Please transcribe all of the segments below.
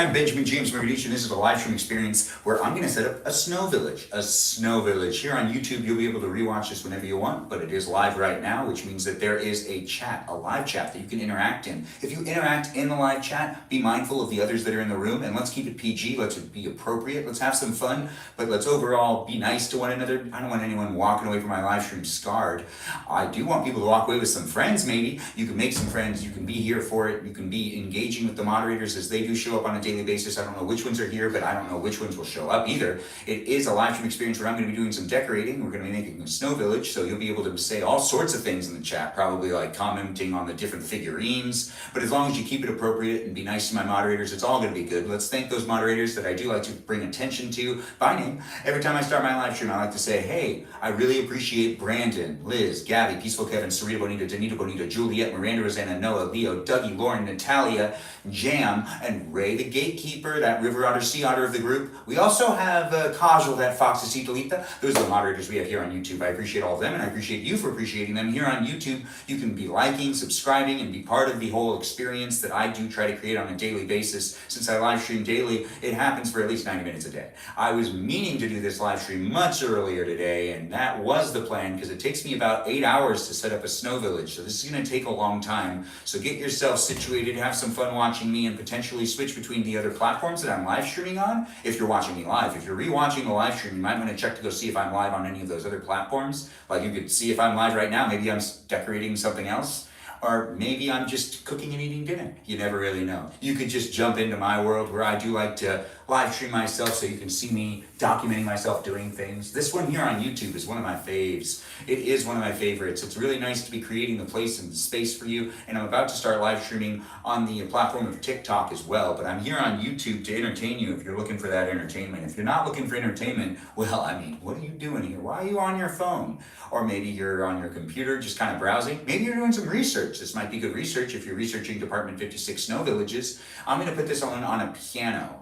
I'm Benjamin James Magrdichian. This is a live stream experience where I'm going to set up a snow village. A snow village. Here on YouTube, you'll be able to rewatch this whenever you want, but it is live right now, which means that there is a chat, a live chat that you can interact in. If you interact in the live chat, be mindful of the others that are in the room, and let's keep it PG. Let's be appropriate. Let's have some fun, but let's overall be nice to one another. I don't want anyone walking away from my live stream scarred. I do want people to walk away with some friends, maybe. You can make some friends. You can be here for it. You can be engaging with the moderators as they do show up on a daily basis. I don't know which ones are here, but I don't know which ones will show up either. It is a live stream experience where I'm going to be doing some decorating. We're going to be making a snow village, so you'll be able to say all sorts of things in the chat, probably like commenting on the different figurines. But as long as you keep it appropriate and be nice to my moderators, it's all going to be good. Let's thank those moderators that I do like to bring attention to by name. Every time I start my live stream, I like to say, hey, I really appreciate Brandon, Liz, Gabby, Peaceful Kevin, Sarita Bonita, Danita Bonita, Juliet, Miranda, Rosanna, Noah, Leo, Dougie, Lauren, Natalia, Jam, and Ray the Gatekeeper, that river otter, sea otter of the group. We also have Kajal, that Foxacitolita. Those are the moderators we have here on YouTube. I appreciate all of them, and I appreciate you for appreciating them. Here on YouTube, you can be liking, subscribing, and be part of the whole experience that I do try to create on a daily basis. Since I live stream daily, it happens for at least 90 minutes a day. I was meaning to do this live stream much earlier today, and that was the plan, because it takes me about 8 hours to set up a snow village, so this is going to take a long time. So get yourself situated, have some fun watching me, and potentially switch between the other platforms that I'm live streaming on if you're watching me live. If you're rewatching the live stream, you might want to check to go see if I'm live on any of those other platforms. Like you could see if I'm live right now, maybe I'm decorating something else, or maybe I'm just cooking and eating dinner. You never really know. You could just jump into my world where I do like to live stream myself so you can see me documenting myself doing things. This one here on YouTube is one of my faves. It is one of my favorites. It's really nice to be creating the place and the space for you, and I'm about to start live streaming on the platform of TikTok as well, but I'm here on YouTube to entertain you if you're looking for that entertainment. If you're not looking for entertainment, well, I mean, what are you doing here? Why are you on your phone? Or maybe you're on your computer just kind of browsing. Maybe you're doing some research. This might be good research if you're researching Department 56 snow villages. I'm going to put this on a piano.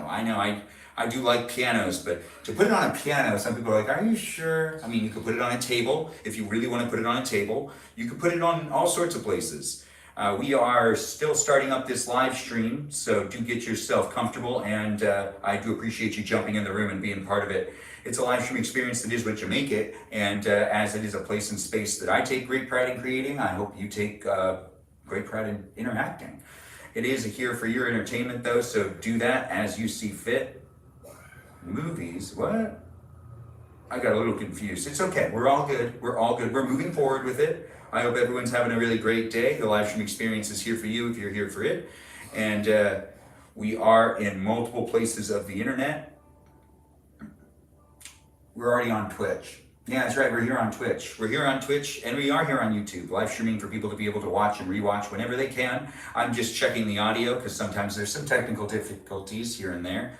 I know I do like pianos, but to put it on a piano, some people are like, are you sure? I mean, you could put it on a table if you really want to put it on a table. You could put it on all sorts of places. We are still starting up this live stream, so do get yourself comfortable, and I do appreciate you jumping in the room and being part of it. It's a live stream experience that is what you make it, and as it is a place and space that I take great pride in creating, I hope you take great pride in interacting. It is here for your entertainment though, so do that as you see fit. Movies, what? I got a little confused. It's okay, we're all good, we're moving forward with it. I hope everyone's having a really great day. The live stream experience is here for you if you're here for it. And we are in multiple places of the internet. We're already on Twitch. Yeah, that's right, we're here on Twitch. We're here on Twitch, and we are here on YouTube, live streaming for people to be able to watch and rewatch whenever they can. I'm just checking the audio, because sometimes there's some technical difficulties here and there.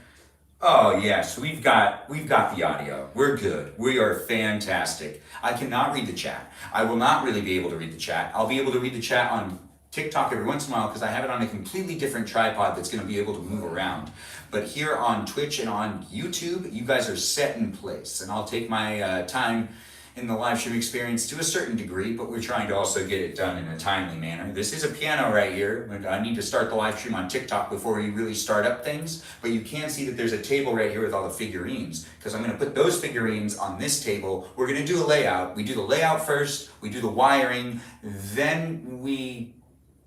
Oh yes, we've got the audio. We're good. We are fantastic. I cannot read the chat. I will not really be able to read the chat. I'll be able to read the chat on TikTok every once in a while because I have it on a completely different tripod that's going to be able to move around. But here on Twitch and on YouTube, you guys are set in place, and I'll take my time in the live stream experience to a certain degree, but we're trying to also get it done in a timely manner. This is a piano right here, and I need to start the live stream on TikTok before we really start up things, but you can see that there's a table right here with all the figurines, because I'm going to put those figurines on this table. We're going to do a layout. We do the layout first, we do the wiring, then we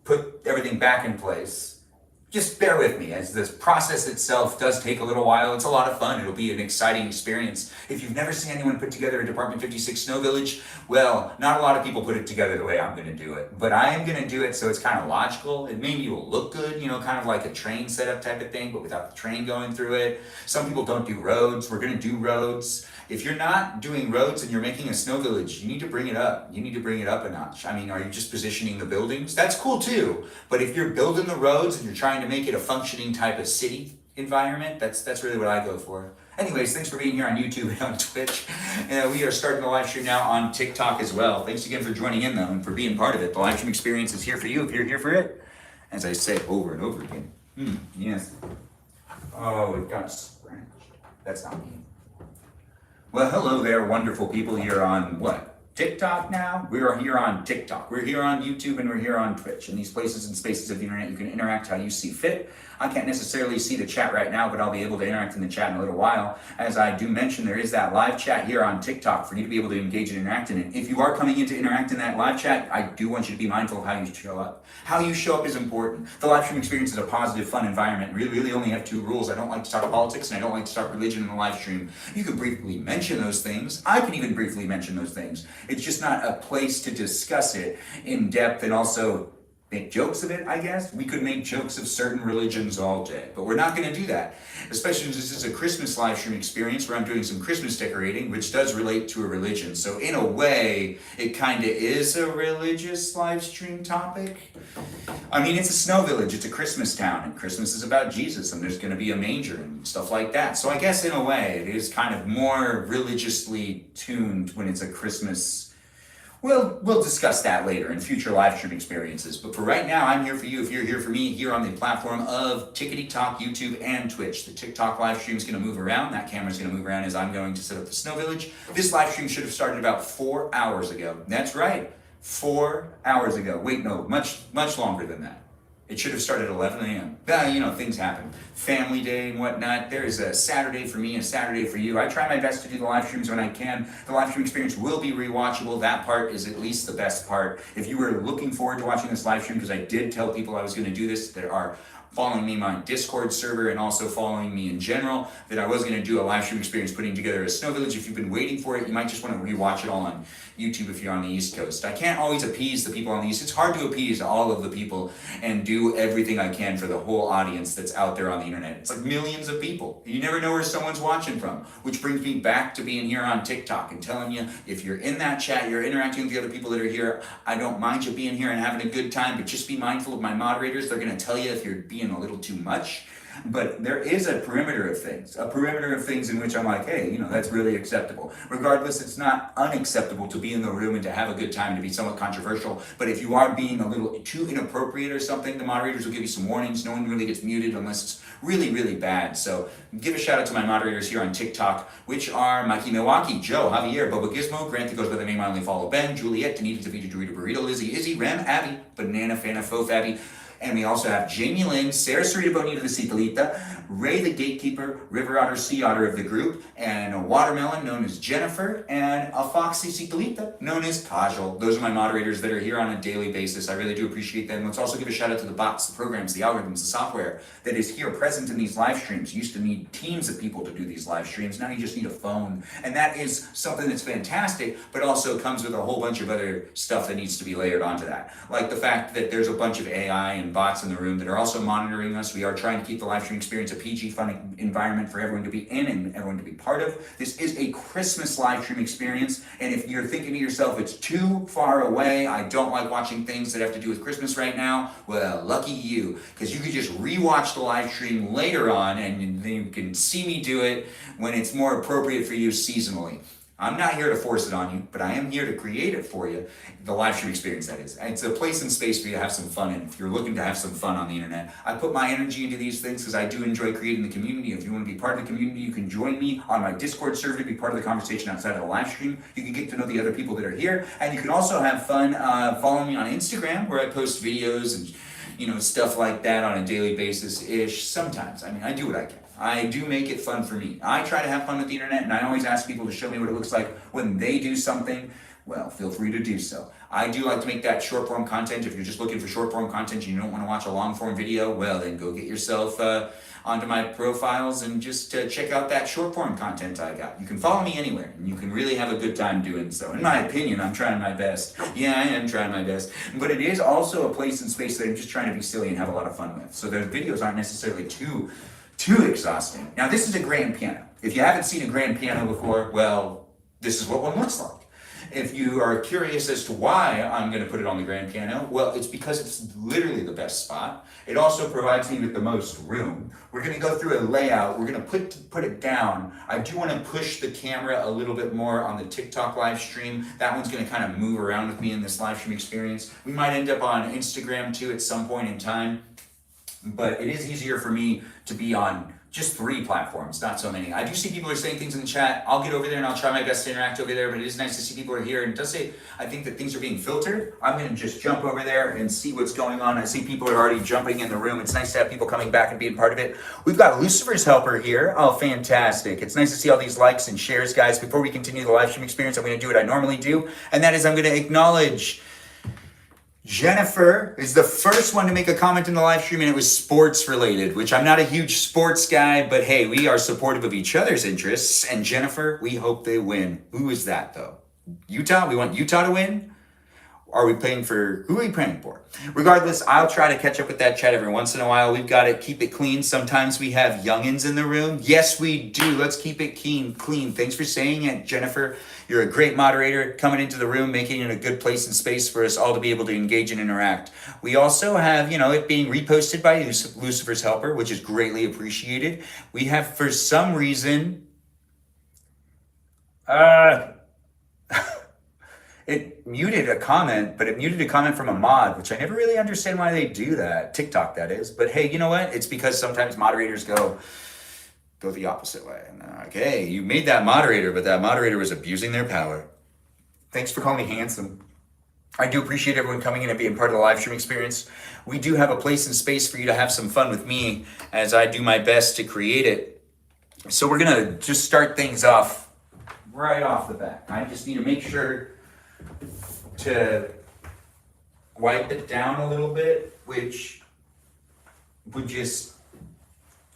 put everything back in place. Just bear with me, as this process itself does take a little while. It's a lot of fun. It'll be an exciting experience. If you've never seen anyone put together a Department 56 snow village, well, not a lot of people put it together the way I'm going to do it. But I am going to do it so it's kind of logical. It maybe will look good, you know, kind of like a train setup type of thing, but without the train going through it. Some people don't do roads. We're going to do roads. If you're not doing roads and you're making a snow village, you need to bring it up. You need to bring it up a notch. I mean, are you just positioning the buildings? That's cool too. But if you're building the roads and you're trying to make it a functioning type of city environment, that's really what I go for. Anyways, thanks for being here on YouTube and on Twitch. We are starting the live stream now on TikTok as well. Thanks again for joining in though and for being part of it. The live stream experience is here for you if you're here for it. As I say over and over again. Yes. Oh, it got scratched. That's not me. Well, hello there, wonderful people here on what? TikTok now? We are here on TikTok. We're here on YouTube and we're here on Twitch. In these places and spaces of the internet, you can interact how you see fit. I can't necessarily see the chat right now, but I'll be able to interact in the chat in a little while. As I do mention, there is that live chat here on TikTok for you to be able to engage and interact in it. If you are coming in to interact in that live chat, I do want you to be mindful of how you show up. How you show up is important. The live stream experience is a positive, fun environment. We really only have 2 rules. I don't like to talk politics and I don't like to talk religion in the live stream. You can briefly mention those things. I can even briefly mention those things. It's just not a place to discuss it in depth and also make jokes of it, I guess. We could make jokes of certain religions all day, but we're not going to do that. Especially since this is a Christmas live stream experience where I'm doing some Christmas decorating, which does relate to a religion. So in a way, it kind of is a religious live stream topic. I mean, it's a snow village, it's a Christmas town, and Christmas is about Jesus, and there's going to be a manger and stuff like that. So I guess in a way, it is kind of more religiously tuned when it's a Christmas. We'll discuss that later in future live stream experiences. But for right now, I'm here for you if you're here for me here on the platform of Tickety Talk, YouTube, and Twitch. The TikTok live stream is going to move around. That camera's going to move around as I'm going to set up the Snow Village. This live stream should have started about 4 hours ago. That's right, 4 hours ago. Wait, no, much longer than that. It should have started at 11 a.m. You know, things happen. Family day and whatnot. There is a Saturday for me, a Saturday for you. I try my best to do the live streams when I can. The live stream experience will be rewatchable. That part is at least the best part. If you were looking forward to watching this live stream, because I did tell people I was going to do this, that are following me on my Discord server and also following me in general, that I was going to do a live stream experience putting together a Snow Village. If you've been waiting for it, you might just want to rewatch it all on YouTube if you're on the East Coast. I can't always appease the people on the East. It's hard to appease all of the people and do everything I can for the whole audience that's out there on the internet. It's like millions of people. You never know where someone's watching from, which brings me back to being here on TikTok and telling you, if you're in that chat, you're interacting with the other people that are here, I don't mind you being here and having a good time, but just be mindful of my moderators. They're going to tell you if you're being a little too much. But there is a perimeter of things in which I'm like, hey, you know, that's really acceptable. Regardless, it's not unacceptable to be in the room and to have a good time, to be somewhat controversial. But if you are being a little too inappropriate or something, the moderators will give you some warnings. No one really gets muted unless it's really, really bad. So give a shout out to my moderators here on TikTok, which are Mikey Milwaukee, Joe, Javier, Boba Gizmo, Grant that goes by the name I only follow, Ben, Juliet, Danita, Tavita, Dorito, Burrito, Lizzie, Izzy, Rem, Abby, Banana, Fana, Fo, Fabby. And we also have Jamie Lynn, Sarah Sarita Bonita the Citalita, Ray the Gatekeeper, River Otter Sea Otter of the group, and a Watermelon known as Jennifer, and a Foxy Citalita known as Kajal. Those are my moderators that are here on a daily basis. I really do appreciate them. Let's also give a shout out to the bots, the programs, the algorithms, the software that is here present in these live streams. You used to need teams of people to do these live streams. Now you just need a phone. And that is something that's fantastic, but also comes with a whole bunch of other stuff that needs to be layered onto that. Like the fact that there's a bunch of AI and bots in the room that are also monitoring us. We are trying to keep the live stream experience a PG fun environment for everyone to be in and everyone to be part of. This is a Christmas live stream experience, and if you're thinking to yourself, it's too far away, I don't like watching things that have to do with Christmas right now, well, lucky you, because you could just rewatch the live stream later on and then you can see me do it when it's more appropriate for you seasonally. I'm not here to force it on you, but I am here to create it for you, the live stream experience, that is. It's a place and space for you to have some fun in. If you're looking to have some fun on the internet, I put my energy into these things because I do enjoy creating the community. If you want to be part of the community, you can join me on my Discord server to be part of the conversation outside of the live stream. You can get to know the other people that are here, and you can also have fun following me on Instagram, where I post videos and stuff like that on a daily basis-ish. Sometimes, I do what I can. I do make it fun for me. I try to have fun with the internet, and I always ask people to show me what it looks like when they do something. Well, feel free to do so. I do like to make that short form content. If you're just looking for short form content and you don't want to watch a long form video, well, then go get yourself onto my profiles and just check out that short form content I got. You can follow me anywhere, and you can really have a good time doing so. In my opinion, I'm trying my best. Yeah, I am trying my best. But it is also a place and space that I'm just trying to be silly and have a lot of fun with. So the videos aren't necessarily too exhausting. Now, this is a grand piano. If you haven't seen a grand piano before, well, this is what one looks like. If you are curious as to why I'm going to put it on the grand piano, well, it's because it's literally the best spot. It also provides me with the most room. We're going to go through a layout. We're going to put it down. I do want to push the camera a little bit more on the TikTok live stream. That one's going to kind of move around with me in this live stream experience. We might end up on Instagram too at some point in time. but it is easier for me to be on just 3 platforms, not so many. I do see people are saying things in the chat. I'll get over there and I'll try my best to interact over there, but it is nice to see people are here. And it does say, I think that things are being filtered. I'm gonna just jump over there and see what's going on. I see people are already jumping in the room. It's nice to have people coming back and being part of it. We've got Lucifer's Helper here. Oh, fantastic. It's nice to see all these likes and shares, guys. Before we continue the live stream experience, I'm gonna do what I normally do, and that is I'm gonna acknowledge Jennifer is the first one to make a comment in the live stream, and it was sports related, which I'm not a huge sports guy, but hey, we are supportive of each other's interests. And Jennifer, we hope they win. Who is that though? Utah? We want Utah to win? Are we playing for, who are we praying for? Regardless, I'll try to catch up with that chat every once in a while. We've got to keep it clean. Sometimes we have youngins in the room. Yes, we do. Let's keep it clean. Thanks for saying it, Jennifer. You're a great moderator coming into the room, making it a good place and space for us all to be able to engage and interact. We also have, it being reposted by Lucifer's Helper, which is greatly appreciated. We have, for some reason, it muted a comment, but it muted a comment from a mod, which I never really understand why they do that. TikTok, that is. But hey, you know what? It's because sometimes moderators go the opposite way. And okay, you made that moderator, but that moderator was abusing their power. Thanks for calling me handsome. I do appreciate everyone coming in and being part of the live stream experience. We do have a place and space for you to have some fun with me as I do my best to create it. So we're going to just start things off right off the bat. I just need to make sure to wipe it down a little bit, which would just,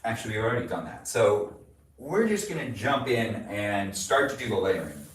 actually we've already done that. So we're just gonna jump in and start to do the layering.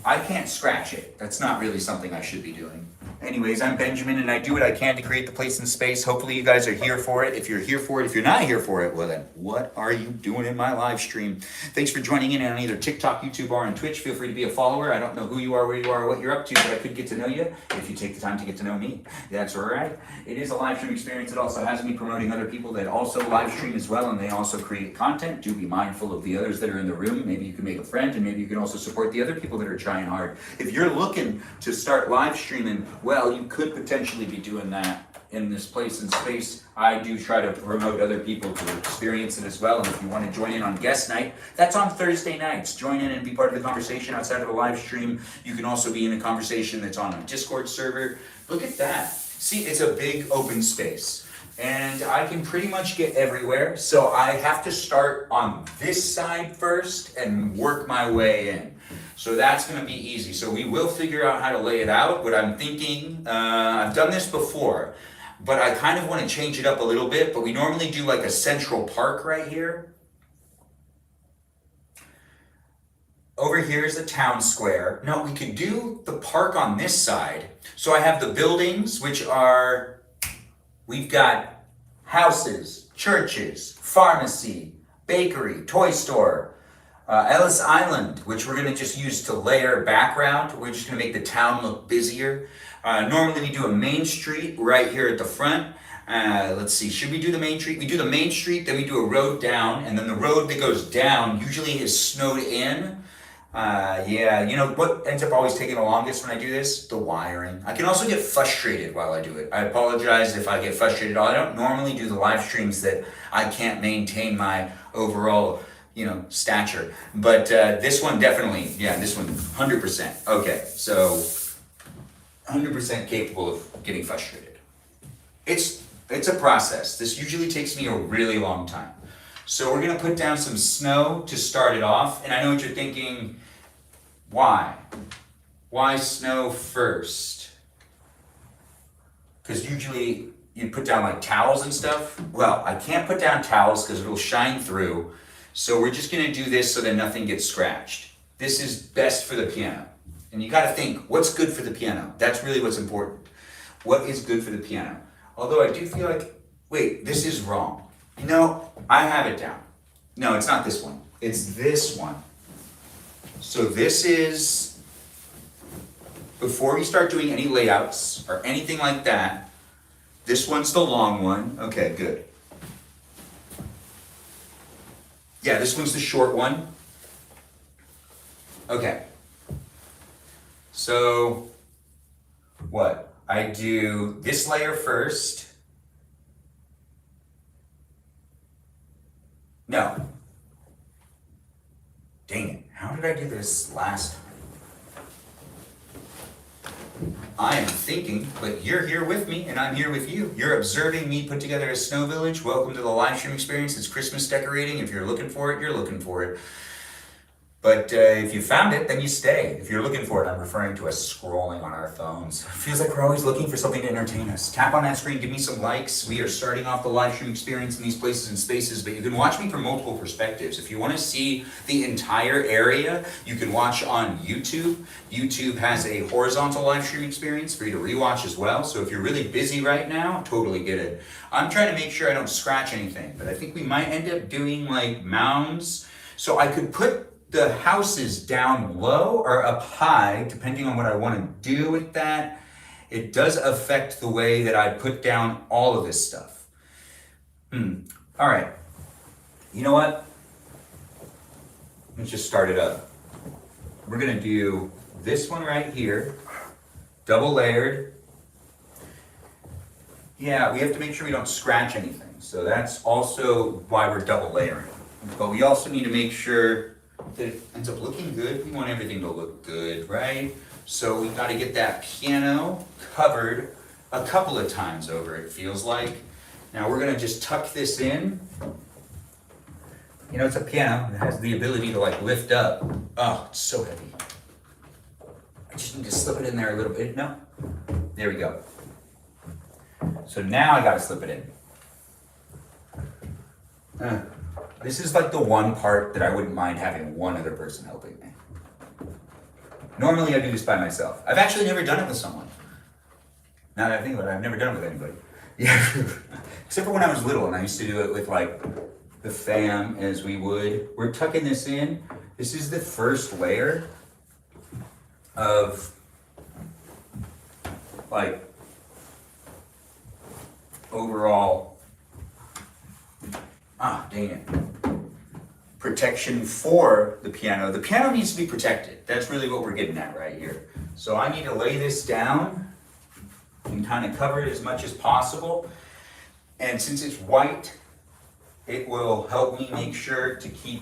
I can't scratch it. That's not really something I should be doing. Anyways, I'm Benjamin and I do what I can to create the place and space. Hopefully you guys are here for it. If you're here for it, if you're not here for it, well then, what are you doing in my live stream? Thanks for joining in on either TikTok, YouTube, or on Twitch. Feel free to be a follower. I don't know who you are, where you are, or what you're up to, but I could get to know you if you take the time to get to know me. That's all right. It is a live stream experience. It also has me promoting other people that also live stream as well, and they also create content. Do be mindful of the others that are in the room. Maybe you can make a friend, and maybe you can also support the other people that are trying hard. If you're looking to start live streaming, well, you could potentially be doing that in this place and space. I do try to promote other people to experience it as well. And if you want to join in on guest night, that's on Thursday nights. Join in and be part of the conversation outside of a live stream. You can also be in a conversation that's on a Discord server. Look at that. See, it's a big open space. And I can pretty much get everywhere. So I have to start on this side first and work my way in. So that's going to be easy. So we will figure out how to lay it out. But I'm thinking, I've done this before, but I kind of want to change it up a little bit. But we normally do like a central park right here. Over here is the town square. No, we could do the park on this side. So I have the buildings, which are, we've got houses, churches, pharmacy, bakery, toy store, Ellis Island, which we're gonna just use to layer background. We're just gonna make the town look busier. Normally we do a main street right here at the front. Let's see, should we do the main street? We do the main street, then we do a road down, and then the road that goes down usually is snowed in. Yeah, you know what ends up always taking the longest when I do this? The wiring. I can also get frustrated while I do it. I apologize if I get frustrated. I don't normally do the live streams that I can't maintain my overall stature. But this one definitely, yeah, this one 100%. Okay, so 100% capable of getting frustrated. It's a process. This usually takes me a really long time. So we're gonna put down some snow to start it off. And I know what you're thinking, why? Why snow first? Because usually you put down like towels and stuff. Well, I can't put down towels because it'll shine through. So we're just gonna do this so that nothing gets scratched. This is best for the piano. And you gotta think, what's good for the piano? That's really what's important. What is good for the piano? Although I do feel like, wait, this is wrong. No, I have it down. No, it's not this one. It's this one. So this is, before we start doing any layouts or anything like that, this one's the long one. Okay, good. Yeah, this one's the short one. Okay. So, what? I do this layer first. No. Dang it, how did I do this last time? I am thinking, but you're here with me and I'm here with you. You're observing me put together a snow village. Welcome to the live stream experience. It's Christmas decorating. If you're looking for it, you're looking for it. But if you found it, then you stay. If you're looking for it, I'm referring to us scrolling on our phones. It feels like we're always looking for something to entertain us. Tap on that screen, give me some likes. We are starting off the live stream experience in these places and spaces, but you can watch me from multiple perspectives. If you want to see the entire area, you can watch on YouTube. YouTube has a horizontal live stream experience for you to rewatch as well. So if you're really busy right now, totally get it. I'm trying to make sure I don't scratch anything, but I think we might end up doing like mounds. So I could put the houses down low or up high, depending on what I want to do with that. It does affect the way that I put down all of this stuff. All right. You know what? Let's just start it up. We're gonna do this one right here, double layered. Yeah, we have to make sure we don't scratch anything. So that's also why we're double layering. But we also need to make sure that it ends up looking good. We want everything to look good, right? So we've got to get that piano covered a couple of times over, it feels like. Now we're going to just tuck this in. You know, it's a piano. It has the ability to like lift up. Oh, it's so heavy. I just need to slip it in there a little bit. No? There we go. So now I got to slip it in. This is like the one part that I wouldn't mind having one other person helping me. Normally I do this by myself. I've actually never done it with someone. Now that I think about it, I've never done it with anybody. Yeah, except for when I was little and I used to do it with like the fam as we would. We're tucking this in. This is the first layer of like overall, dang it, protection for the piano. The piano needs to be protected. That's really what we're getting at right here. So I need to lay this down and kind of cover it as much as possible. And since it's white, it will help me make sure to keep,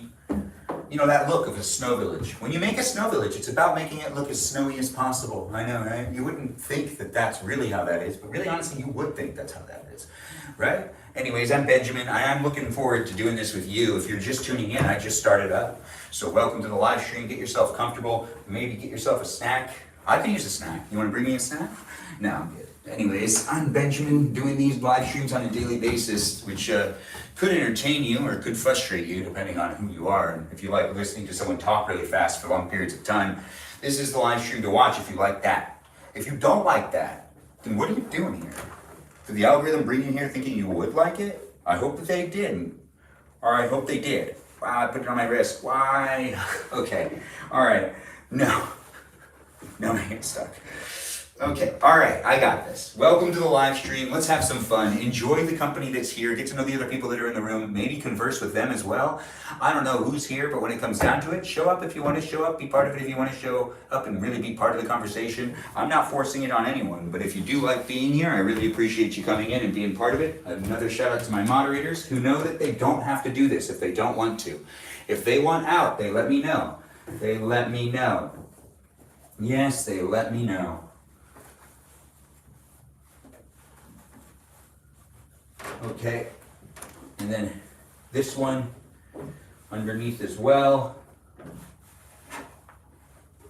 you know, that look of a snow village. When you make a snow village, it's about making it look as snowy as possible. I know, right? You wouldn't think that that's really how that is, but really honestly, you would think that's how that is, right? Anyways, I'm Benjamin. I am looking forward to doing this with you. If you're just tuning in, I just started up. So welcome to the live stream. Get yourself comfortable. Maybe get yourself a snack. I can use a snack. You want to bring me a snack? No, I'm good. Anyways, I'm Benjamin, doing these live streams on a daily basis, which could entertain you or could frustrate you, depending on who you are. And if you like listening to someone talk really fast for long periods of time, this is the live stream to watch if you like that. If you don't like that, then what are you doing here? Did the algorithm bring you here thinking you would like it? I hope that they didn't. Or I hope they did. Wow, I put it on my wrist. Why? Okay. All right. No. No, my hand's stuck. Okay, all right, I got this. Welcome to the live stream. Let's have some fun. Enjoy the company that's here. Get to know the other people that are in the room. Maybe converse with them as well. I don't know who's here, but when it comes down to it, show up if you want to show up. Be part of it if you want to show up and really be part of the conversation. I'm not forcing it on anyone, but if you do like being here, I really appreciate you coming in and being part of it. Another shout out to my moderators who know that they don't have to do this if they don't want to. If they want out, they let me know. They let me know. Yes, they let me know. Okay, and then this one underneath as well.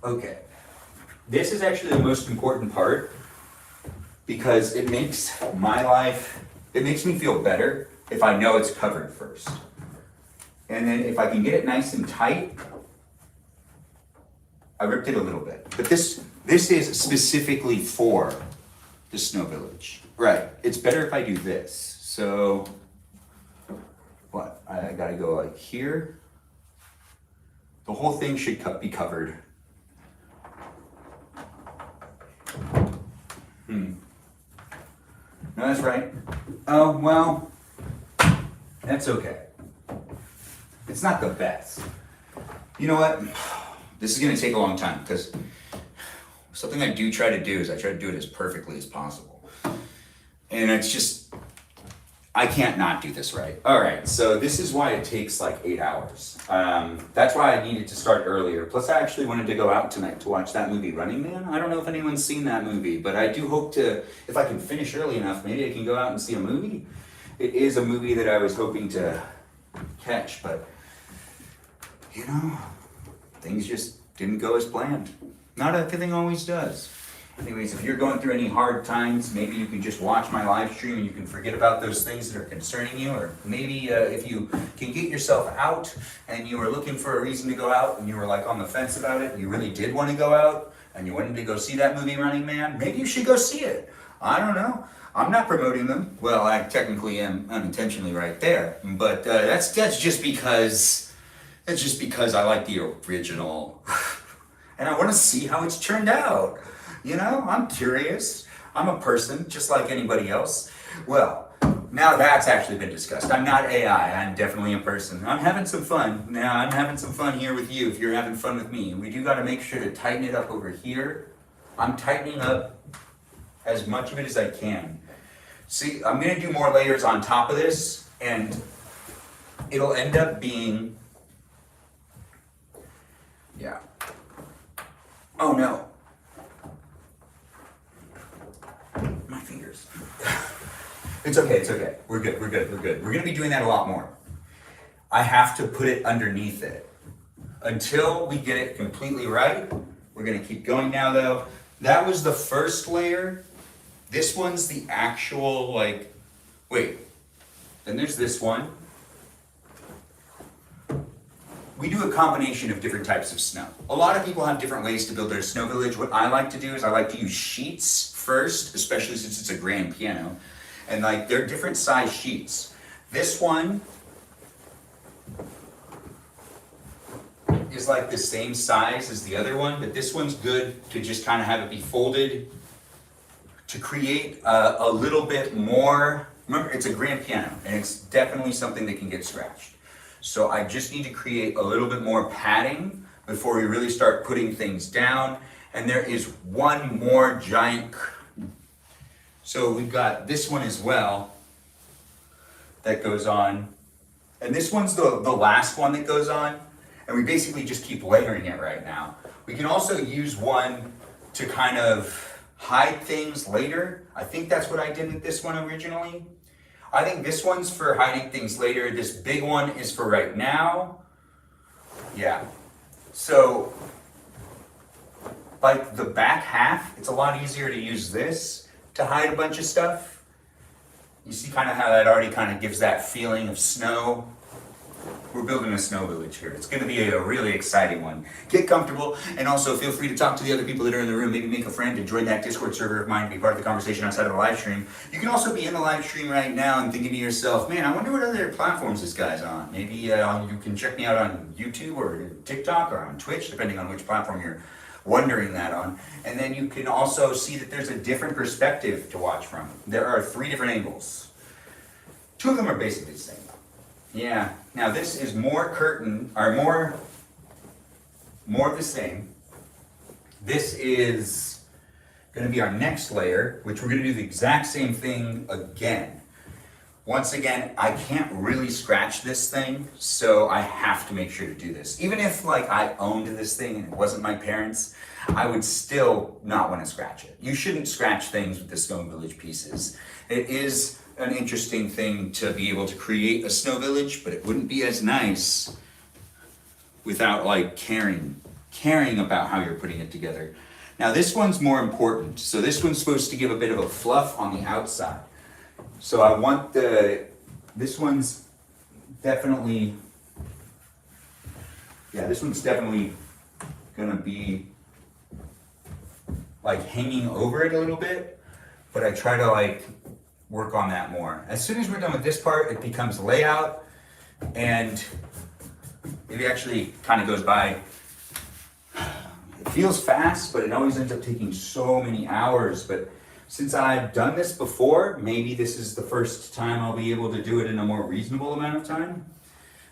Okay, this is actually the most important part because it makes my life, it makes me feel better if I know it's covered first. And then if I can get it nice and tight, I ripped it a little bit. But this is specifically for the snow village. Right, it's better if I do this. So, what? I gotta go like here. The whole thing should be covered. No, that's right. Oh, well, that's okay. It's not the best. You know what? This is gonna take a long time because something I do try to do is I try to do it as perfectly as possible. And it's just, I can't not do this right. All right, so this is why it takes like 8 hours. That's why I needed to start earlier. Plus, I actually wanted to go out tonight to watch that movie, Running Man. I don't know if anyone's seen that movie, but I do hope to, if I can finish early enough, maybe I can go out and see a movie. It is a movie that I was hoping to catch, but, you know, things just didn't go as planned. Not everything always does. Anyways, if you're going through any hard times, maybe you can just watch my live stream and you can forget about those things that are concerning you. Or maybe if you can get yourself out and you were looking for a reason to go out and you were like on the fence about it and you really did want to go out and you wanted to go see that movie Running Man, maybe you should go see it. I don't know. I'm not promoting them. Well, I technically am unintentionally right there. But that's just because I like the original. And I want to see how it's turned out. You know, I'm curious. I'm a person, just like anybody else. Well, now that's actually been discussed. I'm not AI, I'm definitely a person. I'm having some fun. Now, I'm having some fun here with you if you're having fun with me. We do got to make sure to tighten it up over here. I'm tightening up as much of it as I can. See, I'm going to do more layers on top of this, and it'll end up being, yeah. Oh no. My fingers. It's okay. We're good. We're gonna be doing that a lot more. I have to put it underneath it. Until we get it completely right, we're gonna keep going now though. That was the first layer. This one's the actual, like, wait. Then there's this one. We do a combination of different types of snow. A lot of people have different ways to build their snow village. What I like to do is I like to use sheets first, especially since it's a grand piano. And like, they're different size sheets. This one is like the same size as the other one, but this one's good to just kind of have it be folded to create a little bit more. Remember, it's a grand piano, and it's definitely something that can get scratched. So I just need to create a little bit more padding before we really start putting things down. And there is one more giant. So we've got this one as well that goes on. And this one's the last one that goes on. And we basically just keep layering it right now. We can also use one to kind of hide things later. I think that's what I did with this one originally. I think this one's for hiding things later. This big one is for right now. Yeah. So, like the back half, it's a lot easier to use this to hide a bunch of stuff. You see kind of how that already kind of gives that feeling of snow. We're building a snow village here. It's going to be a really exciting one. Get comfortable, and also feel free to talk to the other people that are in the room. Maybe make a friend and join that Discord server of mine to be part of the conversation outside of the live stream. You can also be in the live stream right now and thinking to yourself, man, I wonder what other platforms this guy's on. Maybe you can check me out on YouTube or TikTok or on Twitch, depending on which platform you're wondering that on. And then you can also see that there's a different perspective to watch from. There are 3 different angles. 2 of them are basically the same. Yeah, now this is more curtain, or more of the same. This is going to be our next layer, which we're going to do the exact same thing again. Once again, I can't really scratch this thing, so I have to make sure to do this. Even if like I owned this thing and it wasn't my parents', I would still not want to scratch it. You shouldn't scratch things with the Snow Village pieces. It is an interesting thing to be able to create a snow village, but it wouldn't be as nice without like caring about how you're putting it together. Now this one's more important. So this one's supposed to give a bit of a fluff on the outside. So I want this one's definitely gonna be like hanging over it a little bit, but I try to like work on that more. As soon as we're done with this part, it becomes layout, and it actually kind of goes by. It feels fast, but it always ends up taking so many hours. But since I've done this before, maybe this is the first time I'll be able to do it in a more reasonable amount of time.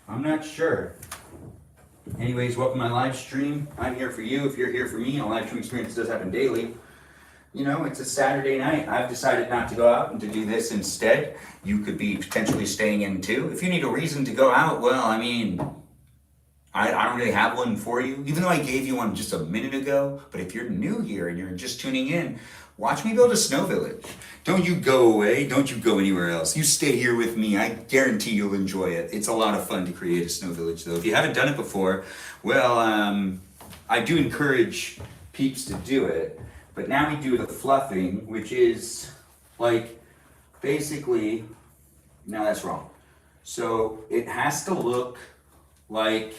I'm not sure. Anyways, welcome to my live stream. I'm here for you if you're here for me. A live stream experience does happen daily. You know, it's a Saturday night. I've decided not to go out and to do this instead. You could be potentially staying in too. If you need a reason to go out, well, I mean, I don't really have one for you, even though I gave you one just a minute ago. But if you're new here and you're just tuning in, watch me build a snow village. Don't you go away. Don't you go anywhere else. You stay here with me. I guarantee you'll enjoy it. It's a lot of fun to create a snow village, though. If you haven't done it before, well, I do encourage peeps to do it. But now we do the fluffing, which is like basically, no, that's wrong. So it has to look like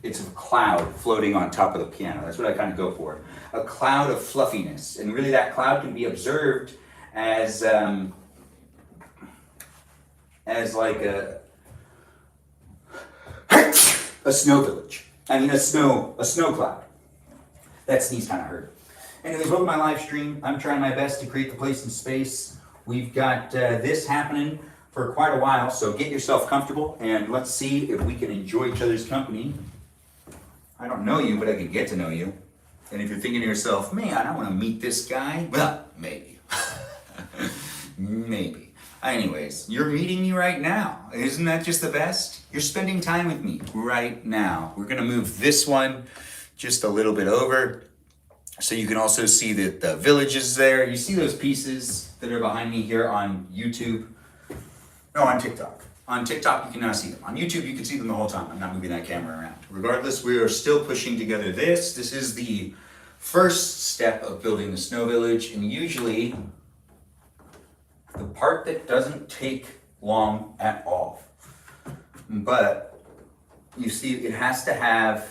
it's a cloud floating on top of the piano. That's what I kind of go for. A cloud of fluffiness. And really that cloud can be observed as like a snow village. I mean a snow cloud. That sneeze kind of hurt. Anyways, welcome to my live stream. I'm trying my best to create the place and space. We've got this happening for quite a while, so get yourself comfortable and let's see if we can enjoy each other's company. I don't know you, but I can get to know you. And if you're thinking to yourself, man, I want to meet this guy, well, maybe. Maybe. Anyways, you're meeting me right now. Isn't that just the best? You're spending time with me right now. We're going to move this one just a little bit over so you can also see that the village is there. You see those pieces that are behind me here on YouTube? No, on TikTok. On TikTok, you cannot see them. On YouTube, you can see them the whole time. I'm not moving that camera around. Regardless, we are still pushing together this. This is the first step of building the snow village, and usually the part that doesn't take long at all. But you see, it has to have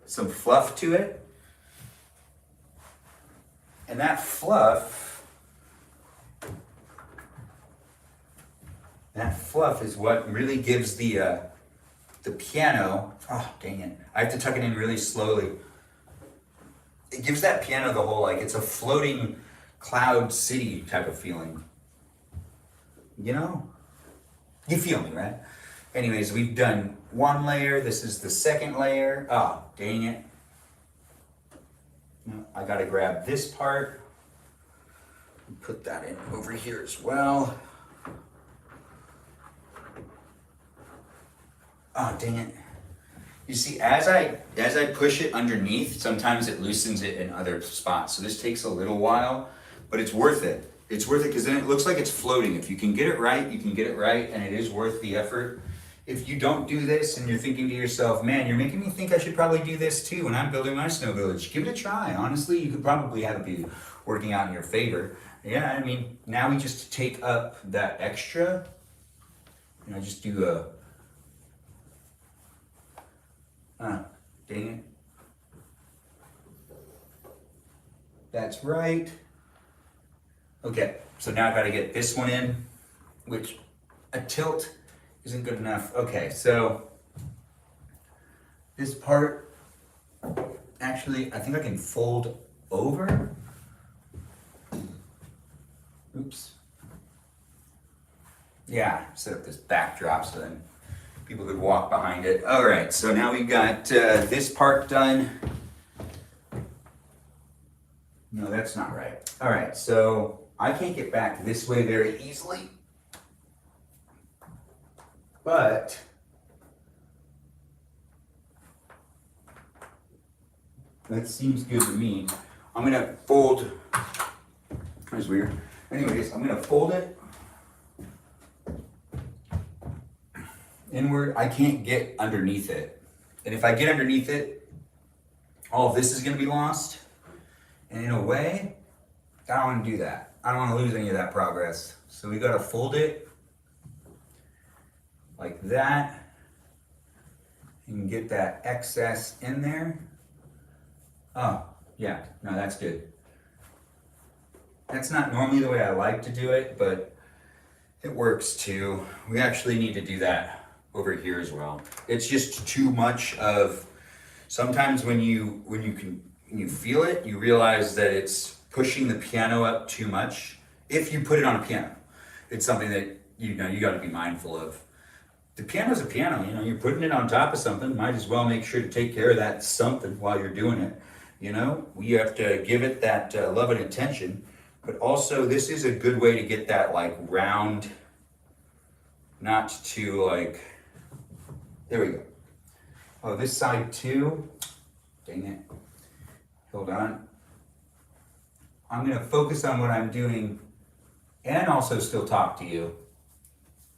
some fluff to it. And that fluff is what really gives the piano, oh dang it, I have to tuck it in really slowly. It gives that piano the whole, like it's a floating cloud city type of feeling. You know? You feel me, right? Anyways, we've done one layer, this is the second layer. Oh, dang it. I gotta grab this part and put that in over here as well. Oh, dang it. You see, as I push it underneath, sometimes it loosens it in other spots. So this takes a little while, but it's worth it. It's worth it because then it looks like it's floating. If you can get it right, you can get it right, and it is worth the effort. If you don't do this and you're thinking to yourself, man, you're making me think I should probably do this too when I'm building my snow village, give it a try. Honestly, you could probably have it be working out in your favor. Yeah, I mean, now we just take up that extra, and I just do a, dang it. That's right. Okay, so now I've got to get this one in, which a tilt isn't good enough. Okay, so this part, actually, I think I can fold over. Oops. Yeah, set up this backdrop so then people could walk behind it. All right, so now we got this part done. No, that's not right. All right, so I can't get back this way very easily. But that seems good to me. I'm gonna fold, that's weird. Anyways, I'm gonna fold it inward. I can't get underneath it. And if I get underneath it, all of this is gonna be lost. And in a way, I don't wanna do that. I don't wanna lose any of that progress. So we gotta fold it like that, and get that excess in there. Oh, yeah, no, that's good. That's not normally the way I like to do it, but it works too. We actually need to do that over here as well. It's just too much of, sometimes when you feel it, you realize that it's pushing the piano up too much. If you put it on a piano, it's something that you gotta be mindful of. The piano's a piano, you're putting it on top of something, might as well make sure to take care of that something while you're doing it. We have to give it that love and attention. But also, this is a good way to get that like round, not too like, there we go. Oh, this side too, dang it, hold on. I'm gonna focus on what I'm doing and also still talk to you.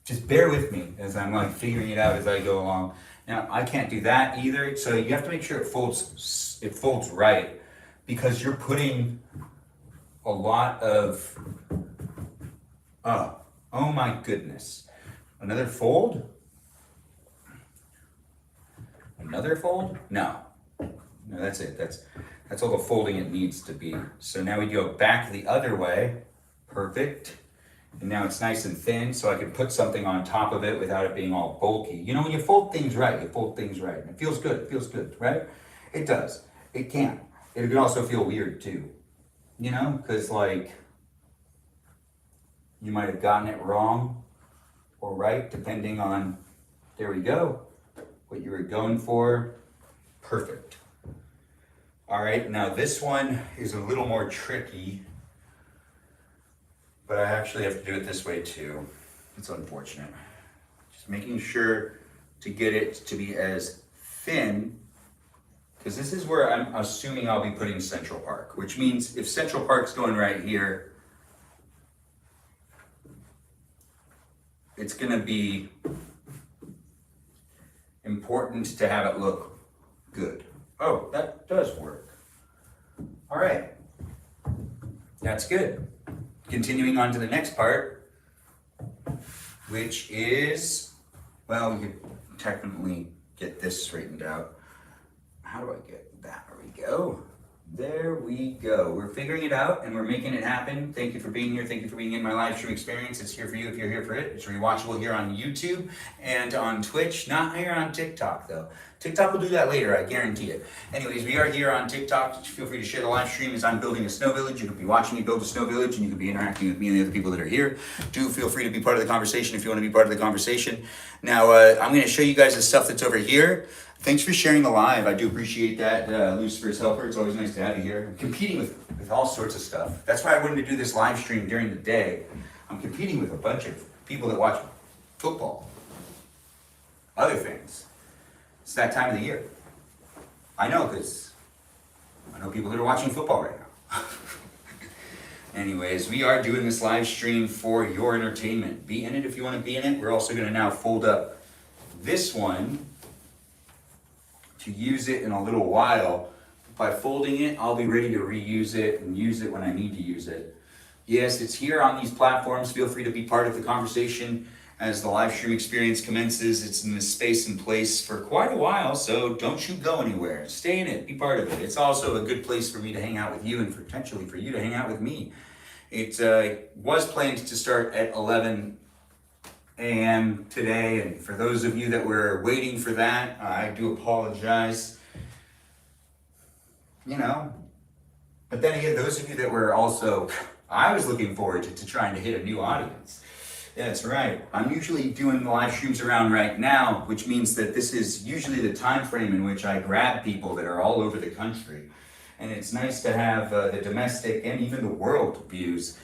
Just bear with me as I'm like figuring it out as I go along. Now, I can't do that either, so you have to make sure it folds right, because you're putting a lot of, oh my goodness. Another fold? Another fold? No, that's it. That's all the folding it needs to be. So now we go back the other way. Perfect. And now it's nice and thin, so I can put something on top of it without it being all bulky. You know, when you fold things right, you fold things right. And it feels good, right? It does. It can. It can also feel weird too. You know, because like, you might have gotten it wrong or right, depending on, there we go, what you were going for. Perfect. All right, now this one is a little more tricky, but I actually have to do it this way too. It's unfortunate. Just making sure to get it to be as thin, because this is where I'm assuming I'll be putting Central Park, which means if Central Park's going right here, it's gonna be important to have it look good. Oh, that does work. All right, that's good. Continuing on to the next part, which is, well, we could technically get this straightened out. How do I get that? There we go. There we go. We're figuring it out and we're making it happen. Thank you for being here. Thank you for being in my live stream experience. It's here for you if you're here for it. It's rewatchable here on YouTube and on Twitch. Not here on TikTok though. TikTok will do that later, I guarantee it. Anyways, we are here on TikTok. Feel free to share the live stream as I'm building a snow village. You could be watching me build a snow village and you could be interacting with me and the other people that are here. Do feel free to be part of the conversation if you want to be part of the conversation. Now, I'm going to show you guys the stuff that's over here. Thanks for sharing the live. I do appreciate that, Lucifer's Helper. It's always nice to have you here. I'm competing with all sorts of stuff. That's why I wanted to do this live stream during the day. I'm competing with a bunch of people that watch football, other things. It's that time of the year. I know, because I know people that are watching football right now. Anyways, we are doing this live stream for your entertainment. Be in it if you want to be in it. We're also going to now fold up this one to use it in a little while. By folding it, I'll be ready to reuse it and use it when I need to use it. Yes, it's here on these platforms. Feel free to be part of the conversation as the live stream experience commences. It's in this space and place for quite a while, so don't you go anywhere. Stay in it, be part of it. It's also a good place for me to hang out with you and potentially for you to hang out with me. It was planned to start at 11 a.m. today, and for those of you that were waiting for that, I do apologize. You know, but then again, those of you that were also, I was looking forward to trying to hit a new audience. Yeah, that's right. I'm usually doing the live streams around right now, which means that this is usually the time frame in which I grab people that are all over the country. And it's nice to have the domestic and even the world views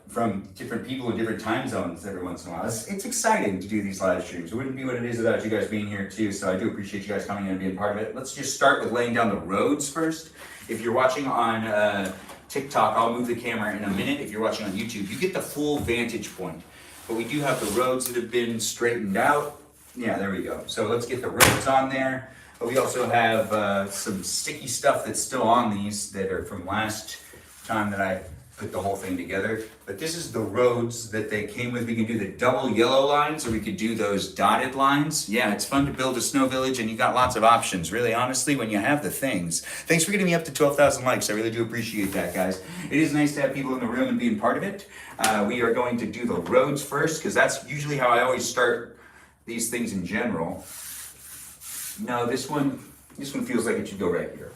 from different people in different time zones every once in a while. It's exciting to do these live streams. It wouldn't be what it is without you guys being here too, so I do appreciate you guys coming in and being part of it. Let's just start with laying down the roads first. If you're watching on TikTok, I'll move the camera in a minute. If you're watching on YouTube, you get the full vantage point. But we do have the roads that have been straightened out. Yeah, there we go. So let's get the roads on there. But we also have some sticky stuff that's still on these that are from last time that I put the whole thing together. But this is the roads that they came with. We can do the double yellow lines or we could do those dotted lines. Yeah, it's fun to build a snow village and you got lots of options, really, honestly, when you have the things. Thanks for getting me up to 12,000 likes. I really do appreciate that, guys. It is nice to have people in the room and being part of it. We are going to do the roads first because that's usually how I always start these things in general. No, this one feels like it should go right here.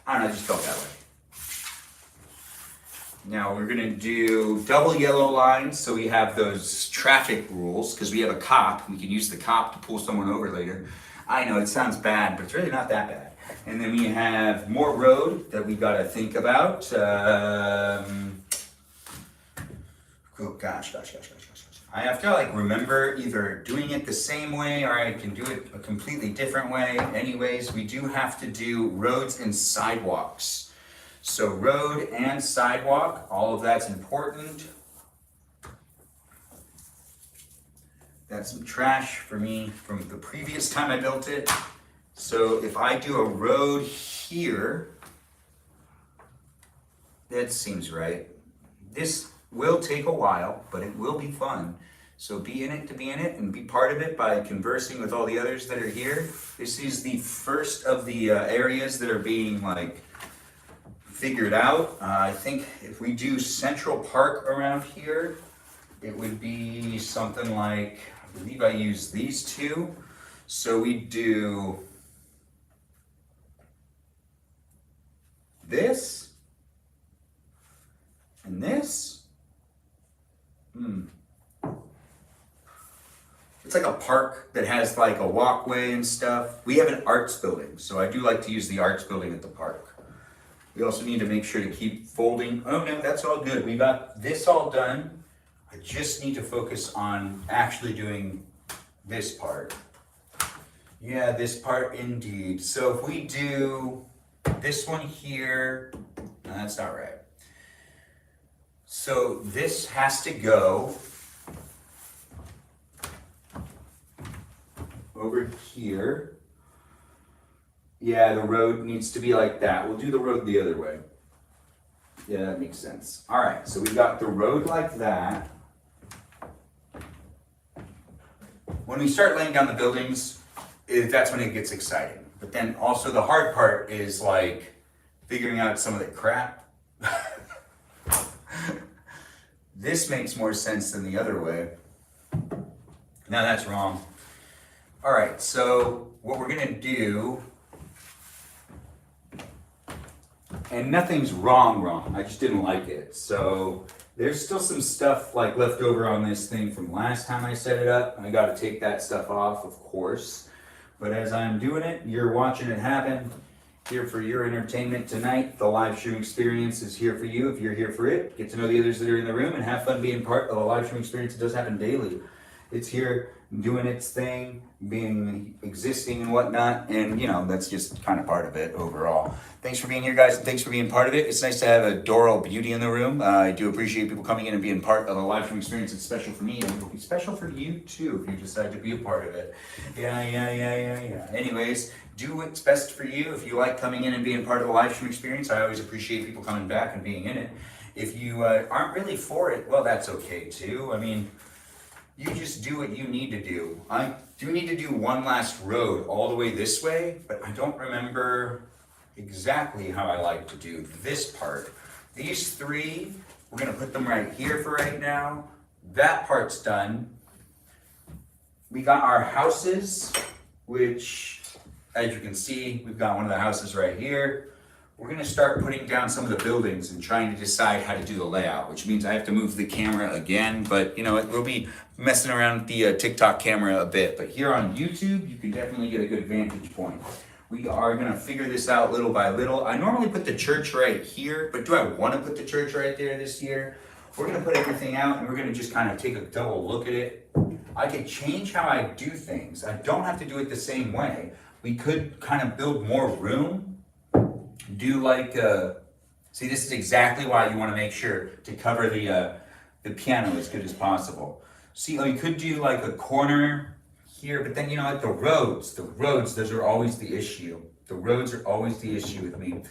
I don't know, I just felt that way. Now we're gonna do double yellow lines, so we have those traffic rules, because we have a cop. We can use the cop to pull someone over later. I know, it sounds bad, but it's really not that bad. And then we have more road that we gotta think about. Oh gosh. I have to like remember either doing it the same way or I can do it a completely different way. Anyways, we do have to do roads and sidewalks. So road and sidewalk, all of that's important. That's some trash for me from the previous time I built it. So if I do a road here, that seems right. This will take a while, but it will be fun. So be in it to be in it and be part of it by conversing with all the others that are here. This is the first of the areas that are being like figured out. I think if we do Central Park around here, it would be something like, I believe I use these two. So we do this and this. It's like a park that has like a walkway and stuff. We have an arts building, so I do like to use the arts building at the park. We also need to make sure to keep folding. Oh no, that's all good. We got this all done. I just need to focus on actually doing this part. Yeah, this part indeed. So if we do this one here, no, that's not right. So this has to go over here. Yeah, the road needs to be like that. We'll do the road the other way. Yeah, that makes sense. All right, so we got the road like that. When we start laying down the buildings, that's when it gets exciting. But then also the hard part is like figuring out some of the crap. This makes more sense than the other way. No, that's wrong. All right, so what we're gonna do, and nothing's wrong, I just didn't like it. So there's still some stuff like left over on this thing from last time I set it up. I gotta take that stuff off, of course. But as I'm doing it, you're watching it happen. Here for your entertainment tonight. The live stream experience is here for you if you're here for it. Get to know the others that are in the room and have fun being part of a live stream experience that does happen daily. It's here doing its thing, existing and whatnot, and you know, that's just kind of part of it overall. Thanks for being here, guys, and thanks for being part of it. It's nice to have a Doral beauty in the room. I do appreciate people coming in and being part of a live stream experience. It's special for me, and it will be special for you too if you decide to be a part of it. Yeah. Anyways, do what's best for you. If you like coming in and being part of the live stream experience, I always appreciate people coming back and being in it. If you aren't really for it, well, that's okay too. I mean, you just do what you need to do. I do need to do one last road all the way this way, but I don't remember exactly how I like to do this part. These three, we're gonna put them right here for right now. That part's done. We got our houses, which, as you can see, we've got one of the houses right here. We're gonna start putting down some of the buildings and trying to decide how to do the layout, which means I have to move the camera again, but you know, we'll be messing around with the TikTok camera a bit. But here on YouTube, you can definitely get a good vantage point. We are gonna figure this out little by little. I normally put the church right here, but do I wanna put the church right there this year? We're gonna put everything out and we're gonna just kind of take a double look at it. I could change how I do things. I don't have to do it the same way. We could kind of build more room. Do like, see, this is exactly why you want to make sure to cover the piano as good as possible. See, you could do like a corner here, but then, you know, like the roads, those are always the issue. The roads are always the issue with me.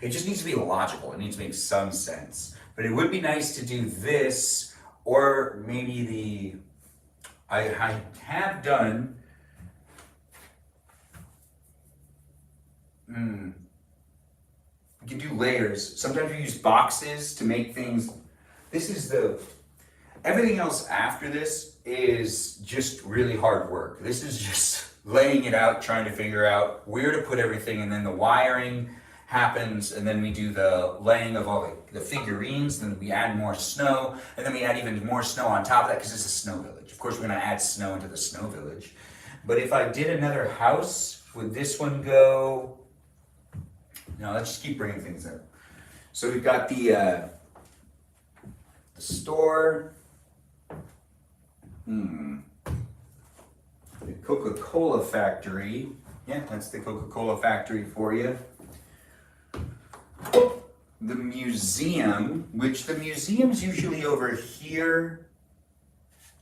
It just needs to be logical. It needs to make some sense. But it would be nice to do this, or maybe I have done, you can do layers. Sometimes we use boxes to make things. Everything else after this is just really hard work. This is just laying it out, trying to figure out where to put everything, and then the wiring, happens, and then we do the laying of all the figurines, then we add more snow, and then we add even more snow on top of that because it's a snow village. Of course, we're going to add snow into the snow village. But if I did another house, would this one go? No, let's just keep bringing things up. So we've got the store, the Coca-Cola factory. Yeah, that's the Coca-Cola factory for you. The museum, which the museum's usually over here,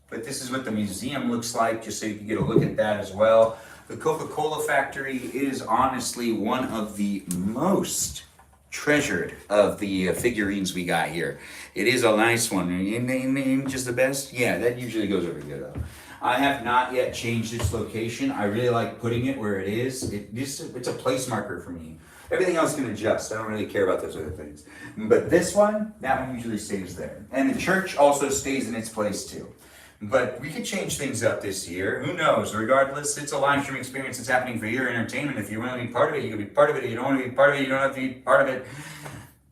but this is what the museum looks like, just so you can get a look at that as well. The Coca-Cola factory is honestly one of the most treasured of the figurines we got here. It is a nice one. Ain't just the best? Yeah, that usually goes over here though. I have not yet changed its location. I really like putting it where it is. It's a place marker for me. Everything else can adjust. I don't really care about those other things. But this one, that one usually stays there. And the church also stays in its place too. But we could change things up this year. Who knows? Regardless, it's a live stream experience that's happening for your entertainment. If you want to be part of it, you can be part of it. If you don't want to be part of it, you don't have to be part of it.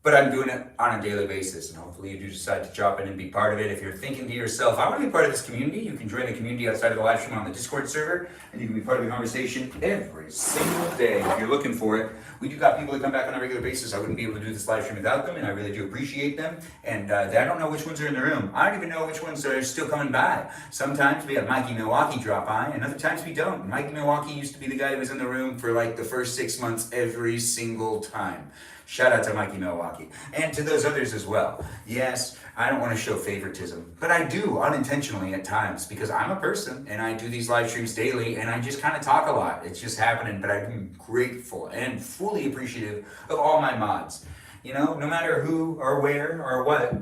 But I'm doing it on a daily basis, and hopefully you do decide to drop in and be part of it. If you're thinking to yourself, I want to be part of this community, you can join the community outside of the live stream on the Discord server, and you can be part of the conversation every single day if you're looking for it. We do got people that come back on a regular basis. I wouldn't be able to do this live stream without them, and I really do appreciate them. And I don't know which ones are in the room. I don't even know which ones are still coming by. Sometimes we have Mikey Milwaukee drop by, and other times we don't. Mikey Milwaukee used to be the guy that was in the room for like the first 6 months every single time. Shout out to Mikey Milwaukee. And to those others as well. Yes, I don't want to show favoritism, but I do unintentionally at times because I'm a person and I do these live streams daily and I just kind of talk a lot. It's just happening, but I'm grateful and fully appreciative of all my mods. You know, no matter who or where or what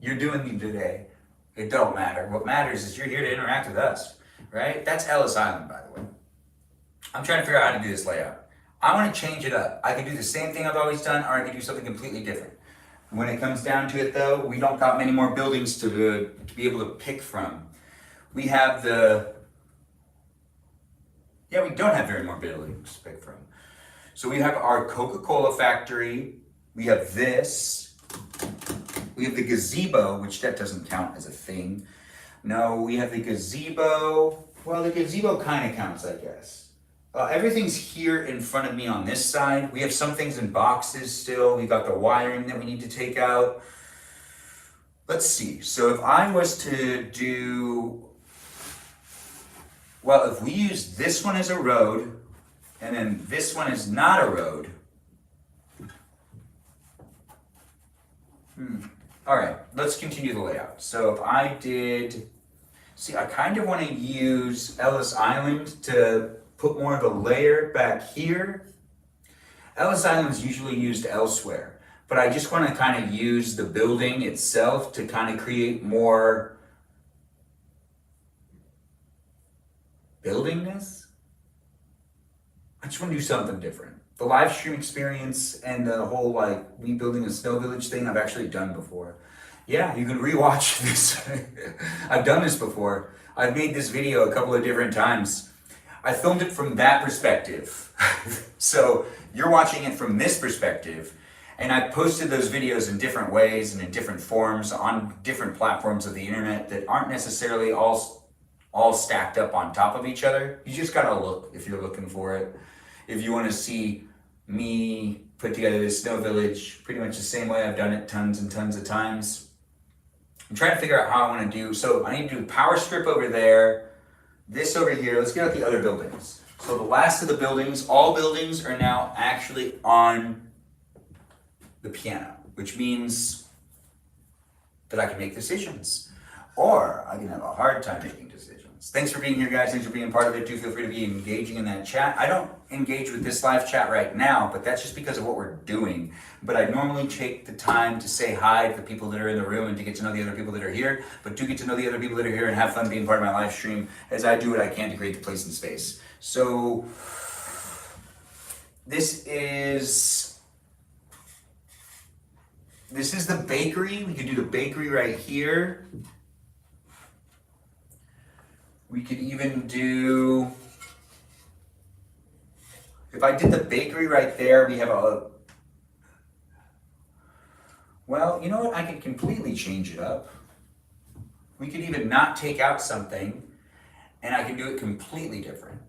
you're doing today, it don't matter. What matters is you're here to interact with us, right? That's Ellis Island, by the way. I'm trying to figure out how to do this layout. I want to change it up. I can do the same thing I've always done, or I can do something completely different. When it comes down to it though, we don't got many more buildings to be able to pick from. We have we don't have very more buildings to pick from. So we have our Coca-Cola factory, we have this, we have the gazebo, which that doesn't count as a thing. No, we have the gazebo, well the gazebo kind of counts, I guess. Everything's here in front of me on this side. We have some things in boxes still. We got the wiring that we need to take out. Let's see. So if I was to do, well, if we use this one as a road, and then this one is not a road. All right, let's continue the layout. So if I did, see, I kind of want to use Ellis Island to put more of a layer back here. Ellis Island is usually used elsewhere, but I just want to kind of use the building itself to kind of create more buildingness. I just want to do something different. The live stream experience and the whole like me building a snow village thing I've actually done before. Yeah, you can rewatch this. I've done this before. I've made this video a couple of different times. I filmed it from that perspective. So you're watching it from this perspective, and I posted those videos in different ways and in different forms on different platforms of the internet that aren't necessarily all stacked up on top of each other. You just gotta look if you're looking for it. If you wanna see me put together this snow village pretty much the same way I've done it tons and tons of times. I'm trying to figure out how I wanna do, so I need to do power strip over there, this over here. Let's get out the other buildings. So the last of the buildings, all buildings are now actually on the piano, which means that I can make decisions, or I can have a hard time making decisions. Thanks for being here, guys. Thanks for being part of it. Do feel free to be engaging in that chat. I don't engage with this live chat right now, but that's just because of what we're doing. But I normally take the time to say hi to the people that are in the room and to get to know the other people that are here, but do get to know the other people that are here and have fun being part of my live stream as I do what I can to create the place and space. So this is the bakery. We could do the bakery right here. We could even do, if I did the bakery right there, we have Well, you know what? I could completely change it up. We could even not take out something, and I can do it completely different.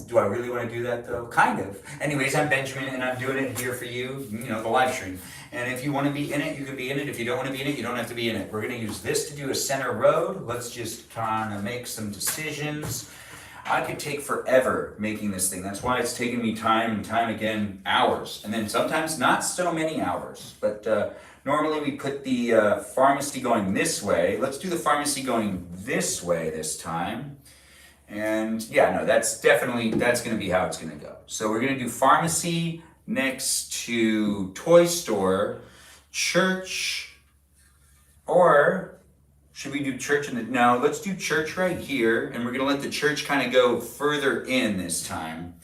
Do I really want to do that though? Kind of. Anyways, I'm Benjamin and I'm doing it here for you, the live stream. And if you want to be in it, you can be in it. If you don't want to be in it, you don't have to be in it. We're going to use this to do a center road. Let's just kind of make some decisions. I could take forever making this thing. That's why it's taken me time and time again, hours. And then sometimes not so many hours. But normally we put the pharmacy going this way. Let's do the pharmacy going this way this time. And yeah, no, that's going to be how it's going to go. So we're going to do pharmacy next to toy store, church, or should we do church no, let's do church right here. And we're going to let the church kind of go further in this time.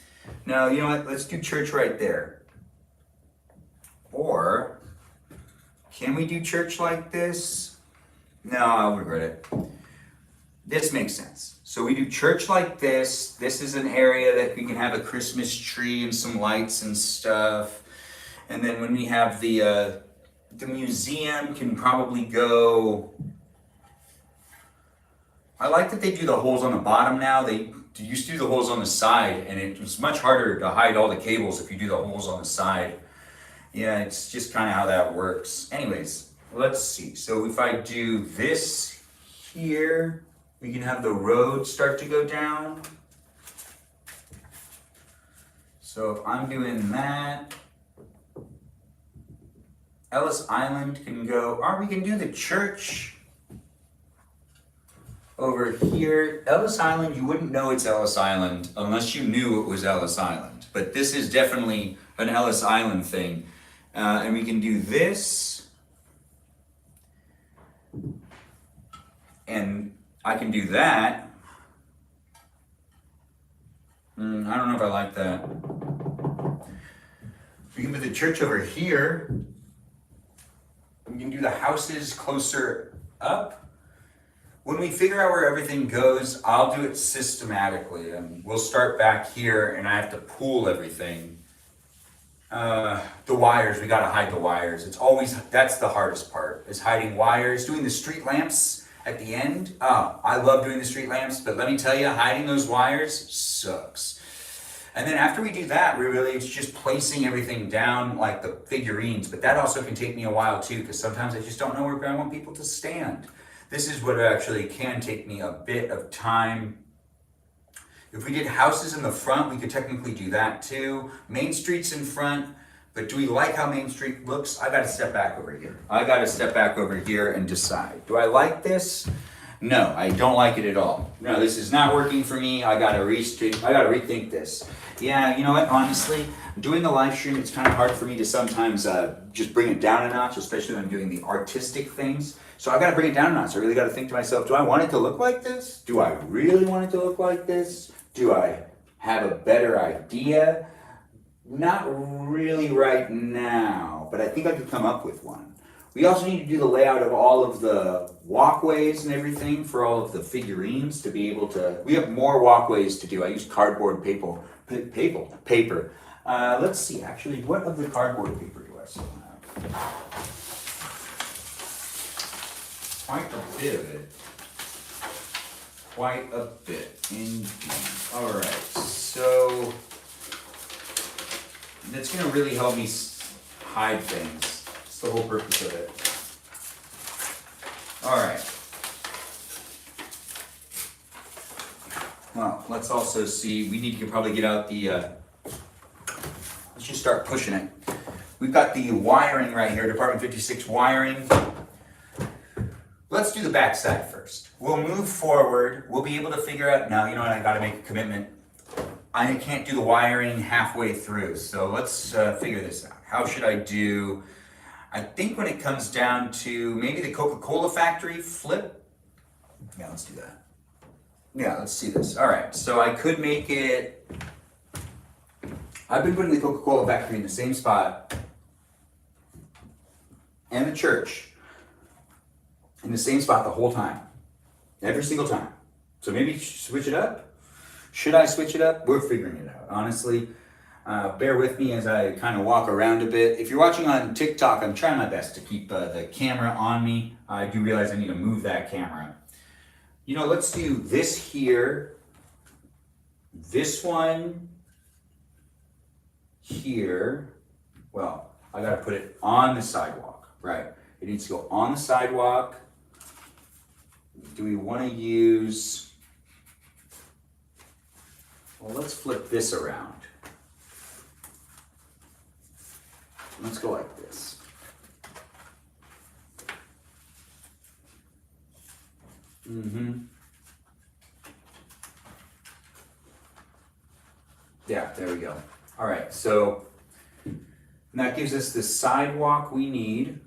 No, you know what? Let's do church right there. Or can we do church like this? No, I'll regret it. This makes sense. So we do church like this. This is an area that we can have a Christmas tree and some lights and stuff. And then when we have the museum can probably go. I like that they do the holes on the bottom now. They used to do the holes on the side, and it was much harder to hide all the cables if you do the holes on the side. Yeah, it's just kind of how that works. Anyways, let's see. So if I do this here, we can have the road start to go down. So if I'm doing that, Ellis Island can go, or we can do the church over here. Ellis Island, you wouldn't know it's Ellis Island unless you knew it was Ellis Island. But this is definitely an Ellis Island thing. And we can do this. And I can do that. I don't know if I like that. We can put the church over here. We can do the houses closer up. When we figure out where everything goes, I'll do it systematically. And we'll start back here and I have to pool everything. The wires, we gotta hide the wires. That's the hardest part, is hiding wires. Doing the street lamps at the end. I love doing the street lamps, but let me tell you, hiding those wires sucks. And then after we do that, it's just placing everything down like the figurines, but that also can take me a while too, because sometimes I just don't know where I want people to stand. This is what actually can take me a bit of time. If we did houses in the front, we could technically do that too. Main Street's in front, but do we like how Main Street looks? I gotta step back over here. I gotta step back over here and decide. Do I like this? No, I don't like it at all. No, this is not working for me. I gotta rethink this. Yeah, you know what, honestly, doing the live stream, it's kind of hard for me to sometimes just bring it down a notch, especially when I'm doing the artistic things. So I gotta bring it down a notch. I really gotta think to myself, do I want it to look like this? Do I really want it to look like this? Do I have a better idea? Not really right now, but I think I could come up with one. We also need to do the layout of all of the walkways and everything for all of the figurines to be able to, we have more walkways to do. I use cardboard paper. Let's see, actually, what of the cardboard paper do I still have? Quite a bit of it. Quite a bit, indeed. All right, so that's going to really help me hide things. That's the whole purpose of it. All right. Well, let's also see. We need to probably get out the. Let's just start pushing it. We've got the wiring right here, Department 56 wiring. Let's do the back side first. We'll move forward. We'll be able to figure out, now, you know what, I gotta make a commitment. I can't do the wiring halfway through, so let's figure this out. How should I do, I think when it comes down to maybe the Coca-Cola factory flip. Yeah, let's do that. Yeah, let's see this. All right, so I could make it, I've been putting the Coca-Cola factory in the same spot and the church in the same spot the whole time. Every single time. So maybe switch it up? Should I switch it up? We're figuring it out. Honestly, Bear with me as I kind of walk around a bit. If you're watching on TikTok, I'm trying my best to keep the camera on me. I do realize I need to move that camera. You know, let's do this here, this one here. Well, I gotta put it on the sidewalk, right? It needs to go on the sidewalk. Do we want to use, well, let's flip this around. Let's go like this. Yeah, there we go. All right, so that gives us the sidewalk we need.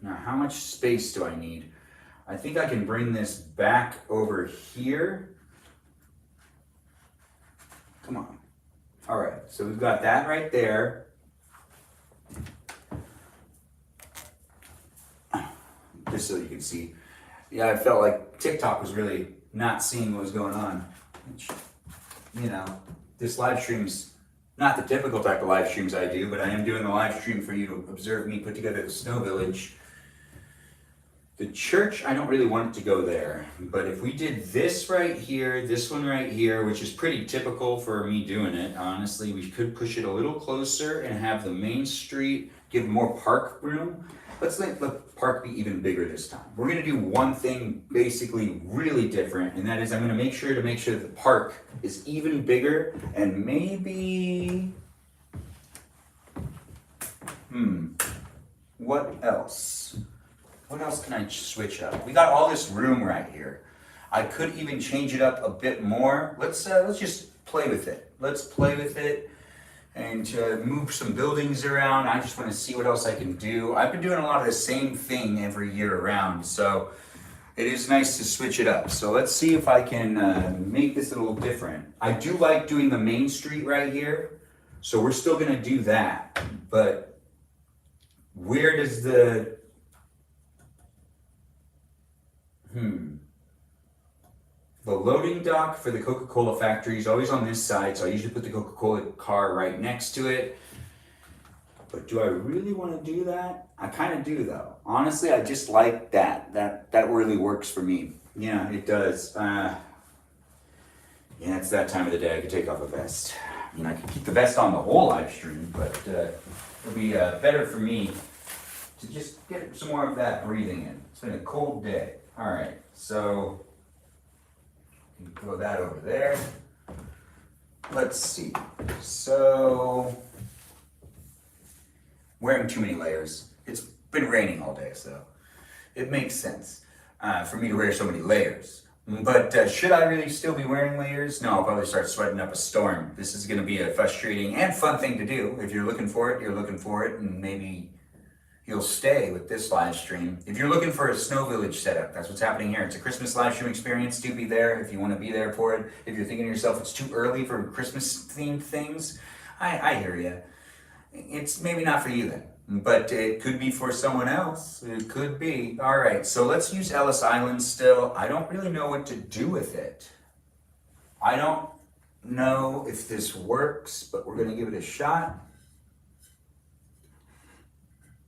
Now, how much space do I need? I think I can bring this back over here. Come on. All right, so we've got that right there. Just so you can see. Yeah, I felt like TikTok was really not seeing what was going on. Which, you know, this live stream's not the typical type of live streams I do, but I am doing a live stream for you to observe me put together the snow village. The church, I don't really want it to go there, but if we did this right here, this one right here, which is pretty typical for me doing it, honestly, we could push it a little closer and have the main street give more park room. Let's let the park be even bigger this time. We're gonna do one thing basically really different, and that is I'm gonna make sure that the park is even bigger, and maybe, what else? What else can I switch up? We got all this room right here. I could even change it up a bit more. Let's just play with it. Let's play with it and move some buildings around. I just want to see what else I can do. I've been doing a lot of the same thing every year around, so it is nice to switch it up. So let's see if I can make this a little different. I do like doing the main street right here, so we're still gonna do that, but where does the, the loading dock for the Coca-Cola factory is always on this side, so I usually put the Coca-Cola car right next to it. But do I really want to do that? I kind of do, though. Honestly, I just like that. That really works for me. Yeah, it does. Yeah, it's that time of the day I could take off a vest. I mean, I could keep the vest on the whole live stream, but it'll be better for me to just get some more of that breathing in. It's been a cold day. All right, so you can throw that over there. Let's see. So, wearing too many layers. It's been raining all day, so it makes sense for me to wear so many layers. But should I really still be wearing layers? No, I'll probably start sweating up a storm. This is going to be a frustrating and fun thing to do. If you're looking for it, you're looking for it, and maybe you'll stay with this live stream. If you're looking for a snow village setup, that's what's happening here. It's a Christmas live stream experience. Do be there if you want to be there for it. If you're thinking to yourself, it's too early for Christmas themed things, I hear you. It's maybe not for you then, but it could be for someone else. It could be. All right, so let's use Ellis Island still. I don't really know what to do with it. I don't know if this works, but we're gonna give it a shot.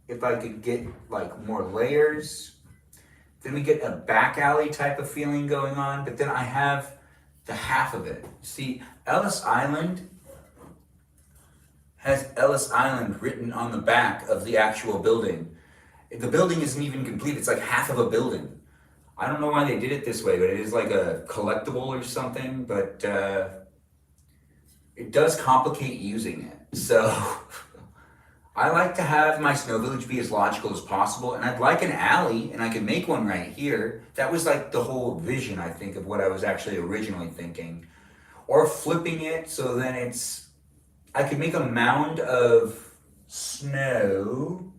If I could get like more layers, then we get a back alley type of feeling going on, but then I have the half of it. See, Ellis Island has Ellis Island written on the back of the actual building. The building isn't even complete, it's like half of a building. I don't know why they did it this way, but it is like a collectible or something, but it does complicate using it. So I like to have my snow village be as logical as possible, and I'd like an alley, and I could make one right here. That was like the whole vision, I think, of what I was actually originally thinking. Or flipping it so then I could make a mound of snow.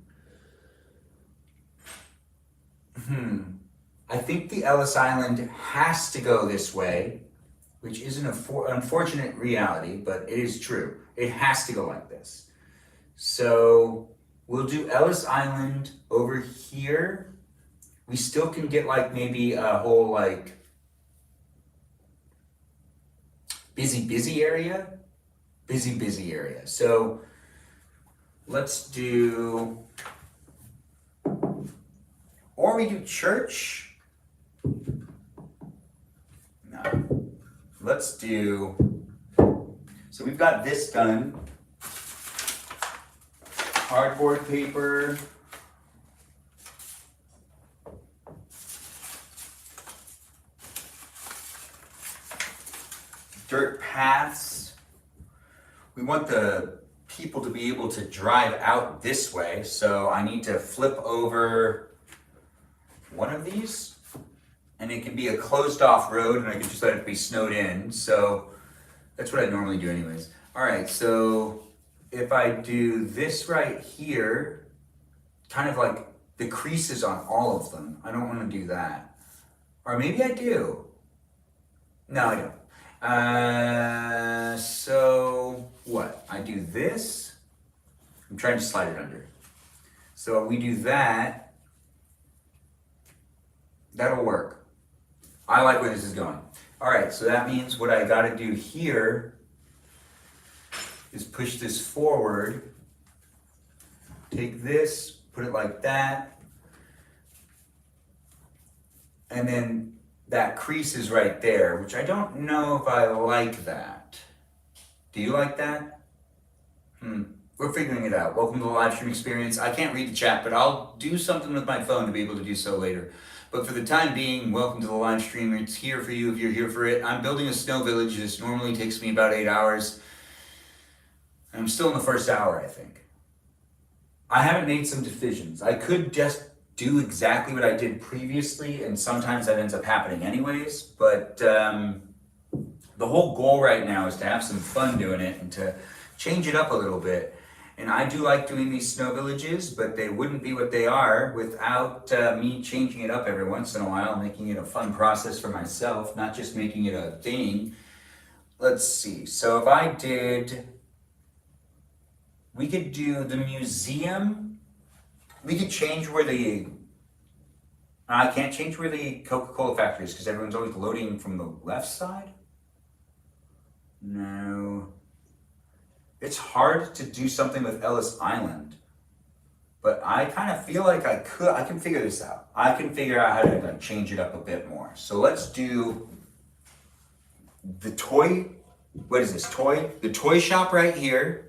I think the Ellis Island has to go this way, which is an unfortunate reality, but it is true. It has to go like this. So we'll do Ellis Island over here. We still can get like maybe a whole like busy area. busy area. So let's do, or we do church. No, let's do, so we've got this done. Cardboard paper. Dirt paths. We want the people to be able to drive out this way, so I need to flip over one of these, and it can be a closed off road, and I can just let it be snowed in, so that's what I normally do anyways. All right, so if I do this right here, kind of like the creases on all of them, I don't want to do that. Or maybe I do. No, I don't. So what? I do this. I'm trying to slide it under. So we do that. That'll work. I like where this is going. All right, so that means what I got to do here is push this forward. Take this, put it like that. And then that crease is right there, which I don't know if I like that. Do you like that? We're figuring it out. Welcome to the live stream experience. I can't read the chat, but I'll do something with my phone to be able to do so later. But for the time being, welcome to the live stream. It's here for you if you're here for it. I'm building a snow village. This normally takes me about 8 hours. I'm still in the first hour, I think. I haven't made some decisions. I could just do exactly what I did previously, and sometimes that ends up happening anyways, but the whole goal right now is to have some fun doing it and to change it up a little bit. And I do like doing these snow villages, but they wouldn't be what they are without me changing it up every once in a while, making it a fun process for myself, not just making it a thing. Let's see, so if I did, we could do the museum. We could change where I can't change where the Coca-Cola factory is because everyone's always loading from the left side. No. It's hard to do something with Ellis Island, but I kind of feel like I can figure this out. I can figure out how to change it up a bit more. So let's do the toy, what is this, the toy shop right here.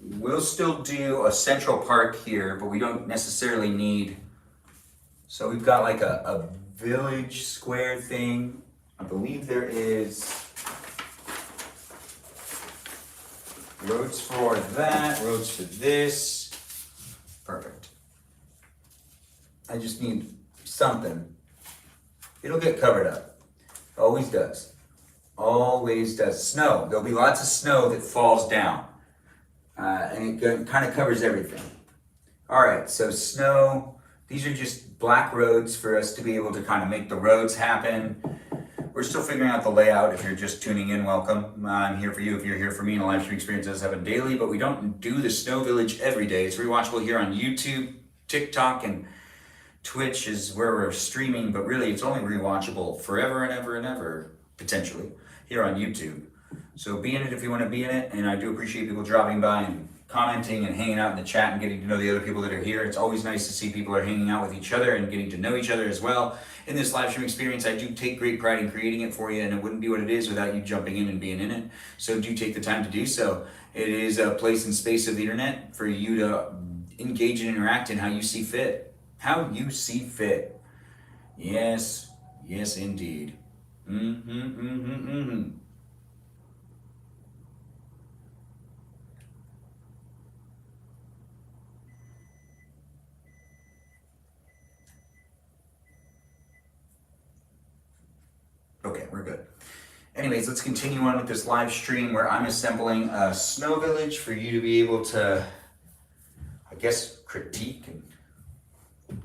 We'll still do a central park here, but we don't necessarily need, so we've got like a village square thing. I believe there is roads for that, roads for this. Perfect. I just need something. It'll get covered up. Always does. Always does. Snow. There'll be lots of snow that falls down. And it kind of covers everything. All right, so snow, these are just black roads for us to be able to kind of make the roads happen. We're still figuring out the layout. If you're just tuning in, welcome. I'm here for you. If you're here for me, and a live stream experience does happen daily, but we don't do the snow village every day. It's rewatchable here on YouTube, TikTok, and Twitch is where we're streaming, but really it's only rewatchable forever and ever and ever, potentially, here on YouTube. So be in it if you want to be in it, and I do appreciate people dropping by and commenting and hanging out in the chat and getting to know the other people that are here. It's always nice to see people are hanging out with each other and getting to know each other as well. In this live stream experience, I do take great pride in creating it for you, and it wouldn't be what it is without you jumping in and being in it. So do take the time to do so. It is a place and space of the internet for you to engage and interact in how you see fit. How you see fit. Yes, yes indeed. Okay, we're good. Anyways, let's continue on with this live stream where I'm assembling a snow village for you to be able to, I guess, critique. And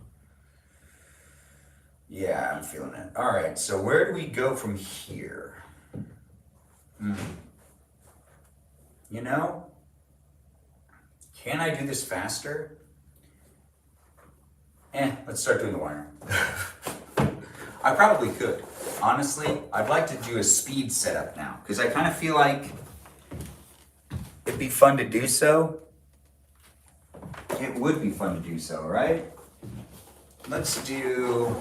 yeah, I'm feeling it. All right, so where do we go from here? You know, can I do this faster? Let's start doing the wiring. I probably could. Honestly, I'd like to do a speed setup now because I kind of feel like be fun to do so? It would be fun to do so, right? Let's do,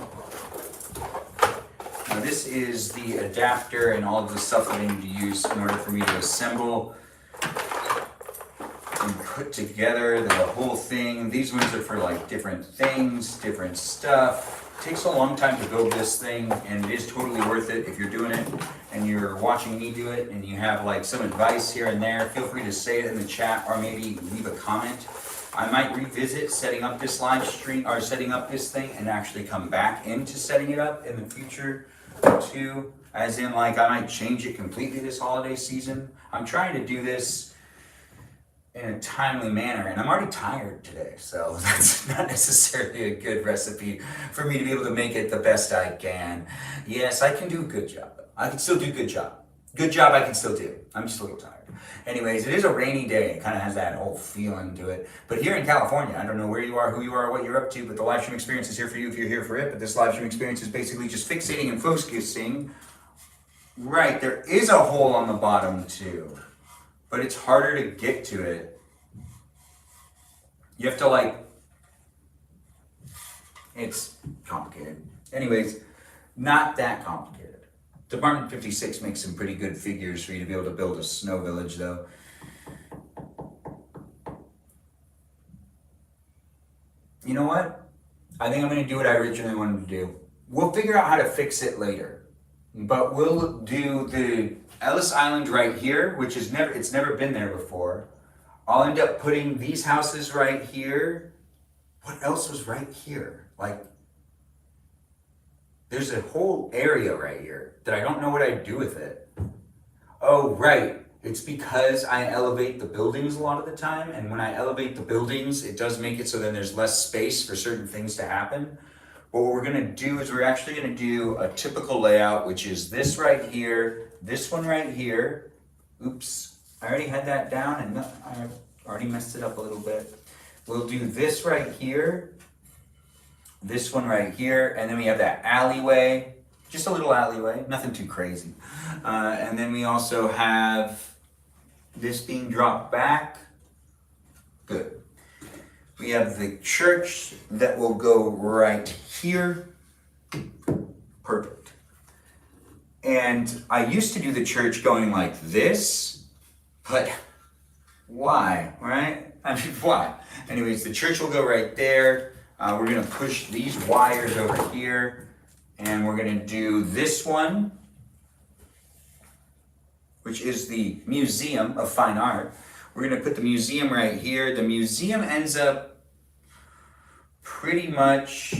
now this is the adapter and all of the stuff that I need to use in order for me to assemble and put together the whole thing. These ones are for like different things, different stuff. It takes a long time to build this thing, and it is totally worth it if you're doing it and you're watching me do it and you have like some advice here and there. Feel free to say it in the chat or maybe leave a comment. I might revisit setting up this live stream or setting up this thing and actually come back into setting it up in the future too. As in, like, I might change it completely this holiday season. I'm trying to do this in a timely manner, and I'm already tired today, so that's not necessarily a good recipe for me to be able to make it the best I can. Yes, I can do a good job. I can still do a good job. Good job I can still do. I'm just a little tired. Anyways, it is a rainy day. It kind of has that whole feeling to it. But here in California, I don't know where you are, who you are, what you're up to, but the live stream experience is here for you if you're here for it. But this live stream experience is basically just fixating and focusing. Right, there is a hole on the bottom too, but it's harder to get to it. You have to like, it's complicated. Anyways, not that complicated. Department 56 makes some pretty good figures for you to be able to build a snow village though. You know what? I think I'm gonna do what I originally wanted to do. We'll figure out how to fix it later. But we'll do the Ellis Island right here, which is it's never been there before. I'll end up putting these houses right here. What else was right here? Like, there's a whole area right here that I don't know what I'd do with it. Oh, right. It's because I elevate the buildings a lot of the time, and when I elevate the buildings, it does make it so then there's less space for certain things to happen. But what we're gonna do is we're actually gonna do a typical layout, which is this right here, this one right here. Oops, I already had that down and I already messed it up a little bit. We'll do this right here, this one right here, and then we have that alleyway, just a little alleyway, nothing too crazy. And then we also have this being dropped back. Good. We have the church that will go right here. Perfect. And I used to do the church going like this, but why, right? I mean, why? Anyways, the church will go right there. We're gonna push these wires over here, and we're gonna do this one, which is the Museum of Fine Art. We're gonna put the museum right here. The museum ends up pretty much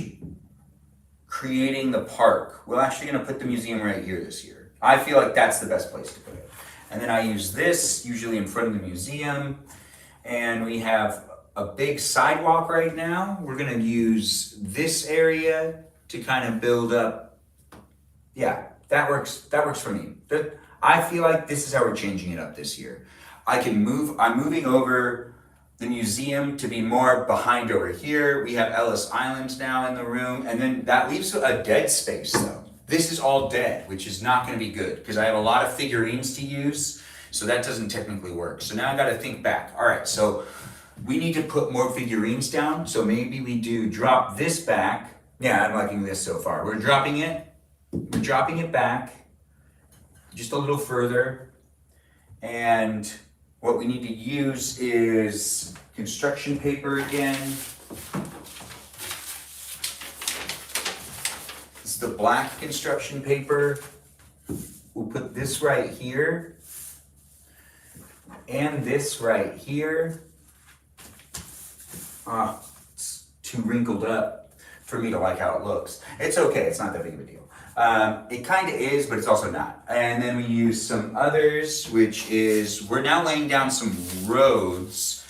creating the park. We're actually gonna put the museum right here this year. I feel like that's the best place to put it. And then I use this usually in front of the museum. And we have a big sidewalk right now. We're gonna use this area to kind of build up. Yeah, that works for me. I feel like this is how we're changing it up this year. I'm moving over the museum to be more behind over here. We have Ellis Island now in the room, and then that leaves a dead space though. This is all dead, which is not gonna be good because I have a lot of figurines to use, so that doesn't technically work. So now I gotta think back. All right, so we need to put more figurines down, so maybe we do drop this back. Yeah, I'm liking this so far. We're dropping it back just a little further, and what we need to use is construction paper again. It's the black construction paper. We'll put this right here and this right here. It's too wrinkled up for me to like how it looks. It's okay, it's not that big of a deal. It kind of is, but it's also not. And then we use some others, which is, we're now laying down some roads.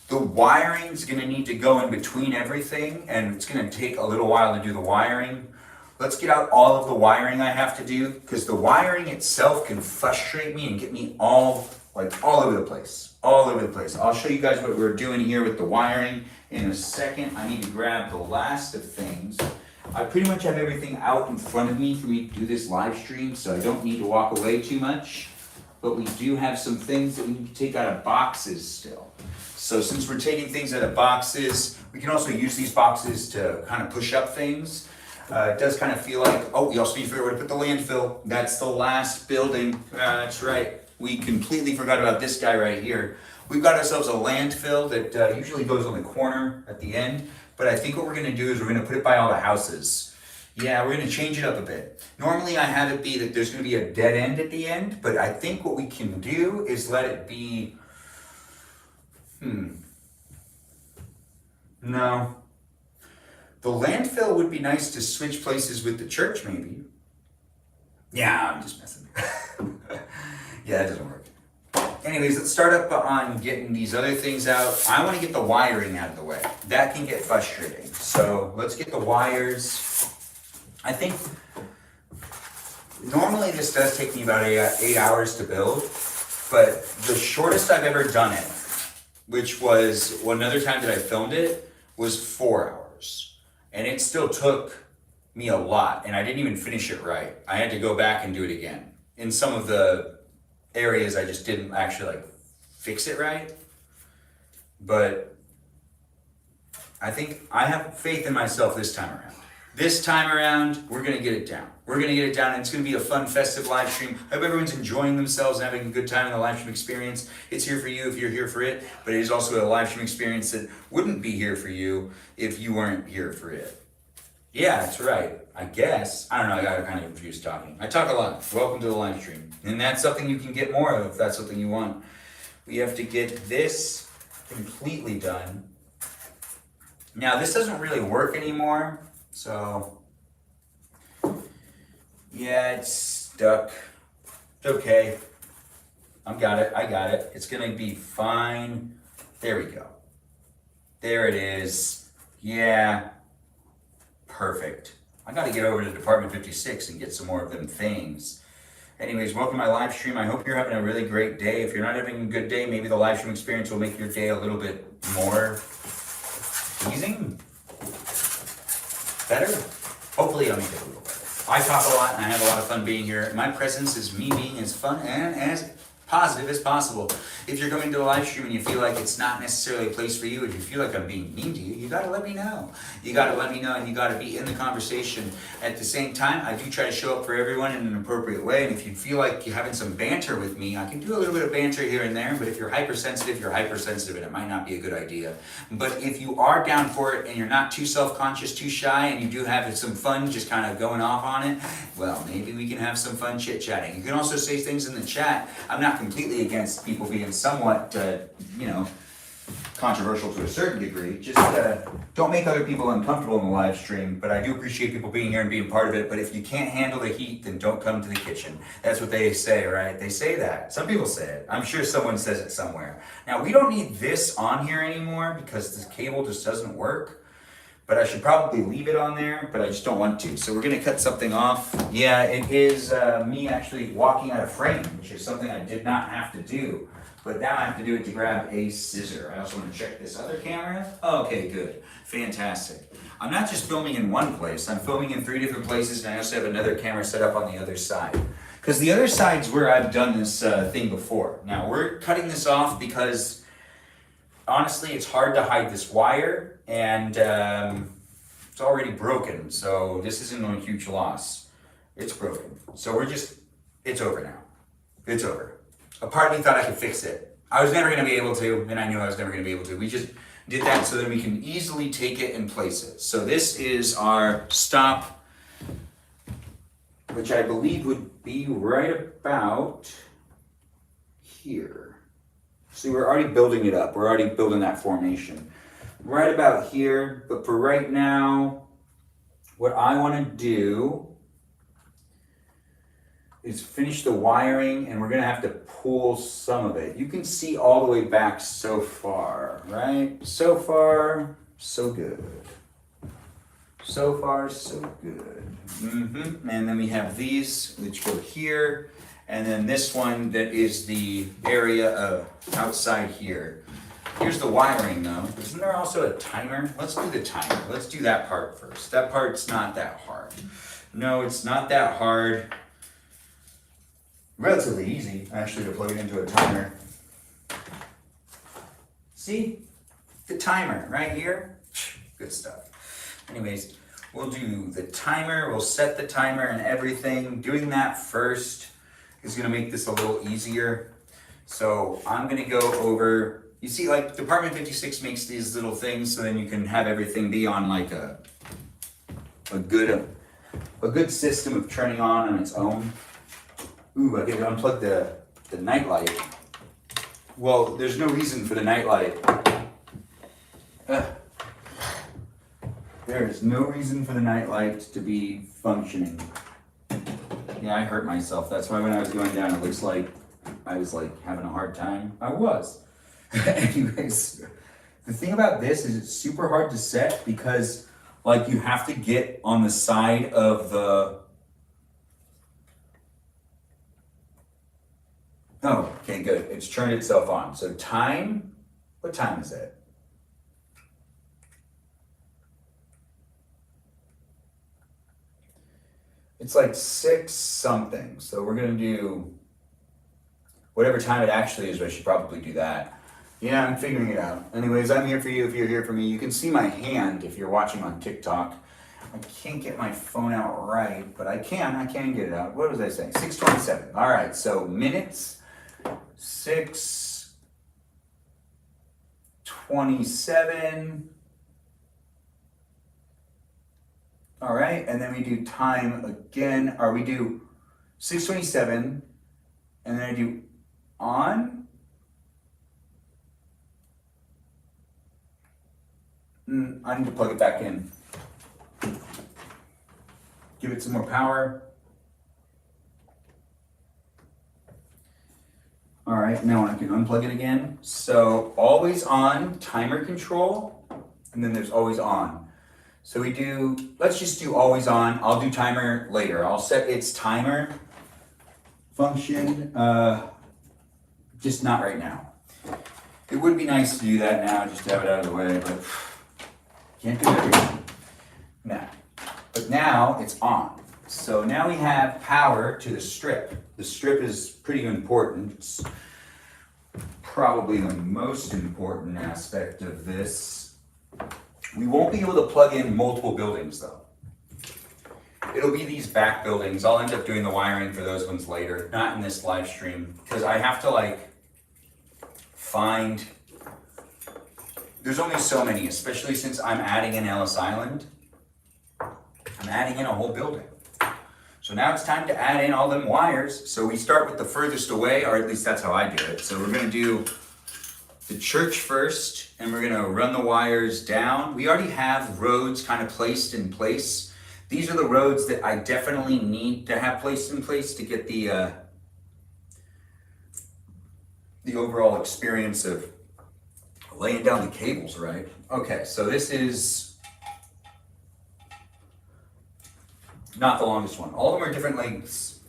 The wiring is gonna need to go in between everything, and it's gonna take a little while to do the wiring. Let's get out all of the wiring I have to do, because the wiring itself can frustrate me and get me all over the place. I'll show you guys what we're doing here with the wiring in a second. I need to grab the last of things. I pretty much have everything out in front of me for me to do this live stream, so I don't need to walk away too much. but we do have some things that we can take out of boxes still. So since we're taking things out of boxes, we can also use these boxes to kind of push up things. It does kind of feel like, oh, we also need to figure out where to put the landfill. That's the last building. That's right. We completely forgot about this guy right here. We've got ourselves a landfill that usually goes on the corner at the end, but I think what we're gonna do is we're gonna put it by all the houses. Yeah, we're gonna change it up a bit. Normally I have it be that there's gonna be a dead end at the end, but I think what we can do is let it be, no. The landfill would be nice to switch places with the church, maybe. Yeah, I'm just messing. Yeah, that doesn't work. Anyways, let's start up on getting these other things out. I want to get the wiring out of the way. That can get frustrating. So let's get the wires. I think normally this does take me about 8 hours to build, but the shortest I've ever done it, which was another time that I filmed it, was 4 hours. And it still took me a lot, and I didn't even finish it right. I had to go back and do it again. In some of the areas, I just didn't actually fix it right. But I think I have faith in myself this time around. This time around, we're gonna get it down. We're gonna get it down, and it's gonna be a fun, festive live stream. I hope everyone's enjoying themselves and having a good time in the live stream experience. It's here for you if you're here for it, but it is also a live stream experience that wouldn't be here for you if you weren't here for it. Yeah, that's right. I guess. I don't know, I got kind of confused talking. I talk a lot. Welcome to the live stream. And that's something you can get more of if that's something you want. We have to get this completely done. Now, this doesn't really work anymore. So, yeah, it's stuck. It's okay. I got it. It's gonna be fine. There we go. There it is. Yeah, perfect. I gotta get over to Department 56 and get some more of them things. Anyways, welcome to my live stream. I hope you're having a really great day. If you're not having a good day, maybe the live stream experience will make your day a little bit more pleasing. Better? Hopefully it'll make it a little better. I talk a lot and I have a lot of fun being here. My presence is me being as fun and as positive as possible. If you're coming to a live stream and you feel like it's not necessarily a place for you, if you feel like I'm being mean to you, you gotta let me know. You gotta let me know, and you gotta be in the conversation. At the same time, I do try to show up for everyone in an appropriate way, and if you feel like you're having some banter with me, I can do a little bit of banter here and there, but if you're hypersensitive, and it might not be a good idea. But if you are down for it and you're not too self-conscious, too shy, and you do have some fun just kind of going off on it, well, maybe we can have some fun chit-chatting. You can also say things in the chat. I'm not completely against people being somewhat, controversial to a certain degree. Just don't make other people uncomfortable in the live stream, but I do appreciate people being here and being part of it. But if you can't handle the heat, then don't come to the kitchen. That's what they say, right? They say that. Some people say it. I'm sure someone says it somewhere. Now, we don't need this on here anymore because this cable just doesn't work. But I should probably leave it on there, but I just don't want to. So we're gonna cut something off. Yeah, it is me actually walking out of frame, which is something I did not have to do. But now I have to do it to grab a scissor. I also want to check this other camera. Okay, good. Fantastic. I'm not just filming in one place. I'm filming in 3 different places, and I also have another camera set up on the other side. Because the other side's where I've done this thing before. Now, we're cutting this off because, honestly, it's hard to hide this wire, and it's already broken, so this isn't a huge loss. It's broken. So it's over now. It's over. A part of me thought I could fix it. I was never going to be able to, and I knew I was never going to be able to. We just did that so that we can easily take it and place it. So this is our stop, which I believe would be right about here. See, we're already building it up. We're already building that formation. Right about here, but for right now, what I want to do is finish the wiring, and we're gonna have to pull some of it. You can see all the way back so far, right? So far, so good. So far, so good. And then we have these, which go here, and then this one that is the area of outside here. Here's the wiring though. Isn't there also a timer? Let's do the timer. Let's do that part first. That part's not that hard. No, it's not that hard. Relatively easy, actually, to plug it into a timer. See? The timer right here. Good stuff. Anyways, we'll do the timer. We'll set the timer and everything. Doing that first is going to make this a little easier. So I'm going to go over, you see, like Department 56 makes these little things so then you can have everything be on like a good system of turning on its own. Ooh, I get to unplug the night light. Well, there's no reason for the night light. There is no reason for the night light to be functioning. Yeah, I hurt myself. That's why when I was going down, it looks like I was like having a hard time. I was. Anyways, the thing about this is it's super hard to set because like you have to get on the side of the... Oh, okay, good. It's turned itself on. So time, what time is it? It's like 6 something. So we're gonna do whatever time it actually is. I should probably do that. Yeah, I'm figuring it out. Anyways, I'm here for you if you're here for me. You can see my hand if you're watching on TikTok. I can't get my phone out right, but I can get it out. What was I saying? 6:27. All right, so minutes, 6:27. All right, and then we do time again, or we do 6:27, and then I do on. I need to plug it back in. Give it some more power. All right, now I can unplug it again. So always on, timer control, and then there's always on. So we do, let's just do always on. I'll do timer later. I'll set its timer function, just not right now. It would be nice to do that now, just to have it out of the way, but can't do everything. Now, but now it's on. So now we have power to the strip. The strip is pretty important. It's probably the most important aspect of this. We won't be able to plug in multiple buildings though. It'll be these back buildings. I'll end up doing the wiring for those ones later, not in this live stream, because I have to like find, there's only so many, especially since I'm adding in Ellis Island. I'm adding in a whole building. So now it's time to add in all them wires. So we start with the furthest away, or at least that's how I do it. So we're gonna do the church first, and we're gonna run the wires down. We already have roads kind of placed in place. These are the roads that I definitely need to have placed in place to get the overall experience of laying down the cables, right? Okay, so this is not the longest one. All of them are different lengths.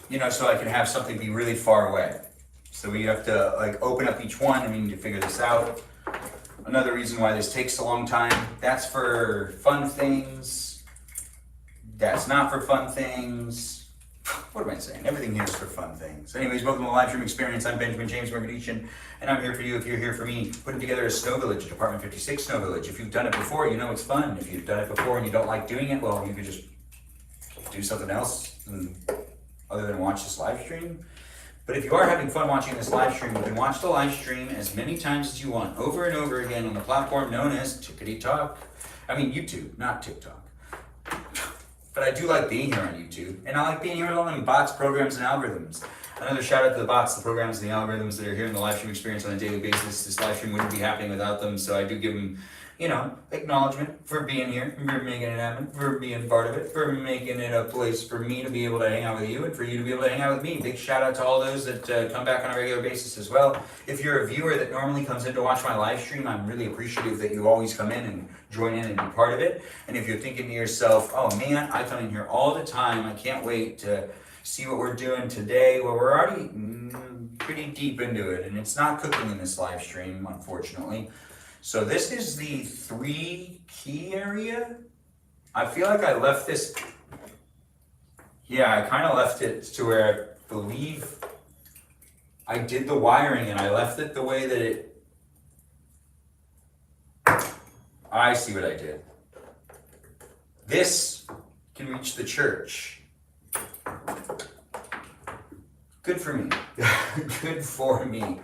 You know, so I can have something be really far away. So we have to like open up each one and we need to figure this out. Another reason why this takes a long time, that's for fun things. That's not for fun things. What am I saying? Everything here is for fun things. Anyways, welcome to the live stream experience. I'm Benjamin Magrdichian, and I'm here for you if you're here for me, putting together a snow village, a Department 56 snow village. If you've done it before, you know it's fun. If you've done it before and you don't like doing it, well, you could just do something else other than watch this live stream. But if you are having fun watching this live stream, you can watch the live stream as many times as you want, over and over again on the platform known as TikTok. I mean YouTube, not TikTok. But I do like being here on YouTube, and I like being here with all them bots, programs, and algorithms. Another shout out to the bots, the programs, and the algorithms that are here in the live stream experience on a daily basis. This live stream wouldn't be happening without them, so I do give them, you know, acknowledgement for being here, for making it happen, for being part of it, for making it a place for me to be able to hang out with you, and for you to be able to hang out with me. Big shout out to all those that come back on a regular basis as well. If you're a viewer that normally comes in to watch my live stream, I'm really appreciative that you always come in and join in and be part of it. And if you're thinking to yourself, oh man, I come in here all the time, I can't wait to see what we're doing today. Well, we're already pretty deep into it, and it's not cooking in this live stream, unfortunately. So this is the 3 key area. I feel like I left this, Yeah, I kind of left it to where I believe I did the wiring and I left it the way that it, I see what I did. This can reach the church. Good for me. Good for me.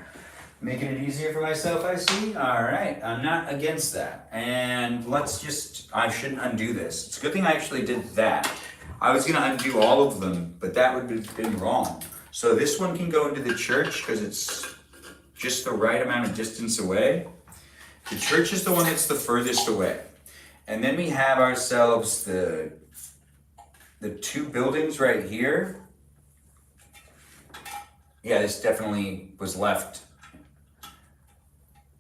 Making it easier for myself, I see. All right, I'm not against that. And let's just, I shouldn't undo this. It's a good thing I actually did that. I was gonna undo all of them, but that would have been wrong. So this one can go into the church because it's just the right amount of distance away. The church is the one that's the furthest away. And then we have ourselves the two buildings right here. Yeah, this definitely was left.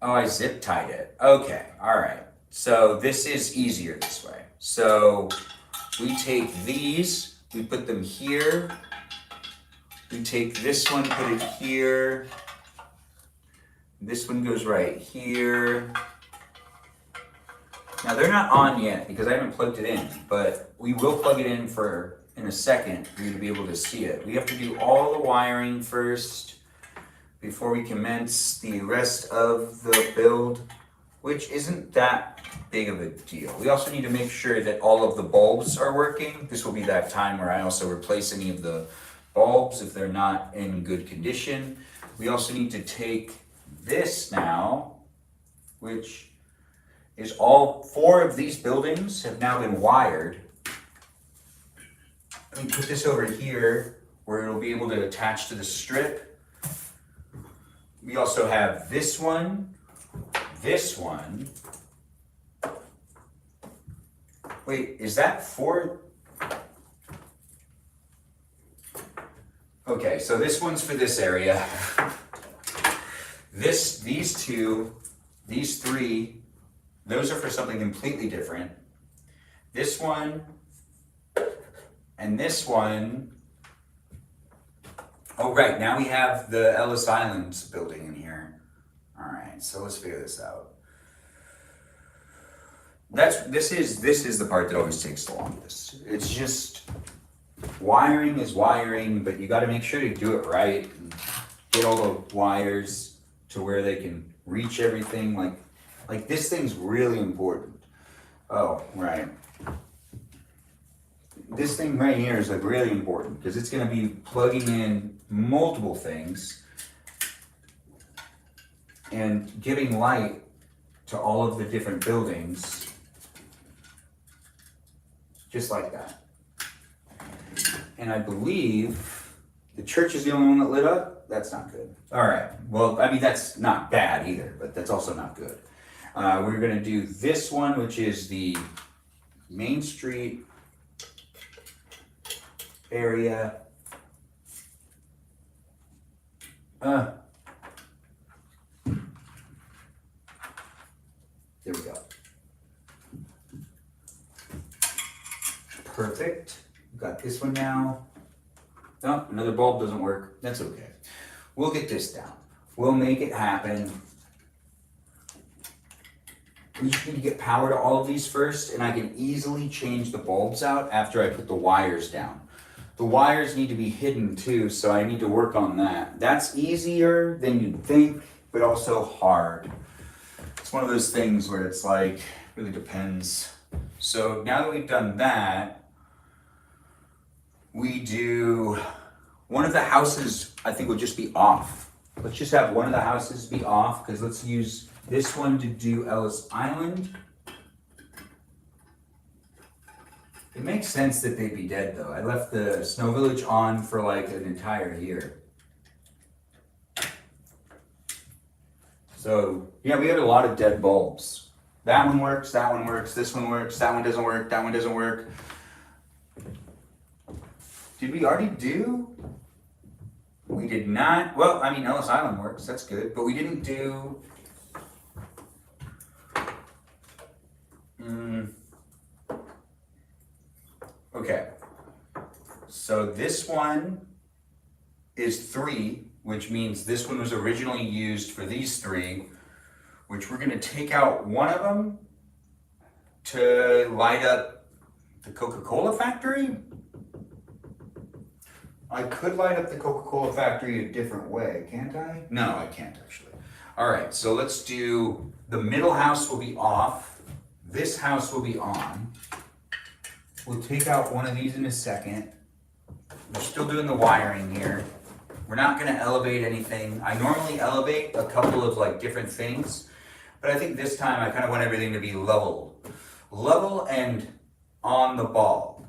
Oh, I zip tied it. Okay, all right. So this is easier this way. So we take these, we put them here. We take this one, put it here. This one goes right here. Now they're not on yet because I haven't plugged it in, but we will plug it in in a second for you to be able to see it. We have to do all the wiring first before we commence the rest of the build, which isn't that big of a deal. We also need to make sure that all of the bulbs are working. This will be that time where I also replace any of the bulbs if they're not in good condition. We also need to take this now, which is all 4 of these buildings have now been wired. Let me put this over here where it'll be able to attach to the strip. We also have this one. Wait, is that 4? Okay, so this one's for this area. These 2, these 3, those are for something completely different. This one and this one. Oh, right, now we have the Ellis Island building in here. All right, so let's figure this out. This is the part that always takes the longest. It's just, wiring is wiring, but you gotta make sure to do it right and get all the wires to where they can reach everything. Like this thing's really important. Oh, right. This thing right here is like really important because it's going to be plugging in multiple things and giving light to all of the different buildings, just like that. And I believe the church is the only one that lit up. That's not good. All right. Well, I mean, that's not bad either, but that's also not good. We're going to do this one, which is the Main Street area. There we go. Perfect. Got this one now. Oh, another bulb doesn't work. That's okay. We'll get this down. We'll make it happen. We just need to get power to all of these first, and I can easily change the bulbs out after I put the wires down. The wires need to be hidden too, so I need to work on that. That's easier than you'd think, but also hard. It's one of those things where it's like, really depends. So now that we've done that, we do, one of the houses I think will just be off. Let's just have one of the houses be off, because let's use this one to do Ellis Island. It makes sense that they'd be dead though. I left the Snow Village on for like an entire year. So yeah, we had a lot of dead bulbs. That one works, that one works, this one works, that one doesn't work, that one doesn't work. Did we already do? We did not. Well, I mean, Ellis Island works, that's good, but we didn't do. Okay, so this one is 3, which means this one was originally used for these 3, which we're gonna take out one of them to light up the Coca-Cola factory. I could light up the Coca-Cola factory a different way, can't I? No, I can't actually. All right, so let's do, the middle house will be off. This house will be on. We'll take out one of these in a second. We're still doing the wiring here. We're not gonna elevate anything. I normally elevate a couple of like different things, but I think this time I kind of want everything to be level. Level and on the ball.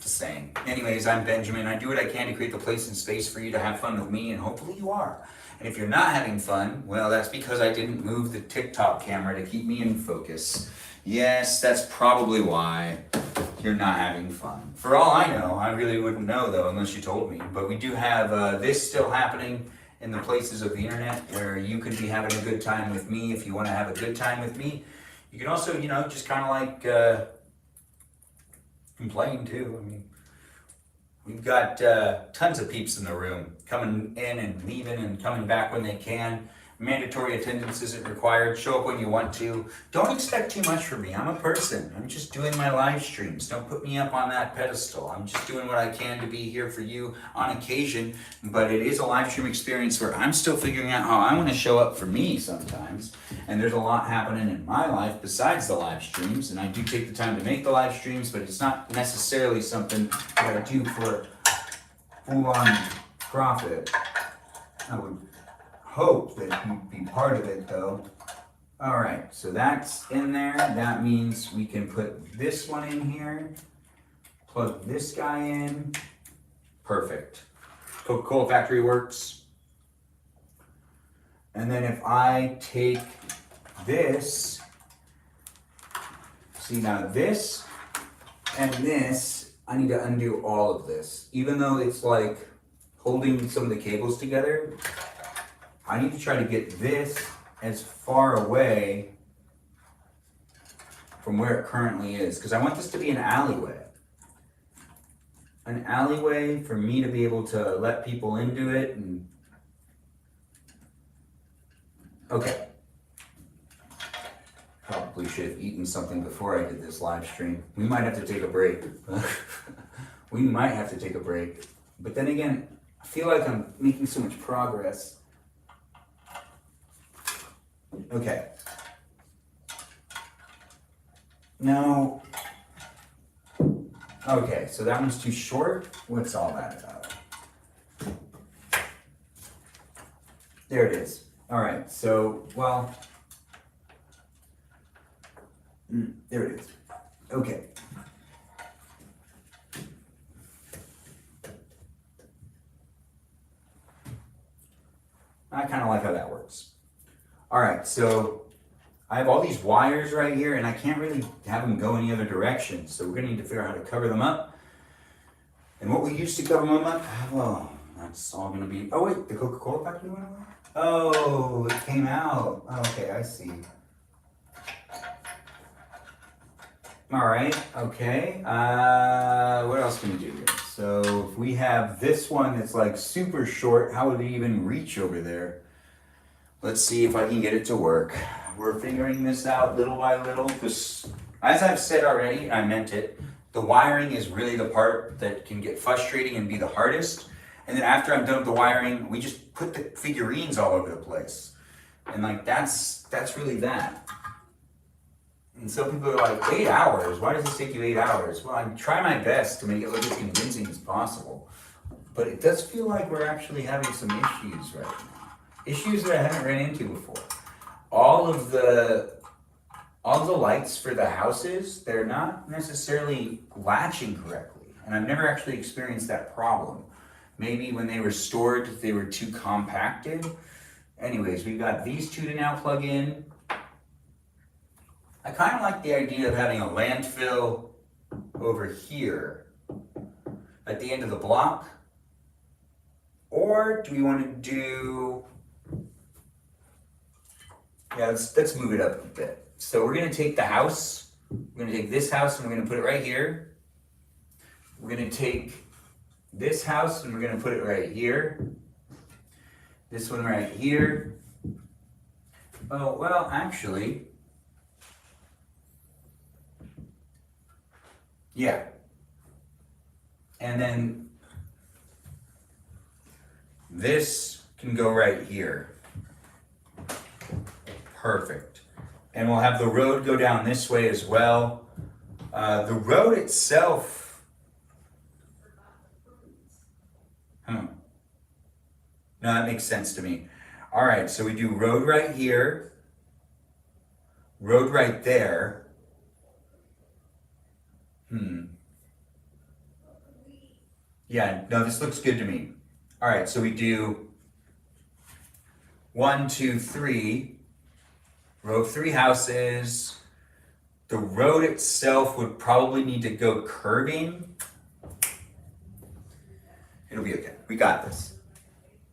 Just saying. Anyways, I'm Benjamin. I do what I can to create the place and space for you to have fun with me, and hopefully you are. And if you're not having fun, well, that's because I didn't move the TikTok camera to keep me in focus. Yes, that's probably why you're not having fun. For all I know, I really wouldn't know though, unless you told me. But we do have this still happening in the places of the internet where you can be having a good time with me if you want to have a good time with me. You can also, you know, just kind of like complain too. I mean, we've got tons of peeps in the room coming in and leaving and coming back when they can. Mandatory attendance isn't required. Show up when you want to. Don't expect too much from me. I'm a person. I'm just doing my live streams. Don't put me up on that pedestal. I'm just doing what I can to be here for you on occasion. But it is a live stream experience where I'm still figuring out how I want to show up for me sometimes. And there's a lot happening in my life besides the live streams. And I do take the time to make the live streams, but it's not necessarily something that I do for full-on profit. I would hope that you'd be part of it though. All right, so that's in there. That means we can put this one in here, plug this guy in. Perfect. Coca-Cola factory works. And then if I take this, see now this and this, I need to undo all of this. Even though it's like holding some of the cables together, I need to try to get this as far away from where it currently is, because I want this to be an alleyway. An alleyway for me to be able to let people into it. And okay. Probably should have eaten something before I did this live stream. We might have to take a break. We might have to take a break. But then again, I feel like I'm making so much progress. Okay. Now, okay, so that one's too short. What's all that about? There it is. All right, so, well, there it is. Okay. I kind of like how that works. All right, so I have all these wires right here and I can't really have them go any other direction. So we're gonna need to figure out how to cover them up. And what we used to cover them up, well, that's all gonna be, oh wait, the Coca-Cola factory went away? Oh, it came out. Okay, I see. All right, okay. What else can we do here? So if we have this one that's like super short, how would it even reach over there? Let's see if I can get it to work. We're figuring this out little by little, because as I've said already, I meant it, the wiring is really the part that can get frustrating and be the hardest. And then after I'm done with the wiring, we just put the figurines all over the place. And like, that's really that. And some people are like, 8 hours? Why does this take you 8 hours? Well, I try my best to make it look as convincing as possible. But it does feel like we're actually having some issues right now. Issues that I haven't ran into before. All of the lights for the houses, they're not necessarily latching correctly. And I've never actually experienced that problem. Maybe when they were stored, they were too compacted. Anyways, we've got these two to now plug in. I kind of like the idea of having a landfill over here at the end of the block. Or do we want to do, yeah, let's move it up a bit. So we're going to take the house, we're going to take this house and we're going to put it right here. We're going to take this house and we're going to put it right here. This one right here. Oh, well, actually, yeah. And then This can go right here. Perfect. And we'll have the road go down this way as well. The road itself, no, that makes sense to me. All right, so we do road right here, road right there. Yeah, no, this looks good to me. All right, so we do 1, 2, 3, row of 3 houses. The road itself would probably need to go curving. It'll be okay, we got this.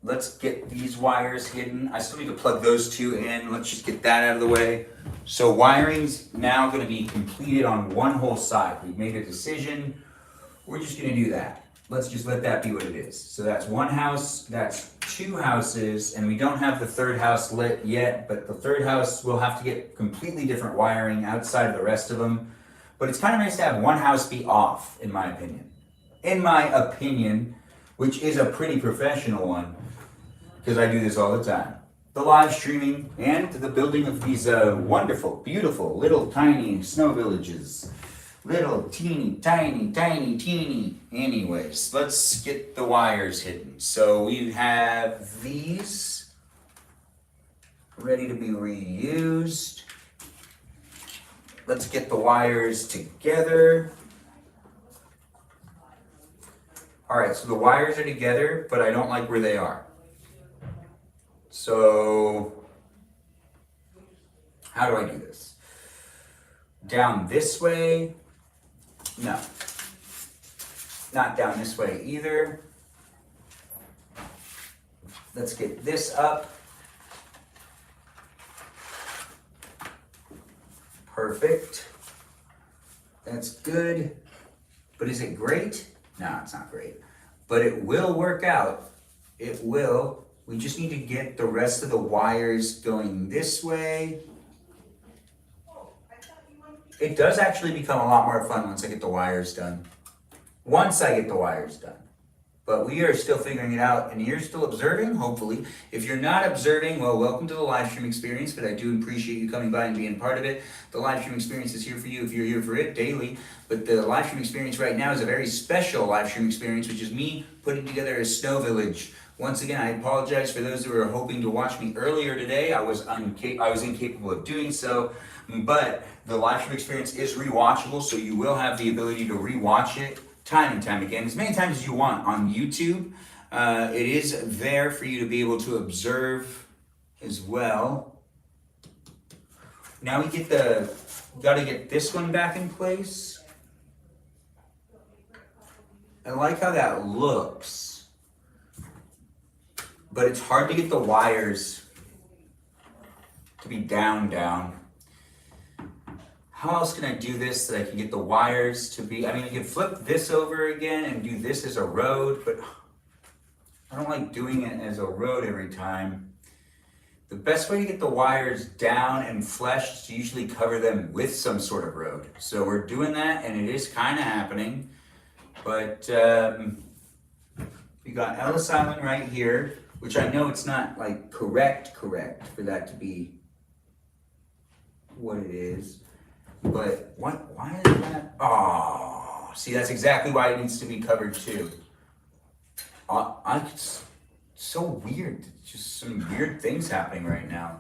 Let's get these wires hidden. I still need to plug those 2 in. Let's just get that out of the way. So wiring's now gonna be completed on one whole side. We've made a decision, we're just gonna do that. Let's just let that be what it is. So that's 1 house, that's 2 houses, and we don't have the 3rd house lit yet, but the 3rd house will have to get completely different wiring outside of the rest of them. But it's kind of nice to have 1 house be off, in my opinion. In my opinion, which is a pretty professional one, because I do this all the time. The live streaming and the building of these wonderful, beautiful, little tiny snow villages. Little teeny, tiny, tiny, teeny. Anyways, let's get the wires hidden. So we have these ready to be reused. Let's get the wires together. All right, so the wires are together, but I don't like where they are. So how do I do this? Down this way? No. Not down this way either. Let's get this up. Perfect. That's good. But is it great? No, it's not great. But it will work out. It will. We just need to get the rest of the wires going this way. It does actually become a lot more fun once I get the wires done. Once I get the wires done. But we are still figuring it out, and you're still observing, hopefully. If you're not observing, well, welcome to the live stream experience, but I do appreciate you coming by and being part of it. The live stream experience is here for you if you're here for it daily, but the live stream experience right now is a very special live stream experience, which is me putting together a snow village. Once again, I apologize for those who were hoping to watch me earlier today. I was incapable of doing so, but the live stream experience is rewatchable, so you will have the ability to rewatch it time and time again, as many times as you want on YouTube. It is there for you to be able to observe as well. Now we gotta get this one back in place. I like how that looks, but it's hard to get the wires to be down. How else can I do this that I can get the wires to be, I mean, I can flip this over again and do this as a road, but I don't like doing it as a road every time. The best way to get the wires down and fleshed is to usually cover them with some sort of road. So we're doing that, and it is kind of happening, but we got Ellis Island right here, which I know it's not like correct for that to be what it is. But why is that? Oh, see, that's exactly why it needs to be covered too. It's so weird. Just some weird things happening right now.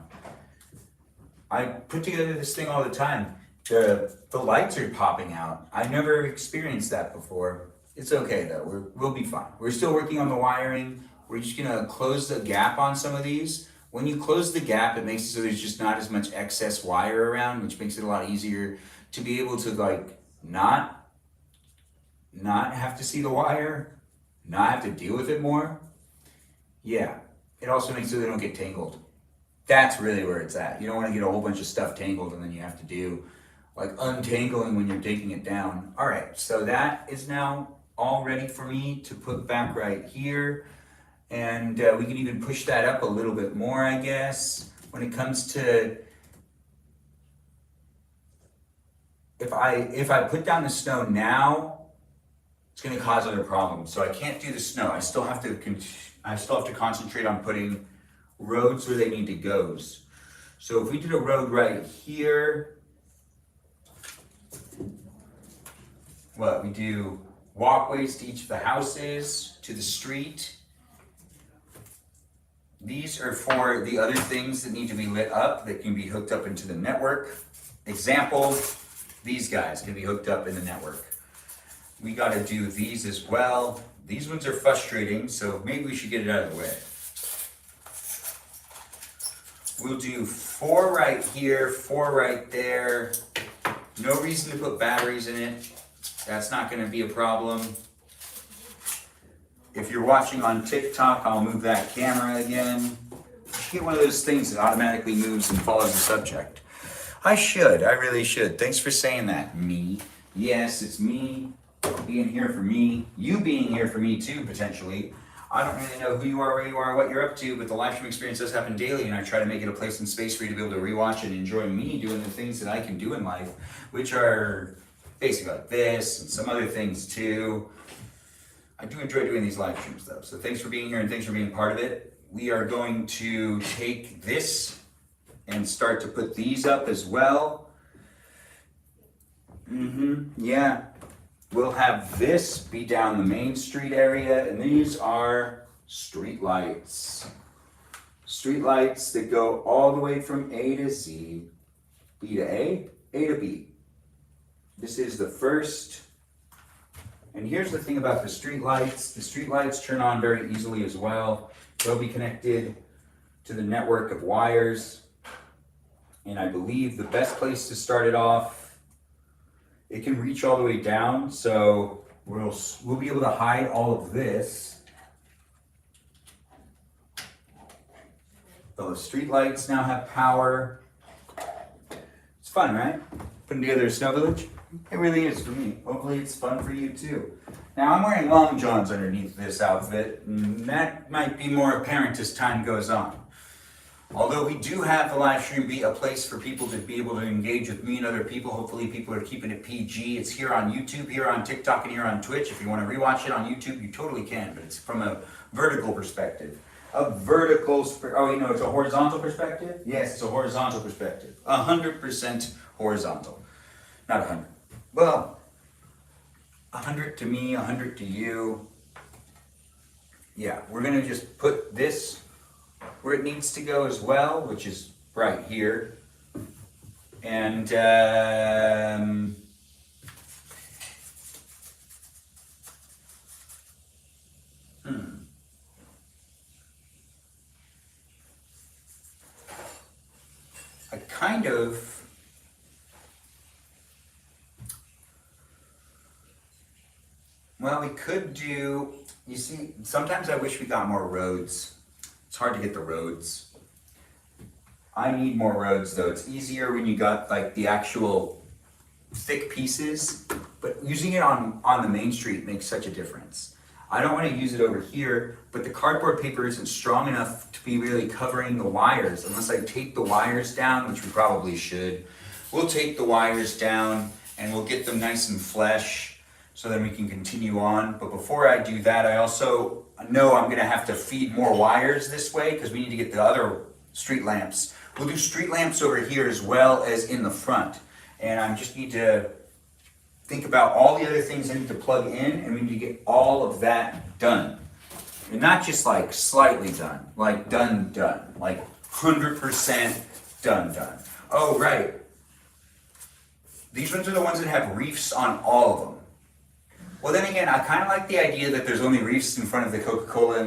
I put together this thing all the time. The lights are popping out. I've never experienced that before. It's okay though, we'll be fine. We're still working on the wiring. We're just gonna close the gap on some of these. When you close the gap, it makes it so there's just not as much excess wire around, which makes it a lot easier to be able to like not have to see the wire, not have to deal with it more. Yeah, it also makes it so they don't get tangled. That's really where it's at. You don't want to get a whole bunch of stuff tangled and then you have to do like untangling when you're taking it down. All right, so that is now all ready for me to put back right here. And we can even push that up a little bit more, I guess. When it comes to, if I put down the snow now, it's gonna cause other problems. So I can't do the snow. I still have to I still have to concentrate on putting roads where they need to go. So if we did a road right here, we do walkways to each of the houses, to the street. These are for the other things that need to be lit up that can be hooked up into the network. Example, these guys can be hooked up in the network. We got to do these as well. These ones are frustrating, so maybe we should get it out of the way. We'll do 4 right here, 4 right there. No reason to put batteries in it. That's not going to be a problem. If you're watching on TikTok, I'll move that camera again. Get one of those things that automatically moves and follows the subject. I really should. Thanks for saying that, me. Yes, it's me being here for me. You being here for me too, potentially. I don't really know who you are, where you are, what you're up to, but the live stream experience does happen daily, and I try to make it a place and space for you to be able to rewatch and enjoy me doing the things that I can do in life, which are basically like this and some other things too. I do enjoy doing these live streams though, so thanks for being here and thanks for being part of it. We are going to take this and start to put these up as well. Yeah. We'll have this be down the Main Street area, and these are street lights. Street lights that go all the way from A to Z, B to A, A to B. This is the first. And here's the thing about the street lights. The street lights turn on very easily as well. They'll be connected to the network of wires. And I believe the best place to start it off, it can reach all the way down. So we'll be able to hide all of this. Those street lights now have power. It's fun, right? Putting together a snow village. It really is for me. Hopefully it's fun for you too. Now I'm wearing long johns underneath this outfit, and that might be more apparent as time goes on. Although we do have the live stream be a place for people to be able to engage with me and other people. Hopefully people are keeping it PG. It's here on YouTube, here on TikTok, and here on Twitch. If you want to rewatch it on YouTube, you totally can, but it's from a vertical perspective. It's a horizontal perspective? Yes, it's a horizontal perspective. 100% horizontal. Not 100. Well, 100 to me, 100 to you. Yeah, we're going to just put this where it needs to go as well, which is right here. And I kind of we could do, you see, sometimes I wish we got more roads. It's hard to get the roads. I need more roads though. It's easier when you got like the actual thick pieces, but using it on the main street makes such a difference. I don't want to use it over here, but the cardboard paper isn't strong enough to be really covering the wires unless I tape the wires down, which we probably should. We'll tape the wires down and we'll get them nice and flesh so then we can continue on. But before I do that, I also know I'm gonna have to feed more wires this way because we need to get the other street lamps. We'll do street lamps over here as well as in the front. And I just need to think about all the other things I need to plug in, and we need to get all of that done. And not just like slightly done, like done, like 100% done. Oh, right. These ones are the ones that have reefs on all of them. Well, then again, I kind of like the idea that there's only reefs in front of the Coca-Cola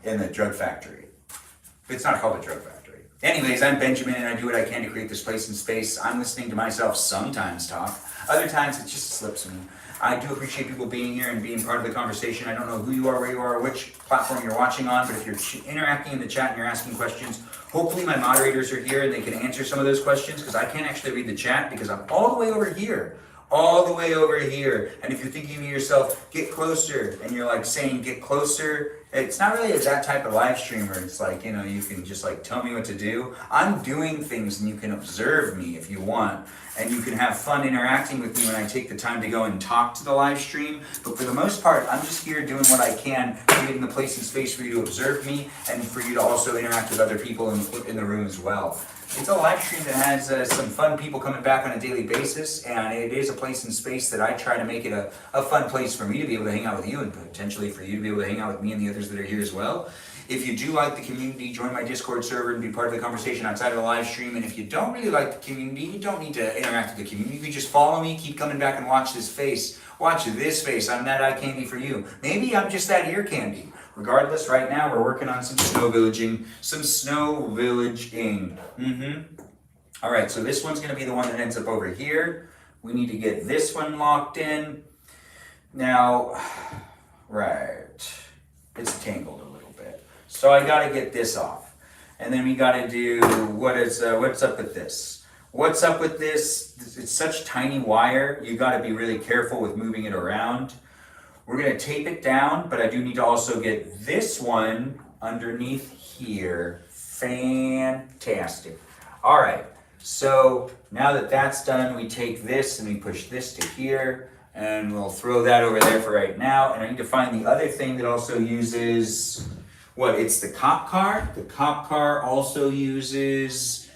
and the drug factory. It's not called a drug factory. Anyways, I'm Benjamin, and I do what I can to create this place and space. I'm listening to myself sometimes talk. Other times, it just slips me. I do appreciate people being here and being part of the conversation. I don't know who you are, where you are, which platform you're watching on, but if you're interacting in the chat and you're asking questions, hopefully my moderators are here and they can answer some of those questions, because I can't actually read the chat because I'm all the way over here. All the way over here. And if you're thinking to yourself, get closer, and you're like saying get closer, It's not really that type of live stream where it's like, you know, you can just like tell me what to do. I'm doing things and you can observe me if you want. And you can have fun interacting with me when I take the time to go and talk to the live stream. But for the most part, I'm just here doing what I can, creating the place and space for you to observe me and for you to also interact with other people in the room as well. It's a live stream that has some fun people coming back on a daily basis, and it is a place and space that I try to make it a fun place for me to be able to hang out with you and potentially for you to be able to hang out with me and the others that are here as well. If you do like the community, join my Discord server and be part of the conversation outside of the live stream. And if you don't really like the community, you don't need to interact with the community. You can just follow me, keep coming back and watch this face. Watch this face. I'm that eye candy for you. Maybe I'm just that ear candy. Regardless, right now we're working on some snow villaging. All right, so this one's going to be the one that ends up over here. We need to get this one locked in. Now, right, it's tangled a little bit. So I got to get this off. And then we got to do, what's up with this? What's up with this? It's such tiny wire. You got to be really careful with moving it around. We're going to tape it down, but I do need to also get this one underneath here. Fantastic. All right, so now that that's done, we take this and we push this to here, and we'll throw that over there for right now. And I need to find the other thing that also uses, it's the cop car. The cop car also uses,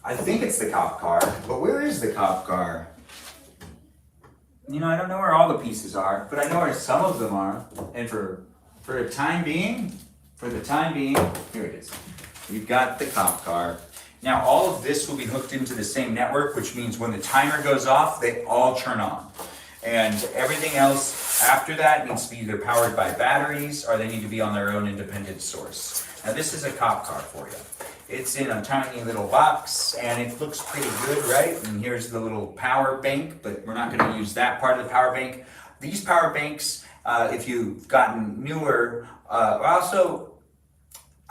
I think it's the cop car, but where is the cop car? You know, I don't know where all the pieces are, but I know where some of them are. And for the time being, here it is. We've got the cop car. Now all of this will be hooked into the same network, which means when the timer goes off, they all turn on. And everything else after that needs to be either powered by batteries or they need to be on their own independent source. Now this is a cop car for you. It's in a tiny little box and it looks pretty good, right? And here's the little power bank, but we're not going to use that part of the power bank. These power banks, if you've gotten newer, also,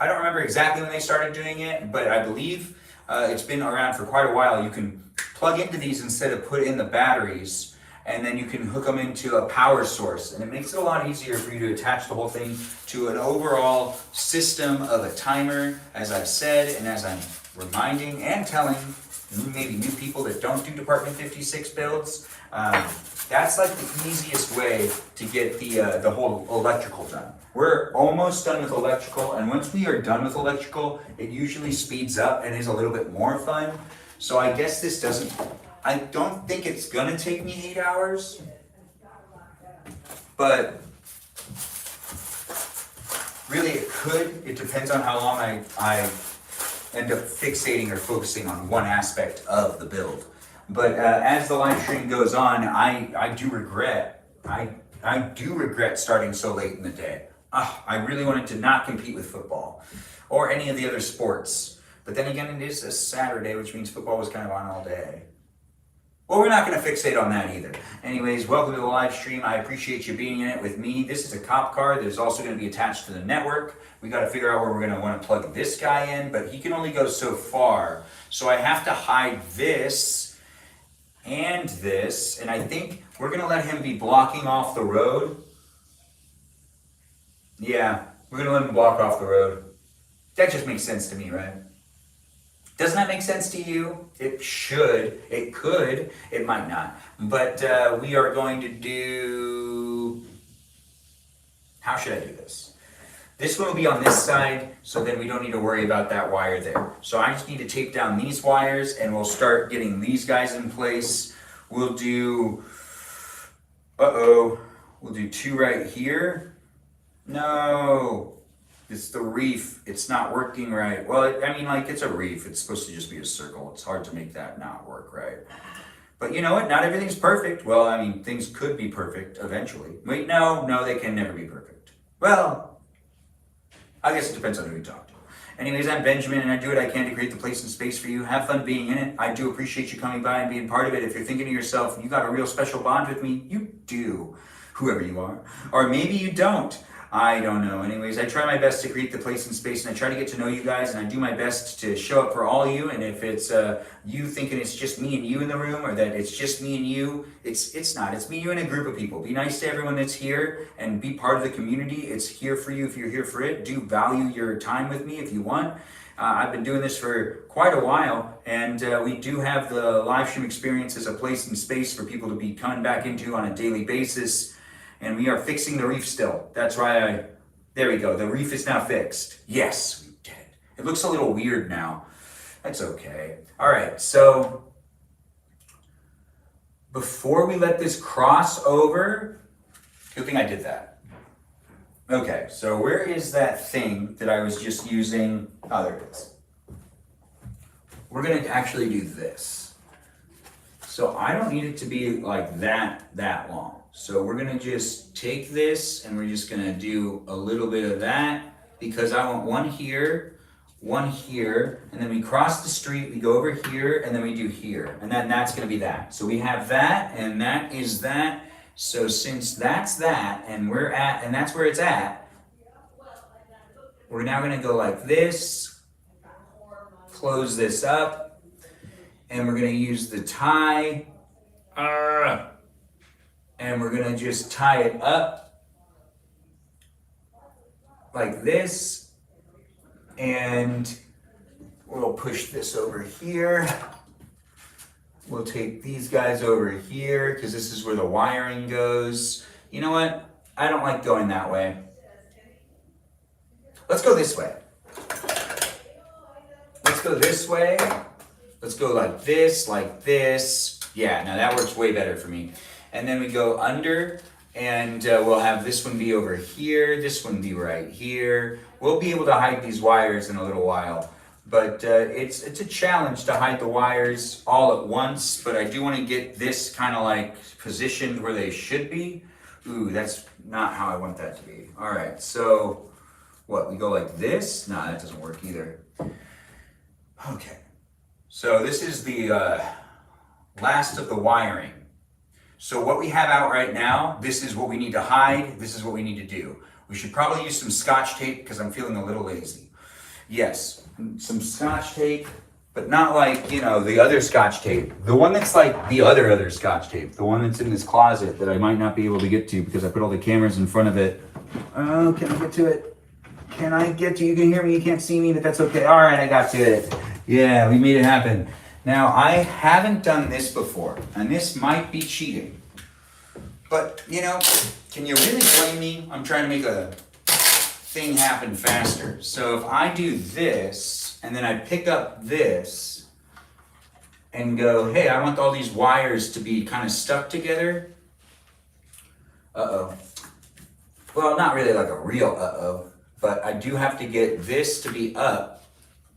I don't remember exactly when they started doing it, but I believe it's been around for quite a while. You can plug into these instead of put in the batteries, and then you can hook them into a power source. And it makes it a lot easier for you to attach the whole thing to an overall system of a timer, as I've said, and as I'm reminding and telling maybe new people that don't do Department 56 builds. That's like the easiest way to get the whole electrical done. We're almost done with electrical, and once we are done with electrical, it usually speeds up and is a little bit more fun. So I guess I don't think it's gonna take me 8 hours, but really it could. It depends on how long I end up fixating or focusing on one aspect of the build. But as the live stream goes on, I do regret starting so late in the day. I really wanted to not compete with football or any of the other sports. But then again, it is a Saturday, which means football was kind of on all day. Well, we're not going to fixate on that either. Anyways, welcome to the live stream. I appreciate you being in it with me. This is a cop car that is also going to be attached to the network. We got to figure out where we're going to want to plug this guy in, but he can only go so far. So I have to hide this and this, and I think we're going to let him be blocking off the road. Yeah, we're going to let him block off the road. That just makes sense to me, right? Doesn't that make sense to you? It should, it could, it might not. But we are going to do, how should I do this? This one will be on this side, so then we don't need to worry about that wire there. So I just need to tape down these wires and we'll start getting these guys in place. We'll do, we'll do 2 right here. No. It's the reef. It's not working right. Well, it's a reef. It's supposed to just be a circle. It's hard to make that not work right. But you know what? Not everything's perfect. Well, things could be perfect eventually. Wait, no, they can never be perfect. Well, I guess it depends on who you talk to. Anyways, I'm Benjamin, and I do what I can to create the place and space for you. Have fun being in it. I do appreciate you coming by and being part of it. If you're thinking to yourself, you got a real special bond with me, you do, whoever you are. Or maybe you don't. I don't know. Anyways, I try my best to create the place and space, and I try to get to know you guys, and I do my best to show up for all you. And if it's you thinking it's just me and you in the room, or that it's just me and you, it's not. It's me, you, and a group of people. Be nice to everyone that's here, and be part of the community. It's here for you if you're here for it. Do value your time with me if you want. I've been doing this for quite a while, and we do have the live stream experience as a place and space for people to be coming back into on a daily basis. And we are fixing the reef still. That's why there we go. The reef is now fixed. Yes, we did it. It looks a little weird now. That's okay. All right, so before we let this cross over, good thing I did that. Okay, so where is that thing that I was just using? Oh, there it is. We're gonna actually do this. So I don't need it to be like that long. So we're gonna just take this and we're just gonna do a little bit of that because I want one here, and then we cross the street, we go over here, and then we do here. And then that's gonna be that. So we have that, and that is that. So since that's that, and that's where it's at, we're now gonna go like this, close this up, and we're gonna use the tie, and we're gonna just tie it up like this, and we'll push this over here. We'll take these guys over here because this is where the wiring goes. You know what? I don't like going that way. Let's go this way. Let's go this way. Let's go like this, like this. Yeah, now that works way better for me. And then we go under, and we'll have this one be over here, this one be right here. We'll be able to hide these wires in a little while. But it's a challenge to hide the wires all at once, but I do want to get this kind of like positioned where they should be. Ooh, that's not how I want that to be. All right, so what, we go like this? No, that doesn't work either. Okay, so this is the last of the wiring. So what we have out right now, this is what we need to hide, this is what we need to do. We should probably use some Scotch tape because I'm feeling a little lazy. Yes, some Scotch tape, but not like, you know, the other Scotch tape. The one that's like the other Scotch tape. The one that's in this closet that I might not be able to get to because I put all the cameras in front of it. Oh, can I get to it? Can I get to you? You can hear me, you can't see me, but that's okay. All right, I got to it. Yeah, we made it happen. Now, I haven't done this before, and this might be cheating. But, you know, can you really blame me? I'm trying to make a thing happen faster. So if I do this, and then I pick up this, and go, hey, I want all these wires to be kind of stuck together. Uh-oh. Well, not really like a real uh-oh, but I do have to get this to be up,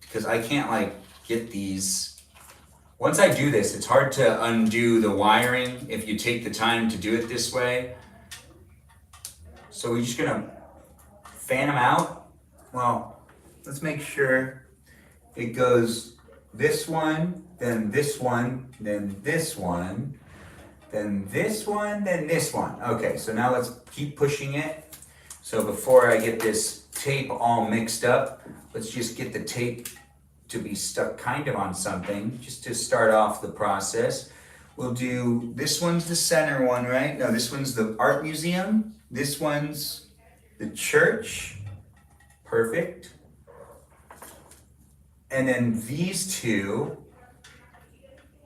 because I can't, like, get these. Once I do this, it's hard to undo the wiring if you take the time to do it this way. So we're just gonna fan them out. Well, let's make sure it goes this one, then this one, then this one, then this one, then this one. Okay, so now let's keep pushing it. So before I get this tape all mixed up, let's just get the tape to be stuck kind of on something, just to start off the process. We'll do, this one's the center one, right? No, this one's the art museum. This one's the church. Perfect. And then these two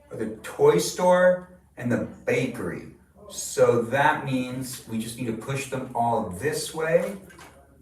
are the toy store and the bakery. So that means we just need to push them all this way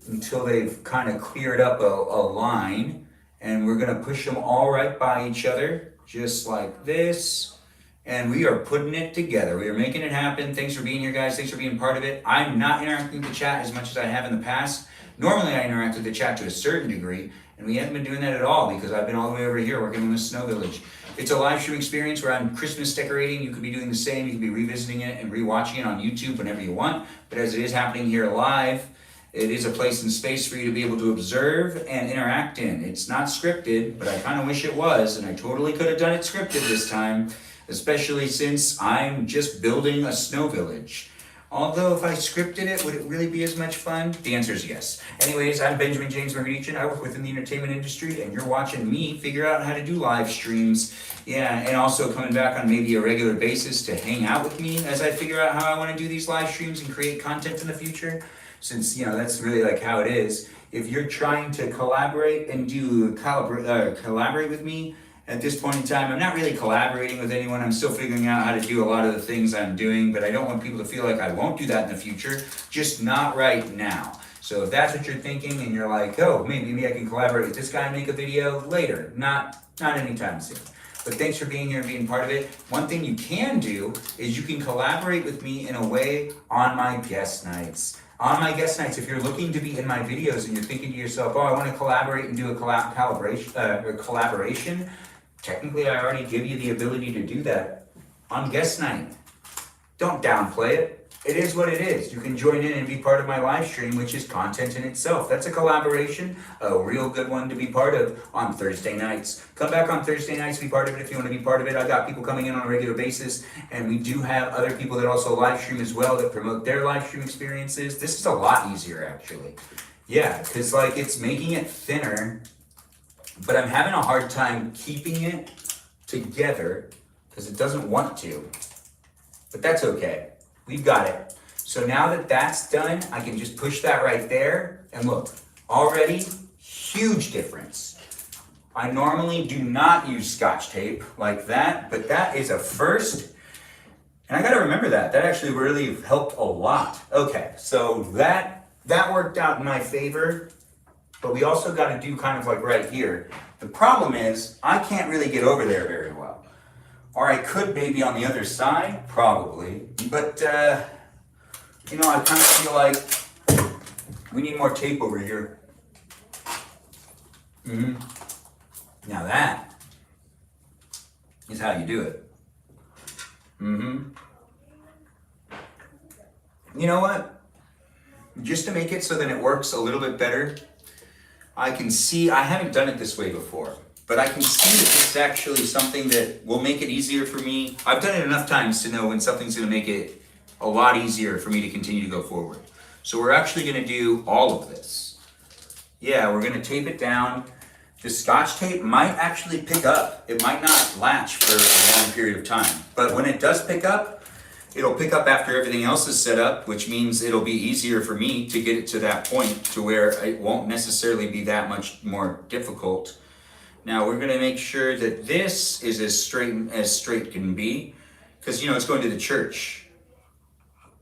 until they've kind of cleared up a line. And we're gonna push them all right by each other, just like this. And we are putting it together. We are making it happen. Thanks for being here, guys. Thanks for being part of it. I'm not interacting with the chat as much as I have in the past. Normally I interact with the chat to a certain degree, and we haven't been doing that at all because I've been all the way over here working in the Snow Village. It's a live stream experience where I'm Christmas decorating. You could be doing the same. You could be revisiting it and rewatching it on YouTube whenever you want. But as it is happening here live, it is a place and space for you to be able to observe and interact in. It's not scripted, but I kind of wish it was, and I totally could have done it scripted this time, especially since I'm just building a snow village. Although if I scripted it, would it really be as much fun? The answer is yes. Anyways, I'm Benjamin James Magrdichian. I work within the entertainment industry, and you're watching me figure out how to do live streams. Yeah, and also coming back on maybe a regular basis to hang out with me as I figure out how I want to do these live streams and create content in the future. Since, that's really like how it is. If you're trying to collaborate and collaborate with me, at this point in time, I'm not really collaborating with anyone. I'm still figuring out how to do a lot of the things I'm doing, but I don't want people to feel like I won't do that in the future, just not right now. So if that's what you're thinking and you're like, oh, maybe I can collaborate with this guy and make a video later, not anytime soon. But thanks for being here and being part of it. One thing you can do is you can collaborate with me in a way on my guest nights. On my guest nights, if you're looking to be in my videos and you're thinking to yourself, oh, I want to collaborate and do a collaboration, technically, I already give you the ability to do that on guest night. Don't downplay it. It is what it is. You can join in and be part of my live stream, which is content in itself. That's a collaboration, a real good one to be part of on Thursday nights. Come back on Thursday nights, be part of it if you want to be part of it. I got people coming in on a regular basis, and we do have other people that also live stream as well that promote their live stream experiences. This is a lot easier, actually. Yeah, because it's making it thinner, but I'm having a hard time keeping it together because it doesn't want to. But that's okay. We've got it. So now that that's done, I can just push that right there. And look, already huge difference. I normally do not use Scotch tape like that, but that is a first. And I got to remember that. That actually really helped a lot. Okay, so that worked out in my favor. But we also got to do kind of like right here. The problem is I can't really get over there very well. Or I could maybe on the other side, probably. But, I kind of feel like we need more tape over here. Now that is how you do it. You know what? Just to make it so that it works a little bit better, I can see, I haven't done it this way before, but I can see that this is actually something that will make it easier for me. I've done it enough times to know when something's gonna make it a lot easier for me to continue to go forward. So we're actually gonna do all of this. Yeah, we're gonna tape it down. The Scotch tape might actually pick up. It might not latch for a long period of time, but when it does pick up, it'll pick up after everything else is set up, which means it'll be easier for me to get it to that point to where it won't necessarily be that much more difficult. Now we're gonna make sure that this is as straight can be, because it's going to the church.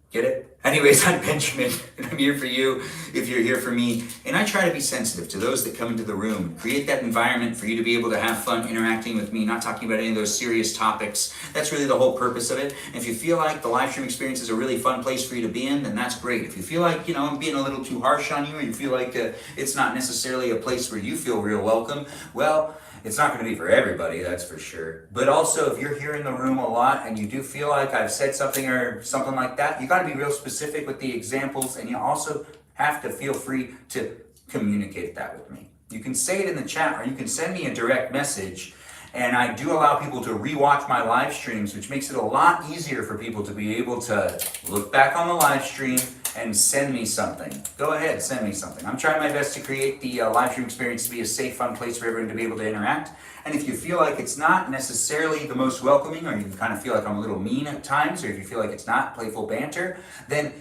Get it? Anyways, I'm Benjamin, and I'm here for you if you're here for me. And I try to be sensitive to those that come into the room, create that environment for you to be able to have fun interacting with me, not talking about any of those serious topics. That's really the whole purpose of it. And if you feel like the live stream experience is a really fun place for you to be in, then that's great. If you feel like, I'm being a little too harsh on you, or you feel like it's not necessarily a place where you feel real welcome, well, it's not going to be for everybody, that's for sure. But also, if you're here in the room a lot and you do feel like I've said something or something like that, you got to be real specific with the examples, and you also have to feel free to communicate that with me. You can say it in the chat, or you can send me a direct message. And I do allow people to rewatch my live streams, which makes it a lot easier for people to be able to look back on the live stream and send me something. Go ahead, send me something. I'm trying my best to create the live stream experience to be a safe, fun place for everyone to be able to interact. And if you feel like it's not necessarily the most welcoming, or you kind of feel like I'm a little mean at times, or if you feel like it's not playful banter, then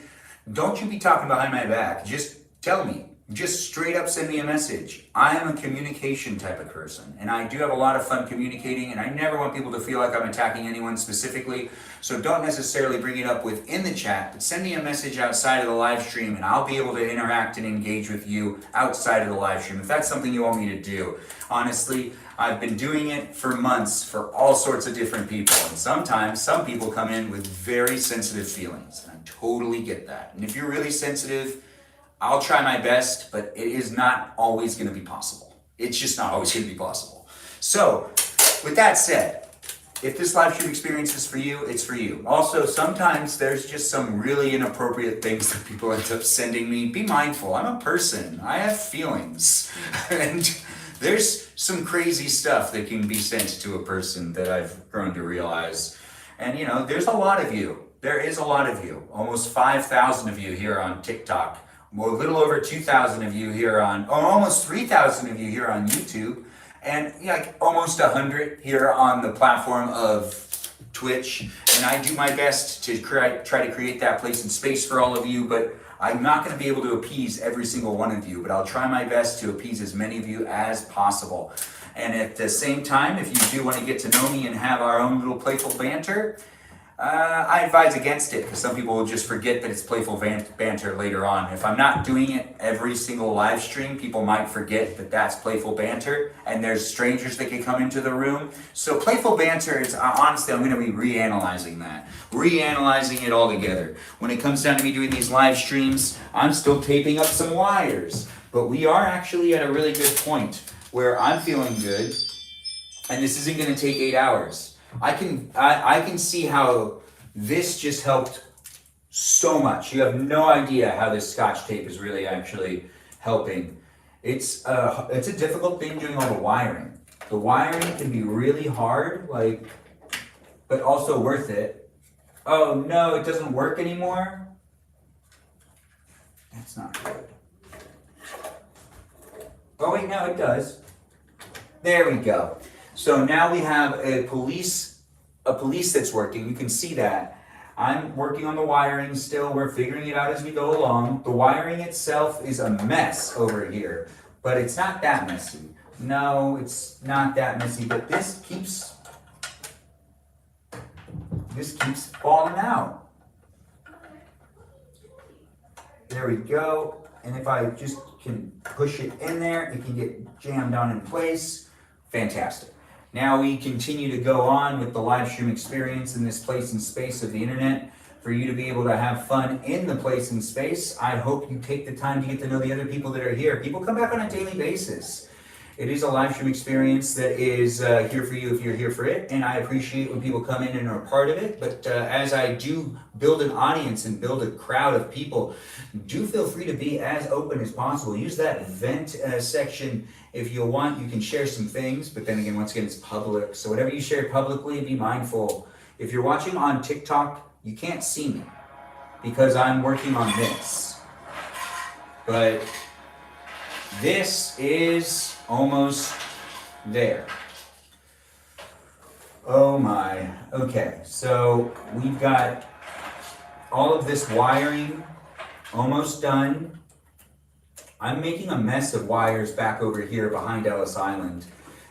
don't you be talking behind my back. Just tell me. Just straight up send me a message. I am a communication type of person, and I do have a lot of fun communicating, and I never want people to feel like I'm attacking anyone specifically. So don't necessarily bring it up within the chat, but send me a message outside of the live stream, and I'll be able to interact and engage with you outside of the live stream if that's something you want me to do. Honestly, I've been doing it for months for all sorts of different people, and sometimes some people come in with very sensitive feelings, and I totally get that. And if you're really sensitive, I'll try my best, but it is not always going to be possible. It's just not always going to be possible. So, with that said, if this live stream experience is for you, it's for you. Also, sometimes there's just some really inappropriate things that people end up sending me. Be mindful. I'm a person. I have feelings. And there's some crazy stuff that can be sent to a person that I've grown to realize. And, there's a lot of you. There is a lot of you, almost 5,000 of you here on TikTok, a little over 2,000 of you here on, almost 3,000 of you here on YouTube, and like almost 100 here on the platform of Twitch. And I do my best to try to create that place and space for all of you, but I'm not going to be able to appease every single one of you, but I'll try my best to appease as many of you as possible. And at the same time, if you do want to get to know me and have our own little playful banter, I advise against it, because some people will just forget that it's playful banter later on. If I'm not doing it every single live stream, people might forget that that's playful banter, and there's strangers that can come into the room. So playful banter is, honestly, I'm going to be reanalyzing that. Reanalyzing it all together. When it comes down to me doing these live streams, I'm still taping up some wires. But we are actually at a really good point where I'm feeling good, and this isn't going to take 8 hours. I can see how this just helped so much. You have no idea how this Scotch tape is really actually helping. It's a difficult thing doing all the wiring. The wiring can be really hard, but also worth it. Oh no, it doesn't work anymore? That's not good. Oh wait, no, it does. There we go. So now we have a police that's working. You can see that. I'm working on the wiring still. We're figuring it out as we go along. The wiring itself is a mess over here, but it's not that messy. No, it's not that messy, but this keeps falling out. There we go. And if I just can push it in there, it can get jammed on in place. Fantastic. Now we continue to go on with the live stream experience in this place and space of the internet. For you to be able to have fun in the place and space, I hope you take the time to get to know the other people that are here. People come back on a daily basis. It is a live stream experience that is here for you if you're here for it, and I appreciate when people come in and are a part of it. But as I do build an audience and build a crowd of people, do feel free to be as open as possible. Use that vent section if you want. You can share some things, but then again, once again, it's public. So whatever you share publicly, be mindful. If you're watching on TikTok, you can't see me because I'm working on this. But this is almost there. Oh my. Okay, so we've got all of this wiring almost done. I'm making a mess of wires back over here behind Ellis Island.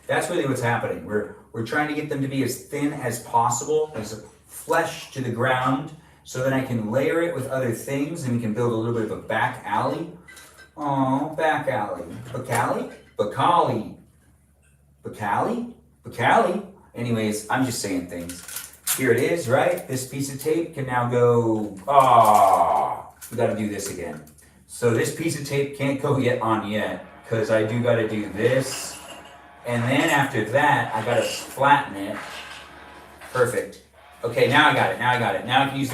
That's really what's happening. We're trying to get them to be as thin as possible, as flush to the ground, so that I can layer it with other things and we can build a little bit of a back alley. Oh, back alley. Bacali. Anyways, I'm just saying things. Here it is, right? This piece of tape can now go, we gotta do this again. So this piece of tape can't go on yet, because I do gotta do this. And then after that, I gotta flatten it. Perfect. Okay, now I got it, Now I can use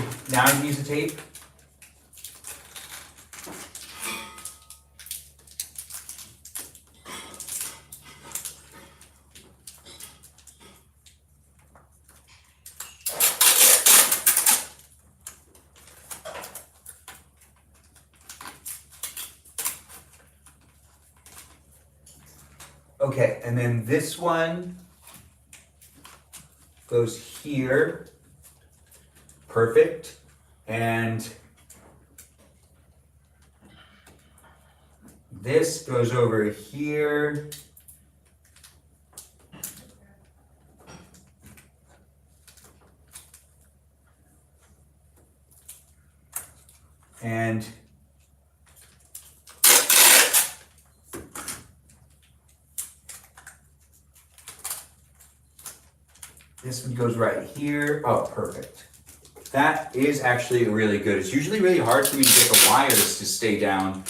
the tape. Okay, and then this one goes here. Perfect. And this goes over here. And this one goes right here. Oh, perfect. That is actually really good. It's usually really hard for me to get the wires to stay down,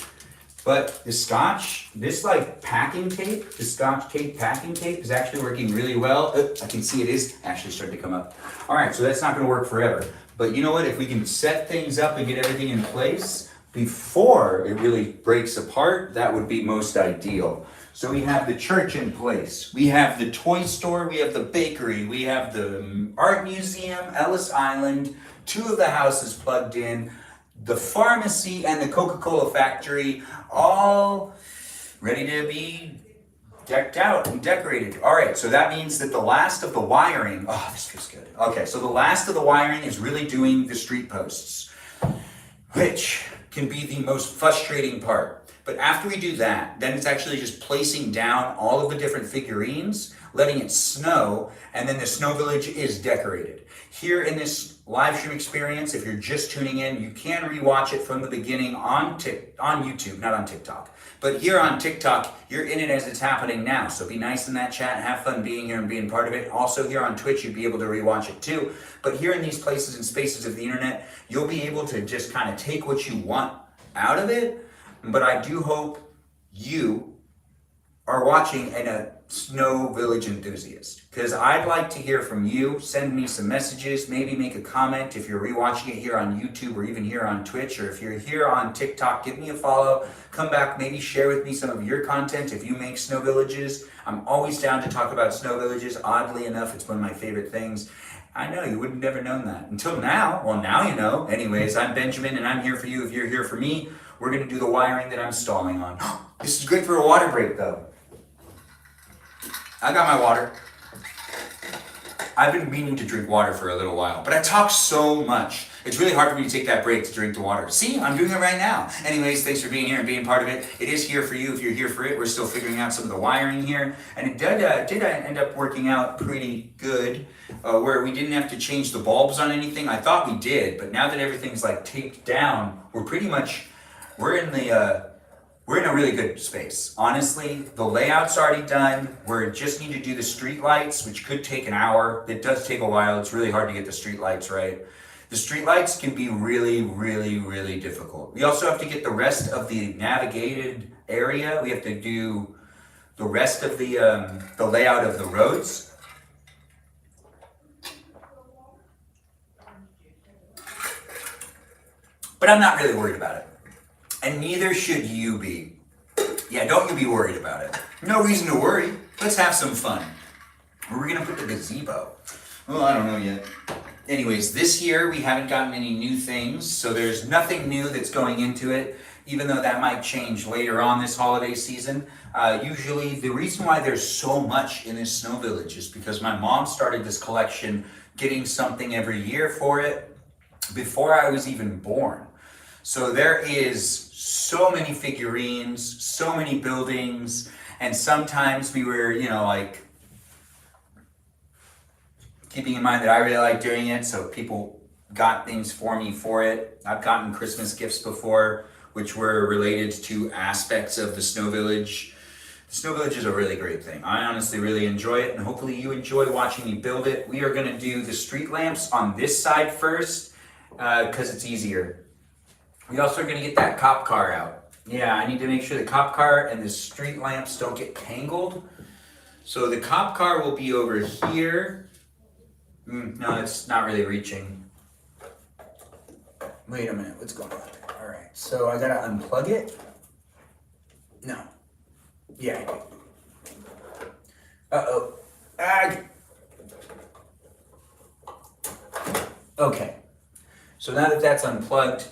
but the Scotch, this packing tape, the Scotch tape packing tape is actually working really well. I can see it is actually starting to come up. All right, so that's not gonna work forever. But you know what? If we can set things up and get everything in place before it really breaks apart, that would be most ideal. So we have the church in place, we have the toy store, we have the bakery, we have the art museum, Ellis Island, 2 of the houses plugged in, the pharmacy and the Coca-Cola factory all ready to be decked out and decorated. All right, so that means that the last of the wiring, oh, this feels good. Okay, so the last of the wiring is really doing the street posts, which can be the most frustrating part. But after we do that, then it's actually just placing down all of the different figurines, letting it snow, and then the snow village is decorated. Here in this live stream experience, if you're just tuning in, you can rewatch it from the beginning on YouTube, not on TikTok. But here on TikTok, you're in it as it's happening now. So be nice in that chat, have fun being here and being part of it. Also here on Twitch, you'd be able to rewatch it too. But here in these places and spaces of the internet, you'll be able to just kind of take what you want out of it. But I do hope you are watching and a Snow Village enthusiast, because I'd like to hear from you. Send me some messages, maybe make a comment if you're rewatching it here on YouTube or even here on Twitch, or if you're here on TikTok, give me a follow, come back, maybe share with me some of your content if you make snow villages. I'm always down to talk about snow villages. Oddly enough, it's one of my favorite things. I know, you would have never known that until now. Well, now you know. Anyways, I'm Benjamin and I'm here for you if you're here for me. We're gonna do the wiring that I'm stalling on. This is great for a water break though. I got my water. I've been meaning to drink water for a little while, but I talk so much. It's really hard for me to take that break to drink the water. See, I'm doing it right now. Anyways, thanks for being here and being part of it. It is here for you if you're here for it. We're still figuring out some of the wiring here. And it did end up working out pretty good, where we didn't have to change the bulbs on anything. I thought we did, but now that everything's like taped down, we're in a really good space. Honestly, the layout's already done. We just need to do the street lights, which could take an hour. It does take a while. It's really hard to get the street lights right. The street lights can be really, really, really difficult. We also have to get the rest of the navigated area. We have to do the rest of the layout of the roads. But I'm not really worried about it. And neither should you be. Yeah, don't you be worried about it. No reason to worry. Let's have some fun. Where are we gonna put the gazebo? Well, I don't know yet. Anyways, this year we haven't gotten any new things, so there's nothing new that's going into it, even though that might change later on this holiday season. Usually the reason why there's so much in this snow village is because my mom started this collection getting something every year for it before I was even born. So there is so many figurines, so many buildings, and sometimes we were, like, keeping in mind that I really like doing it, so people got things for me for it. I've gotten Christmas gifts before, which were related to aspects of the Snow Village. The Snow Village is a really great thing. I honestly really enjoy it, and hopefully you enjoy watching me build it. We are gonna do the street lamps on this side first, because it's easier. We also are gonna get that cop car out. Yeah, I need to make sure the cop car and the street lamps don't get tangled. So the cop car will be over here. No, it's not really reaching. Wait a minute, what's going on? All right, so I gotta unplug it. No. Yeah, I do. Uh-oh. Okay. So now that that's unplugged,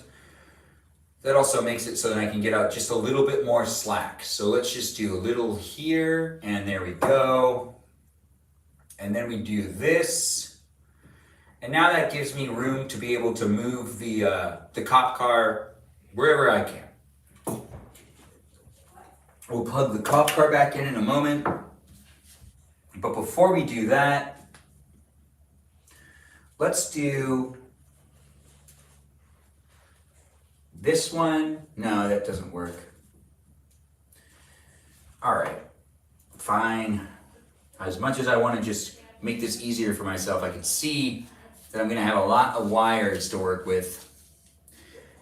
that also makes it so that I can get out just a little bit more slack. So let's just do a little here, and there we go. And then we do this. And now that gives me room to be able to move the cop car wherever I can. We'll plug the cop car back in a moment. But before we do that, let's do this one. No, that doesn't work. All right, fine. As much as I want to just make this easier for myself, I can see that I'm gonna have a lot of wires to work with.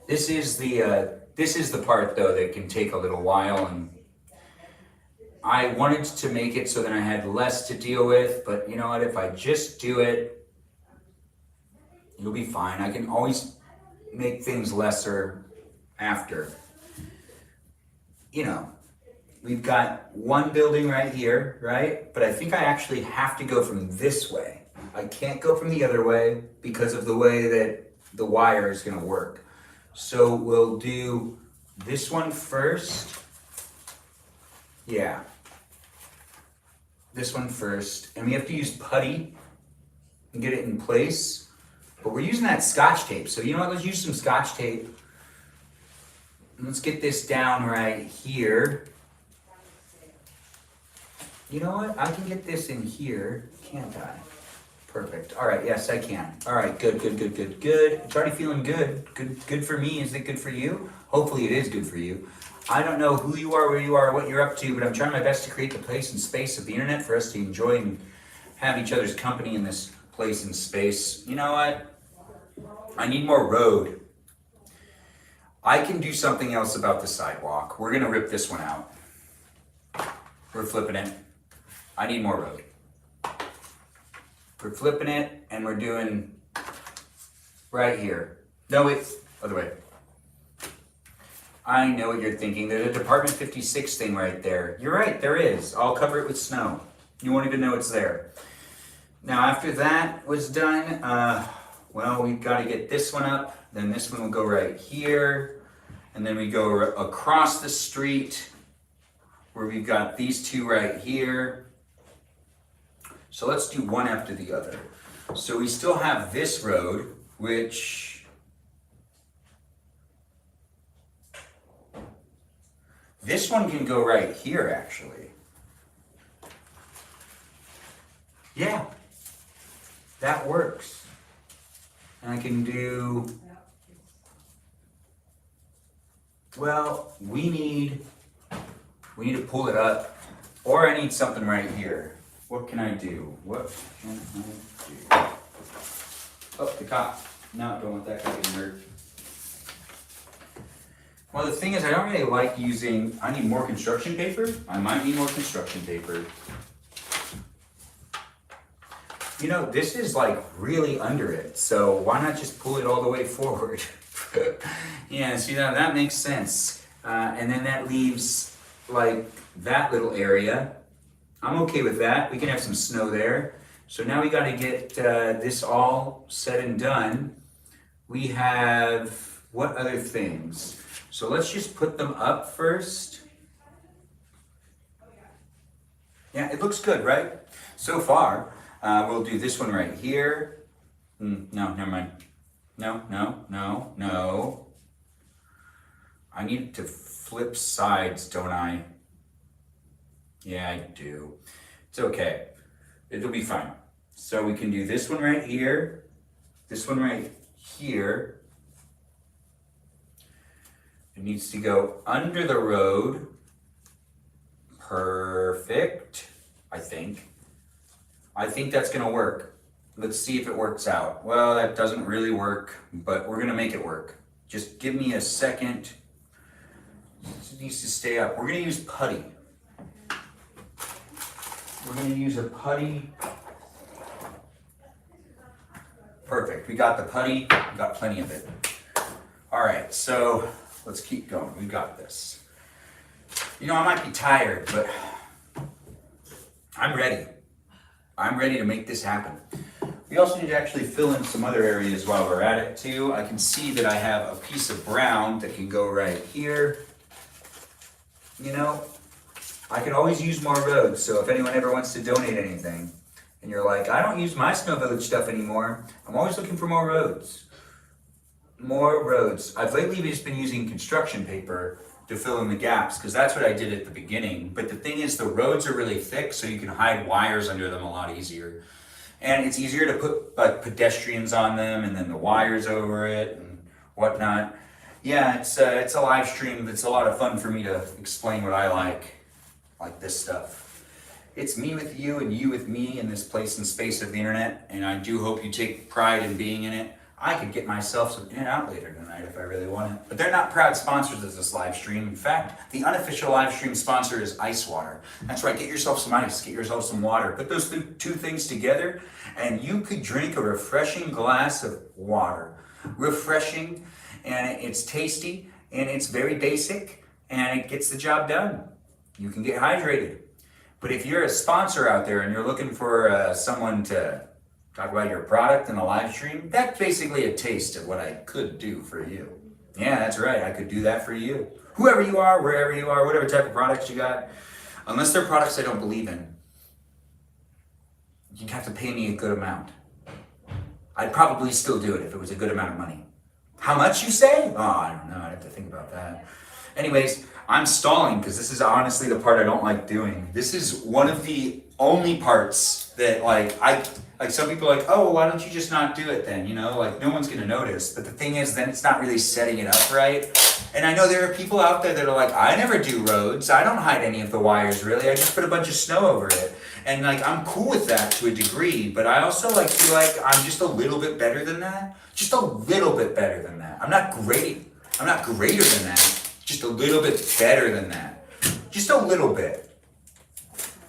This is the part though that can take a little while, and I wanted to make it so that I had less to deal with, but you know what, if I just do it, it'll be fine. I can always make things lesser after. We've got one building right here, right? But I think I actually have to go from this way. I can't go from the other way because of the way that the wire is gonna work. So we'll do this one first. Yeah. This one first. And we have to use putty and get it in place. But we're using that Scotch tape. So you know what, let's use some Scotch tape. Let's get this down right here. You know what, I can get this in here, can't I? Perfect. All right, yes, I can. All right, good. It's already feeling good. Good for me. Is it good for you? Hopefully it is good for you. I don't know who you are, where you are, what you're up to, but I'm trying my best to create the place and space of the internet for us to enjoy and have each other's company in this place and space. You know what? I need more road. I can do something else about the sidewalk. We're gonna rip this one out. We're flipping it. I need more road. We're flipping it and we're doing right here. No, wait, other way. I know what you're thinking. There's a Department 56 thing right there. You're right, there is. I'll cover it with snow. You won't even know it's there. Now, after that was done, well, we've got to get this one up. Then this one will go right here. And then we go across the street where we've got these two right here. So let's do one after the other. So we still have this road, which this one can go right here, actually. Yeah, that works. And I can do, well, we need to pull it up, or I need something right here. What can I do? What can I do? Oh, the cop. No, don't want that guy getting hurt. Well, the thing is, I don't really like using, I need more construction paper. I might need more construction paper. You know, this is like really under it, so why not just pull it all the way forward? Yeah, see, that makes sense. And then that leaves like that little area. I'm okay with that. We can have some snow there. So now we got to get this all said and done. We have, what other things? So let's just put them up first. Yeah, it looks good, right? So far. We'll do this one right here. No, never mind. No. I need to flip sides, don't I? Yeah, I do. It's okay. It'll be fine. So we can do this one right here, this one right here. It needs to go under the road. Perfect, I think. I think that's gonna work. Let's see if it works out. Well, that doesn't really work, but we're gonna make it work. Just give me a second. It needs to stay up. We're gonna use putty. We're gonna use a putty. Perfect, we got the putty, we got plenty of it. All right, so let's keep going, we got this. You know, I might be tired, but I'm ready. I'm ready to make this happen. We also need to actually fill in some other areas while we're at it too. I can see that I have a piece of brown that can go right here. You know, I could always use more roads, so if anyone ever wants to donate anything, and you're like, I don't use my Snow Village stuff anymore, I'm always looking for more roads. More roads. I've lately just been using construction paper to fill in the gaps, because that's what I did at the beginning. But the thing is, the roads are really thick, so you can hide wires under them a lot easier. And it's easier to put like pedestrians on them, and then the wires over it, and whatnot. Yeah, it's a live stream. It's a lot of fun for me to explain what I like this stuff. It's me with you and you with me in this place and space of the internet, and I do hope you take pride in being in it. I could get myself some in and out later tonight if I really want it. But they're not proud sponsors of this live stream. In fact, the unofficial live stream sponsor is ice water. That's right, get yourself some ice, get yourself some water. Put those two things together and you could drink a refreshing glass of water. Refreshing, and it's tasty, and it's very basic, and it gets the job done. You can get hydrated. But if you're a sponsor out there and you're looking for someone to Talk about your product in a live stream. That's basically a taste of what I could do for you. Yeah, that's right. I could do that for you. Whoever you are, wherever you are, whatever type of products you got. Unless they're products I don't believe in, you'd have to pay me a good amount. I'd probably still do it if it was a good amount of money. How much, you say? Oh, I don't know. I'd have to think about that. Anyways, I'm stalling because this is honestly the part I don't like doing. This is one of the only parts that like some people are like, oh, well, why don't you just not do it then? You know, like no one's gonna notice. But the thing is, then it's not really setting it up right. And I know there are people out there that are like, I never do roads. I don't hide any of the wires really. I just put a bunch of snow over it. And like, I'm cool with that to a degree, but I also like feel like I'm just a little bit better than that. Just a little bit better than that. I'm not great. I'm not greater than that. Just a little bit better than that. Just a little bit.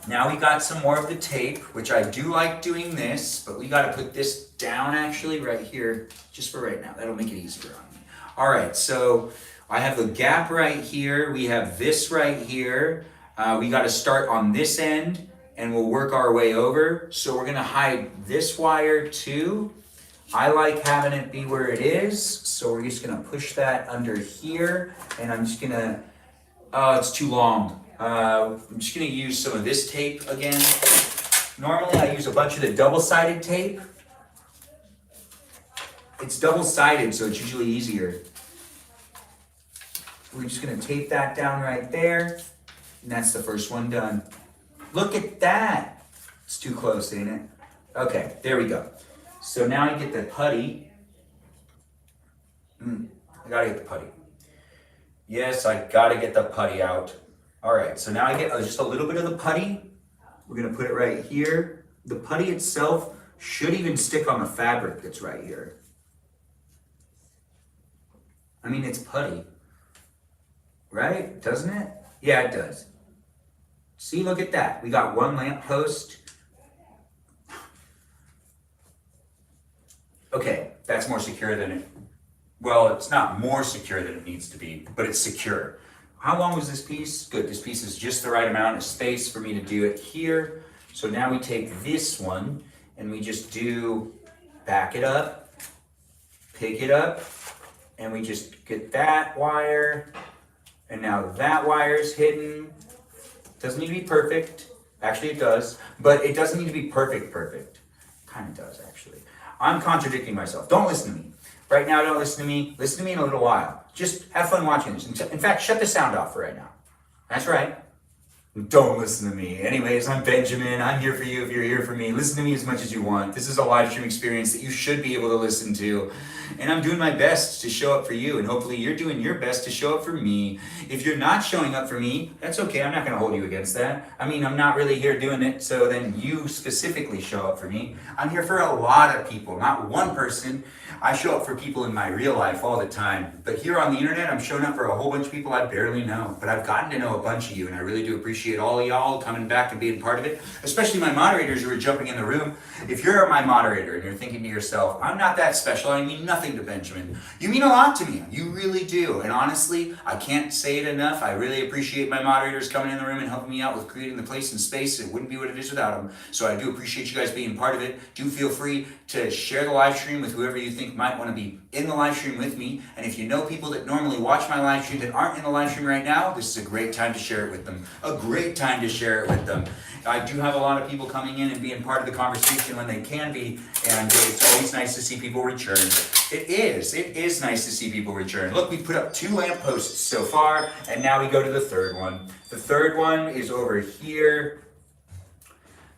Now we got some more of the tape, which I do like doing this, but we got to put this down actually right here, just for right now. That'll make it easier on me. All right, so I have the gap right here. We have this right here. We got to start on this end, and we'll work our way over. So we're going to hide this wire too. I like having it be where it is, so we're just going to push that under here, and I'm just going to, oh, it's too long. I'm just going to use some of this tape again. Normally I use a bunch of the double-sided tape. It's double-sided, so it's usually easier. We're just going to tape that down right there, and that's the first one done. Look at that. It's too close, ain't it? Okay, there we go. So now I get the putty. I gotta get the putty. Yes, I gotta get the putty out. All right, so now I get just a little bit of the putty. We're gonna put it right here. The putty itself should even stick on the fabric that's right here. I mean, it's putty, right? Doesn't it? Yeah, it does. See, look at that. We got one lamp post. Okay, that's more secure than it, well, it's not more secure than it needs to be, but it's secure. How long was this piece? Good, this piece is just the right amount of space for me to do it here. So now we take this one and we just do, back it up, pick it up, and we just get that wire, and now that wire is hidden. Doesn't need to be perfect. Actually, it does, but it doesn't need to be perfect. Kind of does, actually. I'm contradicting myself. Don't listen to me. Right now, don't listen to me. Listen to me in a little while. Just have fun watching this. In fact, shut the sound off for right now. That's right. Don't listen to me. Anyways, I'm Benjamin. I'm here for you if you're here for me. Listen to me as much as you want. This is a live stream experience that you should be able to listen to. And I'm doing my best to show up for you. And hopefully you're doing your best to show up for me. If you're not showing up for me, that's okay. I'm not going to hold you against that. I mean, I'm not really here doing it, so then you specifically show up for me. I'm here for a lot of people, not one person. I show up for people in my real life all the time. But here on the internet, I'm showing up for a whole bunch of people I barely know. But I've gotten to know a bunch of you, and I really do appreciate all of y'all coming back and being part of it, especially my moderators who are jumping in the room. If you're my moderator and you're thinking to yourself, I'm not that special, I mean nothing to Benjamin. You mean a lot to me. You really do. And honestly, I can't say it enough. I really appreciate my moderators coming in the room and helping me out with creating the place and space. It wouldn't be what it is without them. So I do appreciate you guys being part of it. Do feel free to share the live stream with whoever you think might want to be in the live stream with me. And if you know people that normally watch my live stream that aren't in the live stream right now, this is a great time to share it with them. A great time to share it with them. I do have a lot of people coming in and being part of the conversation when they can be, and it's always nice to see people return. It is nice to see people return. Look, we put up 2 lampposts so far, and now we go to the third one. The third one is over here.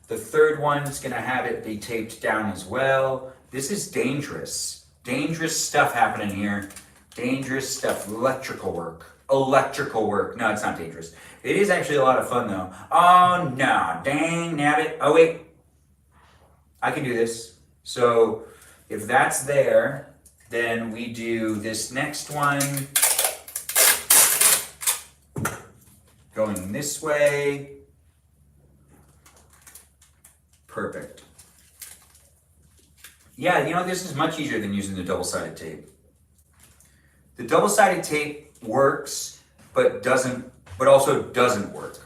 The third one's gonna have it be taped down as well. This is dangerous. Dangerous stuff happening here. Dangerous stuff, electrical work. No, it's not dangerous. It is actually a lot of fun though. Oh no, dang nabbit. Oh wait, I can do this. So if that's there, then we do this next one. Going this way. Perfect. Yeah, you know, this is much easier than using the double-sided tape. The double-sided tape works, but also doesn't work.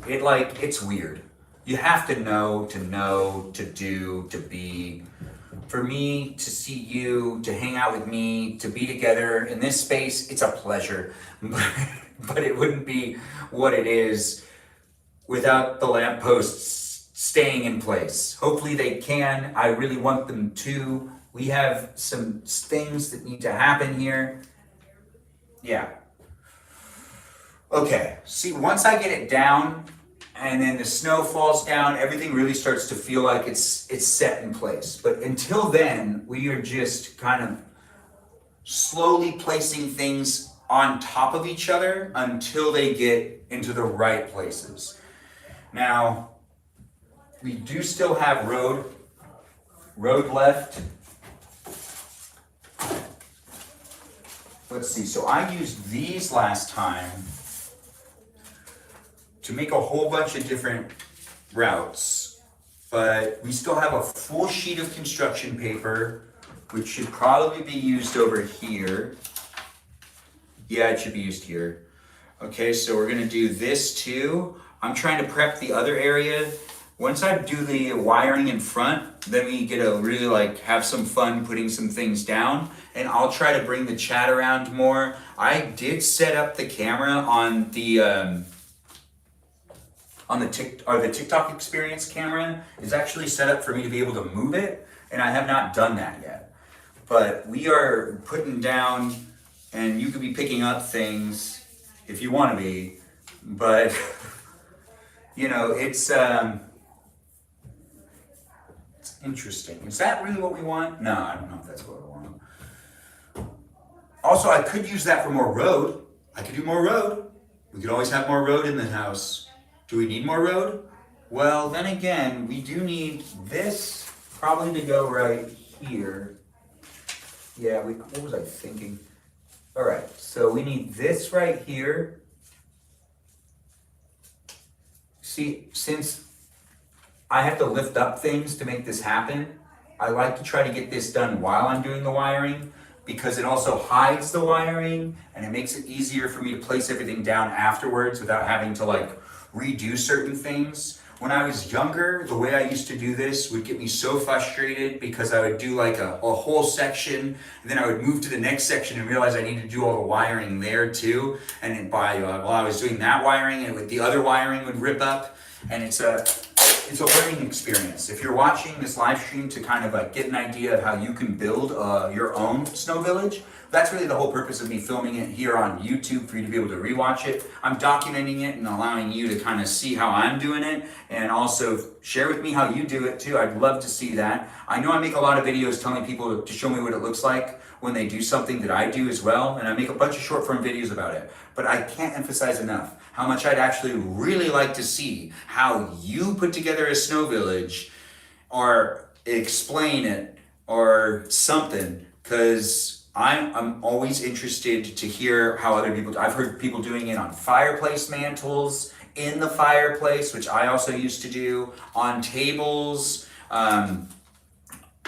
It's weird. You have to know, to do, to be. For me, to see you, to hang out with me, to be together in this space, it's a pleasure. But it wouldn't be what it is without the lampposts staying in place. Hopefully they can. I really want them to. We have some things that need to happen here. Yeah. Okay, see, once I get it down, and then the snow falls down, everything really starts to feel like it's set in place. But until then, we are just kind of slowly placing things on top of each other until they get into the right places. Now, we do still have road left. Let's see, so I used these last time to make a whole bunch of different routes, but we still have a full sheet of construction paper, which should probably be used over here. Yeah, it should be used here. Okay, so we're gonna do this too. I'm trying to prep the other area. Once I do the wiring in front, then we get to really have some fun putting some things down, and I'll try to bring the chat around more. I did set up the camera on the TikTok experience camera is actually set up for me to be able to move it, and I have not done that yet. But we are putting down, and you could be picking up things if you want to be, but it's interesting. Is that really what we want? No, I don't know if that's what I want. Also, I could use that for more road. I could do more road. We could always have more road in the house. Do we need more road? Well, then again, we do need this probably to go right here. Yeah, what was I thinking? All right, so we need this right here. See, since I have to lift up things to make this happen, I like to try to get this done while I'm doing the wiring, because it also hides the wiring and it makes it easier for me to place everything down afterwards without having to redo certain things. When I was younger, the way I used to do this would get me so frustrated because I would do a whole section, and then I would move to the next section and realize I needed to do all the wiring there too. And then while I was doing that wiring, the other wiring would rip up, and it's a learning experience. If you're watching this live stream to kind of get an idea of how you can build your own snow village, that's really the whole purpose of me filming it here on YouTube, for you to be able to rewatch it. I'm documenting it and allowing you to kind of see how I'm doing it, and also share with me how you do it too. I'd love to see that. I know I make a lot of videos telling people to show me what it looks like when they do something that I do as well, and I make a bunch of short form videos about it. But I can't emphasize enough how much I'd actually really like to see how you put together a snow village, or explain it, or something, because I'm always interested to hear how other people, I've heard people doing it on fireplace mantles, in the fireplace, which I also used to do, on tables,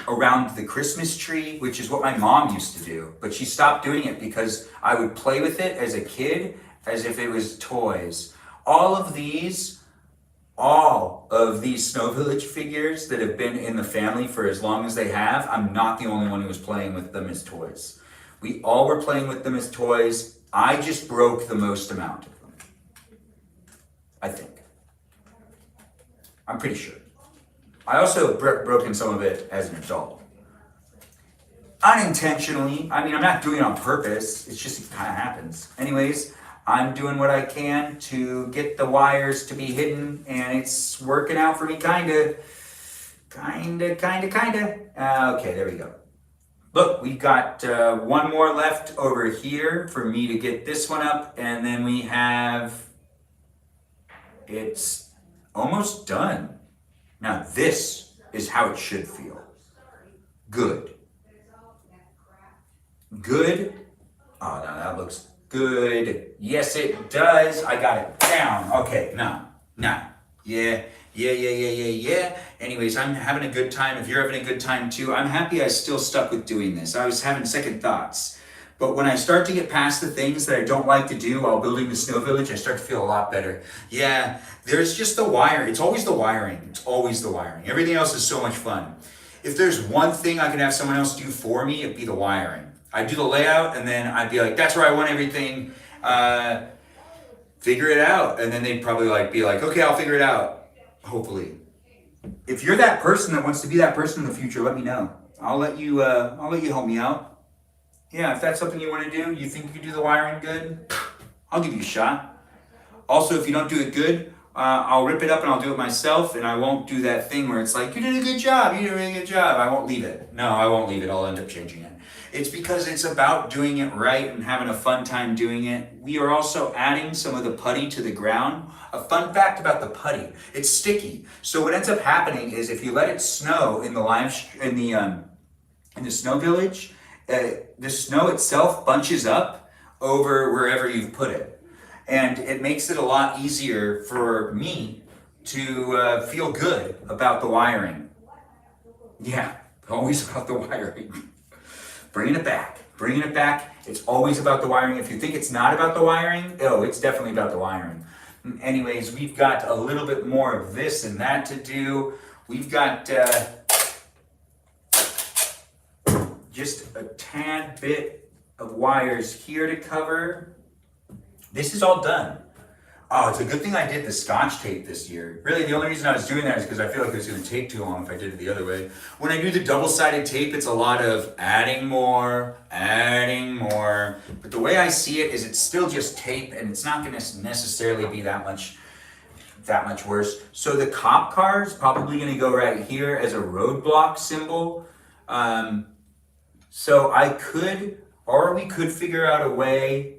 around the Christmas tree, which is what my mom used to do, but she stopped doing it because I would play with it as a kid as if it was toys. All of these Snow Village figures that have been in the family for as long as they have, I'm not the only one who was playing with them as toys. We all were playing with them as toys. I just broke the most amount of them, I think. I'm pretty sure. I also broken some of it as an adult. Unintentionally. I mean, I'm not doing it on purpose. It's just, it kind of happens. Anyways, I'm doing what I can to get the wires to be hidden, and it's working out for me, kinda. Okay, there we go. Look, we've got one more left over here for me to get this one up, and then we have, it's almost done. Now this is how it should feel. Good. Good. Oh, no, that looks good. Yes, it does. I got it down. Okay, now. Yeah. Anyways, I'm having a good time. If you're having a good time too, I'm happy I still stuck with doing this. I was having second thoughts. But when I start to get past the things that I don't like to do while building the snow village, I start to feel a lot better. Yeah, there's just the wire. It's always the wiring. It's always the wiring. Everything else is so much fun. If there's one thing I could have someone else do for me, it'd be the wiring. I'd do the layout, and then I'd be like, that's where I want everything. Figure it out. And then they'd probably be like, okay, I'll figure it out. Hopefully. If you're that person that wants to be that person in the future, let me know. I'll let you help me out. Yeah, if that's something you want to do, you think you can do the wiring good, I'll give you a shot. Also, if you don't do it good, I'll rip it up and I'll do it myself, and I won't do that thing where it's like, you did a good job, you did a really good job. I won't leave it. No, I won't leave it. I'll end up changing it. It's because it's about doing it right and having a fun time doing it. We are also adding some of the putty to the ground. A fun fact about the putty, it's sticky. So what ends up happening is if you let it snow in the snow village, the snow itself bunches up over wherever you've put it. And it makes it a lot easier for me to feel good about the wiring. Yeah, always about the wiring. Bringing it back. It's always about the wiring. If you think it's not about the wiring, it's definitely about the wiring. Anyways, we've got a little bit more of this and that to do. We've got just a tad bit of wires here to cover. This is all done. Oh, it's a good thing I did the Scotch tape this year. Really, the only reason I was doing that is because I feel like it was going to take too long if I did it the other way. When I do the double-sided tape, it's a lot of adding more. But the way I see it is it's still just tape, and it's not going to necessarily be that much worse. So the cop car is probably going to go right here as a roadblock symbol. So we could figure out a way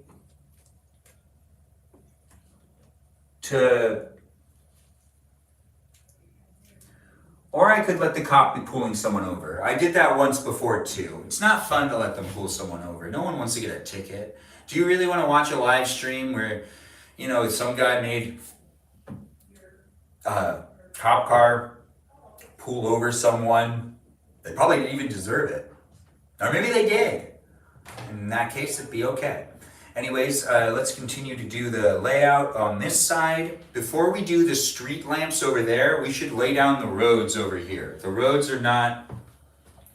or I could let the cop be pulling someone over. I did that once before too. It's not fun to let them pull someone over. No one wants to get a ticket. Do you really want to watch a live stream where, some guy made a cop car pull over someone? They probably didn't even deserve it. Or maybe they did. In that case, it'd be okay. Anyways, let's continue to do the layout on this side. Before we do the street lamps over there, we should lay down the roads over here. The roads are not...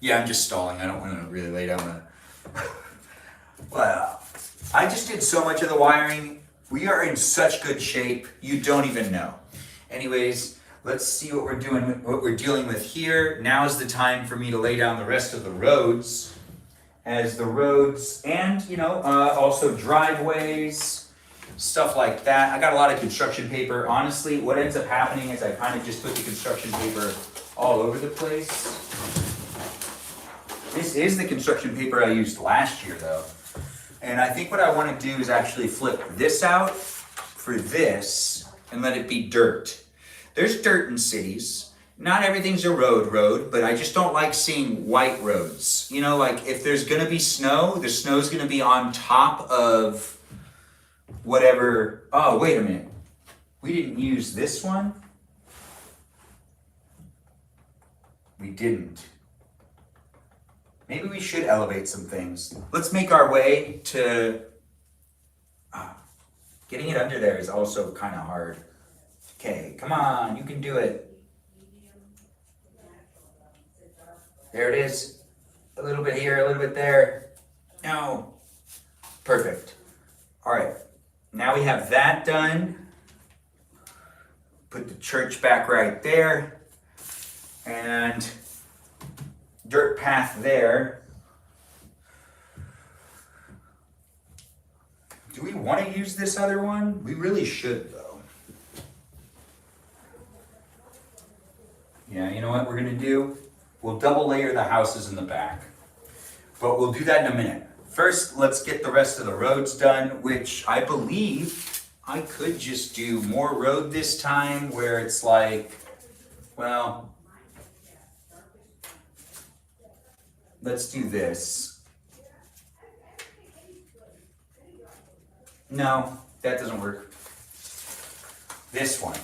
Yeah, I'm just stalling. I don't want to really lay down the... Well, I just did so much of the wiring. We are in such good shape, you don't even know. Anyways, let's see what we're dealing with here. Now is the time for me to lay down the rest of the roads. As the roads and, also driveways, stuff like that. I got a lot of construction paper. Honestly, what ends up happening is I kind of just put the construction paper all over the place. This is the construction paper I used last year, though. And I think what I want to do is actually flip this out for this and let it be dirt. There's dirt in cities. Not everything's a road, but I just don't like seeing white roads. If there's gonna be snow, the snow's gonna be on top of whatever. Oh, wait a minute. We didn't use this one? We didn't. Maybe we should elevate some things. Let's make our way to... getting it under there is also kind of hard. Okay, come on, you can do it. There it is. A little bit here, a little bit there. No. Perfect. All right. Now we have that done. Put the church back right there. And dirt path there. Do we want to use this other one? We really should, though. Yeah, you know what we're going to do? We'll double layer the houses in the back, but we'll do that in a minute. First, let's get the rest of the roads done, which I believe I could just do more road this time where it's like, well, let's do this. No, that doesn't work. This one.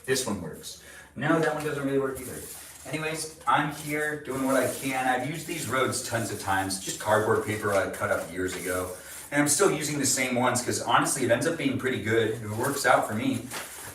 This one works. No, that one doesn't really work either. Anyways, I'm here doing what I can. I've used these roads tons of times, just cardboard paper I cut up years ago. And I'm still using the same ones because honestly, it ends up being pretty good. It works out for me.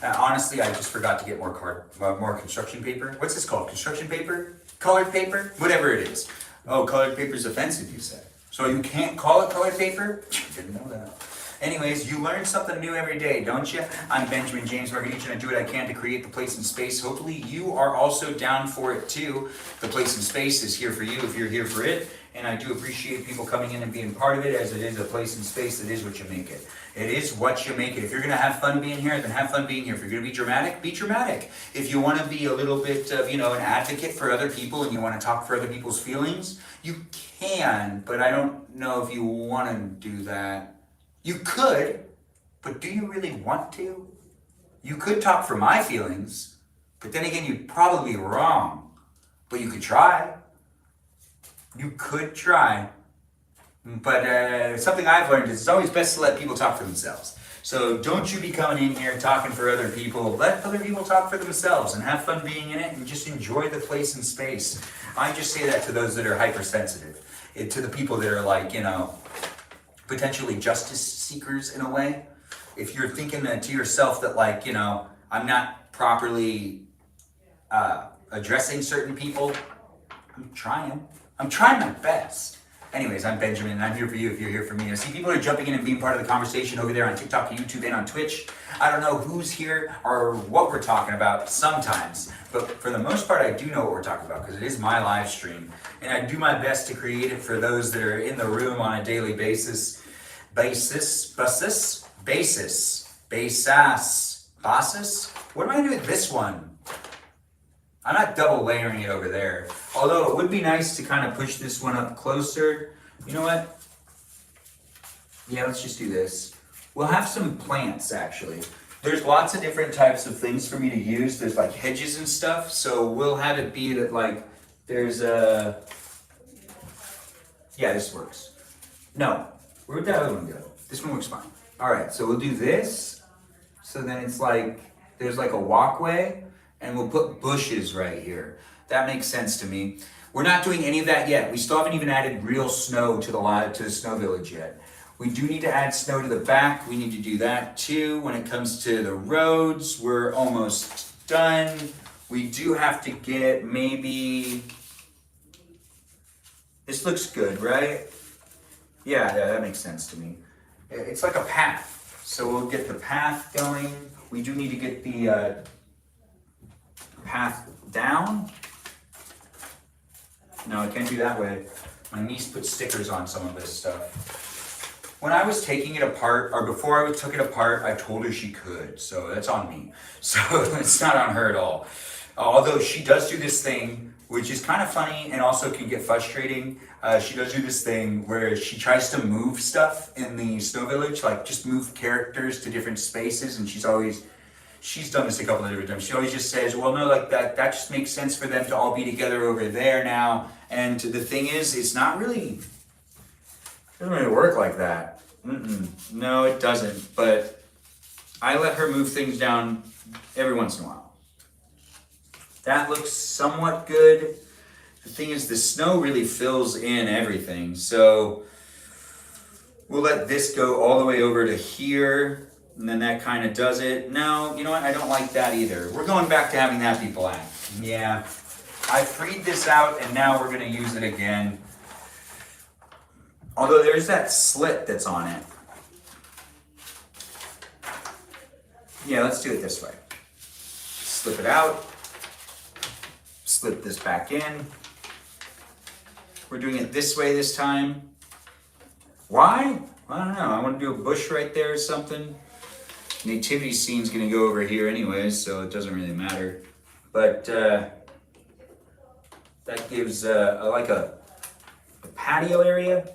Honestly, I just forgot to get more construction paper. What's this called? Construction paper? Colored paper? Whatever it is. Oh, colored paper is offensive, you said. So you can't call it colored paper? Didn't know that. Anyways, you learn something new every day, don't you? I'm Benjamin James Magrdichian. I do what I can to create the place and space. Hopefully you are also down for it too. The place and space is here for you if you're here for it. And I do appreciate people coming in and being part of it, as it is a place and space. It is what you make it. It is what you make it. If you're going to have fun being here, then have fun being here. If you're going to be dramatic, be dramatic. If you want to be a little bit of, an advocate for other people and you want to talk for other people's feelings, you can, but I don't know if you want to do that. You could, but do you really want to? You could talk for my feelings, but then again, you'd probably be wrong. But you could try. You could try. But something I've learned is it's always best to let people talk for themselves. So don't you be coming in here talking for other people. Let other people talk for themselves and have fun being in it and just enjoy the place and space. I just say that to those that are hypersensitive. To the people that are like, potentially justice seekers in a way. If you're thinking to yourself that like, I'm not properly addressing certain people, I'm trying my best. Anyways, I'm Benjamin and I'm here for you if you're here for me. I see people are jumping in and being part of the conversation over there on TikTok, YouTube, and on Twitch. I don't know who's here or what we're talking about sometimes, but for the most part, I do know what we're talking about because it is my live stream. And I do my best to create it for those that are in the room on a daily basis. Basis? What am I gonna do with this one? I'm not double layering it over there. Although it would be nice to kind of push this one up closer. You know what? Yeah, let's just do this. We'll have some plants actually. There's lots of different types of things for me to use. There's like hedges and stuff. So we'll have it be that like there's a... Yeah, this works. No, where'd that other one go? This one works fine. All right, so we'll do this. So then it's like, there's like a walkway and we'll put bushes right here. That makes sense to me. We're not doing any of that yet. We still haven't even added real snow to the snow village yet. We do need to add snow to the back. We need to do that too. When it comes to the roads, we're almost done. We do have to get maybe, this looks good, right? Yeah, that makes sense to me. It's like a path. So we'll get the path going. We do need to get the path down. No, I can't do that way. My niece put stickers on some of this stuff. When I was taking it apart, or before I took it apart, I told her she could. So that's on me. So it's not on her at all. Although she does do this thing, which is kind of funny and also can get frustrating. She does do this thing where she tries to move stuff in the snow village, like just move characters to different spaces, and she's done this a couple of different times. She always just says, well, no, like that just makes sense for them to all be together over there now. And the thing is, it doesn't really work like that. No, it doesn't. But I let her move things down every once in a while. That looks somewhat good. The thing is, the snow really fills in everything. So we'll let this go all the way over to here. And then that kind of does it. No, you know what? I don't like that either. We're going back to having that be black. Yeah. I freed this out and now we're going to use it again. Although there's that slit that's on it. Yeah, let's do it this way. Slip it out. Slip this back in. We're doing it this way this time. Why? I don't know. I want to do a bush right there or something. Nativity scene's going to go over here anyways, so it doesn't really matter. But that gives a patio area.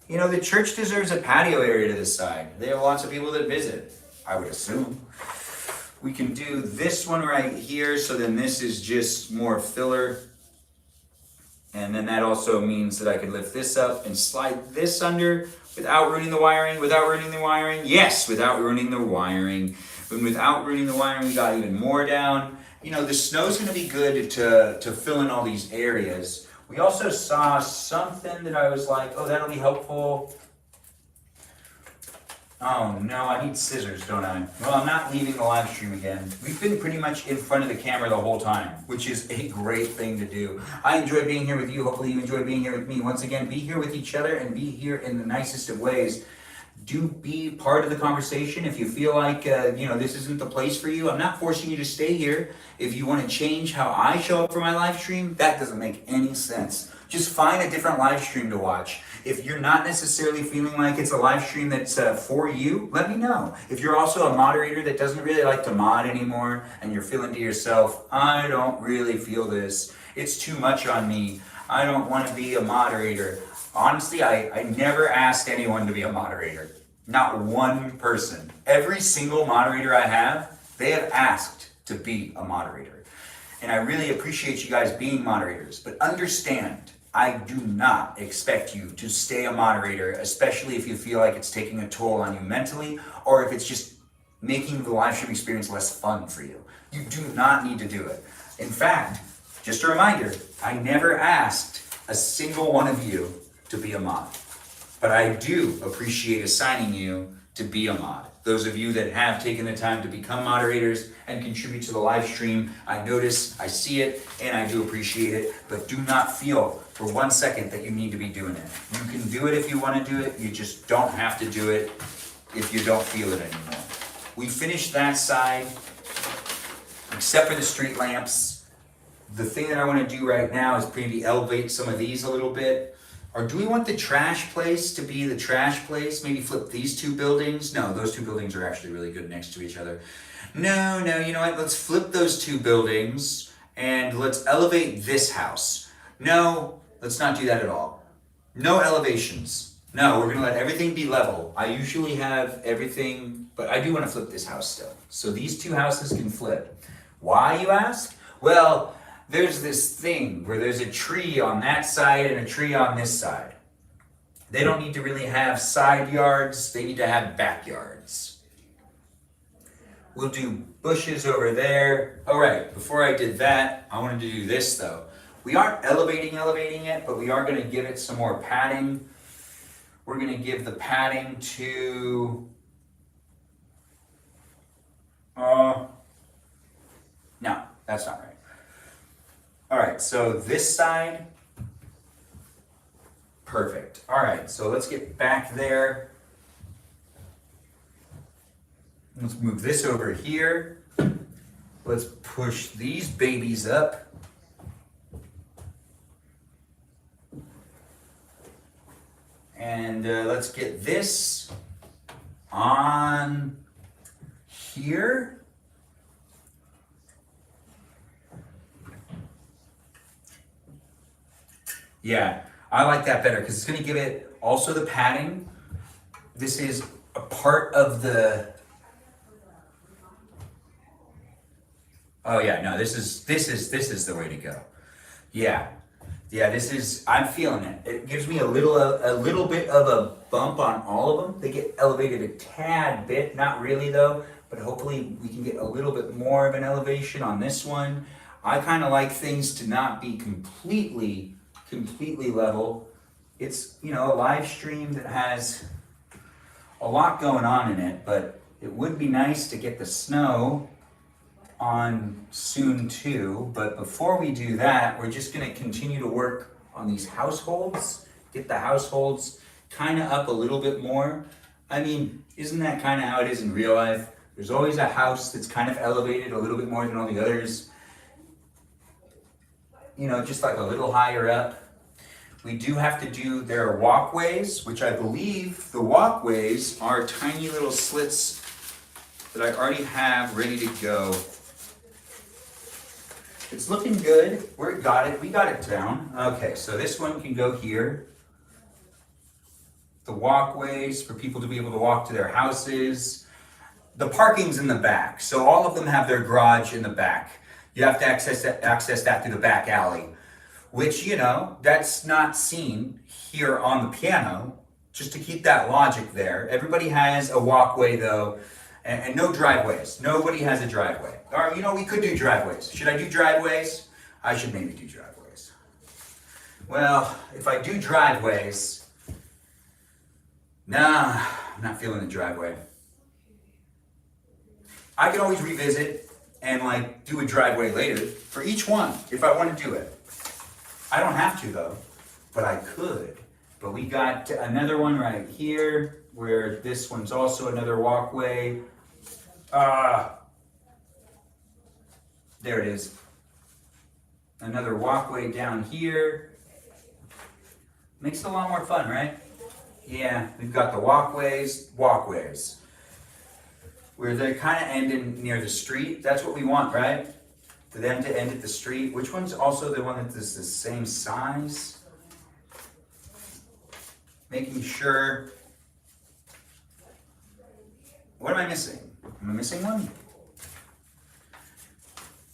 You know, the church deserves a patio area to the side. They have lots of people that visit, I would assume. We can do this one right here, so then this is just more filler. And then that also means that I could lift this up and slide this under without ruining the wiring, Yes, without ruining the wiring. But without ruining the wiring, we got even more down. You know, the snow's gonna be good to fill in all these areas. We also saw something that I was like, oh, that'll be helpful. Oh no, I need scissors, don't I? Well, I'm not leaving the live stream again. We've been pretty much in front of the camera the whole time, which is a great thing to do. I enjoy being here with you. Hopefully you enjoy being here with me. Once again, be here with each other and be here in the nicest of ways. Do be part of the conversation. If you feel like, this isn't the place for you, I'm not forcing you to stay here. If you want to change how I show up for my live stream, that doesn't make any sense. Just find a different live stream to watch. If you're not necessarily feeling like it's a live stream that's for you, let me know. If you're also a moderator that doesn't really like to mod anymore and you're feeling to yourself, I don't really feel this. It's too much on me. I don't want to be a moderator. Honestly, I never asked anyone to be a moderator. Not one person. Every single moderator I have, they have asked to be a moderator. And I really appreciate you guys being moderators. But understand, I do not expect you to stay a moderator, especially if you feel like it's taking a toll on you mentally, or if it's just making the live stream experience less fun for you. You do not need to do it. In fact, just a reminder, I never asked a single one of you to be a mod. But I do appreciate assigning you to be a mod. Those of you that have taken the time to become moderators and contribute to the live stream, I notice, I see it, and I do appreciate it, but do not feel for 1 second that you need to be doing it. You can do it if you want to do it, you just don't have to do it if you don't feel it anymore. We finished that side, except for the street lamps. The thing that I want to do right now is maybe elevate some of these a little bit. Or do we want the trash place to be the trash place? Maybe flip these two buildings? No, those two buildings are actually really good next to each other. No, you know what? Let's flip those two buildings and let's elevate this house. No, let's not do that at all. No elevations. No, we're gonna let everything be level. I usually have everything, but I do want to flip this house still. So these two houses can flip. Why, you ask? Well, there's this thing where there's a tree on that side and a tree on this side. They don't need to really have side yards, they need to have backyards. We'll do bushes over there. All right, before I did that, I wanted to do this though. We aren't elevating it, but we are gonna give it some more padding. We're gonna give the padding to, no, that's not right. All right, so this side, perfect. All right, so let's get back there. Let's move this over here. Let's push these babies up. And let's get this on here. Yeah, I like that better because it's going to give it also the padding. This is a part of the. Oh yeah, no, this is the way to go. Yeah, this is. I'm feeling it. It gives me a little bit of a bump on all of them. They get elevated a tad bit, not really though, but hopefully we can get a little bit more of an elevation on this one. I kind of like things to not be completely level. It's, a live stream that has a lot going on in it, but it would be nice to get the snow on soon too. But before we do that, we're just going to continue to work on these households, get the households kind of up a little bit more. I mean, isn't that kind of how it is in real life? There's always a house that's kind of elevated a little bit more than all the others. Just like a little higher up. We do have to do, there are walkways, which I believe the walkways are tiny little slits that I already have ready to go. It's looking good. We got it down. Okay, so this one can go here. The walkways for people to be able to walk to their houses. The parking's in the back, so all of them have their garage in the back. You have to access that through the back alley. which, that's not seen here on the piano, just to keep that logic there. Everybody has a walkway though, and no driveways. Nobody has a driveway. Or, we could do driveways. Should I do driveways? I should maybe do driveways. Well, if I do driveways, nah, I'm not feeling the driveway. I can always revisit and do a driveway later for each one if I want to do it. I don't have to though, but I could. But we got another one right here where this one's also another walkway. There it is. Another walkway down here. Makes it a lot more fun, right? Yeah, we've got the walkways, where they're kind of ending near the street. That's what we want, right? For them to end at the street. Which one's also the one that is the same size? Making sure. What am I missing? Am I missing one?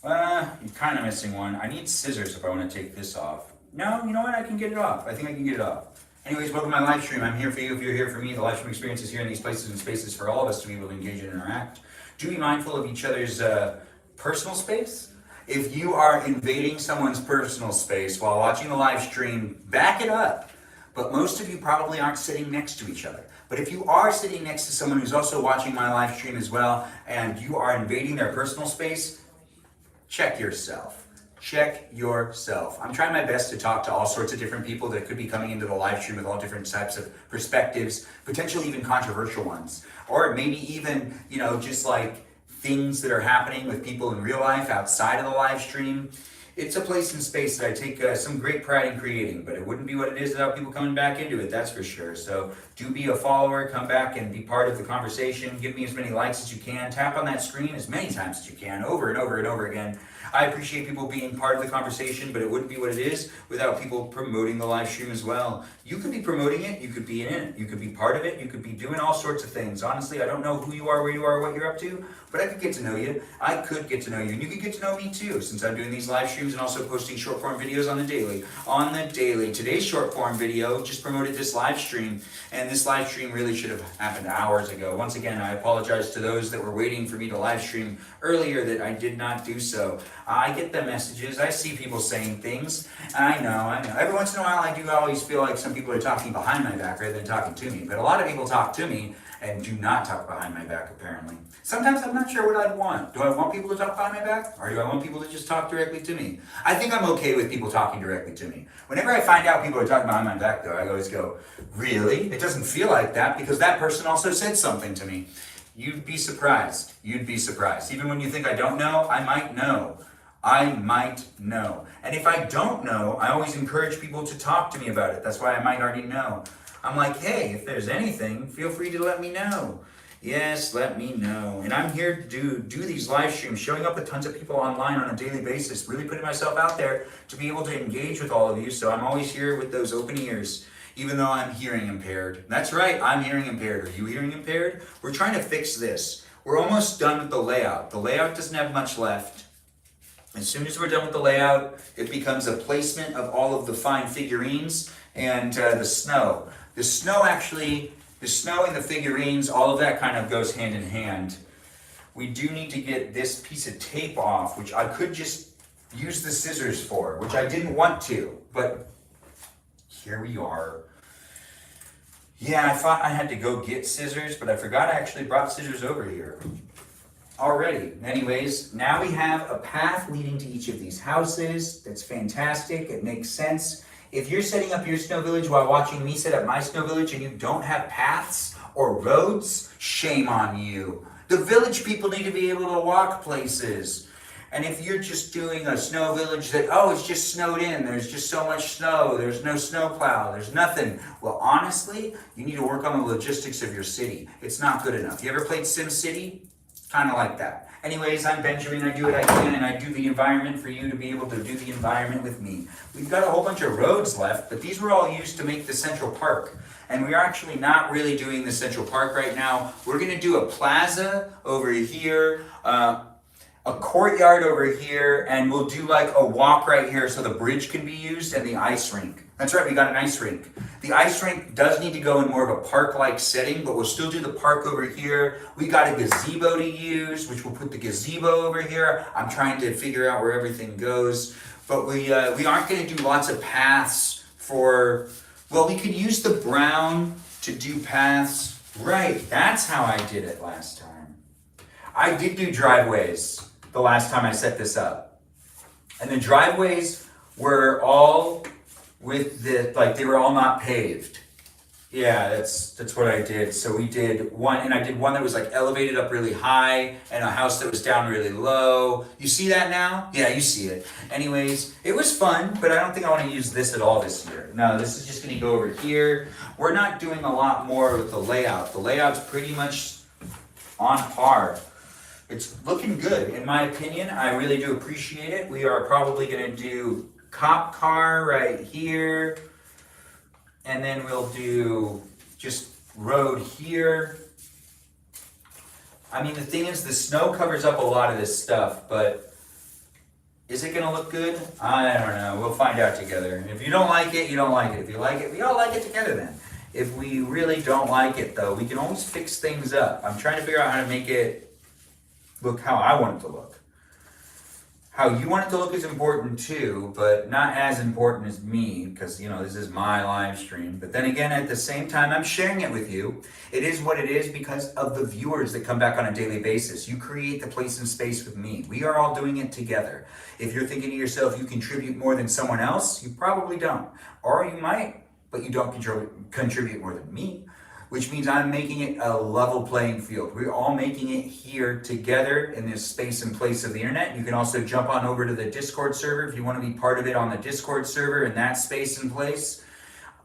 I'm kind of missing one. I need scissors if I want to take this off. No, you know what? I can get it off. I think I can get it off. Anyways, welcome to my live stream. I'm here for you if you're here for me. The live stream experience is here in these places and spaces for all of us to be able to engage and interact. Do be mindful of each other's personal space. If you are invading someone's personal space while watching the live stream, back it up. But most of you probably aren't sitting next to each other. But if you are sitting next to someone who's also watching my live stream as well, and you are invading their personal space, check yourself. Check yourself. I'm trying my best to talk to all sorts of different people that could be coming into the live stream with all different types of perspectives, potentially even controversial ones. Or maybe even, just things that are happening with people in real life outside of the live stream. It's a place and space that I take some great pride in creating, but it wouldn't be what it is without people coming back into it, that's for sure. So do be a follower, come back and be part of the conversation. Give me as many likes as you can. Tap on that screen as many times as you can, over and over and over again. I appreciate people being part of the conversation, but it wouldn't be what it is without people promoting the live stream as well. You could be promoting it, you could be in it, you could be part of it, you could be doing all sorts of things. Honestly, I don't know who you are, where you are, what you're up to, but I could get to know you. I could get to know you, and you could get to know me too, since I'm doing these live streams and also posting short form videos on the daily. Today's short form video just promoted this live stream, and this live stream really should have happened hours ago. Once again, I apologize to those that were waiting for me to live stream earlier that I did not do so. I get the messages, I see people saying things, I know. Every once in a while I do always feel like some people are talking behind my back rather than talking to me, but a lot of people talk to me and do not talk behind my back apparently. Sometimes I'm not sure what I'd want. Do I want people to talk behind my back? Or do I want people to just talk directly to me? I think I'm okay with people talking directly to me. Whenever I find out people are talking behind my back though, I always go, really? It doesn't feel like that because that person also said something to me. You'd be surprised. You'd be surprised. Even when you think I don't know, I might know. I might know. And if I don't know, I always encourage people to talk to me about it. That's why I might already know. I'm like, hey, if there's anything, feel free to let me know. Yes, let me know. And I'm here to do these live streams, showing up with tons of people online on a daily basis, really putting myself out there to be able to engage with all of you. So I'm always here with those open ears, even though I'm hearing impaired. That's right, I'm hearing impaired. Are you hearing impaired? We're trying to fix this. We're almost done with the layout. The layout doesn't have much left. As soon as we're done with the layout, it becomes a placement of all of the fine figurines and the snow. The snow and the figurines, all of that kind of goes hand in hand. We do need to get this piece of tape off, which I could just use the scissors for, which I didn't want to, but here we are. Yeah, I thought I had to go get scissors, but I forgot I actually brought scissors over here. Already. Anyways, now we have a path leading to each of these houses. That's fantastic. It makes sense. If you're setting up your snow village while watching me set up my snow village and you don't have paths or roads, shame on you. The village people need to be able to walk places. And if you're just doing a snow village that, oh, it's just snowed in, there's just so much snow, there's no snow plow, there's nothing. Well, honestly, you need to work on the logistics of your city. It's not good enough. You ever played SimCity? Kind of like that. Anyways, I'm Benjamin, I do what I can, and I do the environment for you to be able to do the environment with me. We've got a whole bunch of roads left, but these were all used to make the Central Park. And we are actually not really doing the Central Park right now. We're gonna do a plaza over here. a courtyard over here, and we'll do like a walk right here so the bridge can be used and the ice rink. That's right, we got an ice rink. The ice rink does need to go in more of a park-like setting, but we'll still do the park over here. We got a gazebo to use, which we'll put the gazebo over here. I'm trying to figure out where everything goes, but we aren't going to do lots of paths for, well, we could use the brown to do paths. Right, that's how I did it last time. I did do driveways the last time I set this up. And the driveways were all with the, like they were all not paved. Yeah, that's what I did. So we did one, and I did one that was like elevated up really high and a house that was down really low. You see that now? Yeah, you see it. Anyways, it was fun, but I don't think I want to use this at all this year. No, this is just going to go over here. We're not doing a lot more with the layout. The layout's pretty much on par. It's looking good, in my opinion. I really do appreciate it. We are probably going to do cop car right here. And then we'll do just road here. I mean, the thing is, the snow covers up a lot of this stuff, but is it gonna look good? I don't know, we'll find out together. If you don't like it, you don't like it. If you like it, we all like it together then. If we really don't like it though, we can always fix things up. I'm trying to figure out how to make it look how I want it to look. How you want it to look is important too, but not as important as me, because, you know, this is my live stream. But then again, at the same time, I'm sharing it with you. It is what it is because of the viewers that come back on a daily basis. You create the place and space with me. We are all doing it together. If you're thinking to yourself, you contribute more than someone else, you probably don't. Or you might, but you don't contribute more than me. Which means I'm making it a level playing field. We're all making it here together in this space and place of the internet. You can also jump on over to the Discord server if you want to be part of it on the Discord server in that space and place.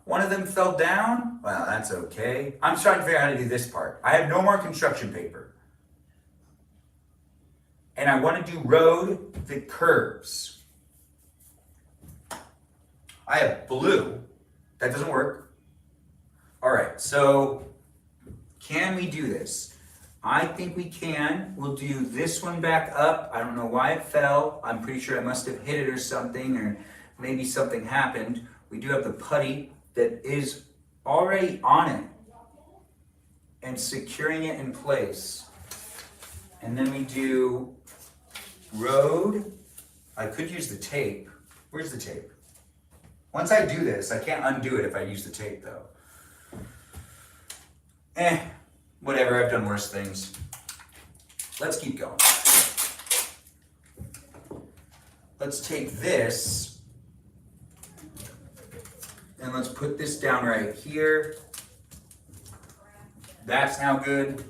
One of them fell down? Well, that's okay. I'm trying to figure out how to do this part. I have no more construction paper. And I want to do road that curves. I have blue. That doesn't work. All right, so can we do this? I think we can. We'll do this one back up. I don't know why it fell. I'm pretty sure I must have hit it or something, or maybe something happened. We do have the putty that is already on it and securing it in place. And then we do road. I could use the tape. Where's the tape? Once I do this, I can't undo it if I use the tape though. Whatever, I've done worse things. Let's keep going. Let's take this and let's put this down right here. That's now good.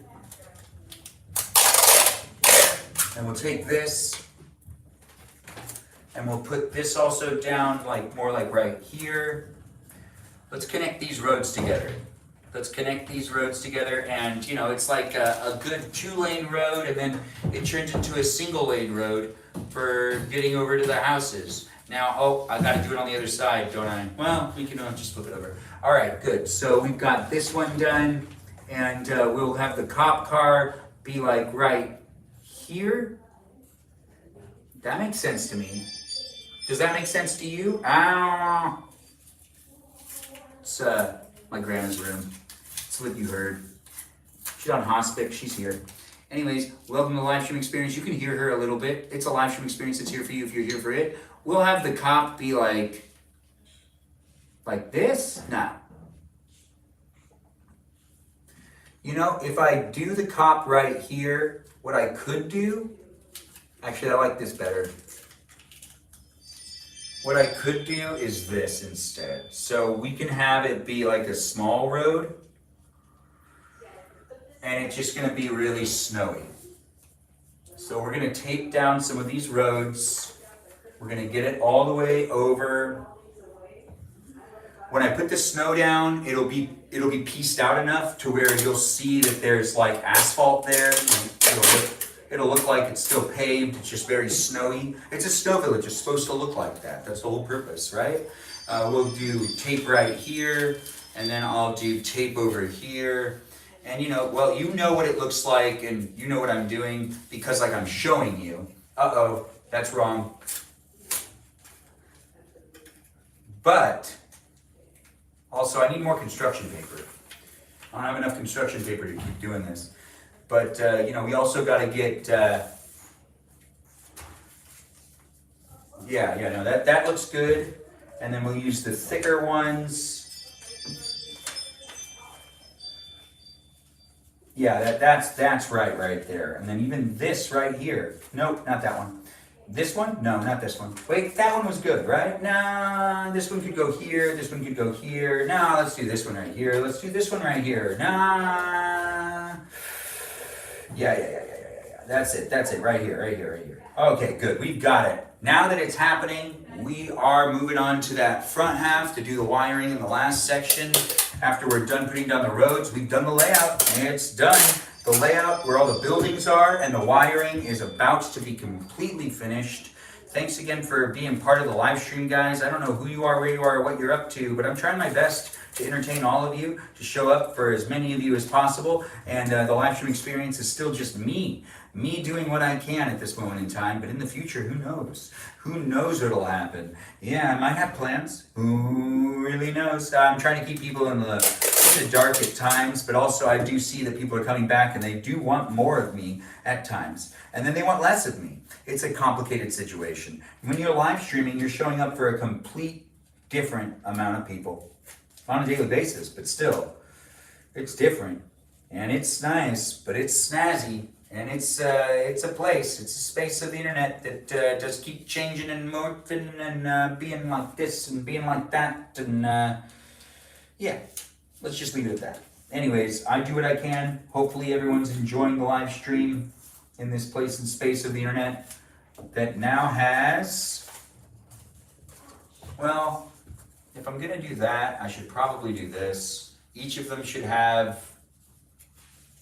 And we'll take this and we'll put this also down like more like right here. Let's connect these roads together. Let's connect these roads together, and you know, it's like a good 2-lane road, and then it turns into a single-lane road for getting over to the houses. Now, oh, I gotta do it on the other side, don't I? Well, we can just flip it over. All right, good. So we've got this one done, and we'll have the cop car be like right here. That makes sense to me. Does that make sense to you? It's my grandma's room. That's what you heard. She's on hospice. She's here. Anyways, welcome to the live stream experience. You can hear her a little bit. It's a live stream experience. It's here for you if you're here for it. We'll have the cop be like this? Nah. You know, if I do the cop right here, what I could do, actually I like this better. What I could do is this instead. So we can have it be like a small road, and it's just gonna be really snowy. So we're gonna tape down some of these roads. We're gonna get it all the way over. When I put the snow down, it'll be pieced out enough to where you'll see that there's like asphalt there. It'll look like it's still paved, it's just very snowy. It's a snow village, it's supposed to look like that. That's the whole purpose, right? We'll do tape right here, and then I'll do tape over here. And you know, well, you know what it looks like, and you know what I'm doing, because like I'm showing you. Uh-oh, that's wrong. But, also I need more construction paper. I don't have enough construction paper to keep doing this. But, we also got to get, that looks good. And then we'll use the thicker ones. Yeah, that's right there. And then even this right here. Nope, not that one. This one? No, not this one. Wait, that one was good, right? Nah, this one could go here. This one could go here. Nah, let's do this one right here. Let's do this one right here. Nah. Yeah. That's it. Right here. Okay, good. We've got it. Now that it's happening, we are moving on to that front half to do the wiring in the last section. After we're done putting down the roads, we've done the layout, and it's done. The layout where all the buildings are and the wiring is about to be completely finished. Thanks again for being part of the live stream, guys. I don't know who you are, where you are, what you're up to, but I'm trying my best to entertain all of you, to show up for as many of you as possible. And the live stream experience is still just me doing what I can at this moment in time. But in the future, who knows? Who knows what'll happen? Yeah, I might have plans. Who really knows? I'm trying to keep people in the dark at times, but also I do see that people are coming back and they do want more of me at times. And then they want less of me. It's a complicated situation. When you're live streaming, you're showing up for a complete different amount of people on a daily basis, but still, it's different. And it's nice, but it's snazzy. And it's a place, it's a space of the internet that does keep changing and morphing and being like this and being like that. And yeah, let's just leave it at that. Anyways, I do what I can. Hopefully everyone's enjoying the live stream in this place and space of the internet that now has, well, if I'm gonna do that, I should probably do this. Each of them should have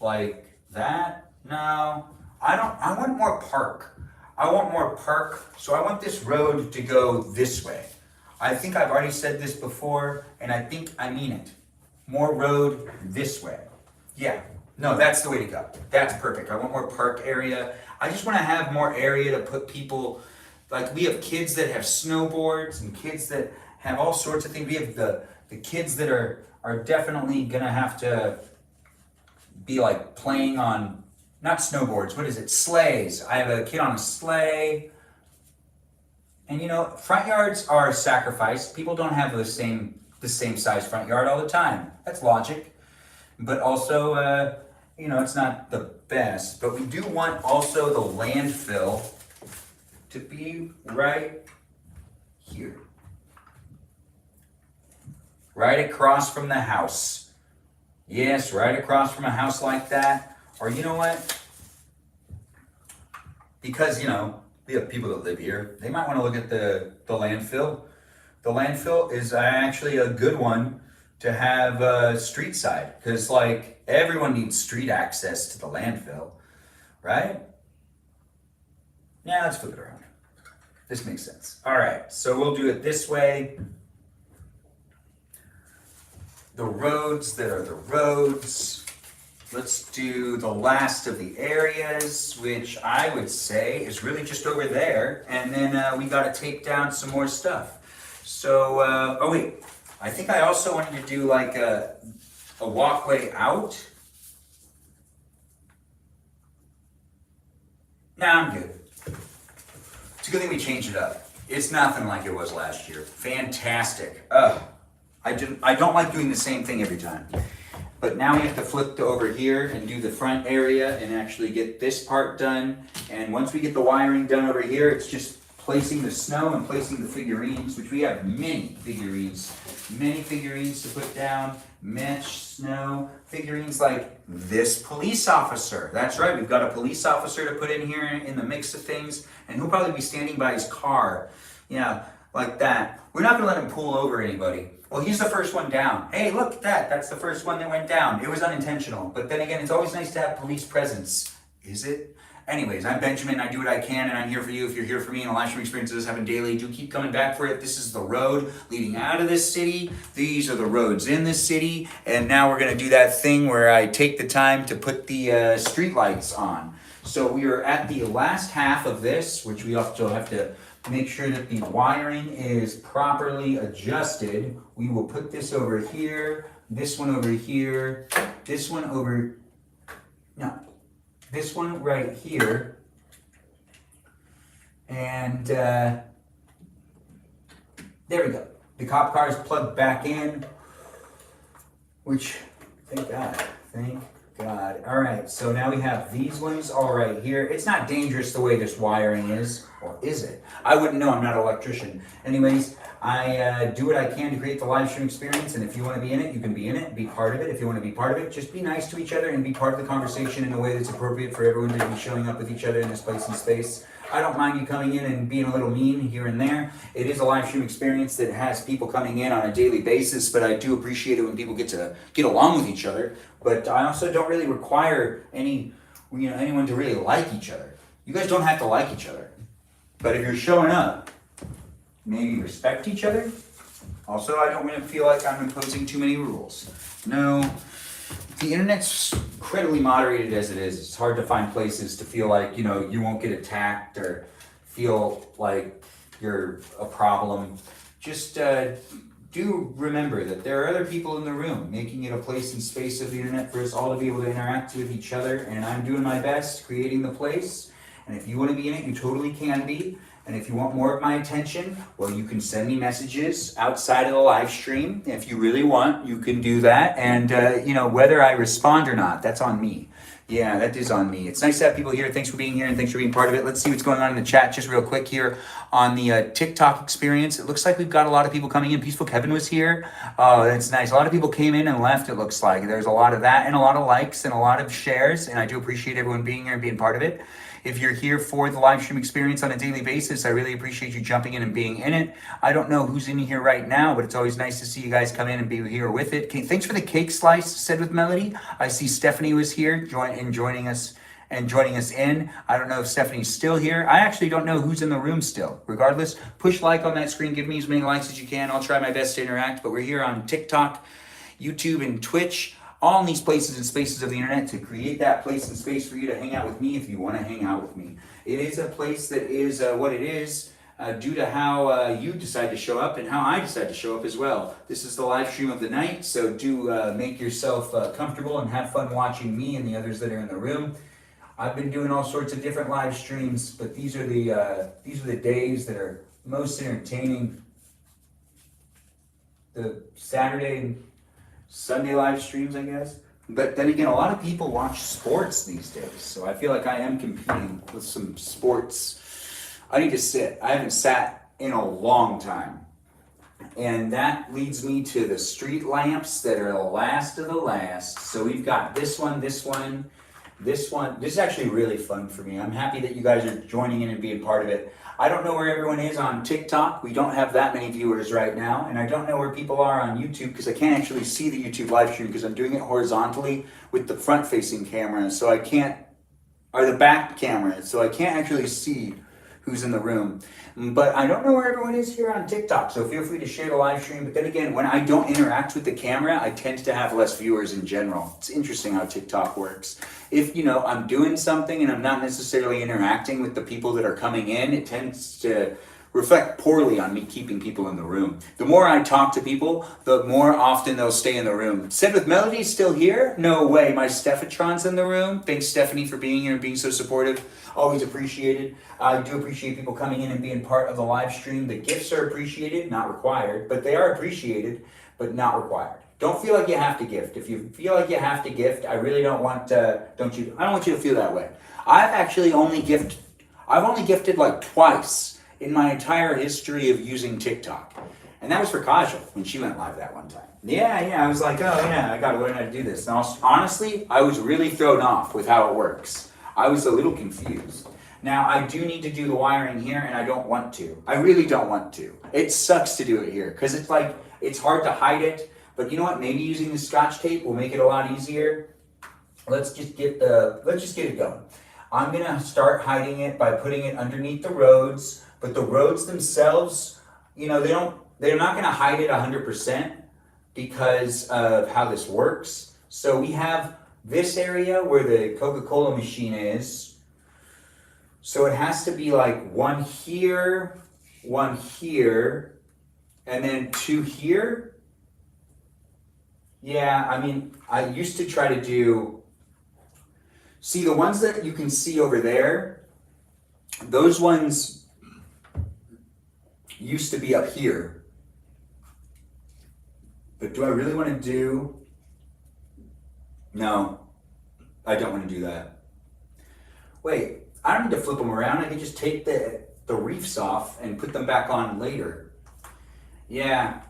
like that. No, I want more park. So I want this road to go this way. I think I've already said this before, and I think I mean it. More road this way. Yeah, no, that's the way to go. That's perfect. I want more park area. I just want to have more area to put people, like we have kids that have snowboards and kids that have all sorts of things. We have the kids that are definitely gonna have to be like playing on, not snowboards, what is it? Sleighs. I have a kid on a sleigh. And front yards are a sacrifice. People don't have the same size front yard all the time. That's logic. But also, it's not the best. But we do want also the landfill to be right here. Right across from the house. Yes, right across from a house like that. Or you know what? Because, we have people that live here. They might want to look at the landfill. The landfill is actually a good one to have street side. Because, everyone needs street access to the landfill. Right? Yeah, let's flip it around. This makes sense. All right, so we'll do it this way. The roads that are the roads. Let's do the last of the areas, which I would say is really just over there. And then we got to take down some more stuff. So, oh wait, I think I also wanted to do like a walkway out. Nah, I'm good. It's a good thing we changed it up. It's nothing like it was last year. Fantastic. I don't like doing the same thing every time. But now we have to flip to over here and do the front area and actually get this part done. And once we get the wiring done over here, it's just placing the snow and placing the figurines, which we have many figurines to put down. Mesh, snow, figurines like this police officer. That's right, we've got a police officer to put in here in the mix of things. And he'll probably be standing by his car. Yeah, like that. We're not gonna let him pull over anybody. Well, he's the first one down. Hey, look at that. That's the first one that went down. It was unintentional. But then again, it's always nice to have police presence. Is it? Anyways, I'm Benjamin. I do what I can, and I'm here for you. If you're here for me in a live stream experience that does happen daily, do keep coming back for it. This is the road leading out of this city. These are the roads in this city. And now we're going to do that thing where I take the time to put the street lights on. So we are at the last half of this, which we also have to make sure that the wiring is properly adjusted. We will put this over here, this one over here, this one over, no, this one right here, and there we go. The cop car is plugged back in, which, thank God. All right, so now we have these ones all right here. It's not dangerous the way this wiring is, or is it? I wouldn't know, I'm not an electrician. Anyways, I do what I can to create the live stream experience, and if you want to be in it, you can be in it, be part of it. If you want to be part of it, just be nice to each other and be part of the conversation in a way that's appropriate for everyone to be showing up with each other in this place and space. I don't mind you coming in and being a little mean here and there. It is a live stream experience that has people coming in on a daily basis, but I do appreciate it when people get to get along with each other. But I also don't really require anyone to really like each other. You guys don't have to like each other. But if you're showing up, maybe respect each other. Also, I don't really feel like I'm imposing too many rules. No, the internet's incredibly moderated as it is. It's hard to find places to feel like, you won't get attacked or feel like you're a problem. Just do remember that there are other people in the room making it a place and space of the internet for us all to be able to interact with each other, and I'm doing my best creating the place. And if you want to be in it, you totally can be. And if you want more of my attention, well, you can send me messages outside of the live stream. If you really want, you can do that. And, whether I respond or not, that's on me. Yeah, that is on me. It's nice to have people here. Thanks for being here and thanks for being part of it. Let's see what's going on in the chat just real quick here on the TikTok experience. It looks like we've got a lot of people coming in. Peaceful Kevin was here. Oh, that's nice. A lot of people came in and left, it looks like. There's a lot of that and a lot of likes and a lot of shares. And I do appreciate everyone being here and being part of it. If you're here for the live stream experience on a daily basis, I really appreciate you jumping in and being in it. I don't know who's in here right now, but it's always nice to see you guys come in and be here with it. Thanks for the cake slice, said with Melody. I see Stephanie was here joining us in. I don't know if Stephanie's still here. I actually don't know who's in the room still. Regardless, push like on that screen. Give me as many likes as you can. I'll try my best to interact, but we're here on TikTok, YouTube, and Twitch. All in these places and spaces of the internet to create that place and space for you to hang out with me if you want to hang out with me. It is a place that is what it is due to how you decide to show up and how I decide to show up as well. This is the live stream of the night, so do make yourself comfortable and have fun watching me and the others that are in the room. I've been doing all sorts of different live streams, but these are the days that are most entertaining. The Saturday and Sunday live streams, I guess. But then again, a lot of people watch sports these days. So I feel like I am competing with some sports. I need to sit. I haven't sat in a long time. And that leads me to the street lamps that are the last of the last. So we've got this one, this one, this one. This is actually really fun for me. I'm happy that you guys are joining in and being part of it. I don't know where everyone is on TikTok. We don't have that many viewers right now. And I don't know where people are on YouTube because I can't actually see the YouTube live stream because I'm doing it horizontally with the front-facing camera. So I can't, or the back camera. So I can't actually see who's in the room. But I don't know where everyone is here on TikTok. So feel free to share the live stream. But then again, when I don't interact with the camera, I tend to have less viewers in general. It's interesting how TikTok works. If, I'm doing something and I'm not necessarily interacting with the people that are coming in, it tends to reflect poorly on me keeping people in the room. The more I talk to people, the more often they'll stay in the room. Said with Melody still here? No way. My Stephatron's in the room. Thanks, Stephanie, for being here and being so supportive. Always appreciated. I do appreciate people coming in and being part of the live stream. The gifts are appreciated, not required, but they are appreciated, but not required. Don't feel like you have to gift. If you feel like you have to gift, I really don't want I don't want you to feel that way. I've only gifted like twice in my entire history of using TikTok. And that was for Kajal when she went live that one time. Yeah, I was like, oh yeah, I gotta learn how to do this. And honestly, I was really thrown off with how it works. I was a little confused. Now, I do need to do the wiring here, and I don't want to. I really don't want to. It sucks to do it here, because it's hard to hide it. But you know what? Maybe using the Scotch tape will make it a lot easier. Let's just get it going. I'm gonna start hiding it by putting it underneath the roads. But the roads themselves, they're not gonna hide it 100% because of how this works. So we have this area where the Coca-Cola machine is. So it has to be like one here, and then two here. Yeah, I mean, I used to try to do, see the ones that you can see over there, those ones used to be up here. But do I really want to do, no, I don't want to do that. Wait, I don't need to flip them around. I can just take the reefs off and put them back on later. Yeah,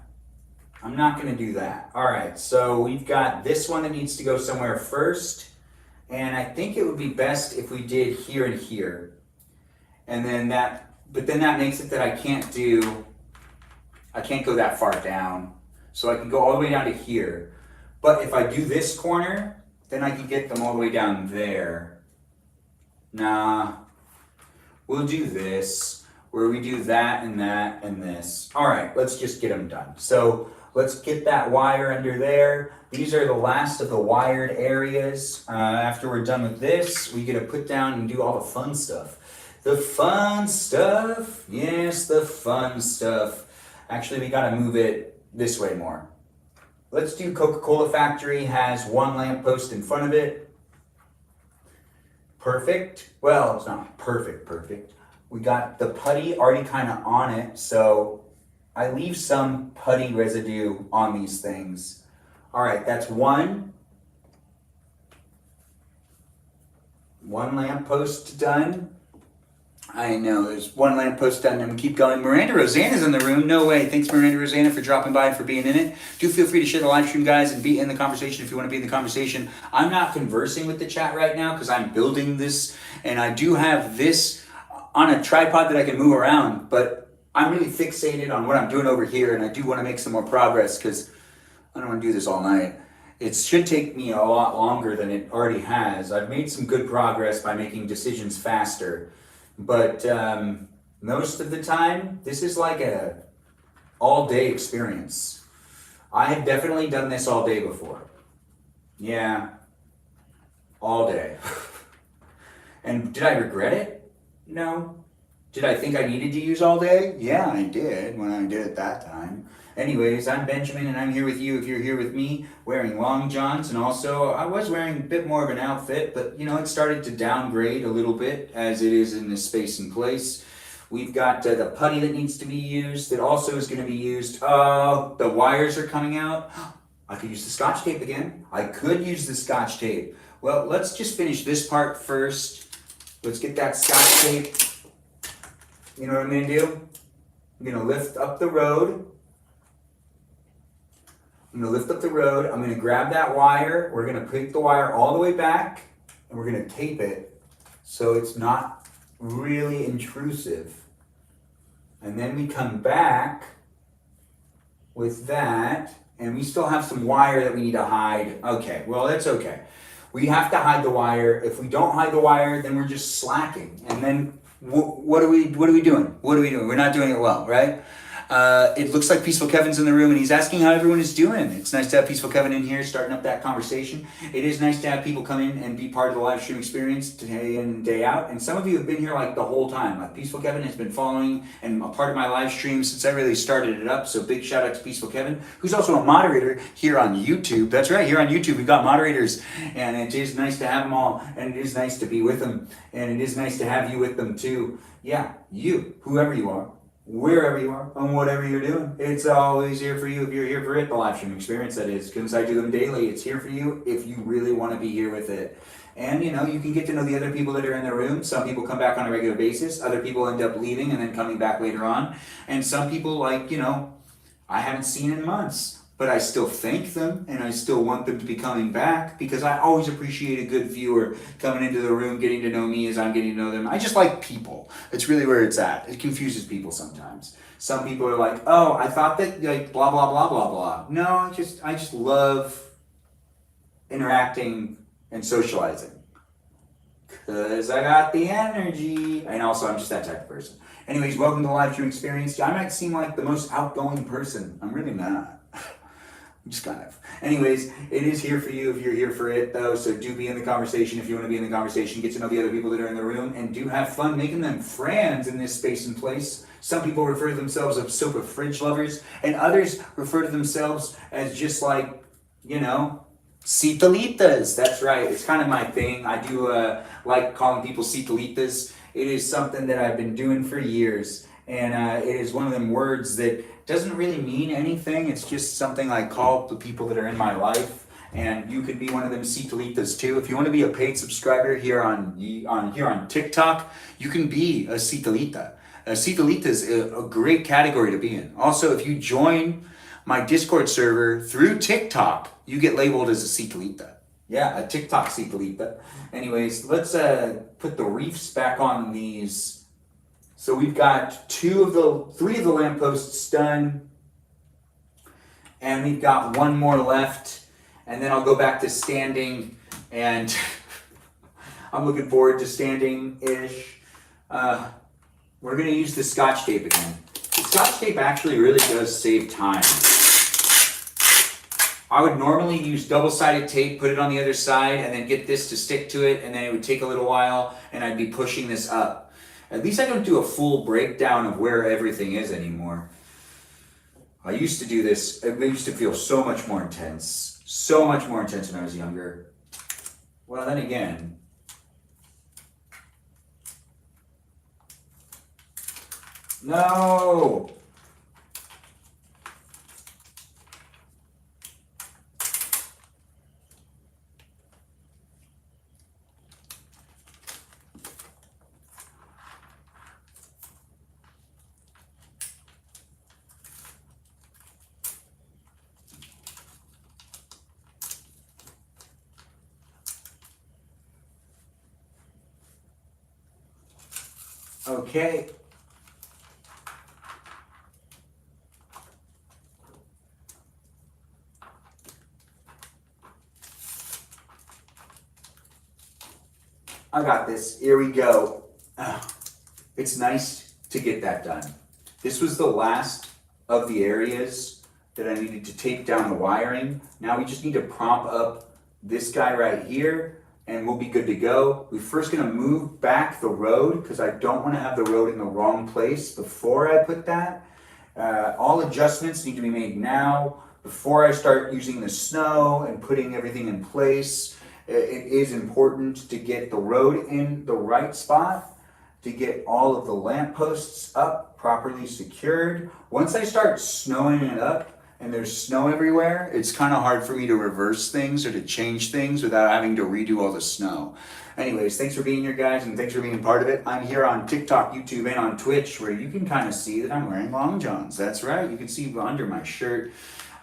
I'm not going to do that. All right, so we've got this one that needs to go somewhere first. And I think it would be best if we did here and here. And then that, but then that makes it that I can't go that far down. So I can go all the way down to here. But if I do this corner, then I can get them all the way down there. Nah, we'll do this, where we do that and this. All right, let's just get them done. So let's get that wire under there. These are the last of the wired areas. After we're done with this, we get to put down and do all the fun stuff. The fun stuff, yes, the fun stuff. Actually, we gotta move it this way more. Let's do Coca-Cola Factory has one lamppost in front of it. Perfect. Well, it's not perfect. We got the putty already kind of on it, so I leave some putty residue on these things. All right, that's one. One lamppost done. I know, there's one lamppost done, and we keep going. Miranda Rosanna's in the room. No way. Thanks, Miranda Rosanna, for dropping by and for being in it. Do feel free to share the live stream, guys, and be in the conversation if you want to be in the conversation. I'm not conversing with the chat right now because I'm building this, and I do have this on a tripod that I can move around, but I'm really fixated on what I'm doing over here, and I do want to make some more progress because I don't want to do this all night. It should take me a lot longer than it already has. I've made some good progress by making decisions faster. But most of the time, this is like a all-day experience. I have definitely done this all day before. Yeah, all day. And did I regret it? No. Did I think I needed to use all day? Yeah, I did when I did it that time. Anyways, I'm Benjamin and I'm here with you if you're here with me, wearing long johns, and also I was wearing a bit more of an outfit, but you know, it started to downgrade a little bit as it is in this space and place. We've got the putty that needs to be used that also is going to be used. Oh, the wires are coming out. I could use the Scotch tape again. I could use the Scotch tape. Well, let's just finish this part first. Let's get that Scotch tape. You know what I'm going to do? I'm going to lift up the road. I'm going to lift up the road. I'm going to grab that wire. We're going to put the wire all the way back, and we're going to tape it so it's not really intrusive. And then we come back with that, and we still have some wire that we need to hide. Okay, well, that's okay. We have to hide the wire. If we don't hide the wire, then we're just slacking. And then what are we doing? We're not doing it well, right? It looks like Peaceful Kevin's in the room, and he's asking how everyone is doing. It's nice to have Peaceful Kevin in here starting up that conversation. It is nice to have people come in and be part of the live stream experience day in and day out. And some of you have been here like the whole time. Like Peaceful Kevin has been following and a part of my live stream since I really started it up. So big shout out to Peaceful Kevin, who's also a moderator here on YouTube. That's right, here on YouTube we've got moderators, and it is nice to have them all, and it is nice to be with them, and it is nice to have you with them too. Yeah, you, whoever you are, wherever you are, and whatever you're doing, it's always here for you if you're here for it, the live stream experience, that is, because I do them daily. It's here for you if you really want to be here with it. And, you know, you can get to know the other people that are in the room. Some people come back on a regular basis. Other people end up leaving and then coming back later on. And some people, like, you know, I haven't seen in months. But I still thank them, and I still want them to be coming back, because I always appreciate a good viewer coming into the room, getting to know me as I'm getting to know them. I just like people. It's really where it's at. It confuses people sometimes. Some people are like, oh, I thought that, like, blah, blah, blah, blah, blah. No, I just love interacting and socializing. Because I got the energy. And also, I'm just that type of person. Anyways, welcome to the live stream experience. I might seem like the most outgoing person. I'm really not. Just kind of. Anyways, it is here for you if you're here for it, though. So do be in the conversation if you want to be in the conversation. Get to know the other people that are in the room, and do have fun making them friends in this space and place. Some people refer to themselves as sofa fridge lovers, and others refer to themselves as just like, you know, citalitas. That's right. It's kind of my thing. I do like calling people citalitas. It is something that I've been doing for years, and it is one of them words that doesn't really mean anything. It's just something I call the people that are in my life, and you could be one of them citalitas too. If you want to be a paid subscriber here on TikTok, you can be a citalita. A citalita is a great category to be in. Also, if you join my Discord server through TikTok, you get labeled as a citalita. Yeah, a TikTok citalita. Anyways, let's put the reefs back on these. So we've got three of the lampposts done, and we've got one more left, and then I'll go back to standing, and I'm looking forward to standing-ish. We're gonna use the Scotch tape again. The Scotch tape actually really does save time. I would normally use double-sided tape, put it on the other side, and then get this to stick to it, and then it would take a little while, and I'd be pushing this up. At least I don't do a full breakdown of where everything is anymore. I used to do this, it used to feel so much more intense. So much more intense when I was younger. Well, then again, no! Okay. I got this. Here we go. It's nice to get that done. This was the last of the areas that I needed to take down the wiring. Now we just need to prop up this guy right here, and we'll be good to go. We're first gonna move back the road because I don't wanna have the road in the wrong place before I put that. All adjustments need to be made now before I start using the snow and putting everything in place. It is important to get the road in the right spot, to get all of the lampposts up, properly secured. Once I start snowing it up, and there's snow everywhere, it's kind of hard for me to reverse things or to change things without having to redo all the snow. Anyways, thanks for being here, guys, and thanks for being part of it. I'm here on TikTok, YouTube, and on Twitch, where you can kind of see that I'm wearing long johns. That's right, you can see under my shirt.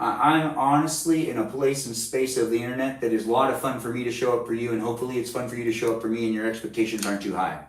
I'm honestly in a place and space of the internet that is a lot of fun for me to show up for you, and hopefully it's fun for you to show up for me and your expectations aren't too high.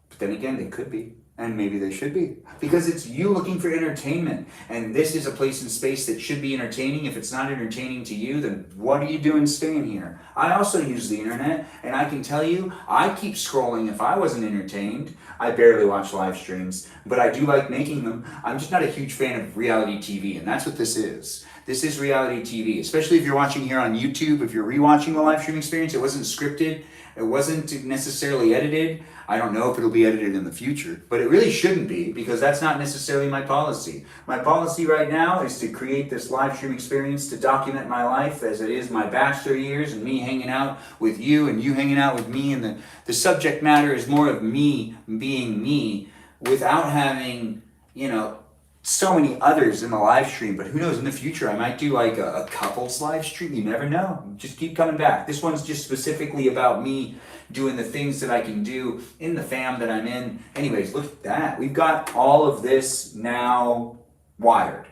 But then again, they could be. And maybe they should be, because it's you looking for entertainment, and this is a place and space that should be entertaining. If it's not entertaining to you, then what are you doing staying here? I also use the internet, and I can tell you, I keep scrolling if I wasn't entertained. I barely watch live streams, but I do like making them. I'm just not a huge fan of reality TV, and that's what this is. This is reality TV, especially if you're watching here on YouTube. If you're rewatching the live stream experience, it wasn't scripted. It wasn't necessarily edited. I don't know if it'll be edited in the future, but it really shouldn't be, because that's not necessarily my policy. My policy right now is to create this live stream experience to document my life as it is my bachelor years and me hanging out with you and you hanging out with me, and the subject matter is more of me being me without having, you know, so many others in the live stream. But who knows, in the future I might do like a couples live stream. You never know. Just keep coming back. This one's just specifically about me doing the things that I can do in the fam that I'm in. Anyways, look at that. We've got all of this now wired.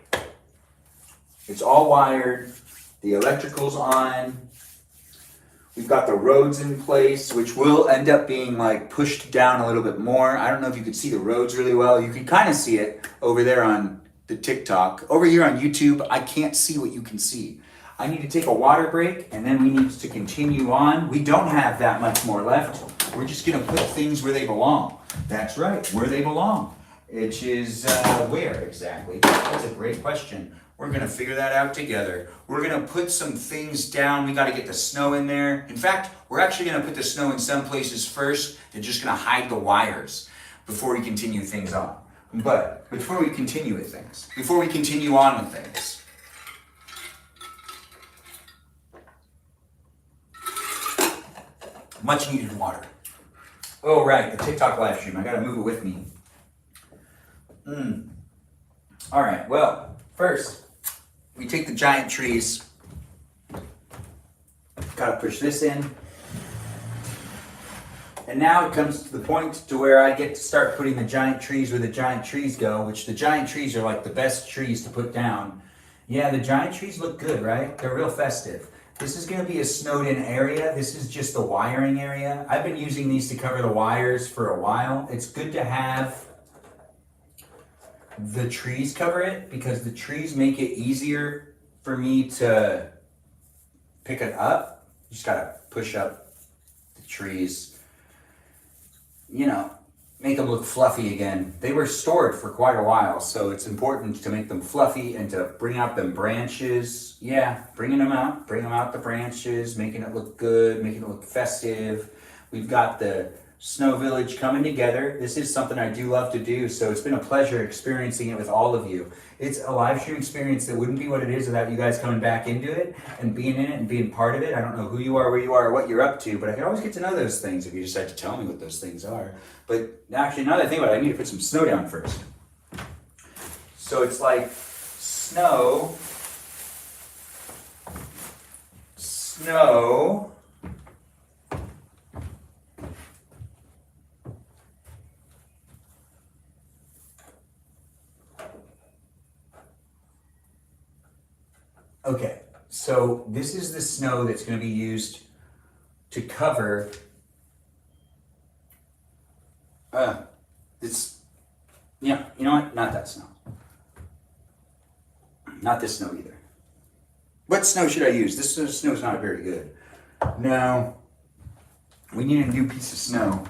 It's all wired. The electrical's on. We've got the roads in place, which will end up being like pushed down a little bit more. I don't know if you can see the roads really well. You can kind of see it over there on the TikTok. Over here on YouTube, I can't see what you can see. I need to take a water break, and then we need to continue on. We don't have that much more left. We're just gonna put things where they belong. That's right, where they belong. Which is where exactly? That's a great question. We're gonna figure that out together. We're gonna put some things down. We gotta get the snow in there. In fact, we're actually gonna put the snow in some places first. They're just gonna hide the wires before we continue things on. But before we continue with things, before we continue on with things, much needed water. Oh right, the TikTok live stream. I gotta move it with me. All right, well, first, we take the giant trees. Gotta push this in. And now it comes to the point to where I get to start putting the giant trees where the giant trees go, which the giant trees are like the best trees to put down. Yeah, the giant trees look good, right? They're real festive. This is gonna be a snowed in area. This is just the wiring area. I've been using these to cover the wires for a while. It's good to have the trees cover it because the trees make it easier for me to pick it up. You just gotta push up the trees, you know, make them look fluffy again. They were stored for quite a while, so it's important to make them fluffy and to bring out them branches. Yeah, bring them out the branches, making it look good, making it look festive. We've got the Snow Village coming together. This is something I do love to do, so it's been a pleasure experiencing it with all of you. It's a live stream experience that wouldn't be what it is without you guys coming back into it and being in it and being part of it. I don't know who you are, where you are, or what you're up to, but I can always get to know those things if you decide to tell me what those things are. But actually, now that I think about it, I need to put some snow down first. So it's like snow, snow, okay, so this is the snow that's going to be used to cover yeah, you know what? Not that snow. Not this snow either. What snow should I use? This snow is not very good. No, we need a new piece of snow.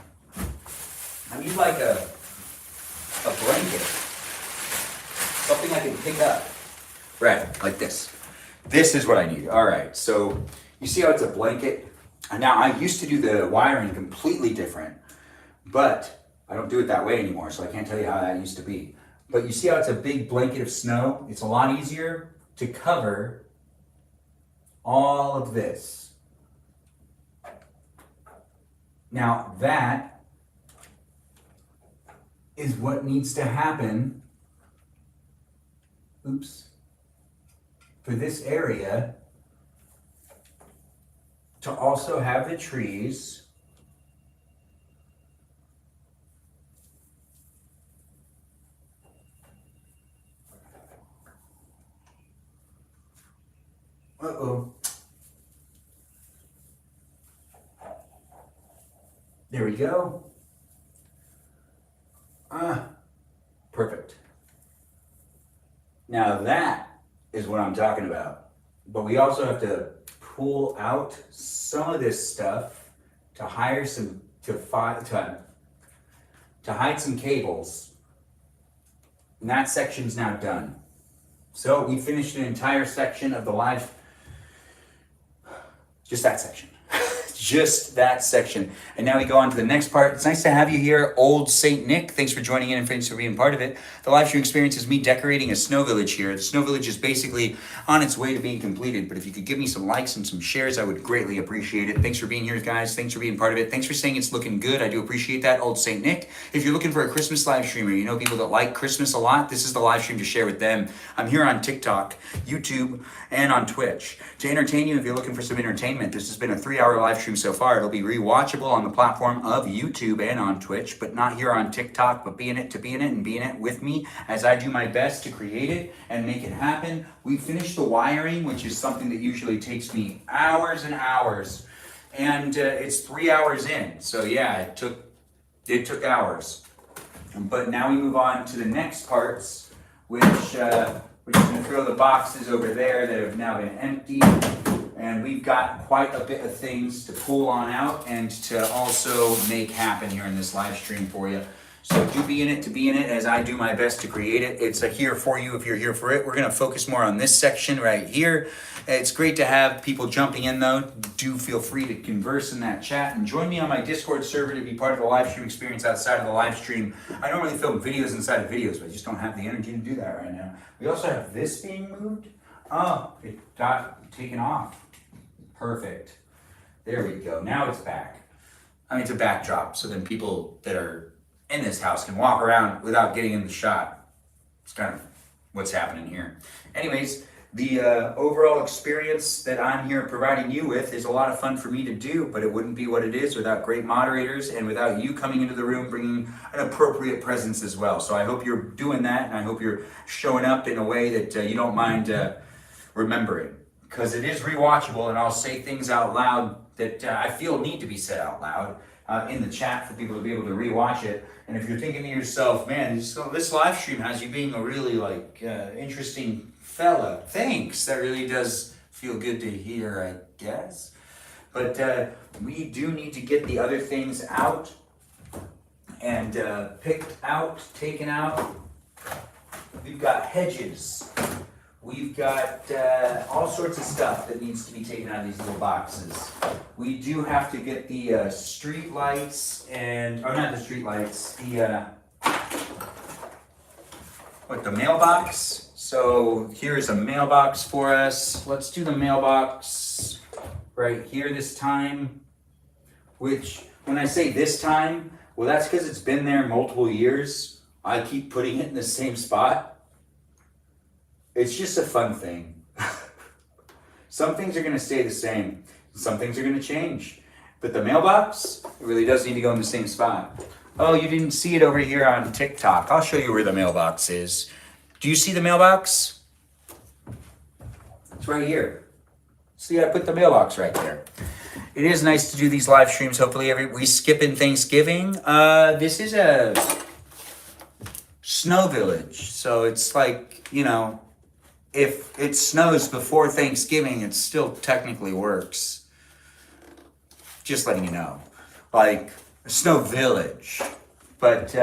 I need like a blanket. Something I can pick up. Right, like this. This is what I need. All right, so you see how it's a blanket? Now, I used to do the wiring completely different, but I don't do it that way anymore, so I can't tell you how that used to be. But you see how it's a big blanket of snow? It's a lot easier to cover all of this. Now, that is what needs to happen, for this area to also have the trees There we go. Perfect. Now that is what I'm talking about. But we also have to pull out some of this stuff to hide some cables. And that section's now done. So we finished an entire section of the live, just that section. Just that section. And now we go on to the next part. It's nice to have you here, Old Saint Nick. Thanks for joining in and thanks for being part of it. The live stream experience is me decorating a snow village here. The snow village is basically on its way to being completed, but if you could give me some likes and some shares, I would greatly appreciate it. Thanks for being here, guys. Thanks for being part of it. Thanks for saying it's looking good. I do appreciate that, Old Saint Nick. If you're looking for a Christmas live streamer, you know people that like Christmas a lot, this is the live stream to share with them. I'm here on TikTok, YouTube, and on Twitch. To entertain you, if you're looking for some entertainment, this has been a 3-hour live stream so far. It'll be rewatchable on the platform of YouTube and on Twitch, but not here on TikTok, but be in it and be in it with me as I do my best to create it and make it happen. We finished the wiring, which is something that usually takes me hours and hours, and it's 3 hours in. So yeah, it took hours. But now we move on to the next parts, which we're just going to throw the boxes over there that have now been emptied. And we've got quite a bit of things to pull on out and to also make happen here in this live stream for you. So do be in it to be in it as I do my best to create it. It's a here for you if you're here for it. We're going to focus more on this section right here. It's great to have people jumping in though. Do feel free to converse in that chat and join me on my Discord server to be part of the live stream experience outside of the live stream. I normally film videos inside of videos, but I just don't have the energy to do that right now. We also have this being moved. Oh, it got taken off. Perfect. There we go. Now it's back. I mean, it's a backdrop, so then people that are in this house can walk around without getting in the shot. It's kind of what's happening here. Anyways, the overall experience that I'm here providing you with is a lot of fun for me to do, but it wouldn't be what it is without great moderators and without you coming into the room bringing an appropriate presence as well. So I hope you're doing that, and I hope you're showing up in a way that you don't mind remembering, because it is rewatchable, and I'll say things out loud that I feel need to be said out loud in the chat for people to be able to rewatch it. And if you're thinking to yourself, man, this live stream has you being a really interesting fella, thanks. That really does feel good to hear, I guess. But we do need to get the other things out and picked out, taken out. We've got hedges. We've got all sorts of stuff that needs to be taken out of these little boxes. We do have to get the street lights and, or not the street lights, the mailbox. So here's a mailbox for us. Let's do the mailbox right here this time, which when I say this time, well, that's because it's been there multiple years. I keep putting it in the same spot. It's just a fun thing. Some things are going to stay the same. Some things are going to change. But the mailbox, it really does need to go in the same spot. Oh, you didn't see it over here on TikTok. I'll show you where the mailbox is. Do you see the mailbox? It's right here. See, I put the mailbox right there. It is nice to do these live streams. Hopefully we skip in Thanksgiving. This is a snow village. So it's like, if it snows before Thanksgiving, it still technically works. Just letting you know. Like a snow village. But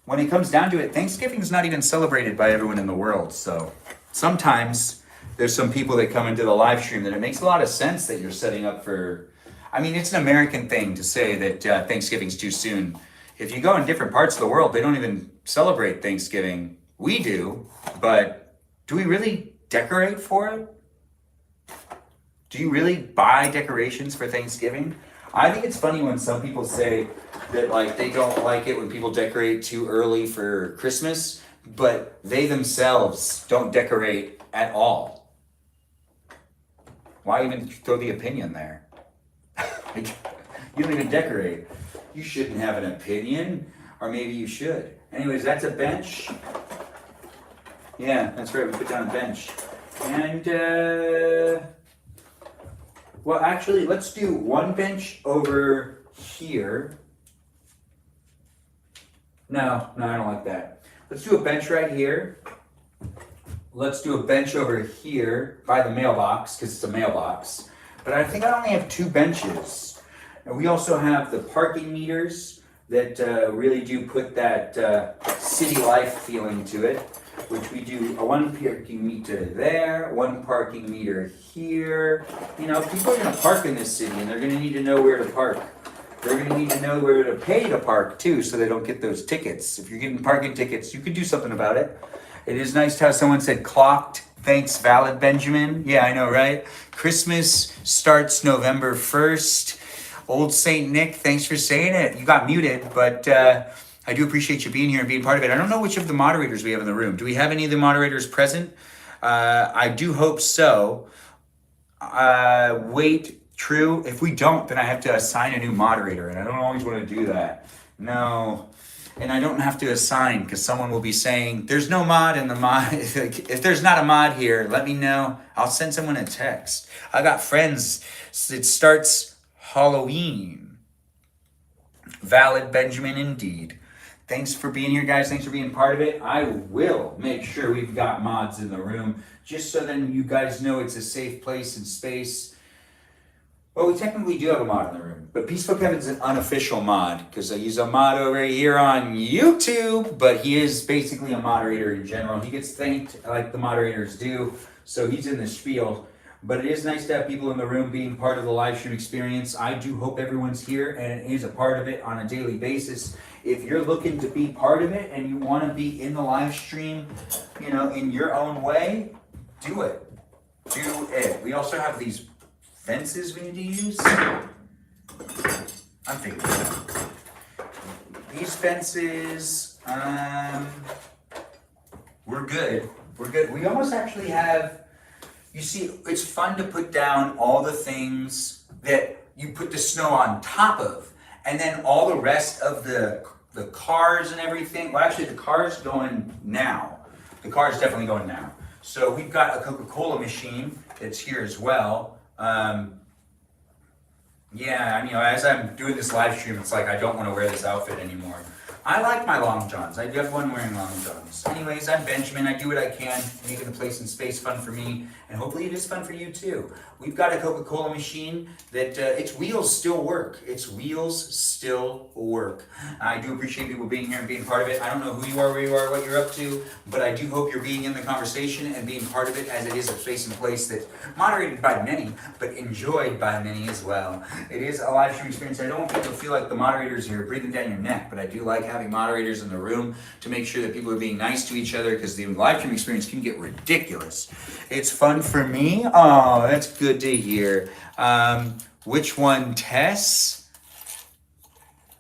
when it comes down to it, Thanksgiving is not even celebrated by everyone in the world. So sometimes there's some people that come into the live stream that it makes a lot of sense that you're setting up for... I mean, it's an American thing to say that Thanksgiving's too soon. If you go in different parts of the world, they don't even celebrate Thanksgiving. We do, but... do we really decorate for it? Do you really buy decorations for Thanksgiving? I think it's funny when some people say that they don't like it when people decorate too early for Christmas, but they themselves don't decorate at all. Why even throw the opinion there? You don't even decorate. You shouldn't have an opinion, or maybe you should. Anyways, that's a bench. Yeah, that's right, we put down a bench. And, well, actually, let's do one bench over here. No, I don't like that. Let's do a bench right here. Let's do a bench over here by the mailbox, because it's a mailbox. But I think I only have 2 benches. And we also have the parking meters that really do put that city life feeling to it. Which we do a 1 parking meter there, 1 parking meter here. People are going to park in this city, and they're going to need to know where to park. They're going to need to know where to pay to park, too, so they don't get those tickets. If you're getting parking tickets, you could do something about it. It is nice to have someone said clocked. Thanks, valid Benjamin. Yeah, I know, right? Christmas starts November 1st. Old Saint Nick, thanks for saying it. You got muted, but... I do appreciate you being here and being part of it. I don't know which of the moderators we have in the room. Do we have any of the moderators present? I do hope so. Wait, true. If we don't, then I have to assign a new moderator, and I don't always want to do that. No. And I don't have to assign, because someone will be saying, there's no mod in the mod. If there's not a mod here, let me know. I'll send someone a text. I got friends. It starts Halloween. Valid Benjamin indeed. Thanks for being here, guys. Thanks for being part of it. I will make sure we've got mods in the room, just so then you guys know it's a safe place and space Well, we technically do have a mod in the room, but Peaceful Kevin's an unofficial mod because he's a mod over here on YouTube, but he is basically a moderator in general. He gets thanked like the moderators do, so he's in the spiel. But it is nice to have people in the room being part of the live stream experience. I do hope everyone's here and is a part of it on a daily basis. If you're looking to be part of it and you want to be in the live stream, in your own way, do it. Do it. We also have these fences we need to use. I'm figuring it out. These fences, we're good. We're good. We almost actually have, you see, it's fun to put down all the things that you put the snow on top of, and then all the rest of the cars and everything. Well, actually, the car's going now. The car's definitely going now. So we've got a Coca-Cola machine that's here as well. As I'm doing this live stream, it's like I don't want to wear this outfit anymore. I like my long johns. I have one wearing long johns. Anyways, I'm Benjamin. I do what I can, making the place and space fun for me, and hopefully it is fun for you too. We've got a Coca-Cola machine that its wheels still work. Its wheels still work. I do appreciate people being here and being part of it. I don't know who you are, where you are, what you're up to, but I do hope you're being in the conversation and being part of it, as it is a space and place that's moderated by many, but enjoyed by many as well. It is a live stream experience. I don't want people to feel like the moderators are breathing down your neck, but I do like having moderators in the room to make sure that people are being nice to each other, because the live stream experience can get ridiculous. It's fun for me. Oh, that's good to hear. Which one, Tess?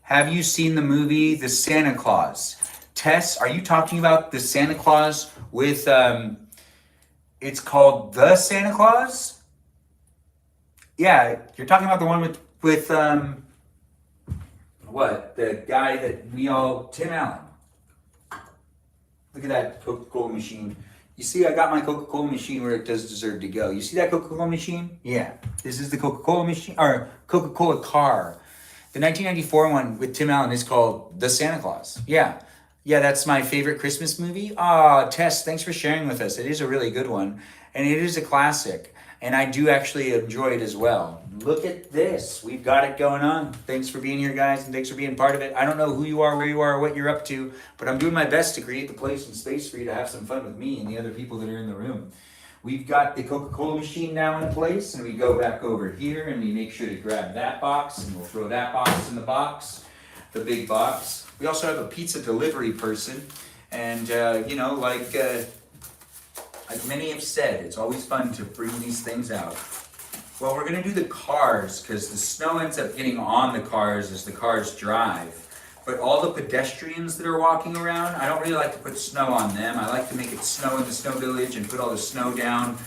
Have you seen the movie The Santa Claus? Tess, are you talking about the Santa Claus with, it's called The Santa Claus? Yeah, you're talking about the one with what? The guy that Tim Allen. Look at that Coca-Cola machine. You see, I got my Coca-Cola machine where it does deserve to go. You see that Coca-Cola machine? Yeah. This is the Coca-Cola machine, or Coca-Cola car. The 1994 one with Tim Allen is called The Santa Claus. Yeah. Yeah, that's my favorite Christmas movie. Tess, thanks for sharing with us. It is a really good one, and it is a classic. And I do actually enjoy it as well. Look at this. We've got it going on. Thanks for being here, guys, and thanks for being part of it. I don't know who you are, where you are, or what you're up to, but I'm doing my best to create the place and space for you to have some fun with me and the other people that are in the room. We've got the Coca-Cola machine now in place, and we go back over here, and we make sure to grab that box, and we'll throw that box in the box, the big box. We also have a pizza delivery person, and like many have said, it's always fun to bring these things out. Well, we're gonna do the cars because the snow ends up getting on the cars as the cars drive. But all the pedestrians that are walking around, I don't really like to put snow on them. I like to make it snow in the snow village and put all the snow down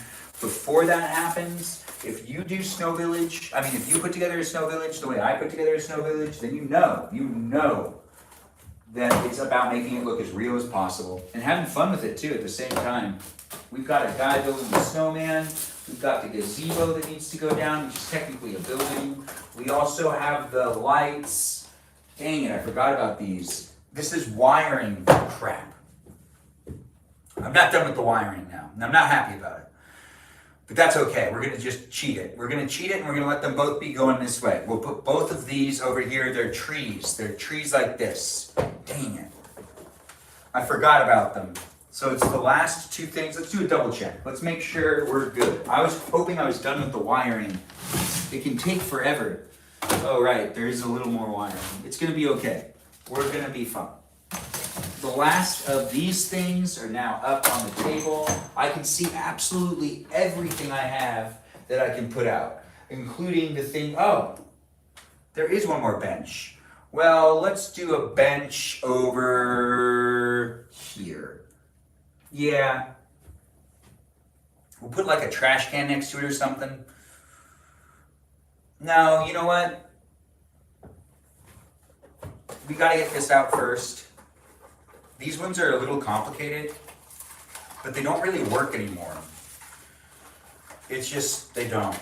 before that happens. If you do snow village, if you put together a snow village the way I put together a snow village, then you know that it's about making it look as real as possible and having fun with it too at the same time. We've got a guy building the snowman. We've got the gazebo that needs to go down, which is technically a building. We also have the lights. Dang it, I forgot about these. This is wiring crap. I'm not done with the wiring now, and I'm not happy about it. But that's okay, we're gonna just cheat it. We're gonna cheat it, and we're gonna let them both be going this way. We'll put both of these over here. They're trees like this. Dang it. I forgot about them. So it's the last two things. Let's do a double check. Let's make sure we're good. I was hoping I was done with the wiring. It can take forever. Oh, right, there is a little more wiring. It's gonna be okay. We're gonna be fine. The last of these things are now up on the table. I can see absolutely everything I have that I can put out, including the thing, there is one more bench. Well, let's do a bench over here. Yeah. We'll put like a trash can next to it or something. No, you know what? We gotta get this out first. These ones are a little complicated, but they don't really work anymore. It's just, they don't.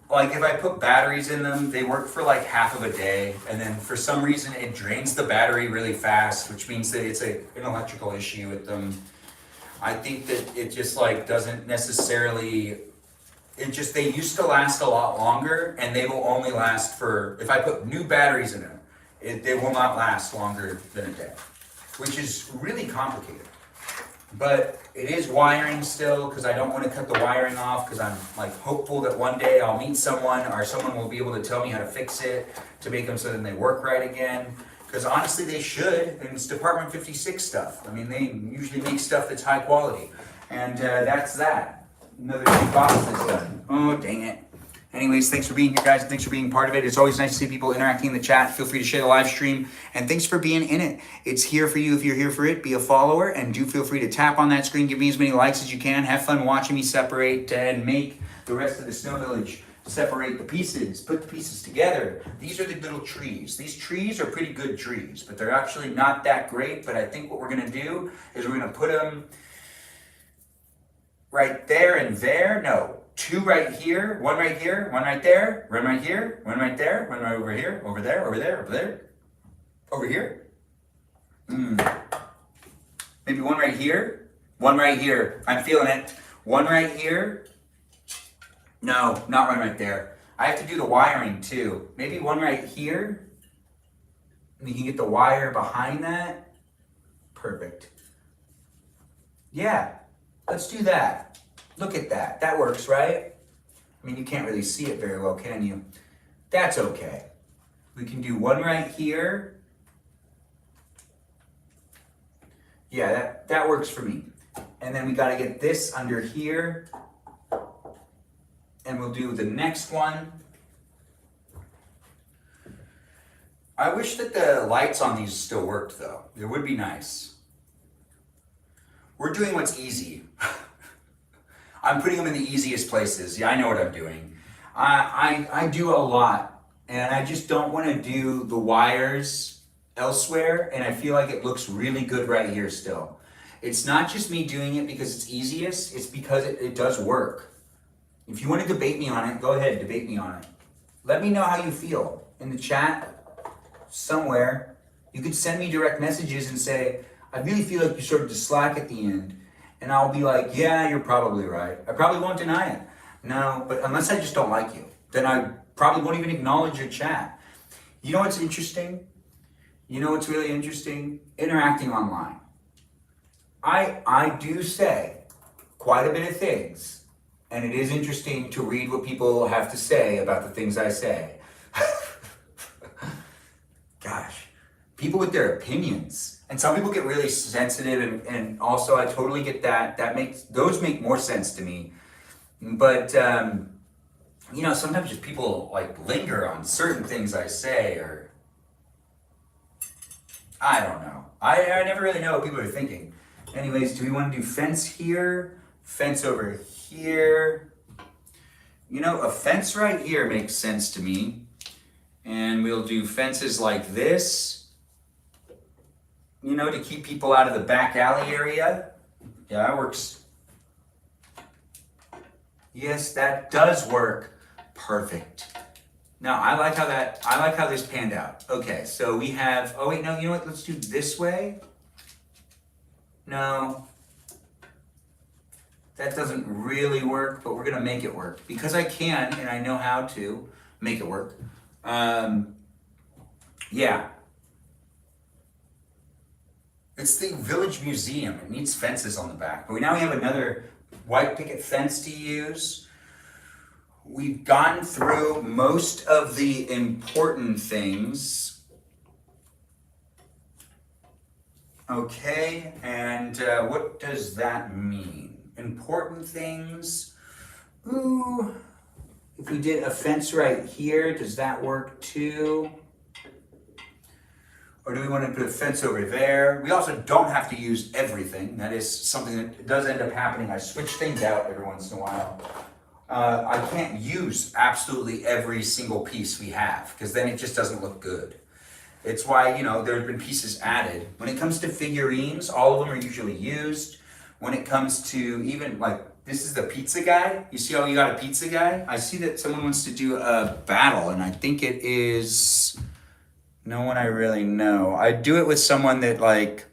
Like if I put batteries in them, they work for like half of a day, and then for some reason it drains the battery really fast, which means that it's an electrical issue with them. I think that it just like doesn't necessarily they used to last a lot longer, and they will only last for, if I put new batteries in them, they will not last longer than a day, which is really complicated. But it is wiring still, because I don't want to cut the wiring off, because I'm like hopeful that one day I'll meet someone, or someone will be able to tell me how to fix it to make them so that they work right again. Because honestly, they should, and it's Department 56 stuff. I mean, they usually make stuff that's high quality, and that's that. Another big box is done. Oh, dang it. Anyways, thanks for being here, guys, and thanks for being part of it. It's always nice to see people interacting in the chat. Feel free to share the live stream, and thanks for being in it. It's here for you if you're here for it. Be a follower, and do feel free to tap on that screen. Give me as many likes as you can. Have fun watching me separate and make the rest of the Snow Village. Separate the pieces, put the pieces together. These are the little trees. These trees are pretty good trees, but they're actually not that great. But I think what we're gonna do is we're gonna put them right there and there. No. 2 right here, 1 right here, 1 right there, 1 right here, 1 right there, 1 right over here, over there, over there, over there, over here. Maybe 1 right here, 1 right here. I'm feeling it. 1 right here. No, not 1 right there. I have to do the wiring too. Maybe 1 right here. And you can get the wire behind that. Perfect. Yeah, let's do that. Look at that. That works, right? I mean, you can't really see it very well, can you? That's okay. We can do 1 right here. Yeah, that works for me. And then we got to get this under here. And we'll do the next one. I wish that the lights on these still worked, though. It would be nice. We're doing what's easy. I'm putting them in the easiest places. Yeah, I know what I'm doing. I do a lot, and I just don't want to do the wires elsewhere, and I feel like it looks really good right here still. It's not just me doing it because it's easiest, it's because it does work. If you want to debate me on it, go ahead, debate me on it. Let me know how you feel in the chat somewhere. You could send me direct messages and say, I really feel like you started to slack at the end. And I'll be like, yeah, you're probably right. I probably won't deny it. No, but unless I just don't like you, then I probably won't even acknowledge your chat. You know what's interesting? You know what's really interesting? Interacting online. I do say quite a bit of things, and it is interesting to read what people have to say about the things I say. Gosh, people with their opinions. And some people get really sensitive, and also I totally get that. Those make more sense to me. But you know, sometimes just people like linger on certain things I say, or I don't know. I never really know what people are thinking. Anyways, do we want to do fence here? Fence over here? You know, a fence right here makes sense to me. And we'll do fences like this. You know, to keep people out of the back alley area. Yeah, that works. Yes, that does work. Perfect. Now, I like how this panned out. Okay, so we have, oh wait, no, you know what? Let's do this way. No. That doesn't really work, but we're gonna make it work. Because I can, and I know how to make it work. Yeah. It's the Village Museum. It needs fences on the back. But now we have another white picket fence to use. We've gone through most of the important things. Okay, and what does that mean? Important things? Ooh, if we did a fence right here, does that work too? Or do we want to put a fence over there? We also don't have to use everything. That is something that does end up happening. I switch things out every once in a while. I can't use absolutely every single piece we have, because then it just doesn't look good. It's why, you know, there have been pieces added. When it comes to figurines, all of them are usually used. When it comes to even like, this is the pizza guy. You see how you got a pizza guy? I see that someone wants to do a battle, and I think it is no one I really know. I do it with someone that like,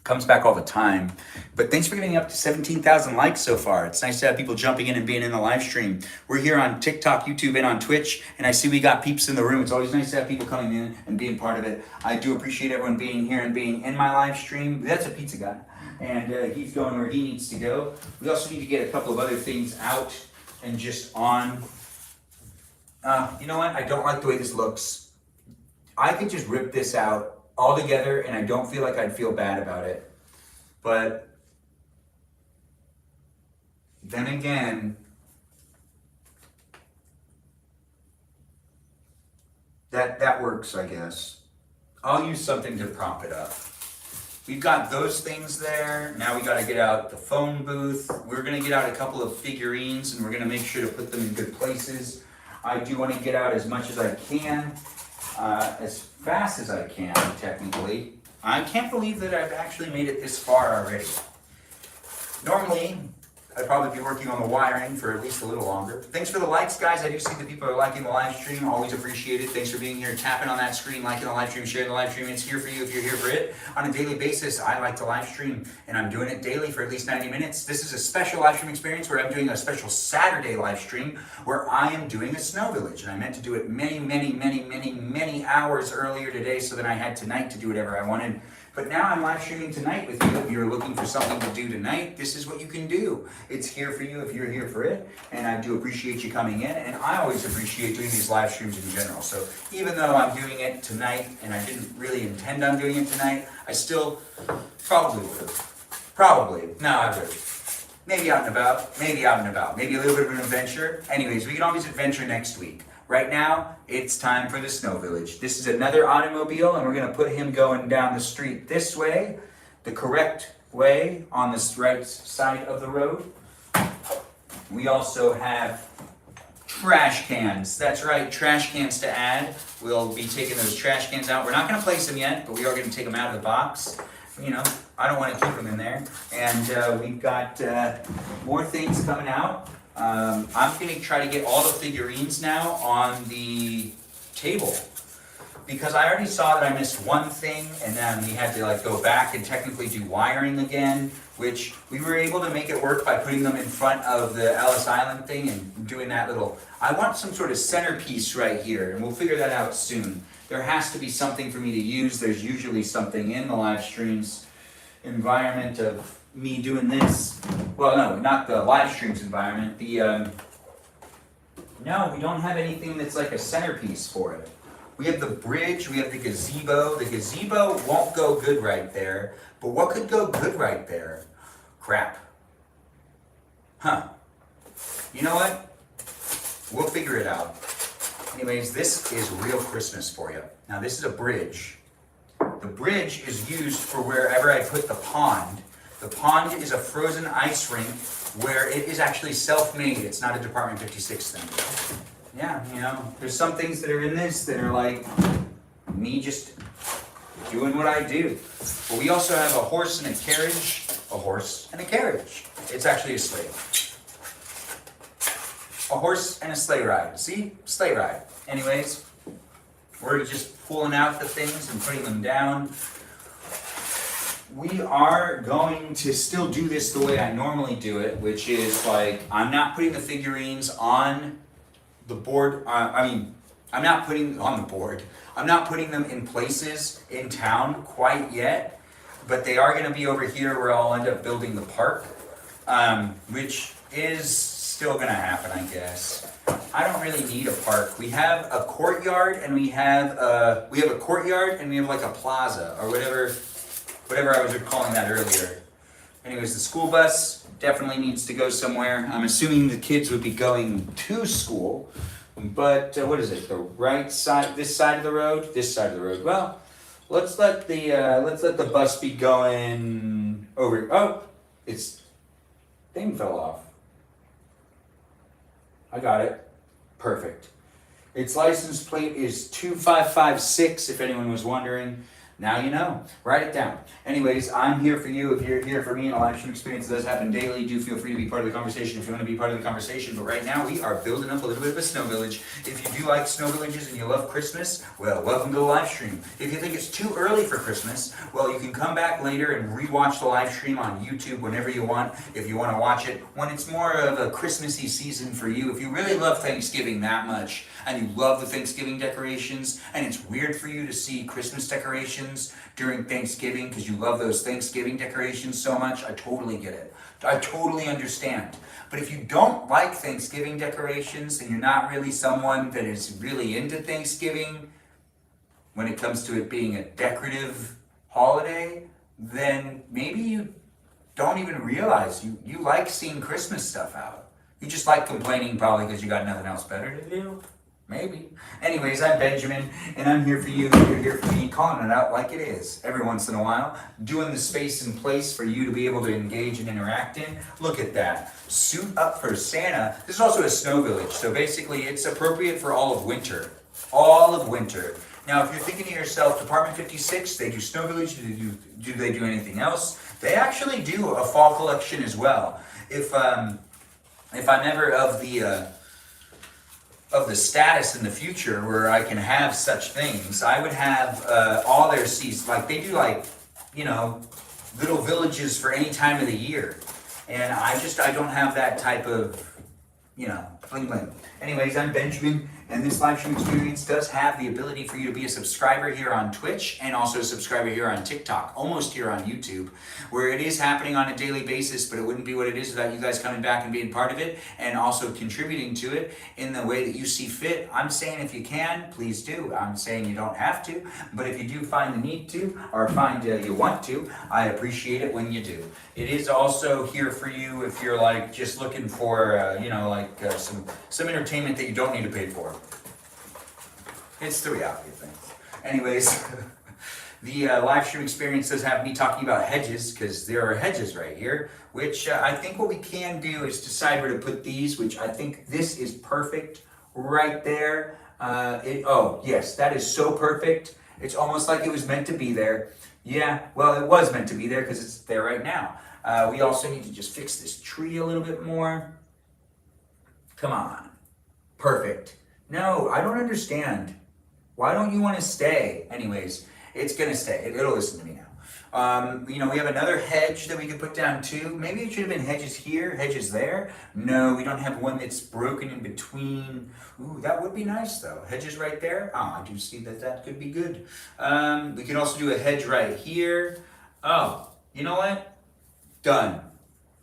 Comes back all the time. But thanks for getting up to 17,000 likes so far. It's nice to have people jumping in and being in the live stream. We're here on TikTok, YouTube, and on Twitch, and I see we got peeps in the room. It's always nice to have people coming in and being part of it. I do appreciate everyone being here and being in my live stream. That's a pizza guy, and he's going where he needs to go. We also need to get a couple of other things out and just on. You know what? I don't like the way this looks. I could just rip this out all together, and I don't feel like I'd feel bad about it. But then again, that works, I guess. I'll use something to prop it up. We've got those things there. Now we got to get out the phone booth. We're going to get out a couple of figurines, and we're going to make sure to put them in good places. I do want to get out as much as I can. As fast as I can, technically. I can't believe that I've actually made it this far already. Normally, I'd probably be working on the wiring for at least a little longer. Thanks for the likes, guys. I do see that people are liking the live stream. Always appreciate it. Thanks for being here, tapping on that screen, liking the live stream, sharing the live stream. It's here for you if you're here for it. On a daily basis, I like to live stream, and I'm doing it daily for at least 90 minutes. This is a special live stream experience where I'm doing a special Saturday live stream where I am doing a snow village. And I meant to do it many hours earlier today, so that I had tonight to do whatever I wanted. But now I'm live streaming tonight with you. If you're looking for something to do tonight, this is what you can do. It's here for you if you're here for it. And I do appreciate you coming in. And I always appreciate doing these live streams in general. So even though I'm doing it tonight, and I didn't really intend on doing it tonight, I still probably would. Probably. No, I would. Maybe out and about. Maybe out and about. Maybe a little bit of an adventure. Anyways, we can always adventure next week. Right now, it's time for the snow village. This is another automobile, and we're going to put him going down the street this way, the correct way on the right side of the road. We also have trash cans. That's right, trash cans to add. We'll be taking those trash cans out. We're not going to place them yet, but we are going to take them out of the box. You know, I don't want to keep them in there. And we've got more things coming out. I'm going to try to get all the figurines now on the table, because I already saw that I missed one thing, and then we had to like go back and technically do wiring again, which we were able to make it work by putting them in front of the Ellis Island thing and doing that little, I want some sort of centerpiece right here, and we'll figure that out soon. There has to be something for me to use. There's usually something in the live streams environment of me doing this. Well, no, not the live streams environment. No, we don't have anything that's like a centerpiece for it. We have the bridge, we have the gazebo. The gazebo won't go good right there, but what could go good right there? Crap. Huh. You know what? We'll figure it out. Anyways, this is real Christmas for you. Now, this is a bridge. The bridge is used for wherever I put the pond. The pond is a frozen ice rink where it is actually self-made. It's not a Department 56 thing. Yeah, you know, there's some things that are in this that are like me just doing what I do. But we also have a horse and a carriage. A horse and a carriage. It's actually a sleigh. A horse and a sleigh ride. See? Sleigh ride. Anyways, we're just pulling out the things and putting them down. We are going to still do this the way I normally do it, which is like, I'm not putting the figurines on the board. I'm not putting on the board. I'm not putting them in places in town quite yet, but they are going to be over here where I'll end up building the park, which is still going to happen, I guess. I don't really need a park. We have a courtyard, and we have a courtyard, and we have like a plaza or whatever I was calling that earlier. Anyways, the school bus definitely needs to go somewhere. I'm assuming the kids would be going to school, but what is it? The right side, this side of the road, this side of the road. Well, let's let the bus be going over. Oh, its thing fell off. I got it. Perfect. Its license plate is 2556, if anyone was wondering. Now you know. Write it down. Anyways, I'm here for you. If you're here for me, and a live stream experience does happen daily, do feel free to be part of the conversation if you want to be part of the conversation. But right now, we are building up a little bit of a snow village. If you do like snow villages and you love Christmas, well, welcome to the live stream. If you think it's too early for Christmas, well, you can come back later and rewatch the live stream on YouTube whenever you want. If you want to watch it when it's more of a Christmassy season for you, if you really love Thanksgiving that much, and you love the Thanksgiving decorations, and it's weird for you to see Christmas decorations during Thanksgiving because you love those Thanksgiving decorations so much, I totally get it. I totally understand. But if you don't like Thanksgiving decorations and you're not really someone that is really into Thanksgiving when it comes to it being a decorative holiday, then maybe you don't even realize you like seeing Christmas stuff out. You just like complaining probably because you got nothing else better to do. Maybe. Anyways, I'm Benjamin, and I'm here for you. You're here for me, calling it out like it is. Every once in a while, doing the space and place for you to be able to engage and interact in. Look at that. Suit up for Santa. This is also a snow village, so basically it's appropriate for all of winter. All of winter. Now, if you're thinking to yourself, Department 56, they do snow village, do they do anything else? They actually do a fall collection as well. If I'm ever of the status in the future where I can have such things, I would have all their seasons, like they do little villages for any time of the year. And I don't have that type of, bling bling. Anyways, I'm Benjamin, and this live stream experience does have the ability for you to be a subscriber here on Twitch and also a subscriber here on TikTok, almost here on YouTube, where it is happening on a daily basis, but it wouldn't be what it is without you guys coming back and being part of it and also contributing to it in the way that you see fit. I'm saying if you can, please do. I'm saying you don't have to, but if you do find the need to or find you want to, I appreciate it when you do. It is also here for you if you're like just looking for, some entertainment that you don't need to pay for. It's the reality of things. Anyways, the live stream experience does have me talking about hedges because there are hedges right here, which I think what we can do is decide where to put these, which I think this is perfect right there. Yes, that is so perfect. It's almost like it was meant to be there. Yeah, well, it was meant to be there because it's there right now. We also need to just fix this tree a little bit more. Come on. Perfect. No, I don't understand. Why don't you want to stay? Anyways, it's going to stay. It'll listen to me now. We have another hedge that we could put down too. Maybe it should have been hedges here, hedges there. No, we don't have one that's broken in between. Ooh, that would be nice though. Hedges right there. I do see that could be good. We could also do a hedge right here. Oh, you know what? Done.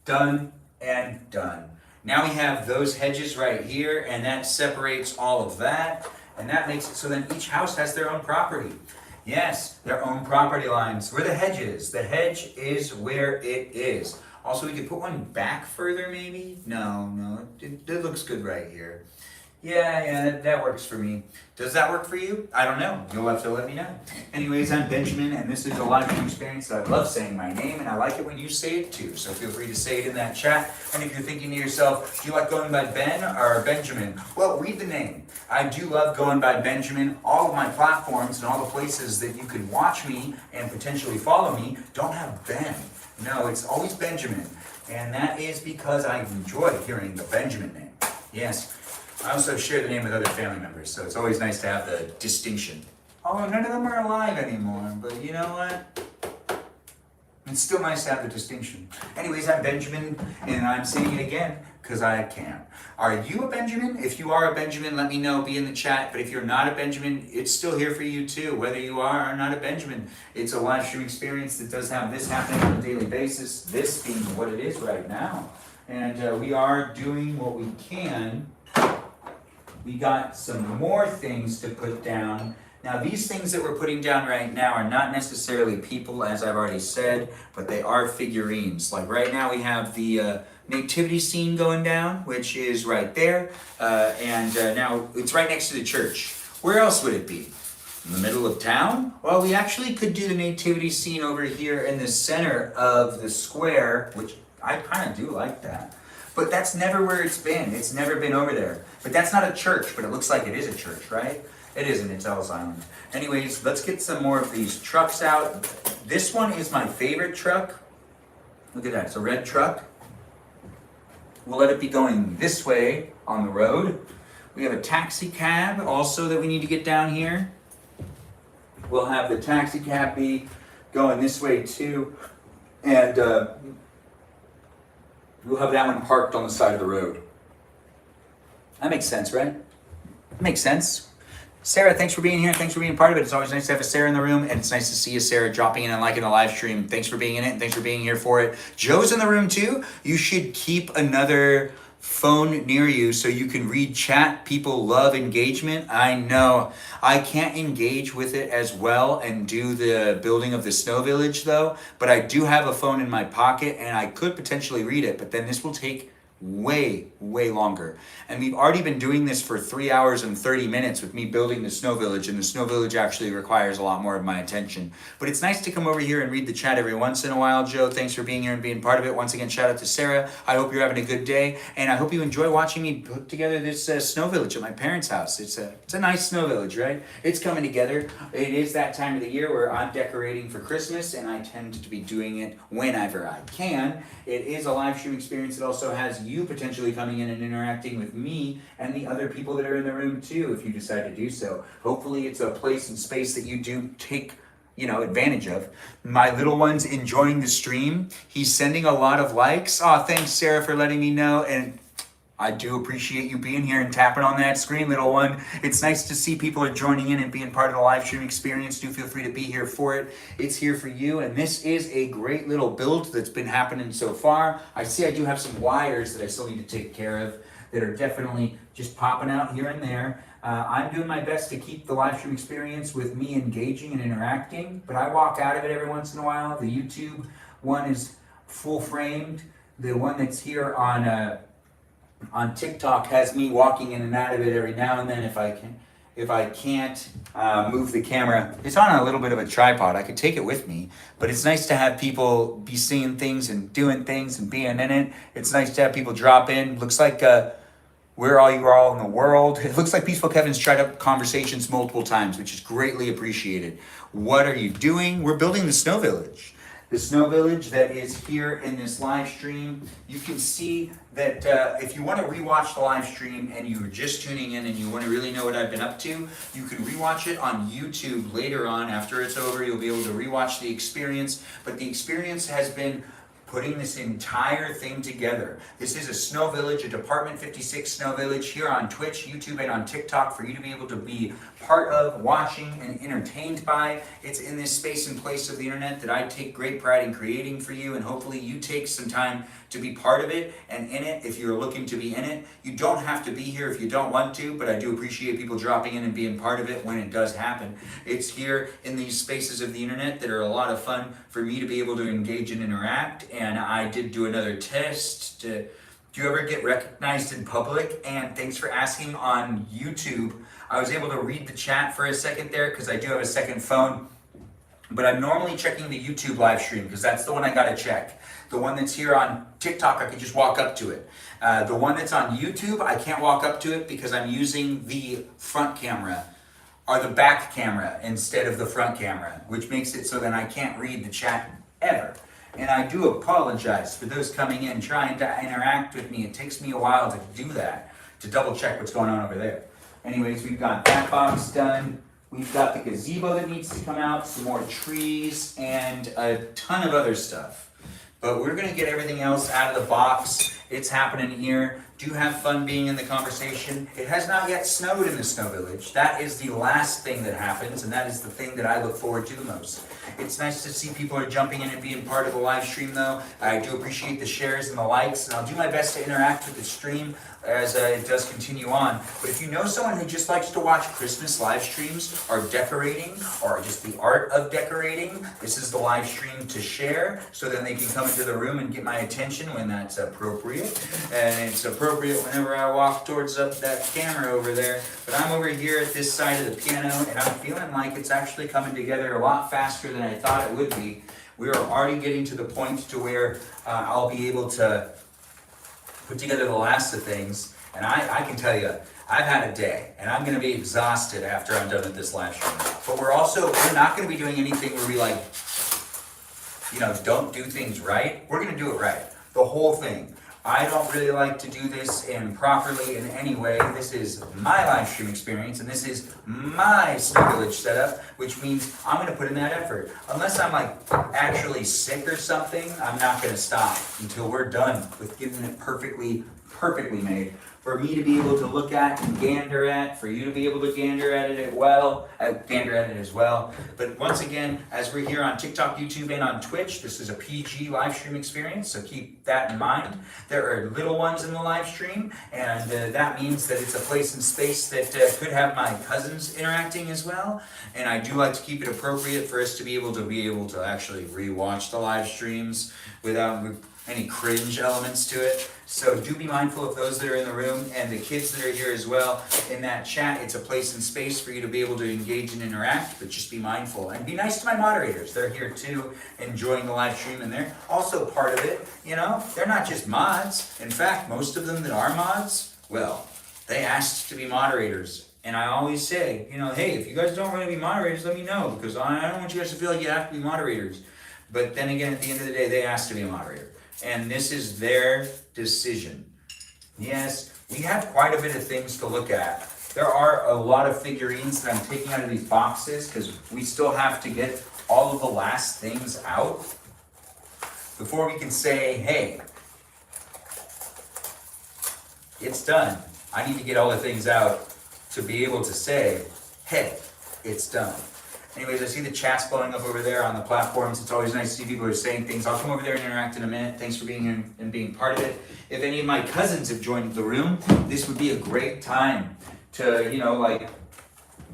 Done and done. Now we have those hedges right here, and that separates all of that, and that makes it so then each house has their own property. Yes, their own property lines. Where the hedge is. The hedge is where it is. Also, we could put one back further, maybe? No, it looks good right here. Yeah, that works for me. Does that work for you? I don't know. You'll have to let me know. Anyways, I'm Benjamin, and this is a live stream experience. I love saying my name, and I like it when you say it too. So feel free to say it in that chat. And if you're thinking to yourself, do you like going by Ben or Benjamin? Well, read the name. I do love going by Benjamin. All of my platforms and all the places that you can watch me and potentially follow me don't have Ben. No, it's always Benjamin. And that is because I enjoy hearing the Benjamin name. Yes. I also share the name with other family members, so it's always nice to have the distinction. Oh, none of them are alive anymore, but you know what? It's still nice to have the distinction. Anyways, I'm Benjamin, and I'm saying it again, because I can. Are you a Benjamin? If you are a Benjamin, let me know, be in the chat. But if you're not a Benjamin, it's still here for you too, whether you are or not a Benjamin. It's a live stream experience that does have this happening on a daily basis, this being what it is right now. And we are doing what we can. We got some more things to put down. Now these things that we're putting down right now are not necessarily people, as I've already said, but they are figurines. Like right now we have the nativity scene going down, which is right there. Now it's right next to the church. Where else would it be? In the middle of town? Well, we actually could do the nativity scene over here in the center of the square, which I kind of do like that. But that's never where it's been. It's never been over there. But that's not a church, but it looks like it is a church, right? It isn't, it's Ellis Island. Anyways, let's get some more of these trucks out. This one is my favorite truck. Look at that, it's a red truck. We'll let it be going this way on the road. We have a taxi cab also that we need to get down here. We'll have the taxi cab be going this way too. And we'll have that one parked on the side of the road. That makes sense, right? Makes sense. Sarah, thanks for being here. Thanks for being part of it. It's always nice to have a Sarah in the room, and it's nice to see you, Sarah, dropping in and liking the live stream. Thanks for being in it, and thanks for being here for it. Joe's in the room too. You should keep another phone near you so you can read chat. People love engagement. I know. I can't engage with it as well and do the building of the snow village though, but I do have a phone in my pocket and I could potentially read it, but then this will take way longer. And we've already been doing this for 3 hours and 30 minutes with me building the snow village, and the snow village actually requires a lot more of my attention. But it's nice to come over here and read the chat every once in a while. Joe, thanks for being here and being part of it. Once again, shout out to Sarah. I hope you're having a good day, and I hope you enjoy watching me put together this snow village at my parents' house. It's a nice snow village, right? It's coming together. It is that time of the year where I'm decorating for Christmas, and I tend to be doing it whenever I can. It is a live stream experience. It also has you potentially coming in and interacting with me and the other people that are in the room too, if you decide to do so. Hopefully it's a place and space that you do take advantage of. My little one's enjoying the stream. He's sending a lot of likes. Oh, thanks, Sarah, for letting me know. And I do appreciate you being here and tapping on that screen, little one. It's nice to see people are joining in and being part of the live stream experience. Do feel free to be here for it. It's here for you, and this is a great little build that's been happening so far. I see I do have some wires that I still need to take care of that are definitely just popping out here and there. I'm doing my best to keep the live stream experience with me engaging and interacting, but I walk out of it every once in a while. The YouTube one is full framed. The one that's here on TikTok has me walking in and out of it every now and then if I can't move the camera. It's on a little bit of a tripod. I could take it with me, but it's nice to have people be seeing things and doing things and being in it. It's nice to have people drop in. Looks like where are you all in the world? It looks like Peaceful Kevin's tried up conversations multiple times, which is greatly appreciated. What are you doing? We're building the snow village. The snow village that is here in this live stream. You can see that if you want to rewatch the live stream and you're just tuning in and you want to really know what I've been up to, you can rewatch it on YouTube later on. After it's over, you'll be able to rewatch the experience. But the experience has been putting this entire thing together. This is a snow village, a Department 56 snow village here on Twitch, YouTube, and on TikTok for you to be able to be part of, watching, and entertained by. It's in this space and place of the internet that I take great pride in creating for you, and hopefully you take some time to be part of it and in it if you're looking to be in it. You don't have to be here if you don't want to, but I do appreciate people dropping in and being part of it when it does happen. It's here in these spaces of the internet that are a lot of fun for me to be able to engage and interact. And I did do another test. Do you ever get recognized in public? And thanks for asking on YouTube. I was able to read the chat for a second there because I do have a second phone. But I'm normally checking the YouTube live stream because that's the one I gotta check. The one that's here on TikTok, I can just walk up to it. The one that's on YouTube, I can't walk up to it because I'm using the front camera or the back camera instead of the front camera, which makes it so that I can't read the chat ever. And I do apologize for those coming in trying to interact with me. It takes me a while to do that, to double check what's going on over there. Anyways, we've got that box done. We've got the gazebo that needs to come out, some more trees, and a ton of other stuff. But we're gonna get everything else out of the box. It's happening here. Do have fun being in the conversation. It has not yet snowed in the snow village. That is the last thing that happens, and that is the thing that I look forward to the most. It's nice to see people are jumping in and being part of the live stream though. I do appreciate the shares and the likes, and I'll do my best to interact with the stream as it does continue on. But if you know someone who just likes to watch Christmas live streams or decorating or just the art of decorating, this is the live stream to share so then they can come into the room and get my attention when that's appropriate. And it's appropriate whenever I walk towards that camera over there. But I'm over here at this side of the piano and I'm feeling like it's actually coming together a lot faster than I thought it would be. We are already getting to the point to where I'll be able to put together the last of things. And I can tell you, I've had a day, and I'm going to be exhausted after I'm done with this live stream. But we're not going to be doing anything where we like, don't do things right. We're going to do it right. The whole thing. I don't really like to do this improperly in any way. This is my live stream experience, and this is my Snow Village setup, which means I'm going to put in that effort. Unless I'm like actually sick or something, I'm not going to stop until we're done with getting it perfectly made. For me to be able to look at and gander at, for you to be able to gander at it as well. But once again, as we're here on TikTok, YouTube, and on Twitch, this is a PG live stream experience, so keep that in mind. There are little ones in the live stream, and that means that it's a place and space that could have my cousins interacting as well. And I do like to keep it appropriate for us to be able to actually rewatch the live streams without any cringe elements to it. So do be mindful of those that are in the room and the kids that are here as well. In that chat, it's a place and space for you to be able to engage and interact, but just be mindful. And be nice to my moderators. They're here too, enjoying the live stream, and they're also part of it. They're not just mods. In fact, most of them that are mods, well, they asked to be moderators. And I always say, hey, if you guys don't want to be moderators, let me know, because I don't want you guys to feel like you have to be moderators. But then again, at the end of the day, they asked to be a moderator. And this is their decision. Yes, we have quite a bit of things to look at. There are a lot of figurines that I'm taking out of these boxes because we still have to get all of the last things out before we can say, hey, it's done. I need to get all the things out to be able to say, hey, it's done. Anyways, I see the chats blowing up over there on the platforms. It's always nice to see people who are saying things. I'll come over there and interact in a minute. Thanks for being here and being part of it. If any of my cousins have joined the room, this would be a great time to,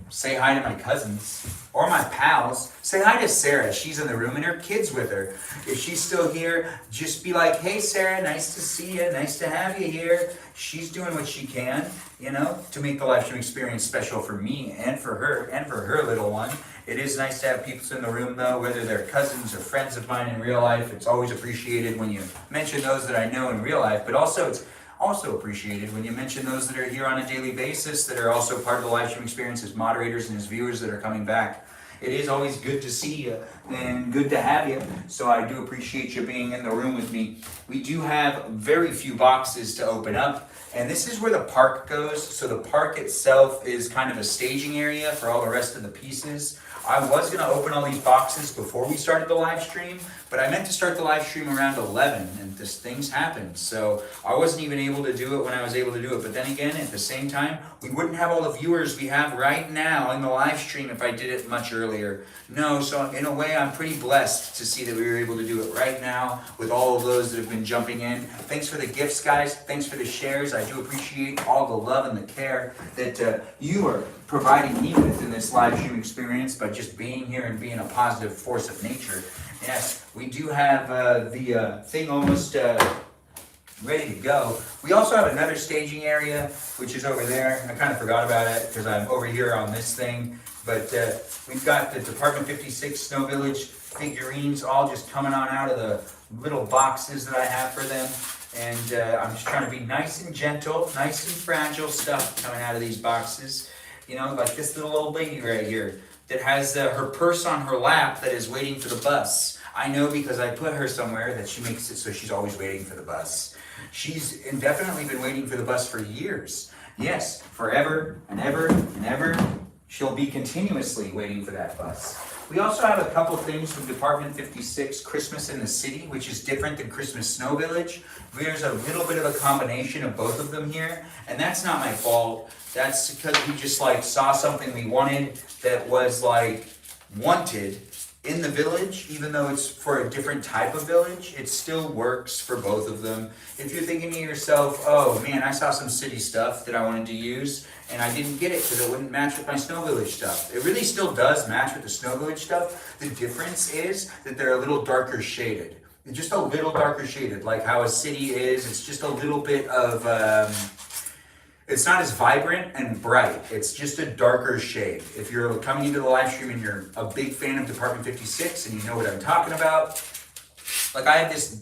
say hi to my cousins or my pals. Say hi to Sarah. She's in the room and her kid's with her. If she's still here, just be like, hey, Sarah, nice to see you. Nice to have you here. She's doing what she can, to make the live stream experience special for me and for her little one. It is nice to have people in the room, though, whether they're cousins or friends of mine in real life. It's always appreciated when you mention those that I know in real life, but also it's also appreciated when you mention those that are here on a daily basis that are also part of the live stream experience as moderators and as viewers that are coming back. It is always good to see you and good to have you, so I do appreciate you being in the room with me. We do have very few boxes to open up, and this is where the park goes. So the park itself is kind of a staging area for all the rest of the pieces. I was going to open all these boxes before we started the live stream, but I meant to start the live stream around 11, and things happened. So I wasn't even able to do it when I was able to do it. But then again, at the same time, we wouldn't have all the viewers we have right now in the live stream if I did it much earlier. No, so in a way, I'm pretty blessed to see that we were able to do it right now with all of those that have been jumping in. Thanks for the gifts, guys. Thanks for the shares. I do appreciate all the love and the care that you are providing me with in this live stream experience by just being here and being a positive force of nature. Yes, we do have the thing almost ready to go. We also have another staging area, which is over there. I kind of forgot about it because I'm over here on this thing. But we've got the Department 56 Snow Village figurines all just coming on out of the little boxes that I have for them. And I'm just trying to be nice and gentle, nice and fragile stuff coming out of these boxes. Like this little old lady right here that has her purse on her lap that is waiting for the bus. I know because I put her somewhere that she makes it so she's always waiting for the bus. She's indefinitely been waiting for the bus for years. Yes, forever and ever and ever. She'll be continuously waiting for that bus. We also have a couple things from Department 56, Christmas in the City, which is different than Christmas Snow Village. There's a little bit of a combination of both of them here, and that's not my fault. That's because we just saw something we wanted that was wanted in the village, even though it's for a different type of village, it still works for both of them. If you're thinking to yourself, oh man, I saw some city stuff that I wanted to use, and I didn't get it because it wouldn't match with my Snow Village stuff. It really still does match with the Snow Village stuff. The difference is that they're a little darker shaded. They're just a little darker shaded, like how a city is. It's just a little bit of, it's not as vibrant and bright. It's just a darker shade. If you're coming into the live stream and you're a big fan of Department 56 and you know what I'm talking about, I have this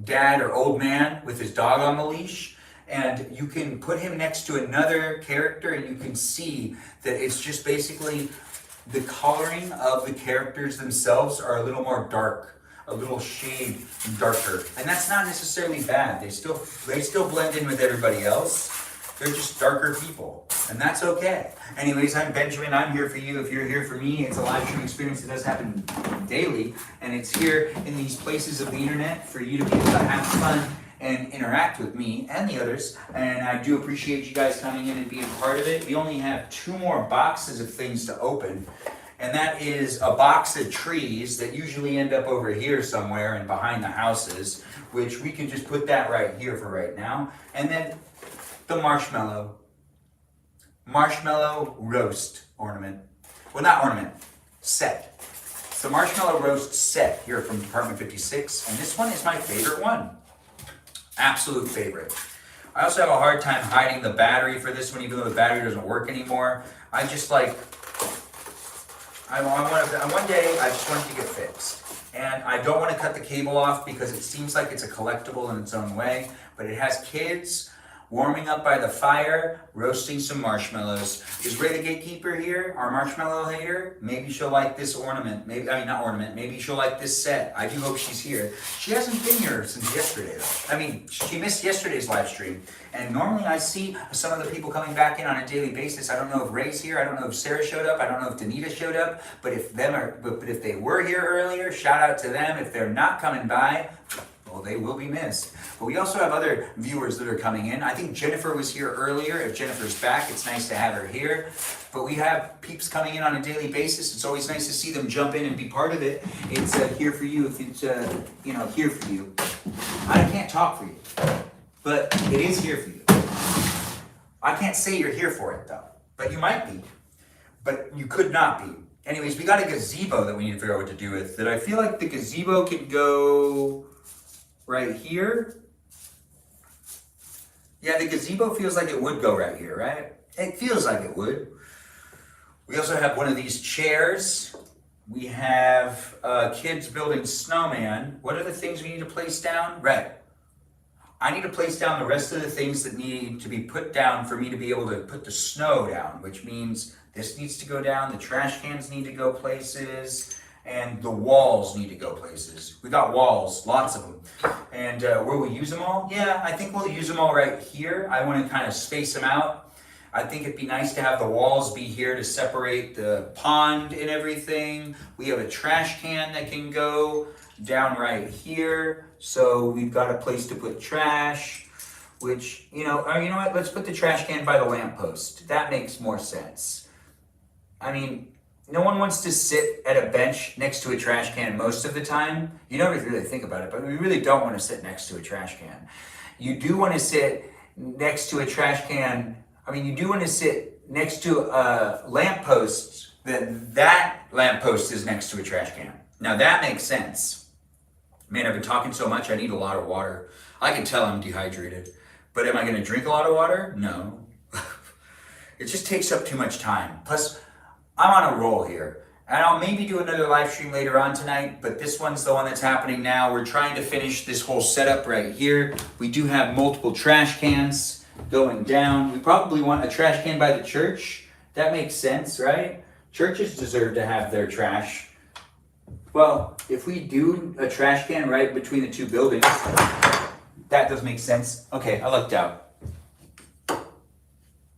dad or old man with his dog on the leash, And you can put him next to another character and you can see that it's just basically the coloring of the characters themselves are a little more dark, a little shade darker. And that's not necessarily bad. They still blend in with everybody else. They're just darker people, and that's okay. Anyways, I'm Benjamin. I'm here for you. If you're here for me, it's a live stream experience that does happen daily, and it's here in these places of the internet for you to be able to have fun and interact with me and the others. And I do appreciate you guys coming in and being part of it. We only have 2 more boxes of things to open, and that is a box of trees that usually end up over here somewhere and behind the houses, which we can just put that right here for right now. And then the marshmallow roast ornament. Well, not ornament, set. It's the marshmallow roast set here from Department 56, and this one is my favorite one. Absolute favorite. I also have a hard time hiding the battery for this one, even though the battery doesn't work anymore. I just like, one day I just want it to get fixed. And I don't want to cut the cable off because it seems like it's a collectible in its own way, but it has kids warming up by the fire, roasting some marshmallows. Is Ray the Gatekeeper here, our marshmallow hater? Maybe she'll like this ornament. Maybe she'll like this set. I do hope she's here. She hasn't been here since yesterday, though. She missed yesterday's live stream. And normally I see some of the people coming back in on a daily basis. I don't know if Ray's here. I don't know if Sarah showed up. I don't know if Danita showed up. But if they were here earlier, shout out to them. If they're not coming by, well, they will be missed. But we also have other viewers that are coming in. I think Jennifer was here earlier. If Jennifer's back, it's nice to have her here. But we have peeps coming in on a daily basis. It's always nice to see them jump in and be part of it. It's here for you if it's, here for you. I can't talk for you, but it is here for you. I can't say you're here for it, though. But you might be. But you could not be. Anyways, we got a gazebo that we need to figure out what to do with. That I feel like the gazebo could go right here. Yeah, the gazebo feels like it would go right here, right? It feels like it would. We also have one of these chairs. We have kids building snowman. What are the things we need to place down? Right. I need to place down the rest of the things that need to be put down for me to be able to put the snow down, which means this needs to go down, the trash cans need to go places, and the walls need to go places. We got walls, lots of them. And will we use them all? Yeah, I think we'll use them all right here. I want to kind of space them out. I think it'd be nice to have the walls be here to separate the pond and everything. We have a trash can that can go down right here. So we've got a place to put trash, which, you know what? Let's put the trash can by the lamppost. That makes more sense. I mean, no one wants to sit at a bench next to a trash can most of the time. You never really think about it, but we really don't want to sit next to a trash can. You do want to sit next to a trash can. You do want to sit next to a lamppost, that lamppost is next to a trash can. Now that makes sense. Man, I've been talking so much, I need a lot of water. I can tell I'm dehydrated. But am I going to drink a lot of water? No. It just takes up too much time. Plus, I'm on a roll here. And I'll maybe do another live stream later on tonight, but this one's the one that's happening now. We're trying to finish this whole setup right here. We do have multiple trash cans going down. We probably want a trash can by the church. That makes sense, right? Churches deserve to have their trash. Well, if we do a trash can right between the two buildings, that does make sense. Okay, I lucked out.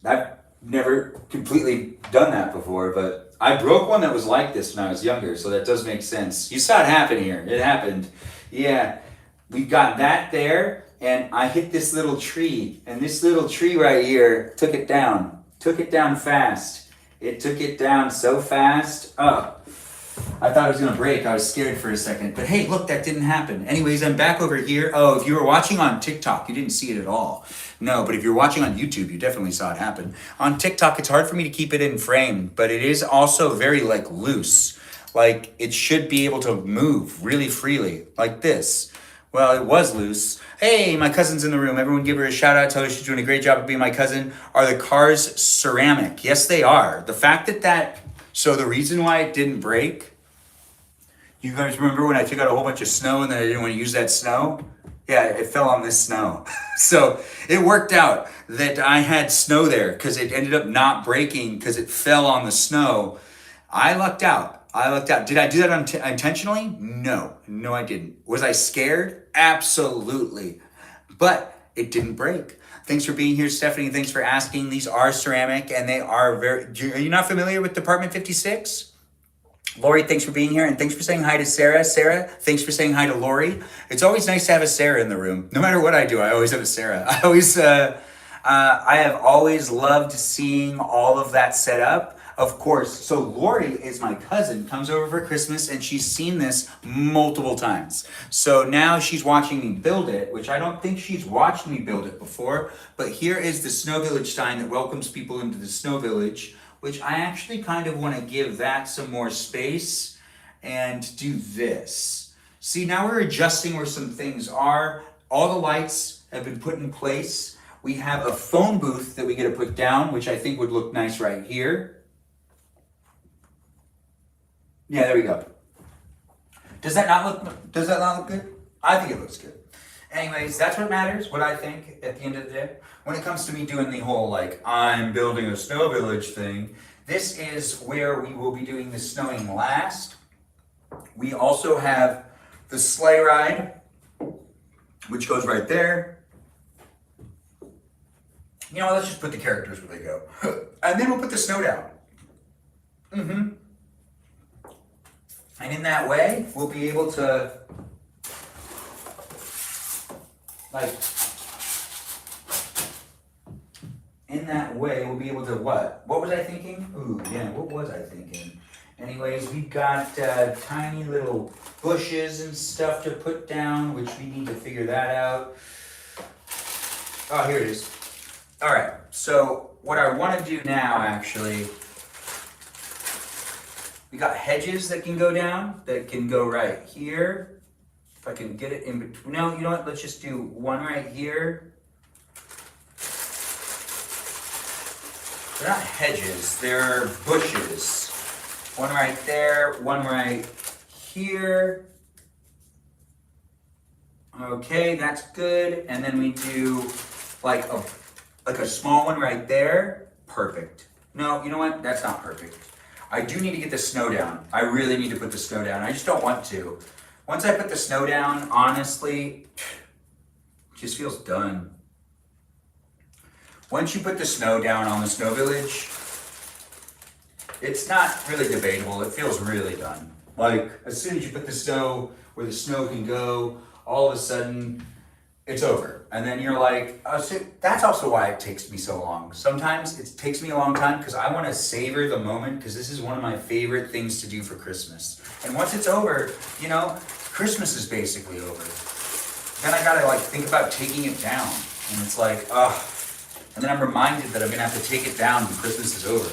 I've never completely done that before, but I broke one that was like this when I was younger, so that does make sense. You saw it happen here. It happened. Yeah, we've got that there, and I hit this little tree, and this little tree right here took it down fast. It took it down so fast. Oh, I thought it was going to break. I was scared for a second. But hey, look, that didn't happen. Anyways, I'm back over here. Oh, if you were watching on TikTok, you didn't see it at all. No, but if you're watching on YouTube, you definitely saw it happen. On TikTok, it's hard for me to keep it in frame, but it is also very loose. Like it should be able to move really freely, like this. Well, it was loose. Hey, my cousin's in the room. Everyone give her a shout out. Tell her she's doing a great job of being my cousin. Are the cars ceramic? Yes, they are. The fact so the reason why it didn't break, you guys remember when I took out a whole bunch of snow and then I didn't want to use that snow? Yeah, it fell on this snow. So it worked out that I had snow there because it ended up not breaking because it fell on the snow. I lucked out. I lucked out. Did I do that intentionally? No. No, I didn't. Was I scared? Absolutely. But it didn't break. Thanks for being here, Stephanie. Thanks for asking. These are ceramic and they are very... Are you not familiar with Department 56? Lori, thanks for being here, and thanks for saying hi to Sarah. Sarah, thanks for saying hi to Lori. It's always nice to have a Sarah in the room. No matter what I do, I always have a Sarah. I have always loved seeing all of that set up. Of course, so Lori is my cousin, comes over for Christmas, and she's seen this multiple times. So now she's watching me build it, which I don't think she's watched me build it before, but here is the Snow Village sign that welcomes people into the Snow Village, which I actually kind of want to give that some more space and do this. See, now we're adjusting where some things are. All the lights have been put in place. We have a phone booth that we get to put down, which I think would look nice right here. Yeah, there we go. Does that not look good? I think it looks good. Anyways, that's what matters, what I think at the end of the day. When it comes to me doing the whole, like, I'm building a snow village thing, this is where we will be doing the snowing last. We also have the sleigh ride, which goes right there. You know, let's just put the characters where they go. And then we'll put the snow down. And in that way, we'll be able to, like, in that way, we'll be able to what? What was I thinking? Ooh, yeah, what was I thinking? Anyways, we've got tiny little bushes and stuff to put down, which we need to figure that out. Oh, here it is. All right, so what I want to do now, actually, we got hedges that can go down, that can go right here. If I can get it in between. No, you know what? Let's just do one right here. They're not hedges, they're bushes. One right there, one right here. Okay, that's good. And then we do like a small one right there. Perfect. No, you know what? That's not perfect. I do need to get the snow down. I really need to put the snow down. I just don't want to. Once I put the snow down, honestly, it just feels done. Once you put the snow down on the Snow Village, it's not really debatable. It feels really done. Like, as soon as you put the snow where the snow can go, all of a sudden, it's over. And then you're like, oh, so that's also why it takes me so long. Sometimes it takes me a long time because I want to savor the moment, because this is one of my favorite things to do for Christmas. And once it's over, you know, Christmas is basically over. Then I gotta like think about taking it down. And it's like, ugh. And then I'm reminded that I'm gonna have to take it down when Christmas is over.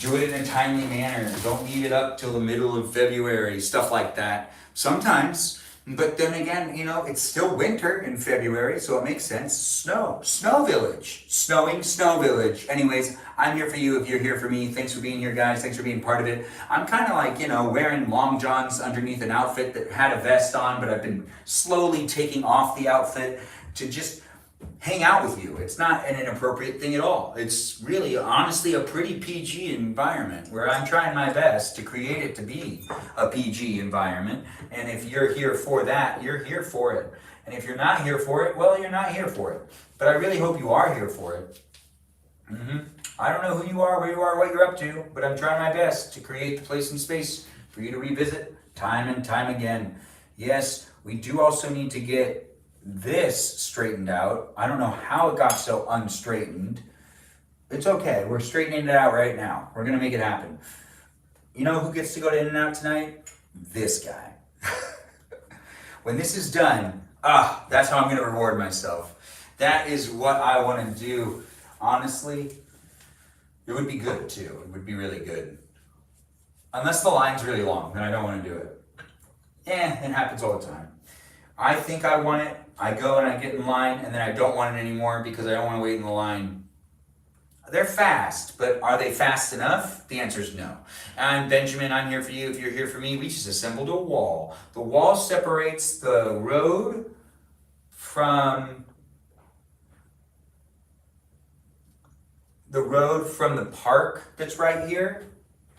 Do it in a timely manner. Don't leave it up till the middle of February, stuff like that. Sometimes. But then again, you know, it's still winter in February, so it makes sense. Snow Village. Snowing Snow Village. Anyways, I'm here for you if you're here for me. Thanks for being here, guys. Thanks for being part of it. I'm kind of like, you know, wearing long johns underneath an outfit that had a vest on, but I've been slowly taking off the outfit to just hang out with you. It's not an inappropriate thing at all. It's really, honestly, a pretty PG environment where I'm trying my best to create it to be a PG environment. And if you're here for that, you're here for it. And if you're not here for it, well, you're not here for it. But I really hope you are here for it. I don't know who you are, where you are, what you're up to, but I'm trying my best to create the place and space for you to revisit time and time again. Yes, we do also need to get this straightened out. I don't know how it got so unstraightened. It's okay. We're straightening it out right now. We're going to make it happen. You know who gets to go to In-N-Out tonight? This guy. When this is done, that's how I'm going to reward myself. That is what I want to do. Honestly, it would be good too. It would be really good. Unless the line's really long, then I don't want to do it. It happens all the time. I think I want it. I go and I get in line, and then I don't want it anymore because I don't want to wait in the line. They're fast, but are they fast enough? The answer is no. I'm Benjamin, I'm here for you. If you're here for me, we just assembled a wall. The wall separates the road from the park that's right here.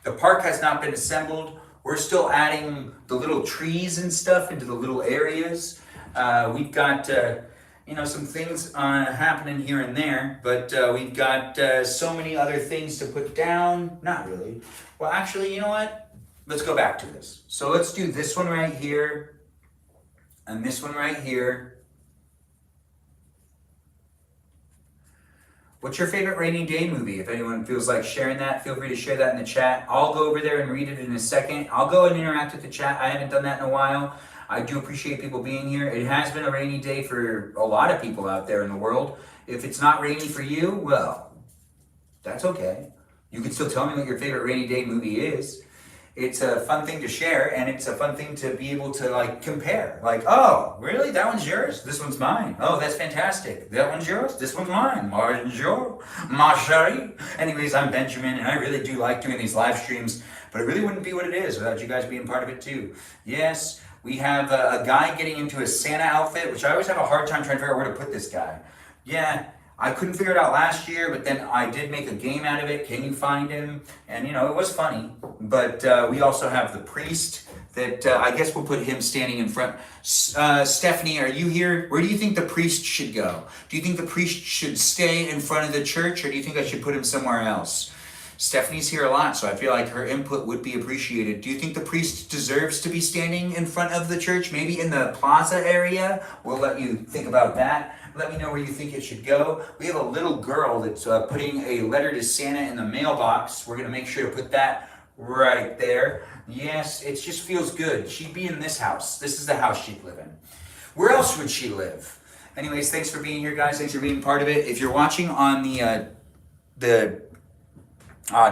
The park has not been assembled. We're still adding the little trees and stuff into the little areas. We've got some things happening here and there, but we've got so many other things to put down. Not really. Well, actually, you know what? Let's go back to this. So let's do this one right here, and this one right here. What's your favorite rainy day movie? If anyone feels like sharing that, feel free to share that in the chat. I'll go over there and read it in a second. I'll go and interact with the chat. I haven't done that in a while. I do appreciate people being here. It has been a rainy day for a lot of people out there in the world. If it's not rainy for you, well, that's okay. You can still tell me what your favorite rainy day movie is. It's a fun thing to share, and it's a fun thing to be able to compare. Oh, really? That one's yours? This one's mine. Oh, that's fantastic. That one's yours? This one's mine. Bonjour, ma chérie. Anyways, I'm Benjamin, and I really do like doing these live streams, but it really wouldn't be what it is without you guys being part of it too. Yes, we have a guy getting into a Santa outfit, which I always have a hard time trying to figure out where to put this guy. Yeah, I couldn't figure it out last year, but then I did make a game out of it. Can you find him? And it was funny. But we also have the priest that I guess we'll put him standing in front. Stephanie, are you here? Where do you think the priest should go? Do you think the priest should stay in front of the church, or do you think I should put him somewhere else? Stephanie's here a lot, so I feel like her input would be appreciated. Do you think the priest deserves to be standing in front of the church? Maybe in the plaza area? We'll let you think about that. Let me know where you think it should go. We have a little girl that's putting a letter to Santa in the mailbox. We're going to make sure to put that right there. Yes, it just feels good. She'd be in this house. This is the house she'd live in. Where else would she live? Anyways, thanks for being here, guys. Thanks for being part of it. If you're watching on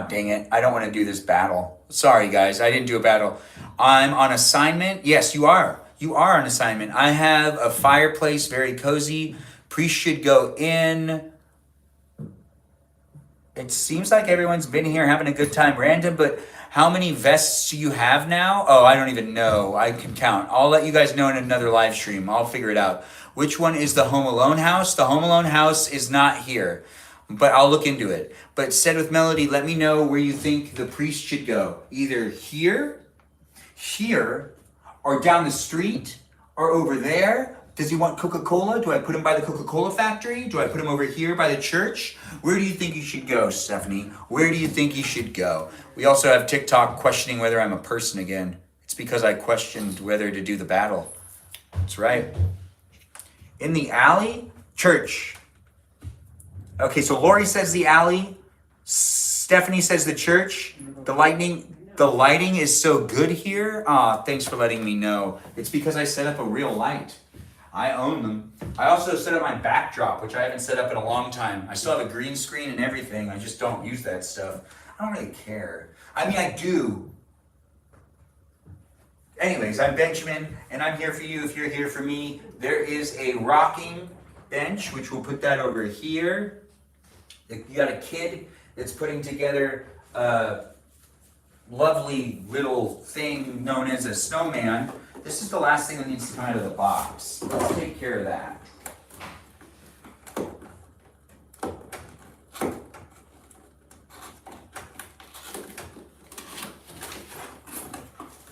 dang it. I don't want to do this battle. Sorry, guys. I didn't do a battle. I'm on assignment. Yes, you are. You are on assignment. I have a fireplace, very cozy. Priest should go in. It seems like everyone's been here having a good time. Random, but how many vests do you have now? Oh, I don't even know. I can count. I'll let you guys know in another live stream. I'll figure it out. Which one is the Home Alone house? The Home Alone house is not here, but I'll look into it. But Said with Melody, let me know where you think the priest should go. Either here, or down the street, or over there. Does he want Coca-Cola? Do I put him by the Coca-Cola factory? Do I put him over here by the church? Where do you think he should go, Stephanie? Where do you think he should go? We also have TikTok questioning whether I'm a person again. It's because I questioned whether to do the battle. That's right. In the alley? Church. Okay, so Lori says the alley. Stephanie says the church. The lighting is so good here. Thanks for letting me know. It's because I set up a real light. I own them. I also set up my backdrop, which I haven't set up in a long time. I still have a green screen and everything. I just don't use that stuff. I don't really care. I mean, I do. Anyways, I'm Benjamin, and I'm here for you if you're here for me. There is a rocking bench, which we'll put that over here. You got a kid that's putting together a lovely little thing known as a snowman. This is the last thing that needs to come out of the box. Let's take care of that.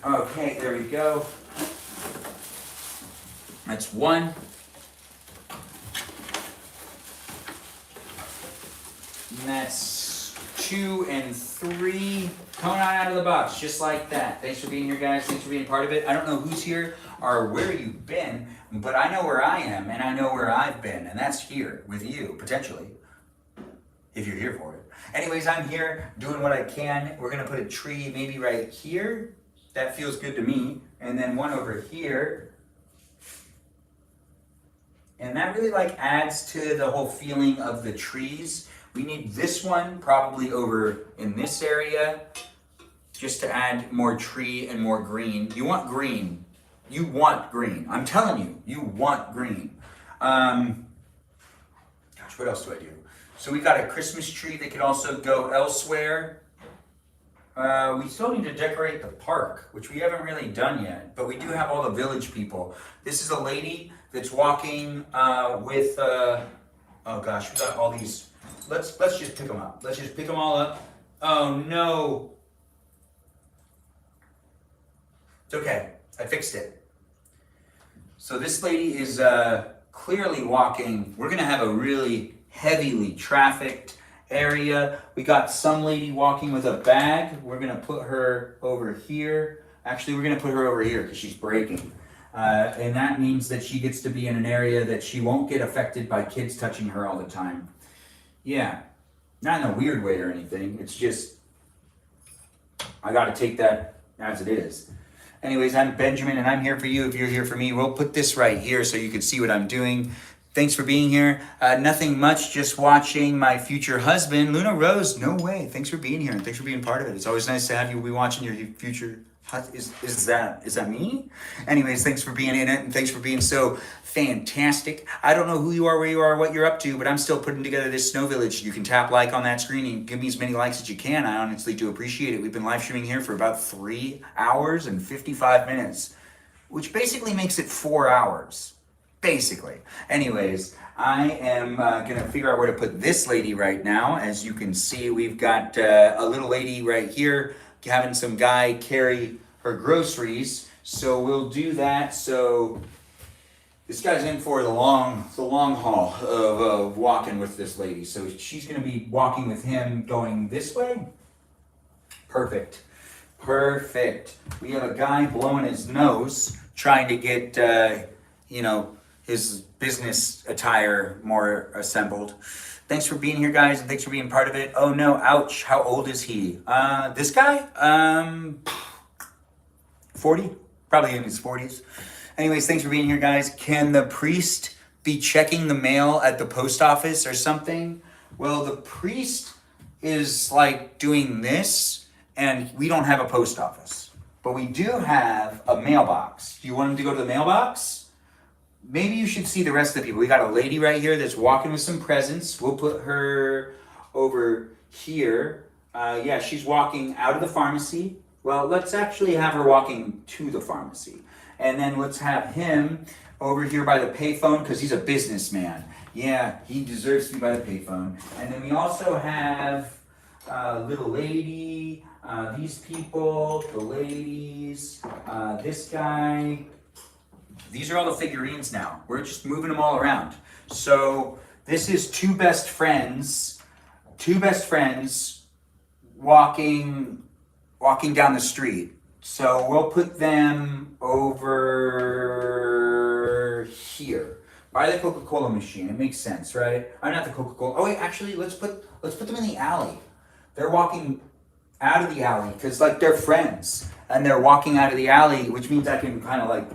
Okay, there we go. That's one. And that's 2 and 3. Coming out of the box, just like that. Thanks for being here, guys. Thanks for being part of it. I don't know who's here or where you've been, but I know where I am, and I know where I've been, and that's here with you, potentially, if you're here for it. Anyways, I'm here doing what I can. We're going to put a tree maybe right here. That feels good to me. And then one over here. And that really adds to the whole feeling of the trees. We need this one probably over in this area, just to add more tree and more green. You want green. You want green. I'm telling you, you want green. Gosh, what else do I do? So we got a Christmas tree that could also go elsewhere. We still need to decorate the park, which we haven't really done yet, but we do have all the village people. This is a lady that's walking with, oh gosh, we got all these. Let's just pick them up. Let's just pick them all up. Oh no. It's okay, I fixed it. So this lady is clearly walking. We're gonna have a really heavily trafficked area. We got some lady walking with a bag. We're gonna put her over here. Actually, we're gonna put her over here because she's braking. And that means that she gets to be in an area that she won't get affected by kids touching her all the time. Yeah, not in a weird way or anything. It's just, I gotta take that as it is. Anyways, I'm Benjamin and I'm here for you if you're here for me. We'll put this right here so you can see what I'm doing. Thanks for being here. Nothing much, just watching my future husband, Luna Rose. No way. Thanks for being here and thanks for being part of it. It's always nice to have you be watching your future. Is that me? Anyways, thanks for being in it and thanks for being so fantastic. I don't know who you are, where you are, what you're up to, but I'm still putting together this snow village. You can tap like on that screen and give me as many likes as you can. I honestly do appreciate it. We've been live streaming here for about 3 hours and 55 minutes, which basically makes it 4 hours. Basically. Anyways, I am gonna figure out where to put this lady right now. As you can see, we've got a little lady right here having some guy carry her groceries. So we'll do that. So this guy's in for the long haul of walking with this lady. So she's gonna be walking with him going this way. Perfect. Perfect. We have a guy blowing his nose, trying to get, his business attire more assembled. Thanks for being here, guys, and thanks for being part of it. Oh no, ouch. How old is he? This guy? 40? Probably in his 40s. Anyways, thanks for being here, guys. Can the priest be checking the mail at the post office or something? Well, the priest is like doing this, and we don't have a post office. But we do have a mailbox. Do you want him to go to the mailbox? Maybe you should see the rest of the people. We got a lady right here that's walking with some presents. We'll put her over here. Yeah, she's walking out of the pharmacy. Well, let's actually have her walking to the pharmacy. And then let's have him over here by the payphone because he's a businessman. Yeah, he deserves to be by the payphone. And then we also have a little lady, these people, the ladies, this guy. These are all the figurines now. We're just moving them all around. So this is two best friends walking down the street. So we'll put them over here by the Coca-Cola machine. It makes sense, right? I'm not the Coca-Cola. Oh wait, actually, let's put them in the alley. They're walking out of the alley because like they're friends and they're walking out of the alley, which means I can kind of like.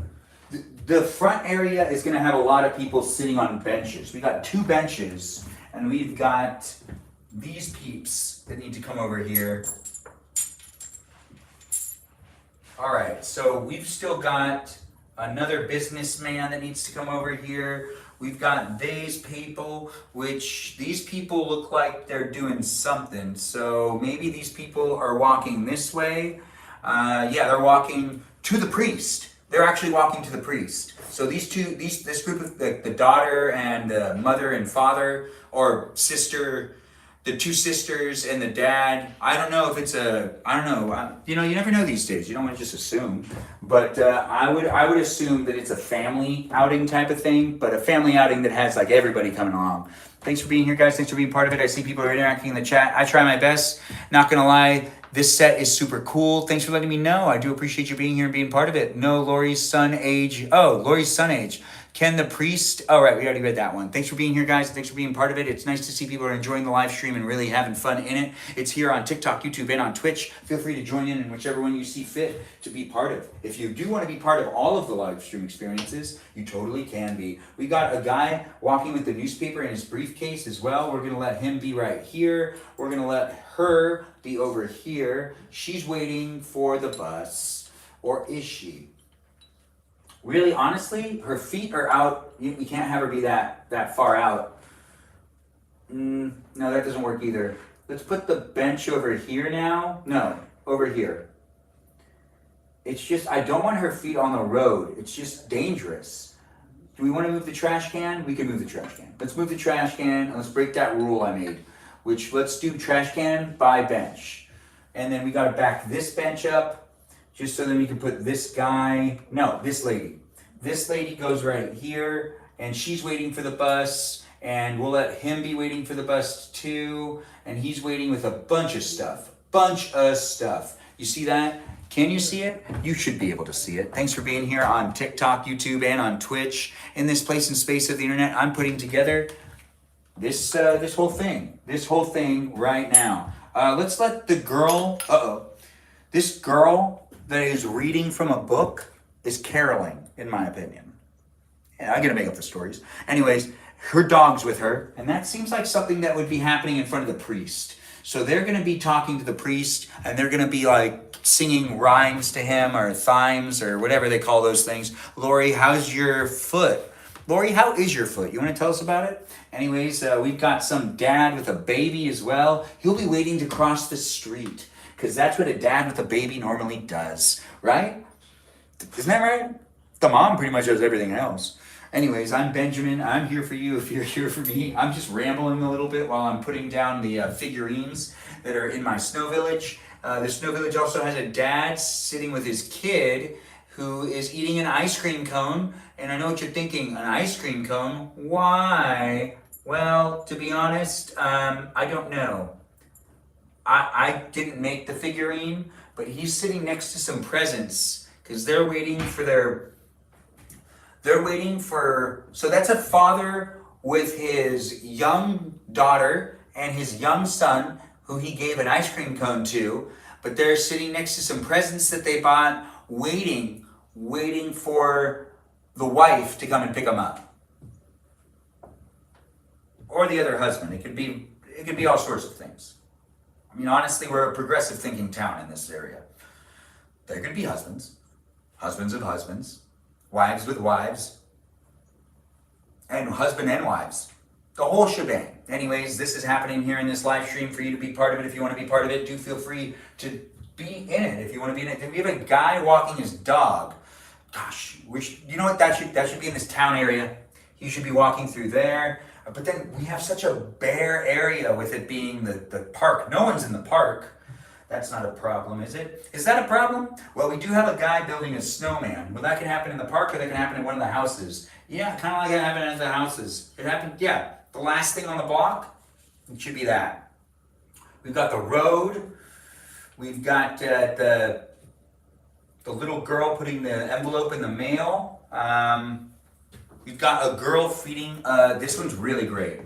The front area is going to have a lot of people sitting on benches. We got 2 benches, and we've got these peeps that need to come over here. All right, so we've still got another businessman that needs to come over here. We've got these people, which these people look like they're doing something. So maybe these people are walking this way. Yeah, they're walking to the priest. They're actually walking to the priest. So this group of the daughter and the mother and father or sister, the 2 sisters and the dad. I don't know if it's you never know these days. You don't want to just assume. But I would assume that it's a family outing type of thing, but a family outing that has like everybody coming along. Thanks for being here, guys. Thanks for being part of it. I see people are interacting in the chat. I try my best. Not gonna lie. This set is super cool. Thanks for letting me know. I do appreciate you being here and being part of it. No, Lori's son age. Oh, Lori's son age. Can the priest? Oh, right, we already read that one. Thanks for being here, guys. Thanks for being part of it. It's nice to see people are enjoying the live stream and really having fun in it. It's here on TikTok, YouTube, and on Twitch. Feel free to join in whichever one you see fit to be part of. If you do want to be part of all of the live stream experiences, you totally can be. We got a guy walking with the newspaper in his briefcase as well. We're going to let him be right here. We're going to let her be over here. She's waiting for the bus. Or is she? Really, honestly, her feet are out. We can't have her be that far out. No, that doesn't work either. Let's put the bench over here now. No, over here. It's just, I don't want her feet on the road. It's just dangerous. Do we want to move the trash can? We can move the trash can. Let's move the trash can and let's break that rule I made. Which, let's do trash can by bench. And then we got to back this bench up just so then we can put this guy, no, this lady. This lady goes right here and she's waiting for the bus and we'll let him be waiting for the bus too. And he's waiting with a bunch of stuff. You see that? Can you see it? You should be able to see it. Thanks for being here on TikTok, YouTube, and on Twitch. In this place and space of the internet, I'm putting together this whole thing right now. Let's let the girl, this girl that is reading from a book is caroling, in my opinion. Yeah, I'm gonna make up the stories. Anyways, her dog's with her, and that seems like something that would be happening in front of the priest. So they're gonna be talking to the priest, and they're gonna be like singing rhymes to him, or thymes, or whatever they call those things. Lori, how's your foot? Lori, how is your foot? You wanna tell us about it? Anyways, we've got some dad with a baby as well. He'll be waiting to cross the street, because that's what a dad with a baby normally does, right? Isn't that right? The mom pretty much does everything else. Anyways, I'm Benjamin. I'm here for you if you're here for me. I'm just rambling a little bit while I'm putting down the figurines that are in my snow village. The snow village also has a dad sitting with his kid who is eating an ice cream cone. And I know what you're thinking, an ice cream cone? Why? Well, to be honest, I don't know. I didn't make the figurine, but he's sitting next to some presents because they're waiting for so that's a father with his young daughter and his young son who he gave an ice cream cone to, but they're sitting next to some presents that they bought, waiting for the wife to come and pick them up. Or the other husband. It could be all sorts of things. I mean, honestly, we're a progressive thinking town in this area. There could be husbands, husbands of husbands, wives with wives, and husband and wives. The whole shebang. Anyways, this is happening here in this live stream for you to be part of it. If you want to be part of it, do feel free to be in it if you want to be in it. Then we have a guy walking his dog. Gosh, you know what? That should be in this town area. He should be walking through there. But then we have such a bare area with it being the park. No one's in the park. That's not a problem, is it? Is that a problem? Well, we do have a guy building a snowman. Well, that can happen in the park or that can happen in one of the houses. Yeah, kind of like it happened at the houses. It happened, yeah. The last thing on the block, it should be that. We've got the road. We've got the little girl putting the envelope in the mail. We've got a girl feeding, this one's really great.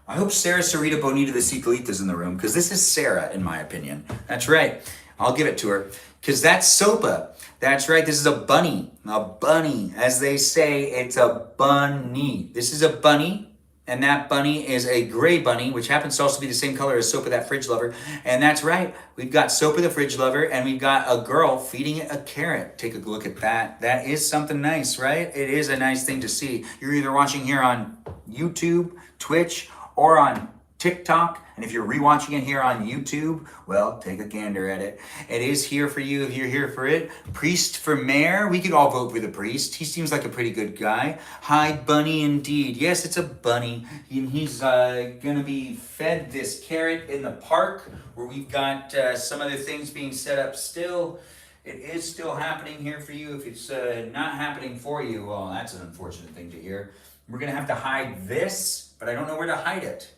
I hope Sarah Sarita Bonita de Ciclita's in the room, because this is Sarah, in my opinion. That's right. I'll give it to her. Because that's Sopa. That's right. This is a bunny. A bunny. As they say, it's a bunny. This is a bunny. And that bunny is a gray bunny, which happens to also be the same color as Sopa, that fridge lover. And that's right. We've got Sopa, the fridge lover, and we've got a girl feeding it a carrot. Take a look at that. That is something nice, right? It is a nice thing to see. You're either watching here on YouTube, Twitch, or on TikTok. And if you're rewatching it here on YouTube, well, take a gander at it. It is here for you if you're here for it. Priest for mayor. We could all vote for the priest. He seems like a pretty good guy. Hi, bunny indeed. Yes, it's a bunny. And he's going to be fed this carrot in the park where we've got some other things being set up still. It is still happening here for you. If it's not happening for you, well, that's an unfortunate thing to hear. We're going to have to hide this, but I don't know where to hide it.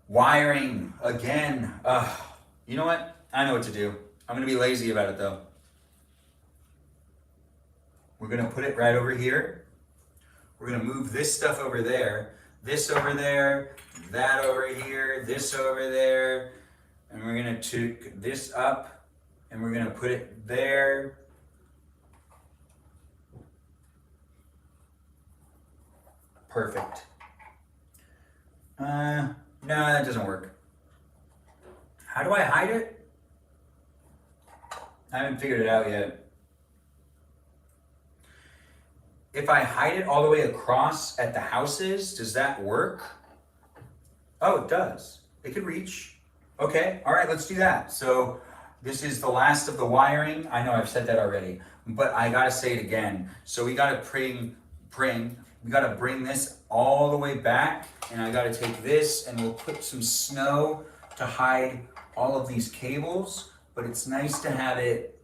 Wiring again. You know what? I know what to do. I'm going to be lazy about it though. We're going to put it right over here. We're going to move this stuff over there, this over there, that over here, this over there, and we're going to take this up and we're going to put it there. Perfect. No, that doesn't work. How do I hide it? I haven't figured it out yet. If I hide it all the way across at the houses, does that work? Oh, it does. It could reach. Okay, all right, let's do that. So this is the last of the wiring. I know I've said that already, but I gotta say it again. So we gotta we gotta bring this all the way back, and I gotta take this and we'll put some snow to hide all of these cables, but it's nice to have it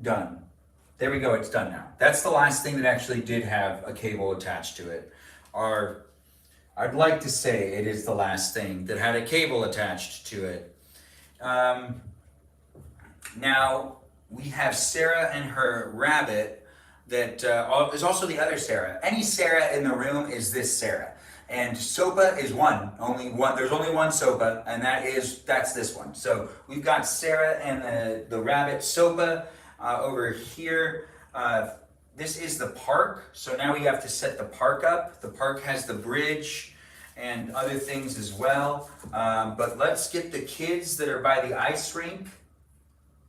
done. There we go, it's done now. That's the last thing that actually did have a cable attached to it. I'd like to say it is the last thing that had a cable attached to it. Now, we have Sarah and her rabbit that is also the other Sarah. Any Sarah in the room is this Sarah. And Sopa is one, only one. There's only one Sopa, and that's this one. So we've got Sarah and the rabbit Sopa over here. This is the park, so now we have to set the park up. The park has the bridge and other things as well. But let's get the kids that are by the ice rink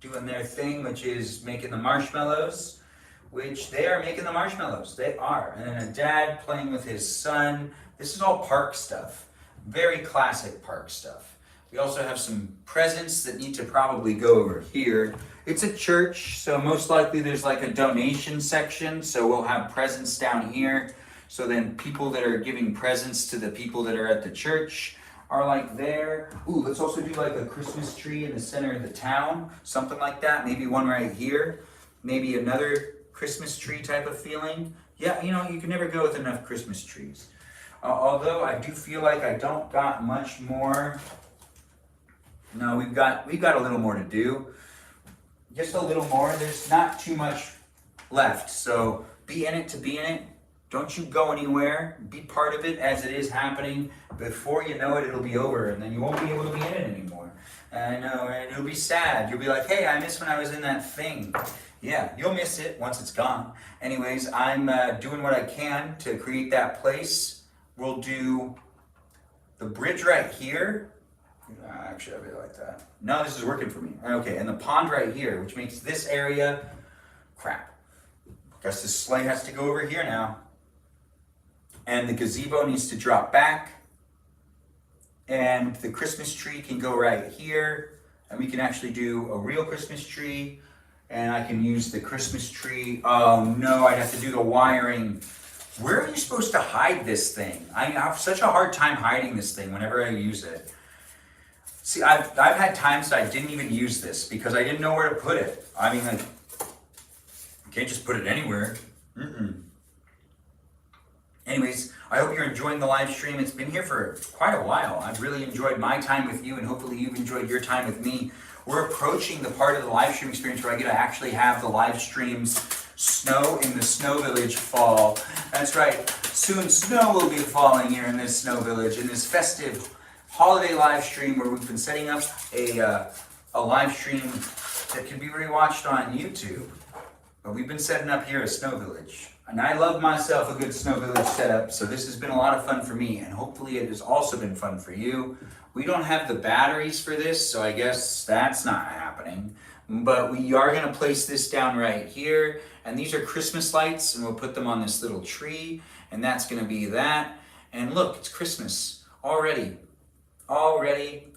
doing their thing, which is making the marshmallows, which they are making the marshmallows. They are. And then a dad playing with his son. This is all park stuff. Very classic park stuff. We also have some presents that need to probably go over here. It's a church, so most likely there's like a donation section, so we'll have presents down here. So then people that are giving presents to the people that are at the church are like there. Ooh, let's also do like a Christmas tree in the center of the town, something like that. Maybe one right here. Maybe another Christmas tree type of feeling. Yeah, you know, you can never go with enough Christmas trees. Although I do feel like I don't got much more. No, we've got a little more to do. Just a little more. There's not too much left. So be in it to be in it. Don't you go anywhere. Be part of it as it is happening. Before you know it, it'll be over, and then you won't be able to be in it anymore. I know, and it'll be sad. You'll be like, hey, I miss when I was in that thing. Yeah, you'll miss it once it's gone. Anyways, I'm doing what I can to create that place. We'll do the bridge right here. Actually, I really like that. No, this is working for me. Okay, and the pond right here, which makes this area crap. Guess this sleigh has to go over here now. And the gazebo needs to drop back. And the Christmas tree can go right here. And we can actually do a real Christmas tree. And I can use the Christmas tree. Oh no, I'd have to do the wiring. Where are you supposed to hide this thing? I have such a hard time hiding this thing whenever I use it. See, I've had times that I didn't even use this because I didn't know where to put it. I mean, like, you can't just put it anywhere. Anyways, I hope you're enjoying the live stream. It's been here for quite a while. I've really enjoyed my time with you, and hopefully you've enjoyed your time with me. We're approaching the part of the live stream experience where I get to actually have the live streams Snow in the Snow Village fall. That's right. Soon snow will be falling here in this Snow Village in this festive holiday live stream where we've been setting up a live stream that can be rewatched on YouTube. But we've been setting up here a Snow Village. And I love myself a good Snow Village setup, so this has been a lot of fun for me, and hopefully it has also been fun for you. We don't have the batteries for this, so I guess that's not happening. But we are going to place this down right here, and these are Christmas lights, and we'll put them on this little tree, and that's going to be that. And look, it's Christmas already,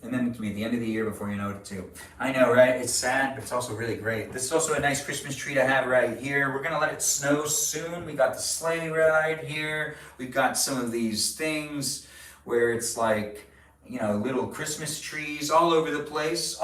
and then it'll be the end of the year before you know it too. I know, right? It's sad, but it's also really great. This is also a nice Christmas tree to have right here. We're going to let it snow soon. We got the sleigh ride here. We've got some of these things where it's like, you know, little Christmas trees all over the place,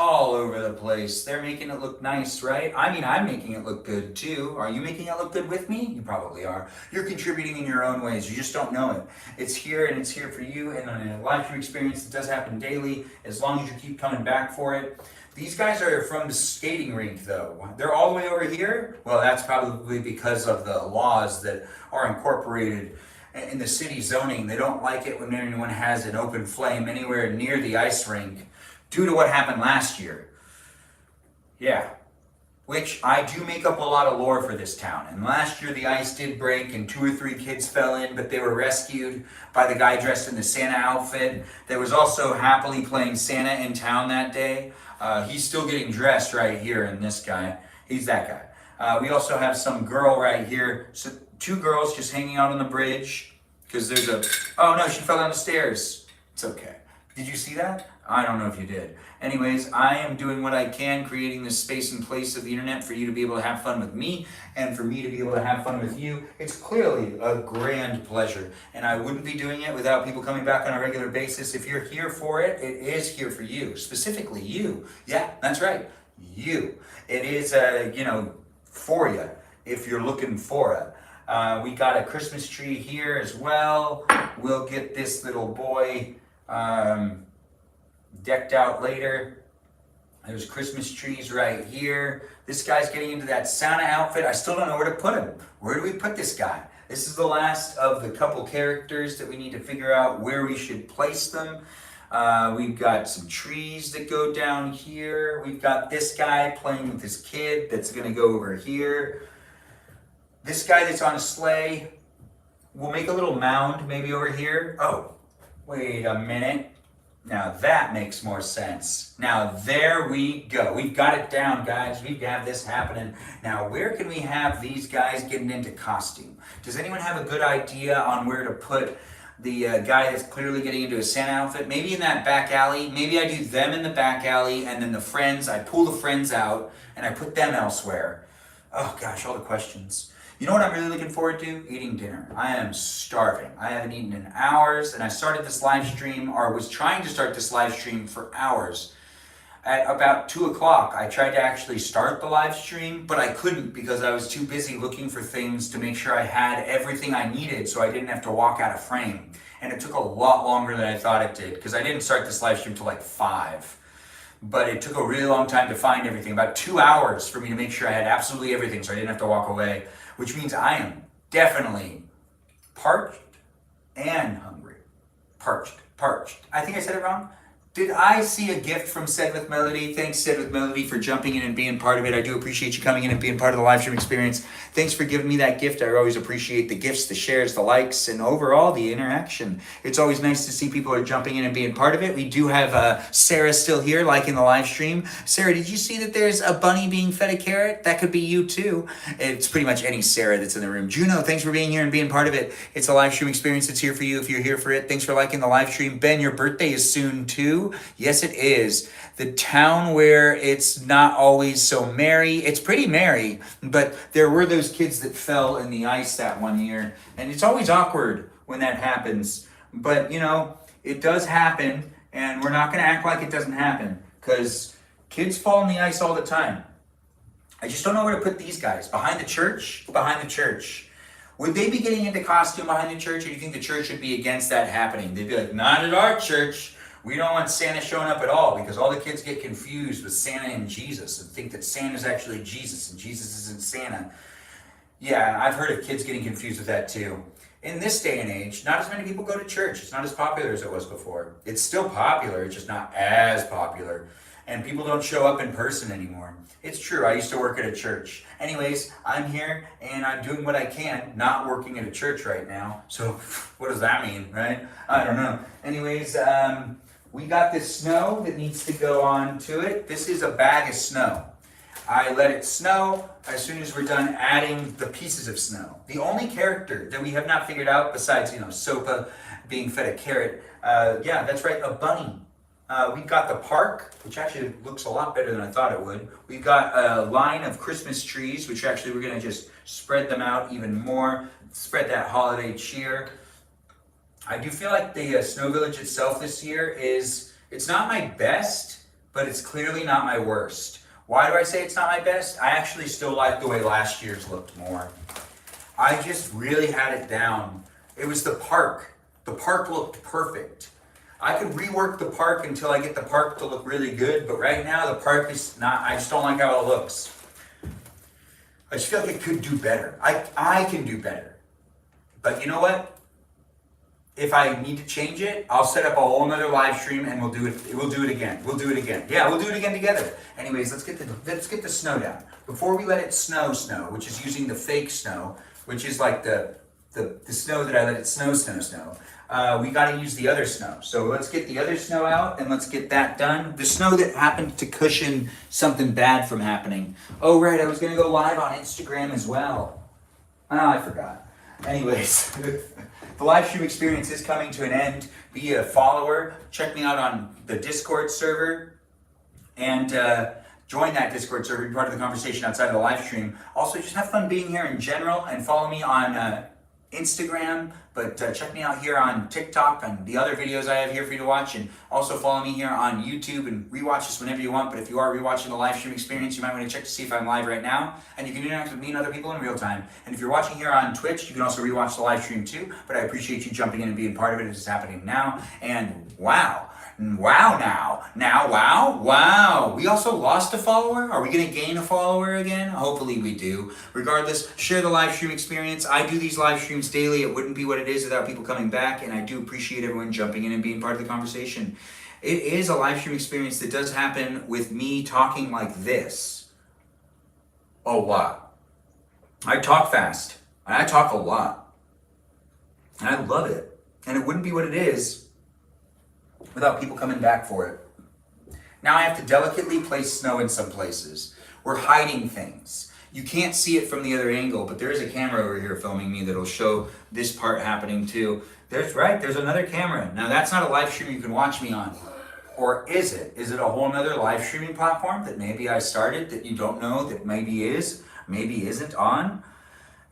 They're making it look nice, right? I mean, I'm making it look good too. Are you making it look good with me? You probably are. You're contributing in your own ways. You just don't know it. It's here, and it's here for you, and a live stream experience that does happen daily as long as you keep coming back for it. These guys are from the skating rink, though. They're all the way over here. Well, that's probably because of the laws that are incorporated in the city zoning. They don't like it when anyone has an open flame anywhere near the ice rink due to what happened last year. Yeah, which I do make up a lot of lore for this town. And last year the ice did break and 2 or 3 kids fell in, but they were rescued by the guy dressed in the Santa outfit. That was also happily playing Santa in town that day. He's still getting dressed right here, and this guy, he's that guy. We also have some girl right here. So 2 girls just hanging out on the bridge because there's oh no, she fell down the stairs. It's okay. Did you see that? I don't know if you did. Anyways, I am doing what I can, creating this space and place of the internet for you to be able to have fun with me and for me to be able to have fun with you. It's clearly a grand pleasure, and I wouldn't be doing it without people coming back on a regular basis. If you're here for it, it is here for you, specifically you. Yeah, that's right, you. It is, for you, if you're looking for it. We got a Christmas tree here as well. We'll get this little boy decked out later. There's Christmas trees right here. This guy's getting into that Santa outfit. I still don't know where to put him. Where do we put this guy? This is the last of the couple characters that we need to figure out where we should place them. We've got some trees that go down here. We've got this guy playing with his kid that's gonna go over here. This guy that's on a sleigh, we'll make a little mound maybe over here. Oh, wait a minute. Now that makes more sense. Now there we go. We've got it down, guys. We have this happening. Now where can we have these guys getting into costume? Does anyone have a good idea on where to put the guy that's clearly getting into a Santa outfit? Maybe in that back alley. Maybe I do them in the back alley, and then the friends, I pull the friends out and I put them elsewhere. Oh gosh, all the questions. You know what I'm really looking forward to? Eating dinner. I am starving. I haven't eaten in hours, and I started this live stream, or was trying to start this live stream for hours. At about 2 o'clock, I tried to actually start the live stream, but I couldn't because I was too busy looking for things to make sure I had everything I needed so I didn't have to walk out of frame. And it took a lot longer than I thought it did, because I didn't start this live stream till like 5. But it took a really long time to find everything, about 2 hours for me to make sure I had absolutely everything so I didn't have to walk away. Which means I am definitely parched and hungry. Parched. I think I said it wrong. Did I see a gift from Said with Melody? Thanks, Said with Melody, for jumping in and being part of it. I do appreciate you coming in and being part of the live stream experience. Thanks for giving me that gift. I always appreciate the gifts, the shares, the likes, and overall the interaction. It's always nice to see people are jumping in and being part of it. We do have Sarah still here, liking the live stream. Sarah, did you see that there's a bunny being fed a carrot? That could be you too. It's pretty much any Sarah that's in the room. Juno, thanks for being here and being part of it. It's a live stream experience that's here for you if you're here for it. Thanks for liking the live stream. Ben, your birthday is soon too. Yes, it is. The town where it's not always so merry. It's pretty merry, but there were those kids that fell in the ice that one year, and it's always awkward when that happens. But, it does happen, and we're not going to act like it doesn't happen, because kids fall in the ice all the time. I just don't know where to put these guys. Behind the church? Behind the church. Would they be getting into costume behind the church, or do you think the church would be against that happening? They'd be like, not at our church. We don't want Santa showing up at all, because all the kids get confused with Santa and Jesus and think that Santa's actually Jesus and Jesus isn't Santa. Yeah, I've heard of kids getting confused with that too. In this day and age, not as many people go to church. It's not as popular as it was before. It's still popular, it's just not as popular. And people don't show up in person anymore. It's true, I used to work at a church. Anyways, I'm here and I'm doing what I can, not working at a church right now. So what does that mean, right? I don't know. Anyways, we got this snow that needs to go on to it. This is a bag of snow. I let it snow as soon as we're done adding the pieces of snow. The only character that we have not figured out besides, Sopa being fed a carrot, yeah, that's right, a bunny. We've got the park, which actually looks a lot better than I thought it would. We've got a line of Christmas trees, which actually we're gonna just spread them out even more, spread that holiday cheer. I do feel like the Snow Village itself this year it's not my best, but it's clearly not my worst. Why do I say it's not my best? I actually still like the way last year's looked more. I just really had it down. It was the park. The park looked perfect. I could rework the park until I get the park to look really good, but right now the park is not, I just don't like how it looks. I just feel like it could do better. I can do better. But you know what? If I need to change it, I'll set up a whole nother live stream and we'll do it again. We'll do it again. Yeah, we'll do it again together. Anyways, let's get the snow down. Before we let it snow, which is using the fake snow, which is like the snow that I let it snow, we gotta use the other snow. So let's get the other snow out and let's get that done. The snow that happened to cushion something bad from happening. Oh right, I was gonna go live on Instagram as well. Oh, I forgot. Anyways, the live stream experience is coming to an end. Be a follower. Check me out on the Discord server and join that Discord server. Be part of the conversation outside of the live stream. Also, just have fun being here in general and follow me on Instagram, but check me out here on TikTok and the other videos I have here for you to watch, and also follow me here on YouTube and rewatch this whenever you want. But if you are rewatching the live stream experience, you might want to check to see if I'm live right now, and you can interact with me and other people in real time. And if you're watching here on Twitch, you can also rewatch the live stream too, but I appreciate you jumping in and being part of it as it's happening now. And wow, wow. We also lost a follower. Are we going to gain a follower again? Hopefully we do. Regardless, share the live stream experience. I do these live streams daily. It wouldn't be what it is without people coming back, and I do appreciate everyone jumping in and being part of the conversation. It is a live stream experience that does happen with me talking like this a lot. I talk fast, and I talk a lot, and I love it. And it wouldn't be what it is without people coming back for it. Now I have to delicately place snow in some places. We're hiding things. You can't see it from the other angle, but there is a camera over here filming me that'll show this part happening too. There's another camera. Now that's not a live stream you can watch me on. Or is it? Is it a whole nother live streaming platform that maybe I started that you don't know that maybe is, maybe isn't on?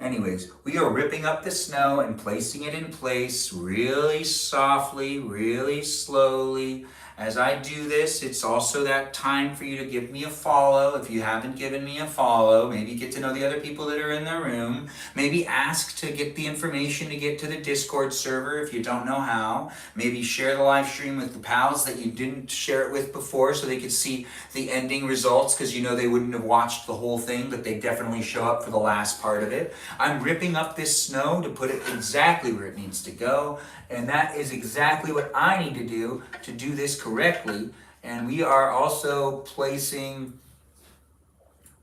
Anyways, we are ripping up the snow and placing it in place really softly, really slowly. As I do this, it's also that time for you to give me a follow. If you haven't given me a follow, maybe get to know the other people that are in the room. Maybe ask to get the information to get to the Discord server if you don't know how. Maybe share the live stream with the pals that you didn't share it with before so they could see the ending results, because you know they wouldn't have watched the whole thing, but they definitely show up for the last part of it. I'm ripping up this snow to put it exactly where it needs to go. And that is exactly what I need to do this correctly. And we are also placing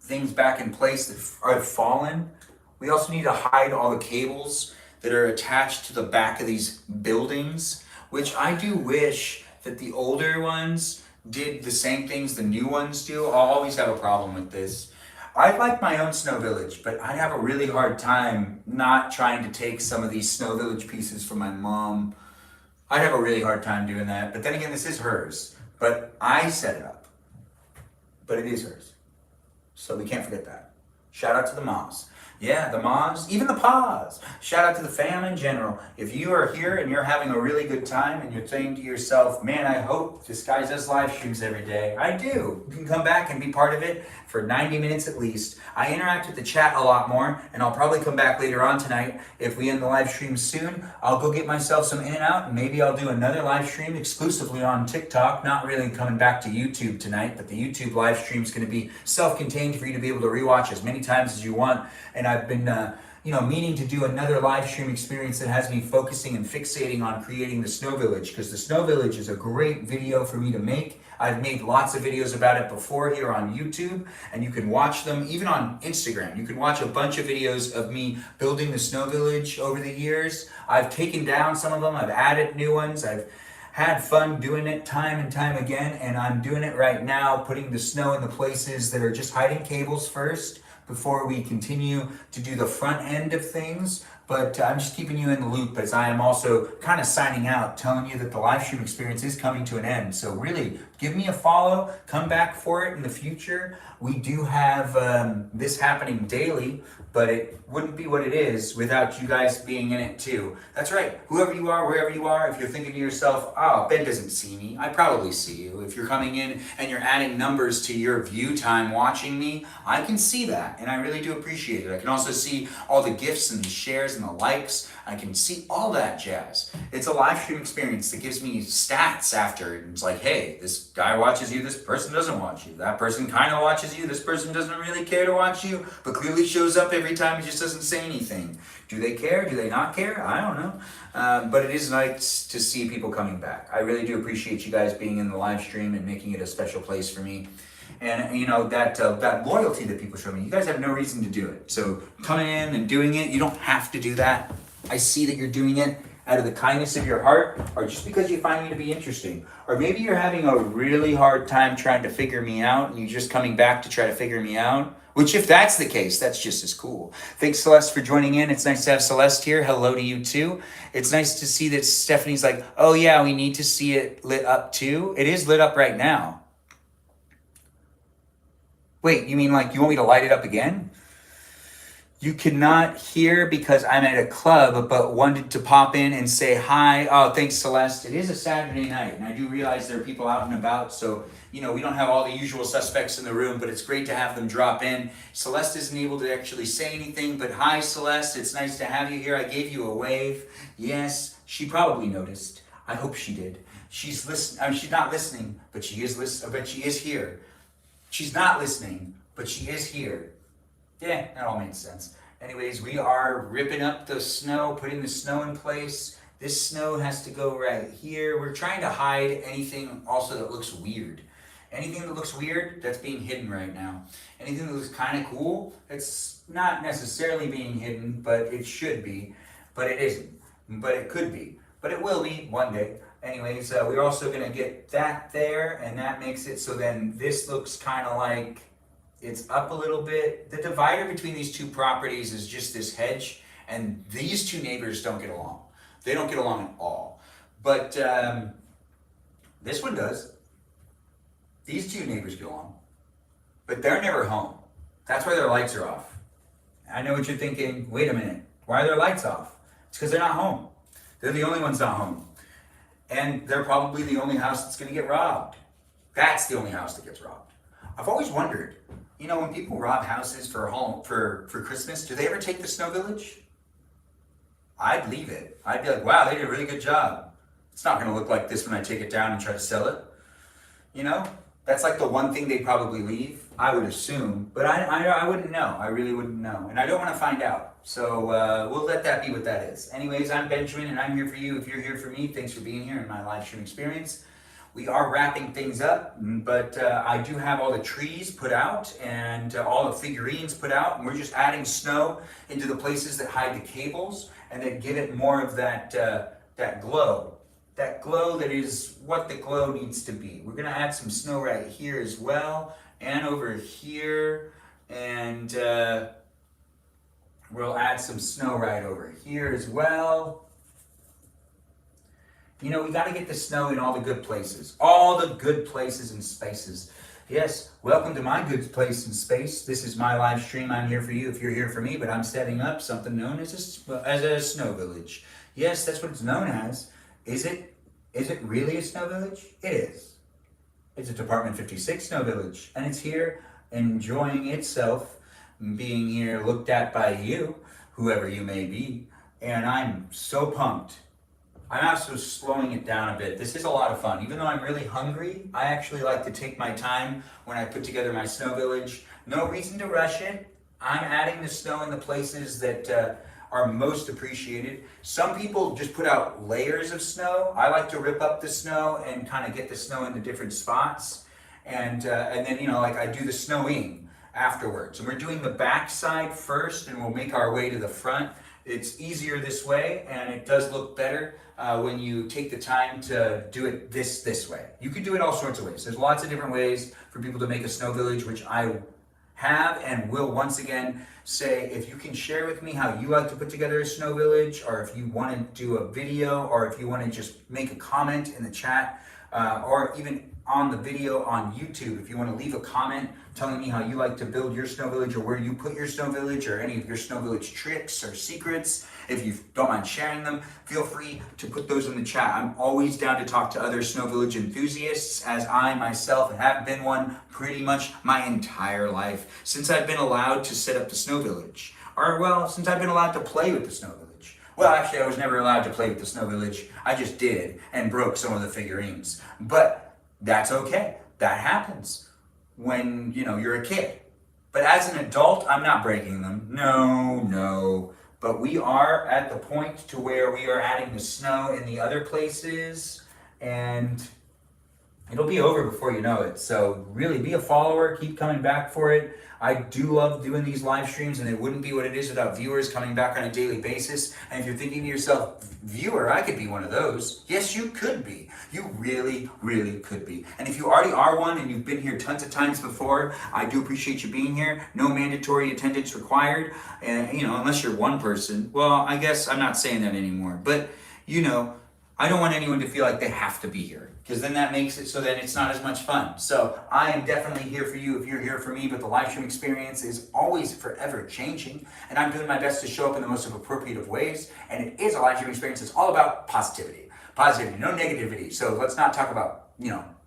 things back in place that are fallen. We also need to hide all the cables that are attached to the back of these buildings, which I do wish that the older ones did the same things the new ones do. I'll always have a problem with this. I'd like my own snow village, but I'd have a really hard time not trying to take some of these snow village pieces from my mom. I'd have a really hard time doing that. But then again, this is hers. But I set it up. But it is hers. So we can't forget that. Shout out to the moms. Yeah, the moms, even the pa's. Shout out to the fam in general. If you are here and you're having a really good time and you're saying to yourself, man, I hope this guy does live streams every day. I do. You can come back and be part of it for 90 minutes at least. I interact with the chat a lot more, and I'll probably come back later on tonight. If we end the live stream soon, I'll go get myself some in and out, and maybe I'll do another live stream exclusively on TikTok. Not really coming back to YouTube tonight, but the YouTube live stream is going to be self-contained for you to be able to rewatch as many times as you want. And I've been meaning to do another live stream experience that has me focusing and fixating on creating the Snow Village, because the Snow Village is a great video for me to make. I've made lots of videos about it before here on YouTube, and you can watch them even on Instagram. You can watch a bunch of videos of me building the Snow Village over the years. I've taken down some of them, I've added new ones, I've had fun doing it time and time again, and I'm doing it right now, putting the snow in the places that are just hiding cables first before we continue to do the front end of things. But I'm just keeping you in the loop as I am also kind of signing out, telling you that the live stream experience is coming to an end. So really, give me a follow, come back for it in the future. We do have this happening daily, but it wouldn't be what it is without you guys being in it too. That's right, whoever you are, wherever you are, if you're thinking to yourself, oh, Ben doesn't see me, I probably see you. If you're coming in and you're adding numbers to your view time watching me, I can see that, and I really do appreciate it. I can also see all the gifts and the shares and the likes. I can see all that jazz. It's a live stream experience that gives me stats after, and it's like, hey, this guy watches you, this person doesn't watch you, that person kind of watches you, this person doesn't really care to watch you, but clearly shows up every time, he just doesn't say anything. Do they care? Do they not care? I don't know. But it is nice to see people coming back. I really do appreciate you guys being in the live stream and making it a special place for me. And you know, that loyalty that people show me, you guys have no reason to do it. So coming in and doing it, you don't have to do that. I see that you're doing it out of the kindness of your heart, or just because you find me to be interesting. Or maybe you're having a really hard time trying to figure me out and you're just coming back to try to figure me out. Which, if that's the case, that's just as cool. Thanks, Celeste, for joining in. It's nice to have Celeste here. Hello to you, too. It's nice to see that Stephanie's like, oh, yeah, we need to see it lit up, too. It is lit up right now. Wait, you mean like you want me to light it up again? You cannot hear because I'm at a club, but wanted to pop in and say hi. Oh, thanks, Celeste. It is a Saturday night, and I do realize there are people out and about, so, we don't have all the usual suspects in the room, but it's great to have them drop in. Celeste isn't able to actually say anything, but hi, Celeste. It's nice to have you here. I gave you a wave. Yes, she probably noticed. I hope she did. She's not listening, but she is here. She's not listening, but she is here. Yeah, that all makes sense. Anyways, we are ripping up the snow, putting the snow in place. This snow has to go right here. We're trying to hide anything also that looks weird. Anything that looks weird, that's being hidden right now. Anything that looks kind of cool, it's not necessarily being hidden, but it should be. But it isn't. But it could be. But it will be one day. Anyways, we're also going to get that there, and that makes it so then this looks kind of like it's up a little bit. The divider between these two properties is just this hedge, and these two neighbors don't get along. They don't get along at all. But this one does. These two neighbors get along. But they're never home. That's why their lights are off. I know what you're thinking. Wait a minute. Why are their lights off? It's because they're not home. They're the only ones not home. And they're probably the only house that's going to get robbed. That's the only house that gets robbed. I've always wondered, when people rob houses for Christmas, do they ever take the Snow Village? I'd leave it. I'd be like, wow, they did a really good job. It's not going to look like this when I take it down and try to sell it. That's like the one thing they probably leave, I would assume. But I wouldn't know. I really wouldn't know. And I don't want to find out. So we'll let that be what that is. Anyways, I'm Benjamin, and I'm here for you. If you're here for me, thanks for being here in my live stream experience. We are wrapping things up, but I do have all the trees put out and all the figurines put out. And we're just adding snow into the places that hide the cables and that give it more of that glow. That glow that is what the glow needs to be. We're going to add some snow right here as well, and over here, and we'll add some snow right over here as well. We got to get the snow in all the good places. All the good places and spaces. Yes, welcome to my good place and space. This is my live stream. I'm here for you if you're here for me, but I'm setting up something known as a snow village. Yes, that's what it's known as. Is it really a snow village? It is. It's a Department 56 snow village, and it's here enjoying itself, being here looked at by you, whoever you may be, and I'm so pumped. I'm also slowing it down a bit. This is a lot of fun. Even though I'm really hungry, I actually like to take my time when I put together my snow village. No reason to rush it. I'm adding the snow in the places that are most appreciated. Some people just put out layers of snow. I like to rip up the snow and kind of get the snow into different spots. And then, I do the snowing afterwards. And we're doing the back side first, and we'll make our way to the front. It's easier this way, and it does look better when you take the time to do it this way. You can do it all sorts of ways. There's lots of different ways for people to make a snow village, which I have and will once again say, if you can share with me how you like to put together a snow village, or if you want to do a video, or if you want to just make a comment in the chat, or even on the video on YouTube, if you want to leave a comment telling me how you like to build your snow village, or where you put your snow village, or any of your snow village tricks or secrets, if you don't mind sharing them, feel free to put those in the chat. I'm always down to talk to other snow village enthusiasts, as I myself have been one pretty much my entire life, since I've been allowed to set up the snow village. Or, well, since I've been allowed to play with the snow village. Well, actually, I was never allowed to play with the snow village. I just did, and broke some of the figurines. But that's okay. That happens when, you're a kid. But as an adult, I'm not breaking them. No. But we are at the point to where we are adding the snow in the other places. And it'll be over before you know it. So really be a follower, keep coming back for it. I do love doing these live streams, and it wouldn't be what it is without viewers coming back on a daily basis. And if you're thinking to yourself, viewer, I could be one of those. Yes, you could be. You really, really could be. And if you already are one and you've been here tons of times before, I do appreciate you being here. No mandatory attendance required. And, unless you're one person. Well, I guess I'm not saying that anymore. But, I don't want anyone to feel like they have to be here, because then that makes it so that it's not as much fun. So I am definitely here for you if you're here for me, but the live stream experience is always forever changing, and I'm doing my best to show up in the most appropriate of ways, and it is a live stream experience. It's all about positivity. Positivity, no negativity. So let's not talk about,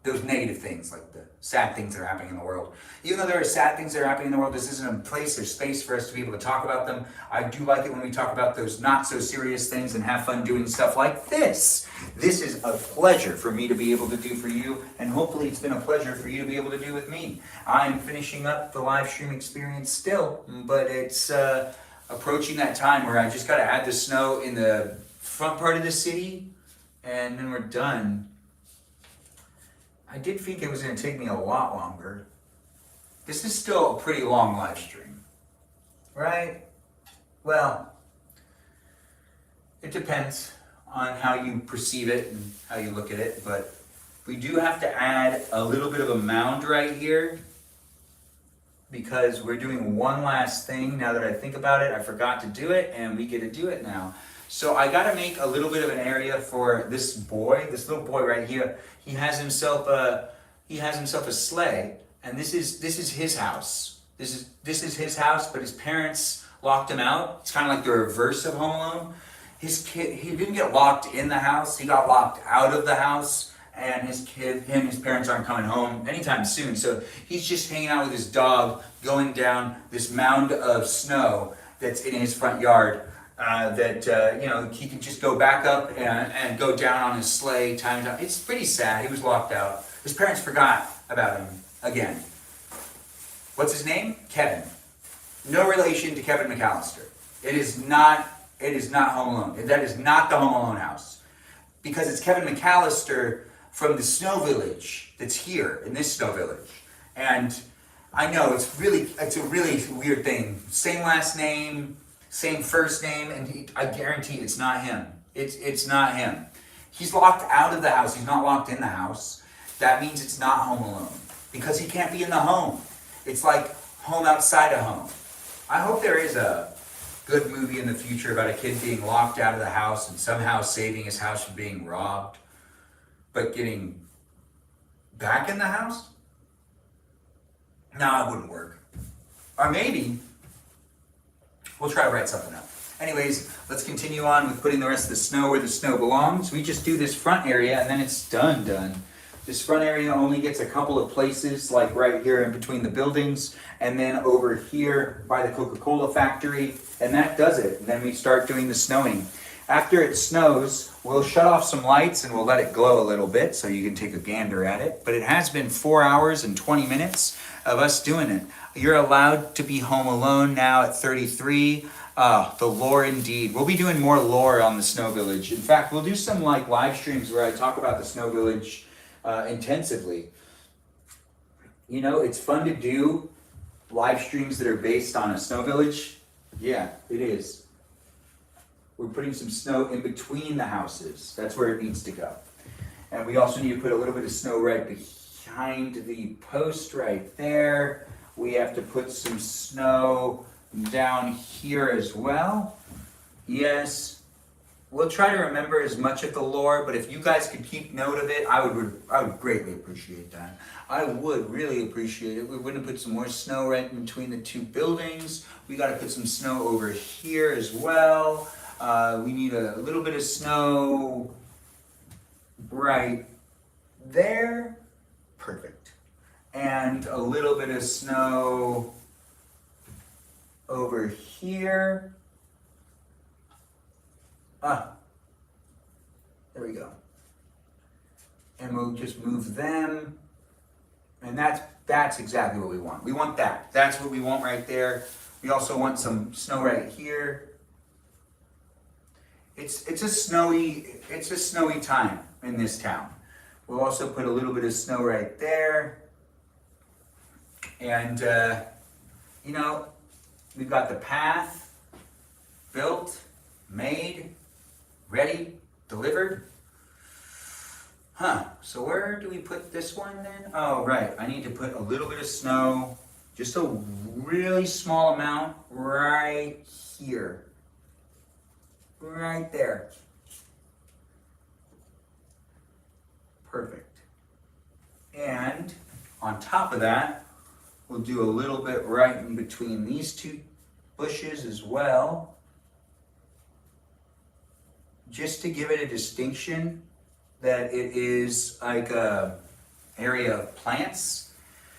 those negative things, like the sad things that are happening in the world. Even though there are sad things that are happening in the world, this isn't a place or space for us to be able to talk about them. I do like it when we talk about those not so serious things and have fun doing stuff like this. This is a pleasure for me to be able to do for you, and hopefully it's been a pleasure for you to be able to do with me. I'm finishing up the live stream experience still, but it's approaching that time where I just got to add the snow in the front part of the city, and then we're done. I did think it was going to take me a lot longer. This is still a pretty long live stream, right? Well, it depends on how you perceive it and how you look at it, but we do have to add a little bit of a mound right here, because we're doing one last thing. Now that I think about it, I forgot to do it, and we get to do it now. So I got to make a little bit of an area for this little boy right here. He has himself a sleigh, and this is his house. This is his house, but his parents locked him out. It's kind of like the reverse of Home Alone. He didn't get locked in the house. He got locked out of the house, and his parents aren't coming home anytime soon. So he's just hanging out with his dog, going down this mound of snow that's in his front yard. He can just go back up and go down on his sleigh time and time. It's pretty sad. He was locked out. His parents forgot about him again. What's his name? Kevin. No relation to Kevin McAllister. It is not Home Alone. That is not the Home Alone house. Because it's Kevin McAllister from the Snow Village that's here, in this Snow Village. And I know, it's a really weird thing. Same last name, same first name, and I guarantee it's not him. It's not him. He's locked out of the house. He's not locked in the house. That means it's not Home Alone, because he can't be in the home. It's like home outside of home. I hope there is a good movie in the future about a kid being locked out of the house and somehow saving his house from being robbed, but getting back in the house? No, it wouldn't work. Or maybe we'll try to write something up. Anyways, let's continue on with putting the rest of the snow where the snow belongs. We just do this front area and then it's done. This front area only gets a couple of places, like right here in between the buildings, and then over here by the Coca-Cola factory, and that does it. And then we start doing the snowing. After it snows, we'll shut off some lights and we'll let it glow a little bit so you can take a gander at it. But it has been 4 hours and 20 minutes of us doing it. You're allowed to be home alone now at 33. The lore indeed. We'll be doing more lore on the Snow Village. In fact, we'll do some live streams where I talk about the Snow Village intensively. It's fun to do live streams that are based on a Snow Village. Yeah, it is. We're putting some snow in between the houses. That's where it needs to go. And we also need to put a little bit of snow right behind the post right there. We have to put some snow down here as well. Yes. We'll try to remember as much of the lore, but if you guys could keep note of it, I would greatly appreciate that. I would really appreciate it. We're going to put some more snow right in between the two buildings. We got to put some snow over here as well. We need a little bit of snow right there. Perfect. And a little bit of snow over here. There we go. And we'll just move them. And that's exactly what we want. We want that. That's what we want right there. We also want some snow right here. It's a snowy time in this town. We'll also put a little bit of snow right there. And, you know, we've got the path built, made, ready, delivered. So where do we put this one then? Oh, right, I need to put a little bit of snow, just a really small amount right here. Right there. Perfect. And on top of that, we'll do a little bit right in between these two bushes as well, just to give it a distinction that it is like a area of plants,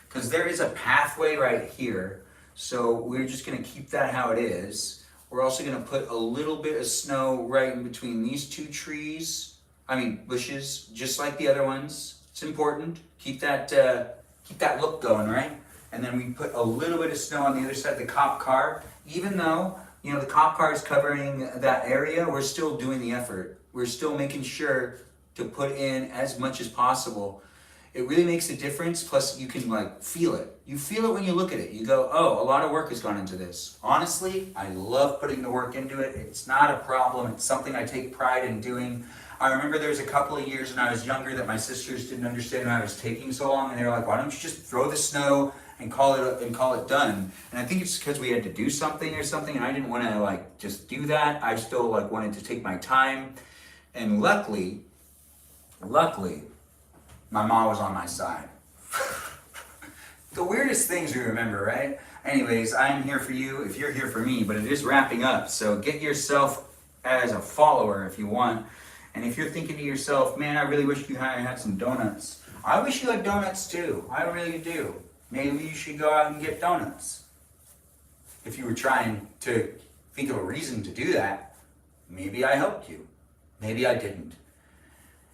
because there is a pathway right here. So we're just going to keep that how it is. We're also going to put a little bit of snow right in between these two bushes, just like the other ones. It's important. Keep that look going, right? And then we put a little bit of snow on the other side of the cop car. Even though, you know, the cop car is covering that area, we're still doing the effort. We're still making sure to put in as much as possible. It really makes a difference. Plus, you can like feel it. You feel it when you look at it. You go, oh, a lot of work has gone into this. Honestly, I love putting the work into it. It's not a problem. It's something I take pride in doing. I remember there was a couple of years when I was younger that my sisters didn't understand why I was taking so long, and they were like, why don't you just throw the snow and call it done? And I think it's because we had to do something or something, and I didn't want to like just do that. I still like wanted to take my time. And luckily, my mom was on my side. The weirdest things we remember, right? Anyways, I'm here for you if you're here for me, but it is wrapping up. So get yourself as a follower if you want. And if you're thinking to yourself, man, I really wish you had some donuts. I wish you had donuts too. I really do. Maybe you should go out and get donuts. If you were trying to think of a reason to do that, maybe I helped you. Maybe I didn't.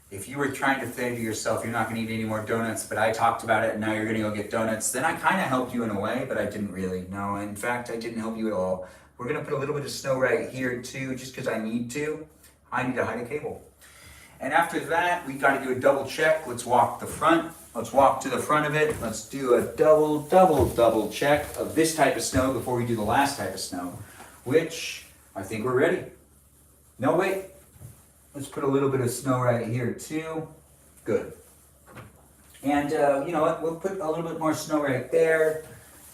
If you were trying to say to yourself, you're not going to eat any more donuts, but I talked about it and now you're going to go get donuts, then I kind of helped you in a way, but I didn't really. No, in fact, I didn't help you at all. We're going to put a little bit of snow right here too, just because I need to. I need to hide a cable. And after that, we got to do a double check. Let's walk the front. Let's walk to the front of it. Let's do a double check of this type of snow before we do the last type of snow, which I think we're ready. No, wait. Let's put a little bit of snow right here too. Good. And you know what? We'll put a little bit more snow right there.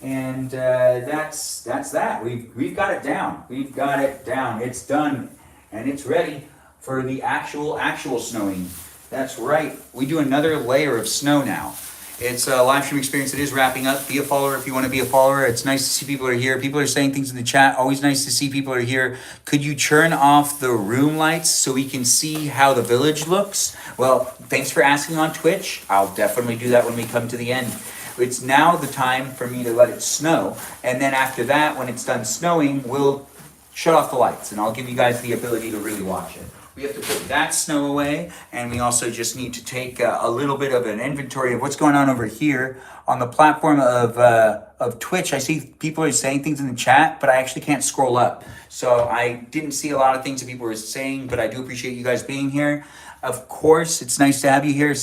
And that's that. We've got it down. We've got it down. It's done. And it's ready for the actual snowing. That's right. We do another layer of snow now. It's a live stream experience. It is wrapping up. Be a follower if you want to be a follower. It's nice to see people are here. People are saying things in the chat. Always nice to see people are here. Could you turn off the room lights so we can see how the village looks? Well, thanks for asking on Twitch. I'll definitely do that when we come to the end. It's now the time for me to let it snow. And then after that, when it's done snowing, we'll shut off the lights and I'll give you guys the ability to really watch it. We have to put that snow away, and we also just need to take a little bit of an inventory of what's going on over here on the platform of Twitch. I see people are saying things in the chat, but I actually can't scroll up. So I didn't see a lot of things that people were saying, but I do appreciate you guys being here. Of course, it's nice to have you here.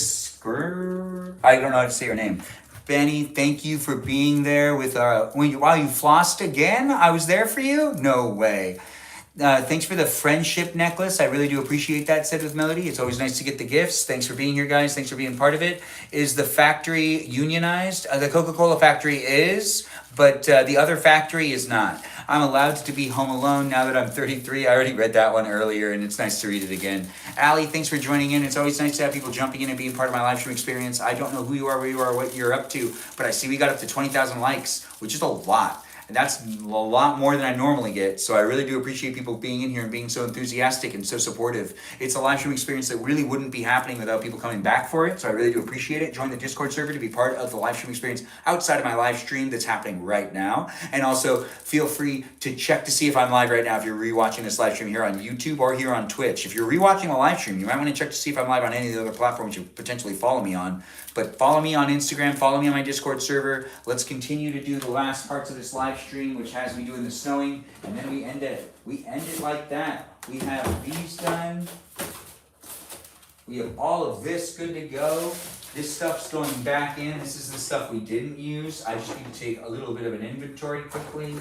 I don't know how to say your name. Benny, thank you for being there with wow, you flossed again? I was there for you? No way. Thanks for the friendship necklace. I really do appreciate that, said with Melody. It's always nice to get the gifts. Thanks for being here, guys. Thanks for being part of it. Is the factory unionized? The Coca-Cola factory is, but the other factory is not. I'm allowed to be home alone now that I'm 33. I already read that one earlier, and it's nice to read it again. Allie, thanks for joining in. It's always nice to have people jumping in and being part of my live stream experience. I don't know who you are, where you are, what you're up to, but I see we got up to 20,000 likes, which is a lot. And that's a lot more than I normally get. So I really do appreciate people being in here and being so enthusiastic and so supportive. It's a live stream experience that really wouldn't be happening without people coming back for it. So I really do appreciate it. Join the Discord server to be part of the live stream experience outside of my live stream that's happening right now. And also feel free to check to see if I'm live right now if you're rewatching this live stream here on YouTube or here on Twitch. If you're rewatching a live stream, you might want to check to see if I'm live on any of the other platforms you potentially follow me on. But follow me on Instagram, follow me on my Discord server. Let's continue to do the last parts of this live stream, which has me doing the snowing, and then we end it. We end it like that. We have these done. We have all of this good to go. This stuff's going back in. This is the stuff we didn't use. I just need to take a little bit of an inventory quickly.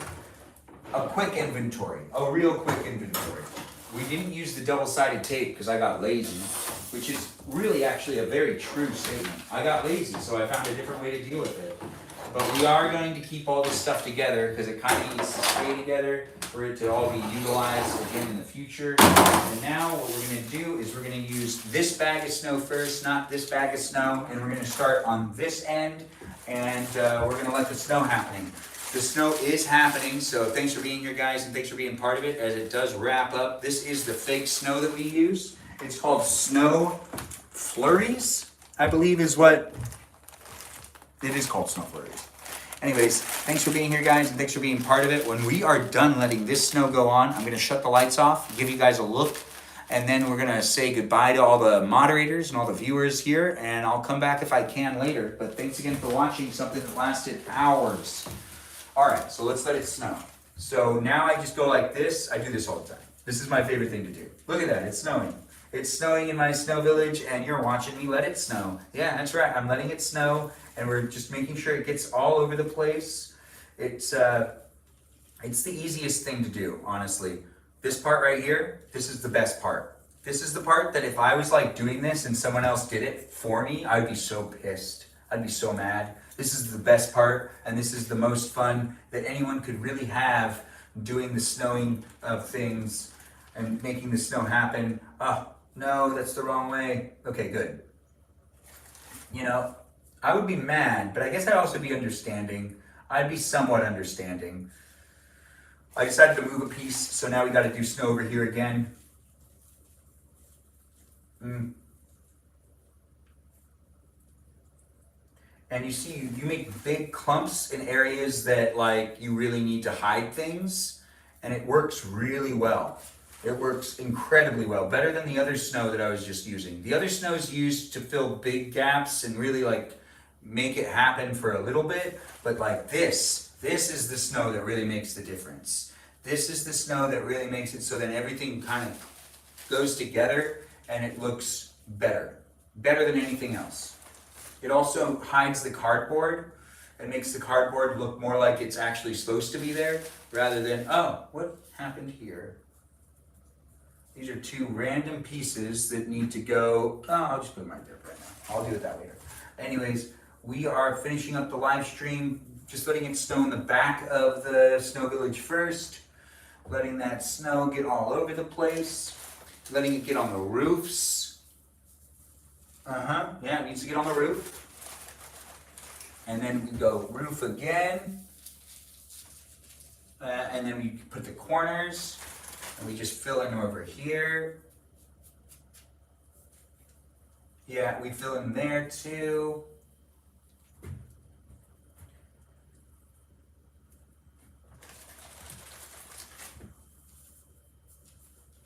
A quick inventory, a real quick inventory. We didn't use the double-sided tape because I got lazy, which is really actually a very true statement. I got lazy, so I found a different way to deal with it. But we are going to keep all this stuff together because it kind of needs to stay together for it to all be utilized again in the future. And now what we're going to do is we're going to use this bag of snow first, not this bag of snow, and we're going to start on this end, and we're going to let the snow happening. The snow is happening, so thanks for being here, guys, and thanks for being part of it as it does wrap up. This is the fake snow that we use. It's called Snow Flurries, I believe is what it is called, Snow Flurries. Anyways, thanks for being here, guys, and thanks for being part of it. When we are done letting this snow go on, I'm going to shut the lights off, give you guys a look, and then we're going to say goodbye to all the moderators and all the viewers here, and I'll come back if I can later. But thanks again for watching something that lasted hours. All right, so let's let it snow. So now I just go like this. I do this all the time. This is my favorite thing to do. Look at that, it's snowing. It's snowing in my snow village, and you're watching me let it snow. Yeah, that's right, I'm letting it snow, and we're just making sure it gets all over the place. It's the easiest thing to do, honestly. This part right here, this is the best part. This is the part that if I was like doing this and someone else did it for me, I'd be so pissed. I'd be so mad. This is the best part, and this is the most fun that anyone could really have doing the snowing of things and making the snow happen. Oh, no, that's the wrong way. Okay, good. You know, I would be mad, but I guess I'd also be understanding. I'd be somewhat understanding. I decided to move a piece, so now we got to do snow over here again. And you see, you make big clumps in areas that like you really need to hide things, and it works really well. It works incredibly well, better than the other snow that I was just using. The other snow is used to fill big gaps and really like make it happen for a little bit, but like this is the snow that really makes the difference. This is the snow that really makes it so that everything kind of goes together and it looks better than anything else. It also hides the cardboard. It makes the cardboard look more like it's actually supposed to be there, rather than, oh, what happened here? These are two random pieces that need to go, oh, I'll just put them right there right now. I'll do it that later. Anyways, we are finishing up the live stream, just letting it snow in the back of the snow village first, letting that snow get all over the place, letting it get on the roofs. Yeah, it needs to get on the roof. And then we go roof again. And then we put the corners. And we just fill in over here. Yeah, we fill in there too.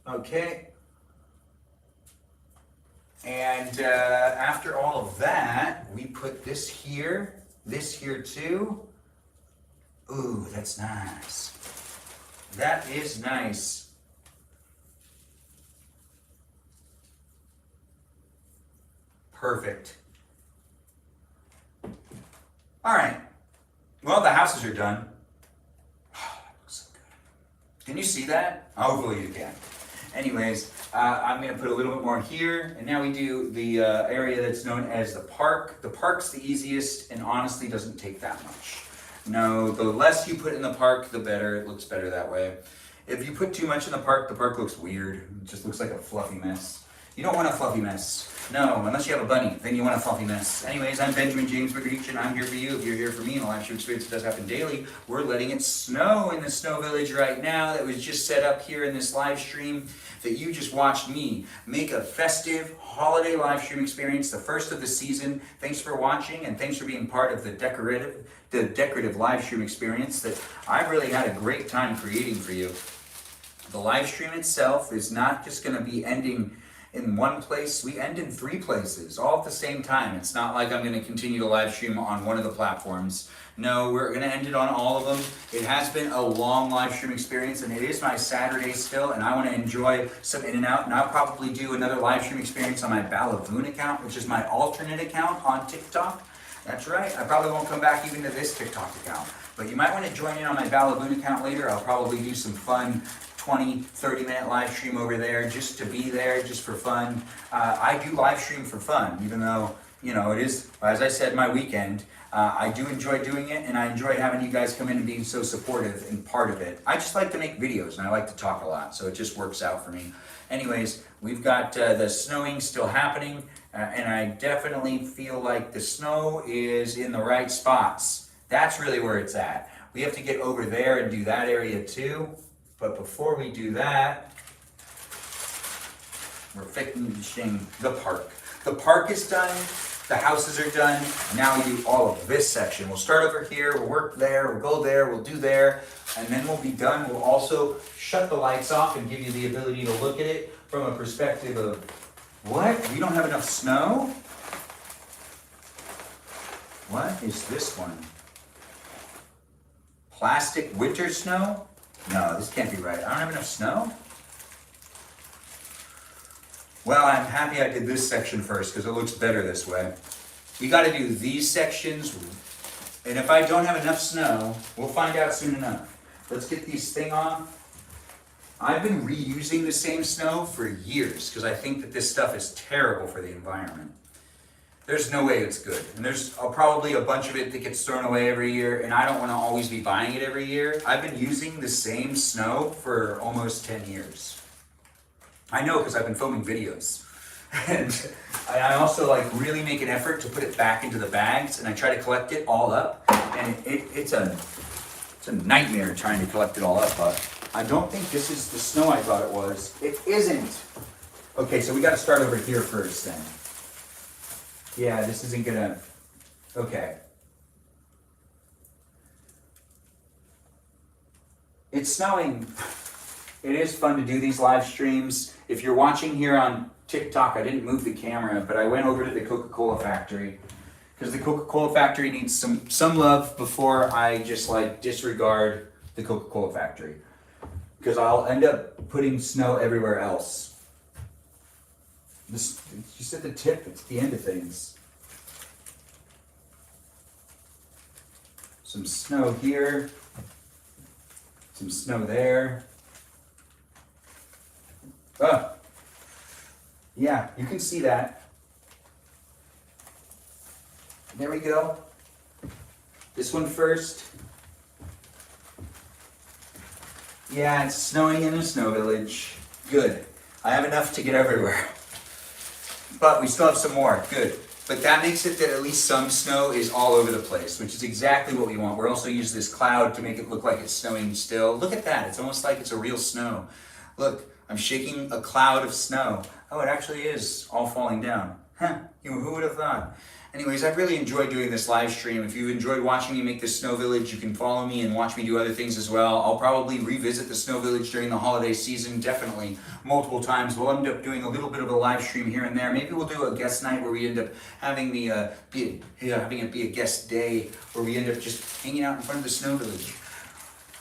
Okay. And after all of that, we put this here too. Ooh, that's nice. That is nice. Perfect. All right. Well, the houses are done. Oh, that looks so good. Can you see that? Hopefully you can. Anyways, I'm going to put a little bit more here, and now we do the area that's known as the park. The park's the easiest, and honestly doesn't take that much. No, the less you put in the park, the better. It looks better that way. If you put too much in the park looks weird. It just looks like a fluffy mess. You don't want a fluffy mess. No, unless you have a bunny, then you want a fluffy mess. Anyways, I'm Benjamin James Magrdichian. I'm here for you. If you're here for me, and a live stream experience that does happen daily, we're letting it snow in the snow village right now that was just set up here in this live stream that you just watched me make a festive holiday live stream experience, the first of the season. Thanks for watching, and thanks for being part of the decorative live stream experience that I've really had a great time creating for you. The live stream itself is not just going to be ending in one place, we end in 3 places, all at the same time. It's not like I'm going to continue to live stream on one of the platforms. No, we're going to end it on all of them. It has been a long live stream experience, and it is my Saturday still, and I want to enjoy some in and out, and I'll probably do another live stream experience on my Balavoon account, which is my alternate account on TikTok. That's right, I probably won't come back even to this TikTok account, but you might want to join in on my Balavoon account later. I'll probably do some fun 20, 30-minute live stream over there just to be there, just for fun. I do live stream for fun, even though, you know, it is, as I said, my weekend. I do enjoy doing it, and I enjoy having you guys come in and being so supportive and part of it. I just like to make videos, and I like to talk a lot, so it just works out for me. Anyways, we've got the snowing still happening, and I definitely feel like the snow is in the right spots. That's really where it's at. We have to get over there and do that area too. But before we do that, we're finishing the park. The park is done, the houses are done, now we do all of this section. We'll start over here, we'll work there, we'll go there, we'll do there, and then we'll be done. We'll also shut the lights off and give you the ability to look at it from a perspective of, what? We don't have enough snow? What is this one? Plastic winter snow? No, this can't be right. I don't have enough snow? Well, I'm happy I did this section first because it looks better this way. We got to do these sections, and if I don't have enough snow, we'll find out soon enough. Let's get these thing off. I've been reusing the same snow for years because I think that this stuff is terrible for the environment. There's no way it's good. And there's probably a bunch of it that gets thrown away every year, and I don't want to always be buying it every year. I've been using the same snow for almost 10 years. I know because I've been filming videos. And I also like really make an effort to put it back into the bags, and I try to collect it all up. And it's a nightmare trying to collect it all up, but I don't think this is the snow I thought it was. It isn't. Okay, so we got to start over here first then. Yeah, this isn't gonna, okay. It's snowing. It is fun to do these live streams. If you're watching here on TikTok, I didn't move the camera, but I went over to the Coca-Cola factory because the Coca-Cola factory needs some love before I just like disregard the Coca-Cola factory, because I'll end up putting snow everywhere else. This, just at the tip, it's the end of things. Some snow here, some snow there. Oh, yeah, you can see that. There we go. This one first. Yeah, it's snowing in a snow village. Good. I have enough to get everywhere. But we still have some more. Good. But that makes it that at least some snow is all over the place, which is exactly what we want. We're also using this cloud to make it look like it's snowing still. Look at that. It's almost like it's a real snow. Look, I'm shaking a cloud of snow. Oh, it actually is all falling down. Huh, who would have thought? Anyways, I've really enjoyed doing this live stream. If you've enjoyed watching me make this snow village, you can follow me and watch me do other things as well. I'll probably revisit the snow village during the holiday season, definitely, multiple times. We'll end up doing a little bit of a live stream here and there. Maybe we'll do a guest night where we end up having having it be a guest day, where we end up just hanging out in front of the snow village.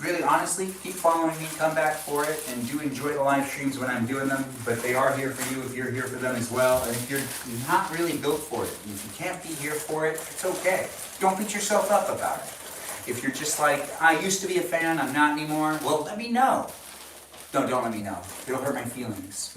Really, honestly, keep following me, come back for it, and do enjoy the live streams when I'm doing them, but they are here for you if you're here for them as well. And if you're not really built for it, if you can't be here for it, it's okay. Don't beat yourself up about it. If you're just like, I used to be a fan, I'm not anymore, well, let me know. No, don't let me know. It'll hurt my feelings.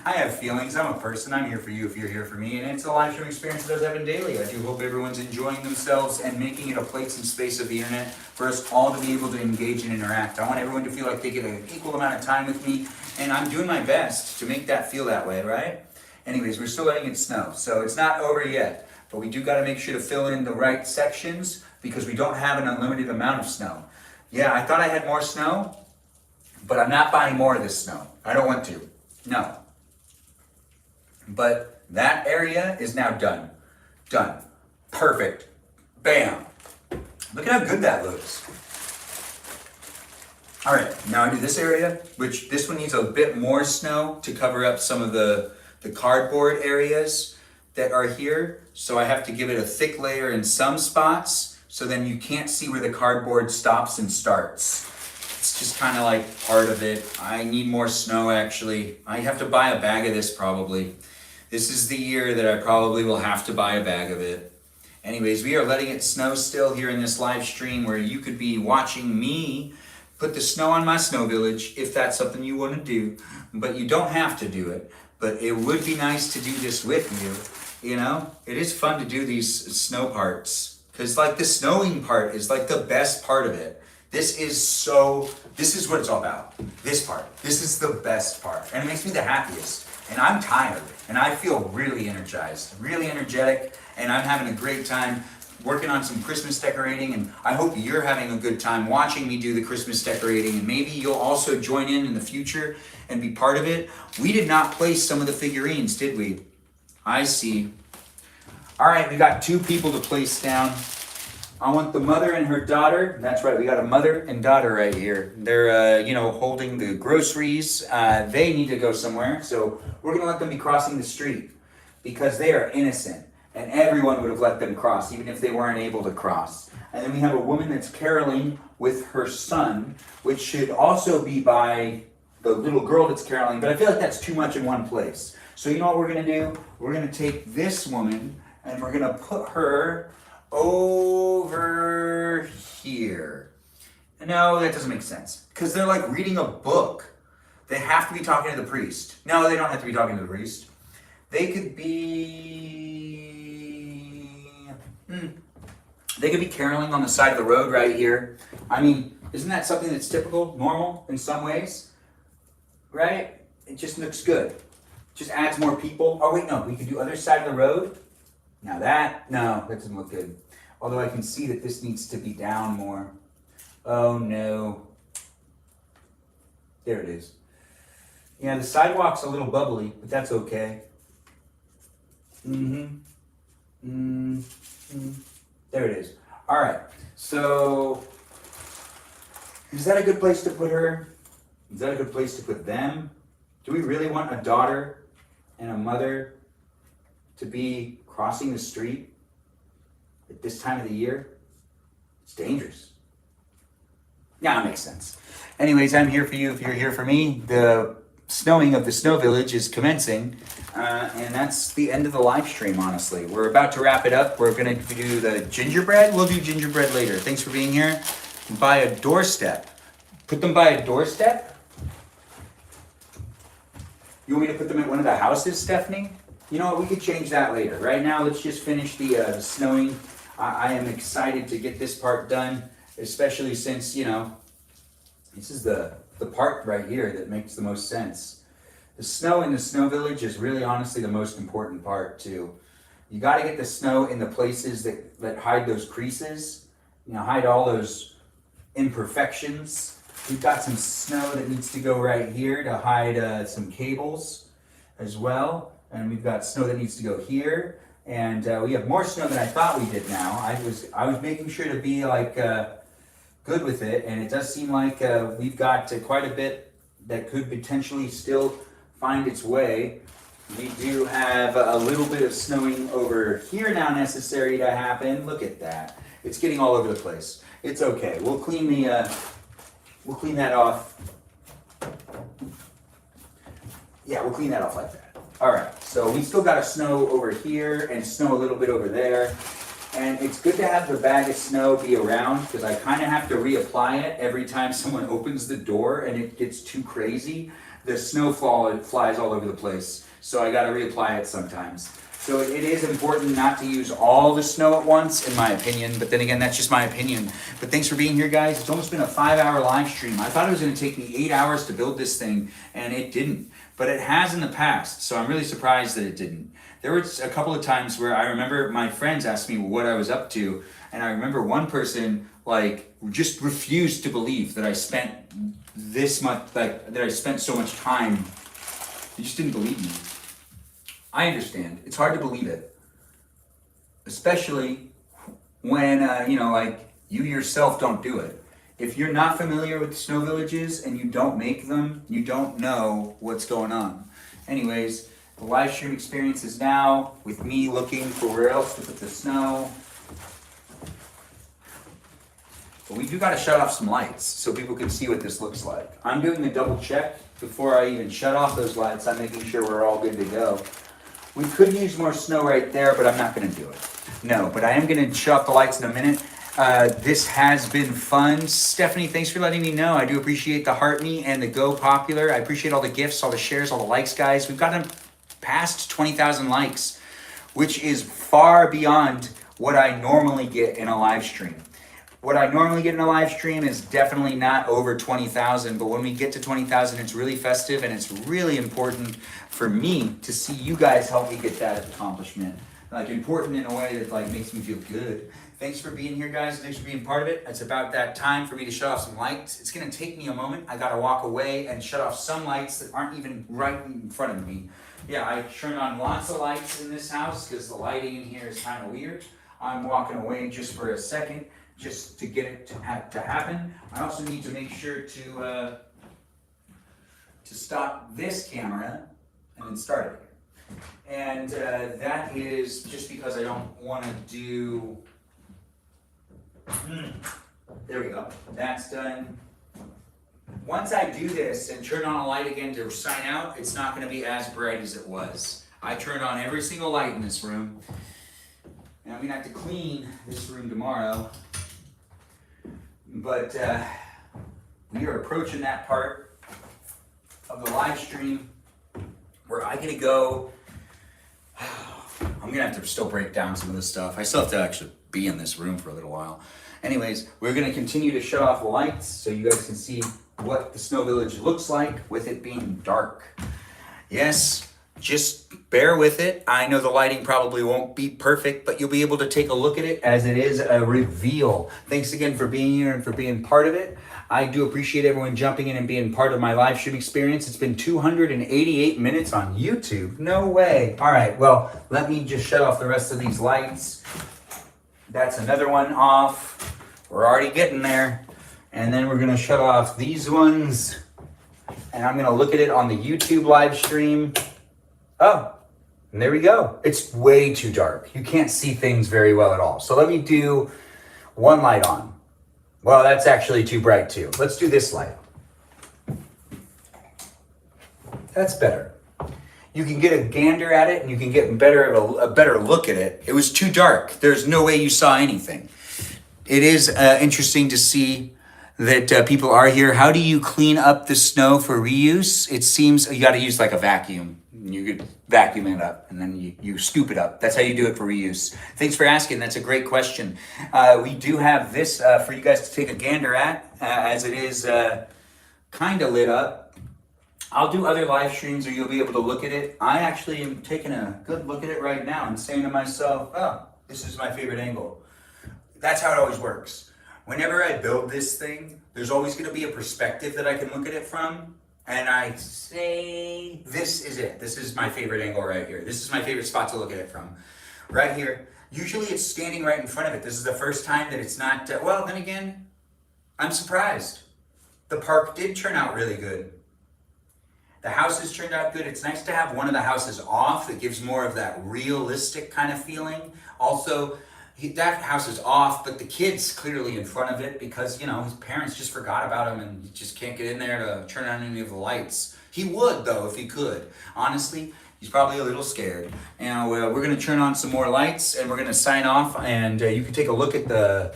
I have feelings. I'm a person. I'm here for you if you're here for me. And it's a live stream experience that does happen daily. I do hope everyone's enjoying themselves and making it a place and space of the internet for us all to be able to engage and interact. I want everyone to feel like they get an equal amount of time with me. And I'm doing my best to make that feel that way, right? Anyways, we're still letting it snow. So it's not over yet. But we do got to make sure to fill in the right sections because we don't have an unlimited amount of snow. Yeah, I thought I had more snow. But I'm not buying more of this snow. I don't want to. No. But that area is now done. Done. Perfect. Bam. Look at how good that looks. All right, now I do this area, which this one needs a bit more snow to cover up some of the cardboard areas that are here. So I have to give it a thick layer in some spots, so then you can't see where the cardboard stops and starts. It's just kind of like part of it. I need more snow actually. I have to buy a bag of this probably. This is the year that I probably will have to buy a bag of it. Anyways, we are letting it snow still here in this live stream where you could be watching me put the snow on my snow village if that's something you want to do. But you don't have to do it. But it would be nice to do this with you. You know, it is fun to do these snow parts. Because like the snowing part is like the best part of it. This is what it's all about. This part. This is the best part. And it makes me the happiest. And I'm tired. And I feel really energized. Really energetic. And I'm having a great time working on some Christmas decorating. And I hope you're having a good time watching me do the Christmas decorating. And maybe you'll also join in the future and be part of it. We did not place some of the figurines, did we? I see. All right, we got 2 people to place down. I want the mother and her daughter. That's right, we got a mother and daughter right here. They're, holding the groceries. They need to go somewhere, so we're gonna let them be crossing the street because they are innocent, and everyone would have let them cross, even if they weren't able to cross. And then we have a woman that's caroling with her son, which should also be by the little girl that's caroling, but I feel like that's too much in one place. So you know what we're gonna do? We're gonna take this woman and we're gonna put her over here. No, that doesn't make sense. Because they're like reading a book. They have to be talking to the priest. No, they don't have to be talking to the priest. They could be... They could be caroling on the side of the road right here. I mean, isn't that something that's typical, normal in some ways? Right? It just looks good. Just adds more people. Oh wait, no, we could do other side of the road. Now that doesn't look good. Although I can see that this needs to be down more. Oh no. There it is. Yeah, the sidewalk's a little bubbly, but that's okay. There it is. All right, so is that a good place to put her? Is that a good place to put them? Do we really want a daughter and a mother to be crossing the street at this time of the year? It's dangerous. Yeah, it makes sense. Anyways, I'm here for you if you're here for me. The snowing of the snow village is commencing, and that's the end of the live stream, honestly. We're about to wrap it up. We're going to do the gingerbread. We'll do gingerbread later. Thanks for being here. By a doorstep. Put them by a doorstep? You want me to put them at one of the houses, Stephanie? You know what, we could change that later. Right now, let's just finish the snowing. I am excited to get this part done, especially since, this is the part right here that makes the most sense. The snow in the snow village is really honestly the most important part too. You got to get the snow in the places that hide those creases, hide all those imperfections. We've got some snow that needs to go right here to hide some cables as well. And we've got snow that needs to go here. And we have more snow than I thought we did now. I was making sure to be good with it. And it does seem like we've got quite a bit that could potentially still find its way. We do have a little bit of snowing over here now necessary to happen. Look at that. It's getting all over the place. It's okay. We'll clean that off. Yeah, we'll clean that off like that. All right, so we still got a snow over here and snow a little bit over there. And it's good to have the bag of snow be around because I kind of have to reapply it every time someone opens the door and it gets too crazy. The snow flies all over the place. So I got to reapply it sometimes. So it is important not to use all the snow at once, in my opinion. But then again, that's just my opinion. But thanks for being here, guys. It's almost been a 5-hour live stream. I thought it was going to take me 8 hours to build this thing, and it didn't. But it has in the past, so I'm really surprised that it didn't. There were a couple of times where I remember my friends asked me what I was up to, and I remember one person just refused to believe that I spent this much, that I spent so much time. They just didn't believe me. I understand. It's hard to believe it. Especially when, you yourself don't do it. If you're not familiar with snow villages and you don't make them, you don't know what's going on. Anyways, the live stream experience is now with me looking for where else to put the snow. But we do got to shut off some lights so people can see what this looks like. I'm doing a double check before I even shut off those lights. I'm making sure we're all good to go. We could use more snow right there, but I'm not going to do it. No, but I am going to shut off the lights in a minute. This has been fun. Stephanie, thanks for letting me know. I do appreciate the heart me and the go popular. I appreciate all the gifts, all the shares, all the likes, guys. We've gotten past 20,000 likes, which is far beyond what I normally get in a live stream. What I normally get in a live stream is definitely not over 20,000, but when we get to 20,000, it's really festive, and it's really important for me to see you guys help me get that accomplishment. Like, important in a way that like makes me feel good. Thanks for being here, guys. Thanks for being part of it. It's about that time for me to shut off some lights. It's gonna take me a moment. I gotta walk away and shut off some lights that aren't even right in front of me. Yeah, I turn on lots of lights in this house because the lighting in here is kind of weird. I'm walking away just for a second, just to get it to happen. I also need to make sure to stop this camera and then start it. And that is just because I don't want to do, there we go, that's done. Once I do this and turn on a light again to sign out, it's not going to be as bright as it was. I turned on every single light in this room, and I'm going to have to clean this room tomorrow. But we are approaching that part of the live stream where I get to go. I'm gonna have to still break down some of this stuff. I still have to actually be in this room for a little while. Anyways, we're gonna continue to shut off the lights so you guys can see what the snow village looks like with it being dark. Yes, just bear with it. I know the lighting probably won't be perfect, but you'll be able to take a look at it as it is a reveal. Thanks again for being here and for being part of it. I do appreciate everyone jumping in and being part of my live stream experience. It's been 288 minutes on YouTube. No way. All right, well, let me just shut off the rest of these lights. That's another one off. We're already getting there. And then we're gonna shut off these ones. And I'm gonna look at it on the YouTube live stream. Oh, and there we go. It's way too dark. You can't see things very well at all. So let me do one light on. Well, that's actually too bright too. Let's do this light. That's better. You can get a gander at it and you can get a better look at it. It was too dark. There's no way you saw anything. It is interesting to see that people are here. How do you clean up the snow for reuse? It seems you got to use like a vacuum. You could vacuum it up and then you scoop it up. That's how you do it for reuse. Thanks for asking. That's a great question. We do have this for you guys to take a gander at as it is kind of lit up. I'll do other live streams or you'll be able to look at it. I actually am taking a good look at it right now and saying to myself, oh, this is my favorite angle. That's how it always works. Whenever I build this thing, there's always going to be a perspective that I can look at it from. And I say, this is it. This is my favorite angle right here. This is my favorite spot to look at it from. Right here. Usually it's standing right in front of it. This is the first time that it's not, well, then again, I'm surprised. The park did turn out really good. The houses turned out good. It's nice to have one of the houses off. It gives more of that realistic kind of feeling. Also, that house is off, but the kid's clearly in front of it because, you know, his parents just forgot about him and he just can't get in there to turn on any of the lights. He would, though, if he could. Honestly, he's probably a little scared. Now, we're going to turn on some more lights and we're going to sign off. And you can take a look at the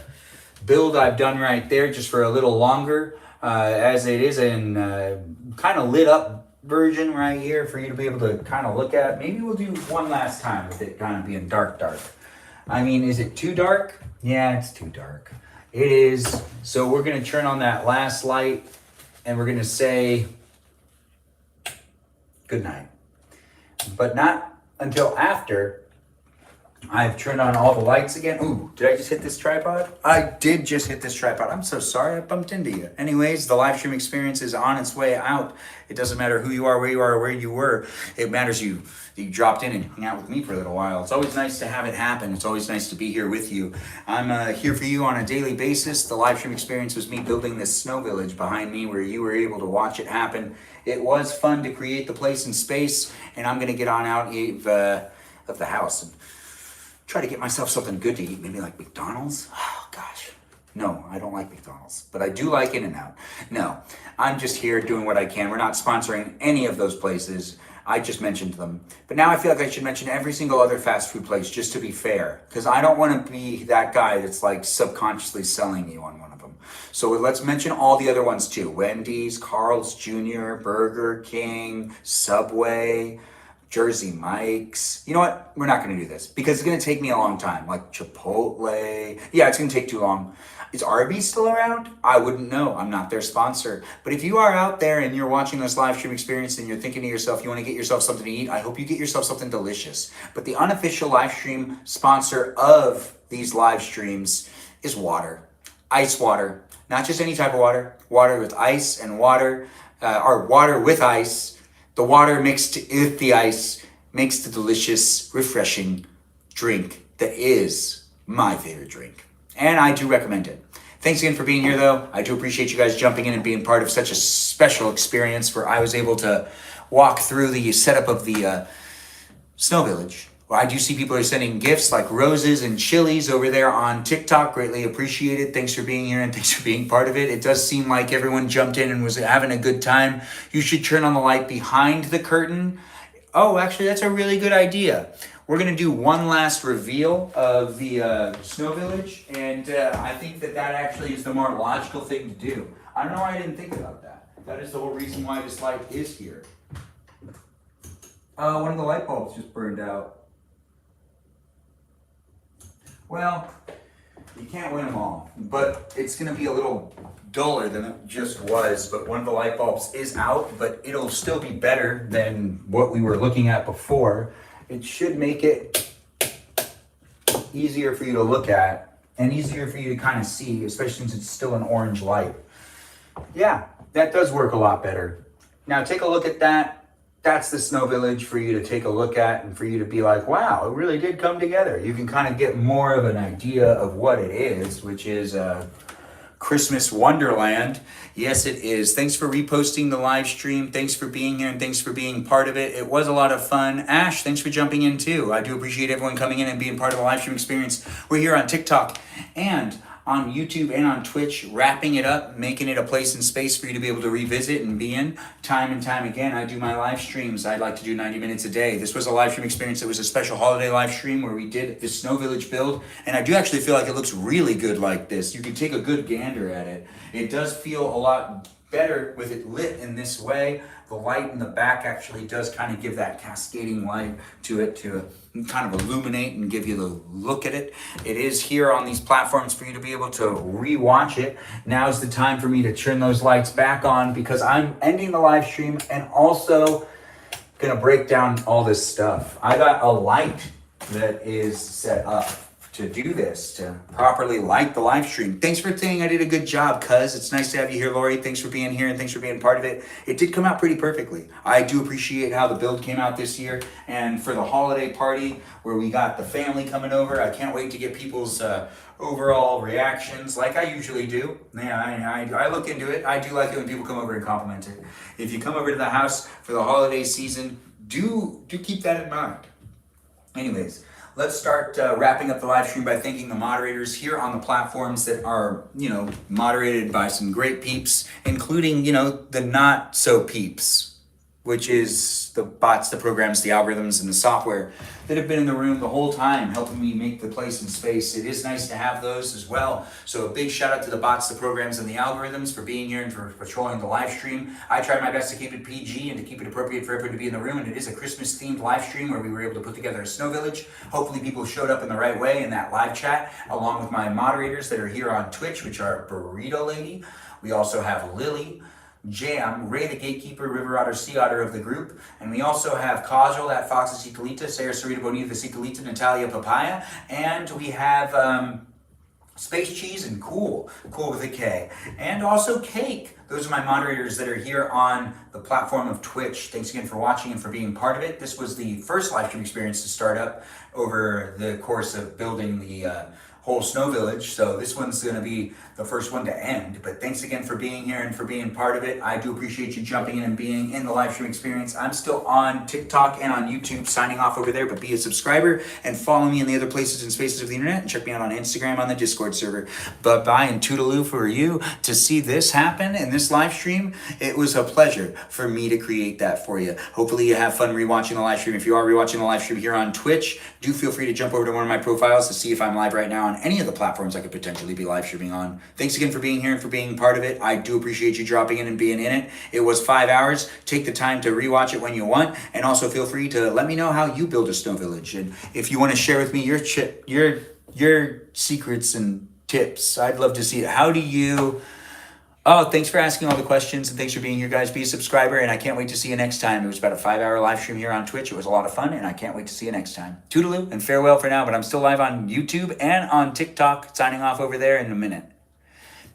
build I've done right there just for a little longer as it is in kind of lit up version right here for you to be able to kind of look at. Maybe we'll do one last time with it kind of being dark. I mean, is it too dark? Yeah, it's too dark. It is. So we're going to turn on that last light and we're going to say good night. But not until after I've turned on all the lights again. Ooh, did I just hit this tripod? I did just hit this tripod. I'm so sorry I bumped into you. Anyways, the live stream experience is on its way out. It doesn't matter who you are, where you were. It matters you dropped in and hung out with me for a little while. It's always nice to have it happen. It's always nice to be here with you. I'm here for you on a daily basis. The live stream experience was me building this snow village behind me where you were able to watch it happen. It was fun to create the place and space, and I'm gonna get on out of the house and try to get myself something good to eat, maybe like McDonald's. Oh gosh, no, I don't like McDonald's, but I do like In-N-Out. No, I'm just here doing what I can. We're not sponsoring any of those places. I just mentioned them. But now I feel like I should mention every single other fast food place just to be fair, because I don't want to be that guy that's like subconsciously selling you on one of them. So let's mention all the other ones too. Wendy's, Carl's Jr., Burger King, Subway, Jersey Mike's. You know what? We're not going to do this because it's going to take me a long time. Like Chipotle. Yeah, it's going to take too long. Is Arby's still around? I wouldn't know. I'm not their sponsor. But if you are out there and you're watching this live stream experience and you're thinking to yourself, you want to get yourself something to eat, I hope you get yourself something delicious. But the unofficial live stream sponsor of these live streams is water. Ice water. Not just any type of water. Water with ice and water, or water with ice. The water mixed with the ice makes the delicious, refreshing drink that is my favorite drink. And I do recommend it. Thanks again for being here, though. I do appreciate you guys jumping in and being part of such a special experience where I was able to walk through the setup of the Snow Village. Well, I do see people are sending gifts like roses and chilies over there on TikTok. Greatly appreciated. Thanks for being here and thanks for being part of it. It does seem like everyone jumped in and was having a good time. You should turn on the light behind the curtain. Oh, actually, that's a really good idea. We're going to do one last reveal of the Snow Village, and I think that actually is the more logical thing to do. I don't know why I didn't think about that. That is the whole reason why this light is here. One of the light bulbs just burned out. Well, you can't win them all, but it's going to be a little duller than it just was, but one of the light bulbs is out, but it'll still be better than what we were looking at before. It should make it easier for you to look at and easier for you to kind of see, especially since it's still an orange light. Yeah, that does work a lot better. Now take a look at that. That's the Snow Village for you to take a look at and for you to be like, wow, it really did come together. You can kind of get more of an idea of what it is, which is Christmas Wonderland. Yes, it is. Thanks for reposting the live stream. Thanks for being here and thanks for being part of it. It was a lot of fun. Ash, thanks for jumping in too. I do appreciate everyone coming in and being part of the live stream experience. We're here on TikTok and on YouTube and on Twitch, wrapping it up, making it a place and space for you to be able to revisit and be in time and time again. I do my live streams. I'd like to do 90 minutes a day. This was a live stream experience. It was a special holiday live stream where we did the Snow Village build, and I do actually feel like it looks really good like this. You can take a good gander at it. It does feel a lot better with it lit in this way. The light in the back actually does kind of give that cascading light to it to kind of illuminate and give you the look at it. It is here on these platforms for you to be able to rewatch it. Now's the time for me to turn those lights back on because I'm ending the live stream and also gonna break down all this stuff. I got a light that is set up to do this, to properly light the live stream. Thanks for saying I did a good job, cuz. It's nice to have you here, Lori. Thanks for being here and thanks for being part of it. It did come out pretty perfectly. I do appreciate how the build came out this year. And for the holiday party where we got the family coming over, I can't wait to get people's overall reactions like I usually do. Yeah, I look into it. I do like it when people come over and compliment it. If you come over to the house for the holiday season, do keep that in mind. Anyways, let's start wrapping up the live stream by thanking the moderators here on the platforms that are, moderated by some great peeps, including, the not so peeps, which is the bots, the programs, the algorithms, and the software that have been in the room the whole time helping me make the place and space. It is nice to have those as well. So a big shout out to the bots, the programs, and the algorithms for being here and for patrolling the live stream. I tried my best to keep it PG and to keep it appropriate for everyone to be in the room, and it is a Christmas themed live stream where we were able to put together a Snow Village. Hopefully people showed up in the right way in that live chat, along with my moderators that are here on Twitch, which are Burrito Lady. We also have Lily, Jam, Ray the Gatekeeper, River Otter, Sea Otter of the group. And we also have Kajal, that Fox of Cicalita, Sarah Sarita Bonita the Cicalita, Natalia Papaya. And we have Space Cheese and Cool with a K. And also Cake. Those are my moderators that are here on the platform of Twitch. Thanks again for watching and for being part of it. This was the first live stream experience to start up over the course of building the whole snow village. So this one's going to be the first one to end. But thanks again for being here and for being part of it. I do appreciate you jumping in and being in the live stream experience. I'm still on TikTok and on YouTube, signing off over there, but be a subscriber and follow me in the other places and spaces of the internet, and check me out on Instagram on the Discord server. Bye-bye and toodaloo for you to see this happen in this live stream. It was a pleasure for me to create that for you. Hopefully you have fun rewatching the live stream. If you are rewatching the live stream here on Twitch, do feel free to jump over to one of my profiles to see if I'm live right now on any of the platforms I could potentially be live streaming on. Thanks again for being here and for being part of it. I do appreciate you dropping in and being in it. It was 5 hours. Take the time to rewatch it when you want, and also feel free to let me know how you build a snow village. And if you want to share with me your secrets and tips, I'd love to see it. How do you... Oh, thanks for asking all the questions, and thanks for being here, guys. Be a subscriber, and I can't wait to see you next time. It was about a 5-hour live stream here on Twitch. It was a lot of fun, and I can't wait to see you next time. Toodaloo, and farewell for now, but I'm still live on YouTube and on TikTok, signing off over there in a minute.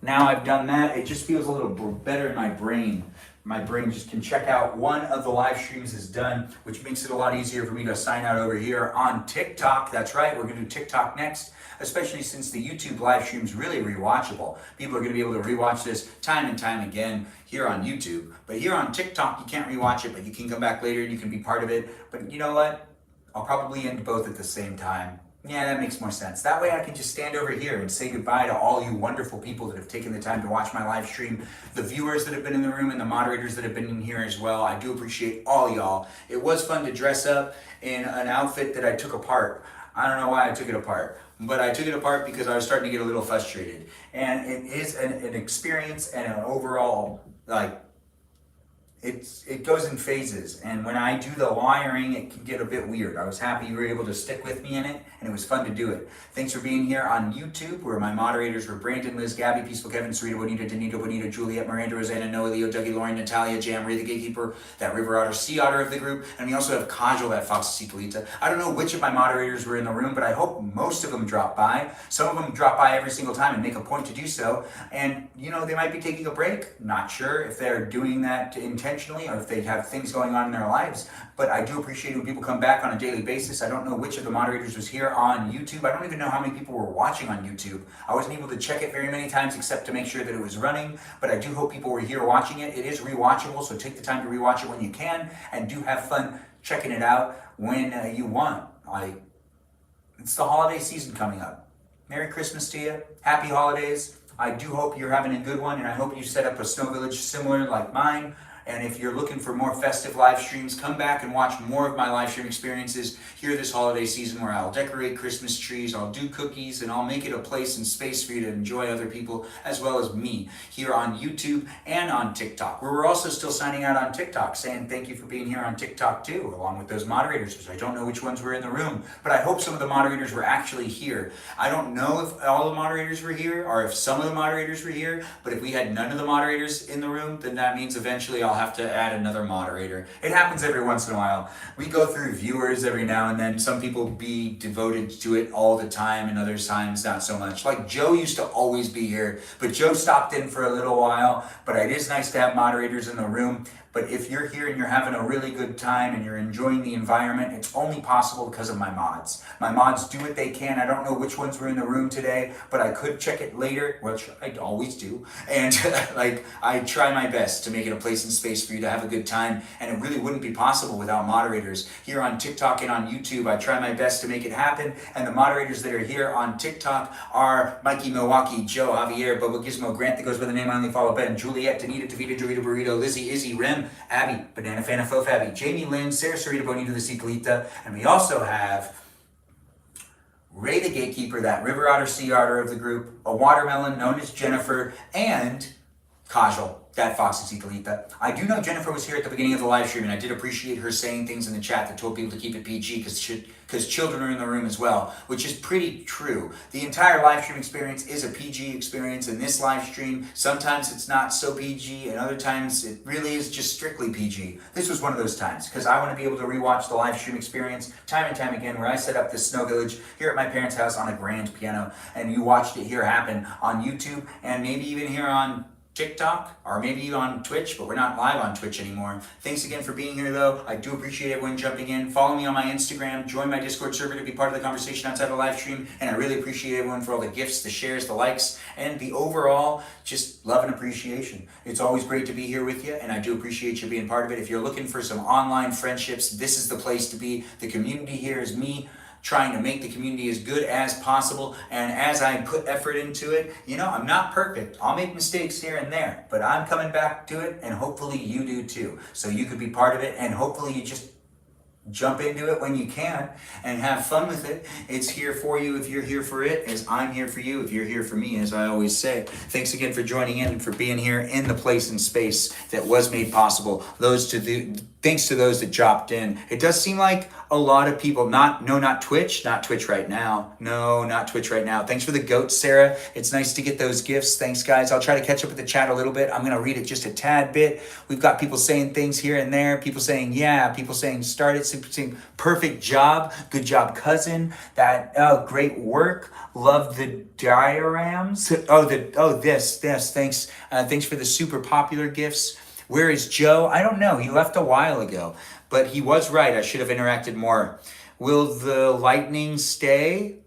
Now I've done that, it just feels a little better in my brain. My brain just can check out one of the live streams is done, which makes it a lot easier for me to sign out over here on TikTok. That's right, we're gonna do TikTok next, especially since the YouTube live stream is really rewatchable. People are gonna be able to rewatch this time and time again here on YouTube. But here on TikTok, you can't rewatch it, but you can come back later and you can be part of it. But you know what? I'll probably end both at the same time. Yeah, that makes more sense. That way I can just stand over here and say goodbye to all you wonderful people that have taken the time to watch my live stream, the viewers that have been in the room and the moderators that have been in here as well. I do appreciate all y'all. It was fun to dress up in an outfit that I took apart. I don't know why I took it apart, but I took it apart because I was starting to get a little frustrated. And it is an experience and an overall, like, it goes in phases, and when I do the wiring, it can get a bit weird. I was happy you were able to stick with me in it, and it was fun to do it. Thanks for being here on YouTube, where my moderators were Brandon, Liz, Gabby, Peaceful Kevin, Sarita, Bonita, Danito, Bonita, Juliet, Miranda, Rosanna, Noah, Leo, Dougie, Lauren, Natalia, Jam, Ray the Gatekeeper, that River Otter, Sea Otter of the group, and we also have Kajal, that Fox of Cicalita. I don't know which of my moderators were in the room, but I hope most of them dropped by. Some of them drop by every single time and make a point to do so, and you know, they might be taking a break. Not sure if they're doing that intentionally or if they have things going on in their lives, but I do appreciate when people come back on a daily basis. I don't know which of the moderators was here on YouTube. I don't even know how many people were watching on YouTube. I wasn't able to check it very many times except to make sure that it was running, but I do hope people were here watching it. It is rewatchable, so take the time to rewatch it when you can, and do have fun checking it out when you want. It's the holiday season coming up. Merry Christmas to you. Happy holidays. I do hope you're having a good one, and I hope you set up a snow village similar like mine. And if you're looking for more festive live streams, come back and watch more of my live stream experiences here this holiday season, where I'll decorate Christmas trees, I'll do cookies, and I'll make it a place and space for you to enjoy other people as well as me here on YouTube and on TikTok, where we're also still signing out on TikTok, saying thank you for being here on TikTok too, along with those moderators, because I don't know which ones were in the room, but I hope some of the moderators were actually here. I don't know if all the moderators were here or if some of the moderators were here, but if we had none of the moderators in the room, then that means eventually I'll have to add another moderator. It happens every once in a while. We go through viewers every now and then. Some people be devoted to it all the time, and other times not so much. Like Joe used to always be here, but Joe stopped in for a little while. But it is nice to have moderators in the room. But if you're here and you're having a really good time and you're enjoying the environment, it's only possible because of my mods. My mods do what they can. I don't know which ones were in the room today, but I could check it later, which I always do. And I try my best to make it a place and space for you to have a good time. And it really wouldn't be possible without moderators. Here on TikTok and on YouTube, I try my best to make it happen. And the moderators that are here on TikTok are Mikey, Milwaukee, Joe, Javier, Bubba Gizmo, Grant that goes by the name I only follow Ben, Juliet, Danita, Davida, Dorita, Burrito, Lizzie, Izzy, Rem, Abby, Banana Fana Fof Abby, Jamie Lynn, Sarah Sarita Bonita the Cicalita, and we also have Ray the Gatekeeper, that River Otter, Sea Otter of the group, a watermelon known as Jennifer, and Kajal. That Foxy Talita. I do know Jennifer was here at the beginning of the live stream, and I did appreciate her saying things in the chat that told people to keep it PG because children are in the room as well, which is pretty true. The entire live stream experience is a PG experience, and this live stream, sometimes it's not so PG, and other times it really is just strictly PG. This was one of those times, because I want to be able to rewatch the live stream experience time and time again, where I set up this snow village here at my parents' house on a grand piano, and you watched it here happen on YouTube, and maybe even here on TikTok, or maybe on Twitch, but we're not live on Twitch anymore. Thanks again for being here, though. I do appreciate everyone jumping in. Follow me on my Instagram, join my Discord server to be part of the conversation outside the live stream, and I really appreciate everyone for all the gifts, the shares, the likes, and the overall just love and appreciation. It's always great to be here with you, and I do appreciate you being part of it. If you're looking for some online friendships, this is the place to be. The community here is me trying to make the community as good as possible, and as I put effort into it, I'm not perfect. I'll make mistakes here and there, but I'm coming back to it, and hopefully you do too. So you could be part of it, and hopefully you just jump into it when you can and have fun with it. It's here for you if you're here for it, as I'm here for you if you're here for me, as I always say. Thanks again for joining in and for being here in the place and space that was made possible. Thanks to those that dropped in. It does seem like a lot of people, not Twitch right now. No, not Twitch right now. Thanks for the goat, Sarah. It's nice to get those gifts. Thanks, guys. I'll try to catch up with the chat a little bit. I'm going to read it just a tad bit. We've got people saying things here and there. People saying, yeah. People saying, start it. Saying, perfect job. Good job, cousin. Great work. Love the diagrams. This. Thanks. Thanks for the super popular gifts. Where is Joe? I don't know. He left a while ago, but he was right. I should have interacted more. Will the lighting stay?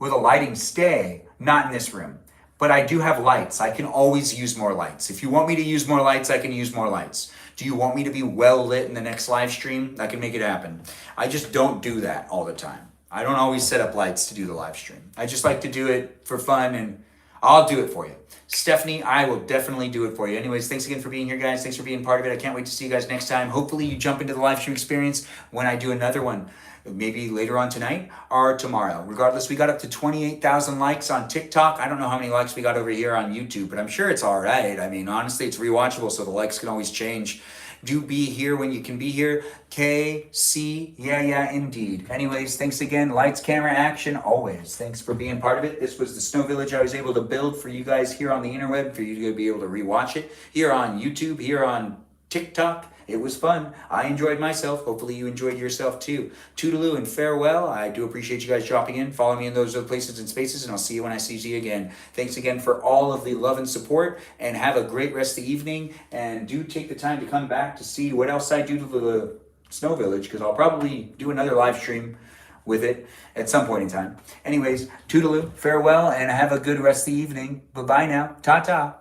Not in this room, but I do have lights. I can always use more lights. If you want me to use more lights, I can use more lights. Do you want me to be well lit in the next live stream? I can make it happen. I just don't do that all the time. I don't always set up lights to do the live stream. I just like to do it for fun, and I'll do it for you. Stephanie, I will definitely do it for you. Anyways, thanks again for being here, guys. Thanks for being part of it. I can't wait to see you guys next time. Hopefully you jump into the live stream experience when I do another one, maybe later on tonight or tomorrow. Regardless, we got up to 28,000 likes on TikTok. I don't know how many likes we got over here on YouTube, but I'm sure it's all right. I mean, honestly, it's rewatchable, so the likes can always change. Do be here when you can be here. KC, yeah, indeed. Anyways, thanks again. Lights, camera, action, always. Thanks for being part of it. This was the snow village I was able to build for you guys here on the interweb, for you to be able to rewatch it here on YouTube, here on TikTok. It was fun. I enjoyed myself. Hopefully you enjoyed yourself too. Toodaloo and farewell. I do appreciate you guys dropping in. Follow me in those other places and spaces, and I'll see you when I see you again. Thanks again for all of the love and support, and have a great rest of the evening. And do take the time to come back to see what else I do to the Snow Village, because I'll probably do another live stream with it at some point in time. Anyways, toodaloo, farewell, and have a good rest of the evening. Bye-bye now. Ta-ta.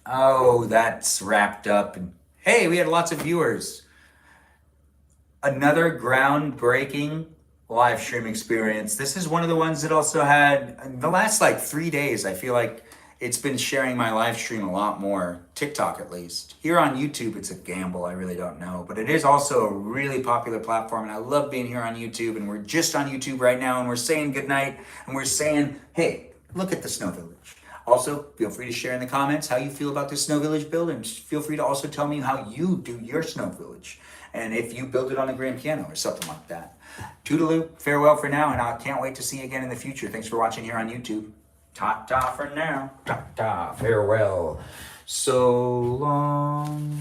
Oh, that's wrapped up. And hey, we had lots of viewers. Another groundbreaking live stream experience. This is one of the ones that also had, the last 3 days, I feel like it's been sharing my live stream a lot more. TikTok, at least. Here on YouTube, it's a gamble. I really don't know. But it is also a really popular platform, and I love being here on YouTube. And we're just on YouTube right now, and we're saying goodnight, and we're saying, hey, look at the Snow Village. Also, feel free to share in the comments how you feel about this Snow Village build, and feel free to also tell me how you do your Snow Village, and if you build it on a grand piano or something like that. Toodaloo, farewell for now, and I can't wait to see you again in the future. Thanks for watching here on YouTube. Ta-ta for now. Ta-ta, farewell. So long.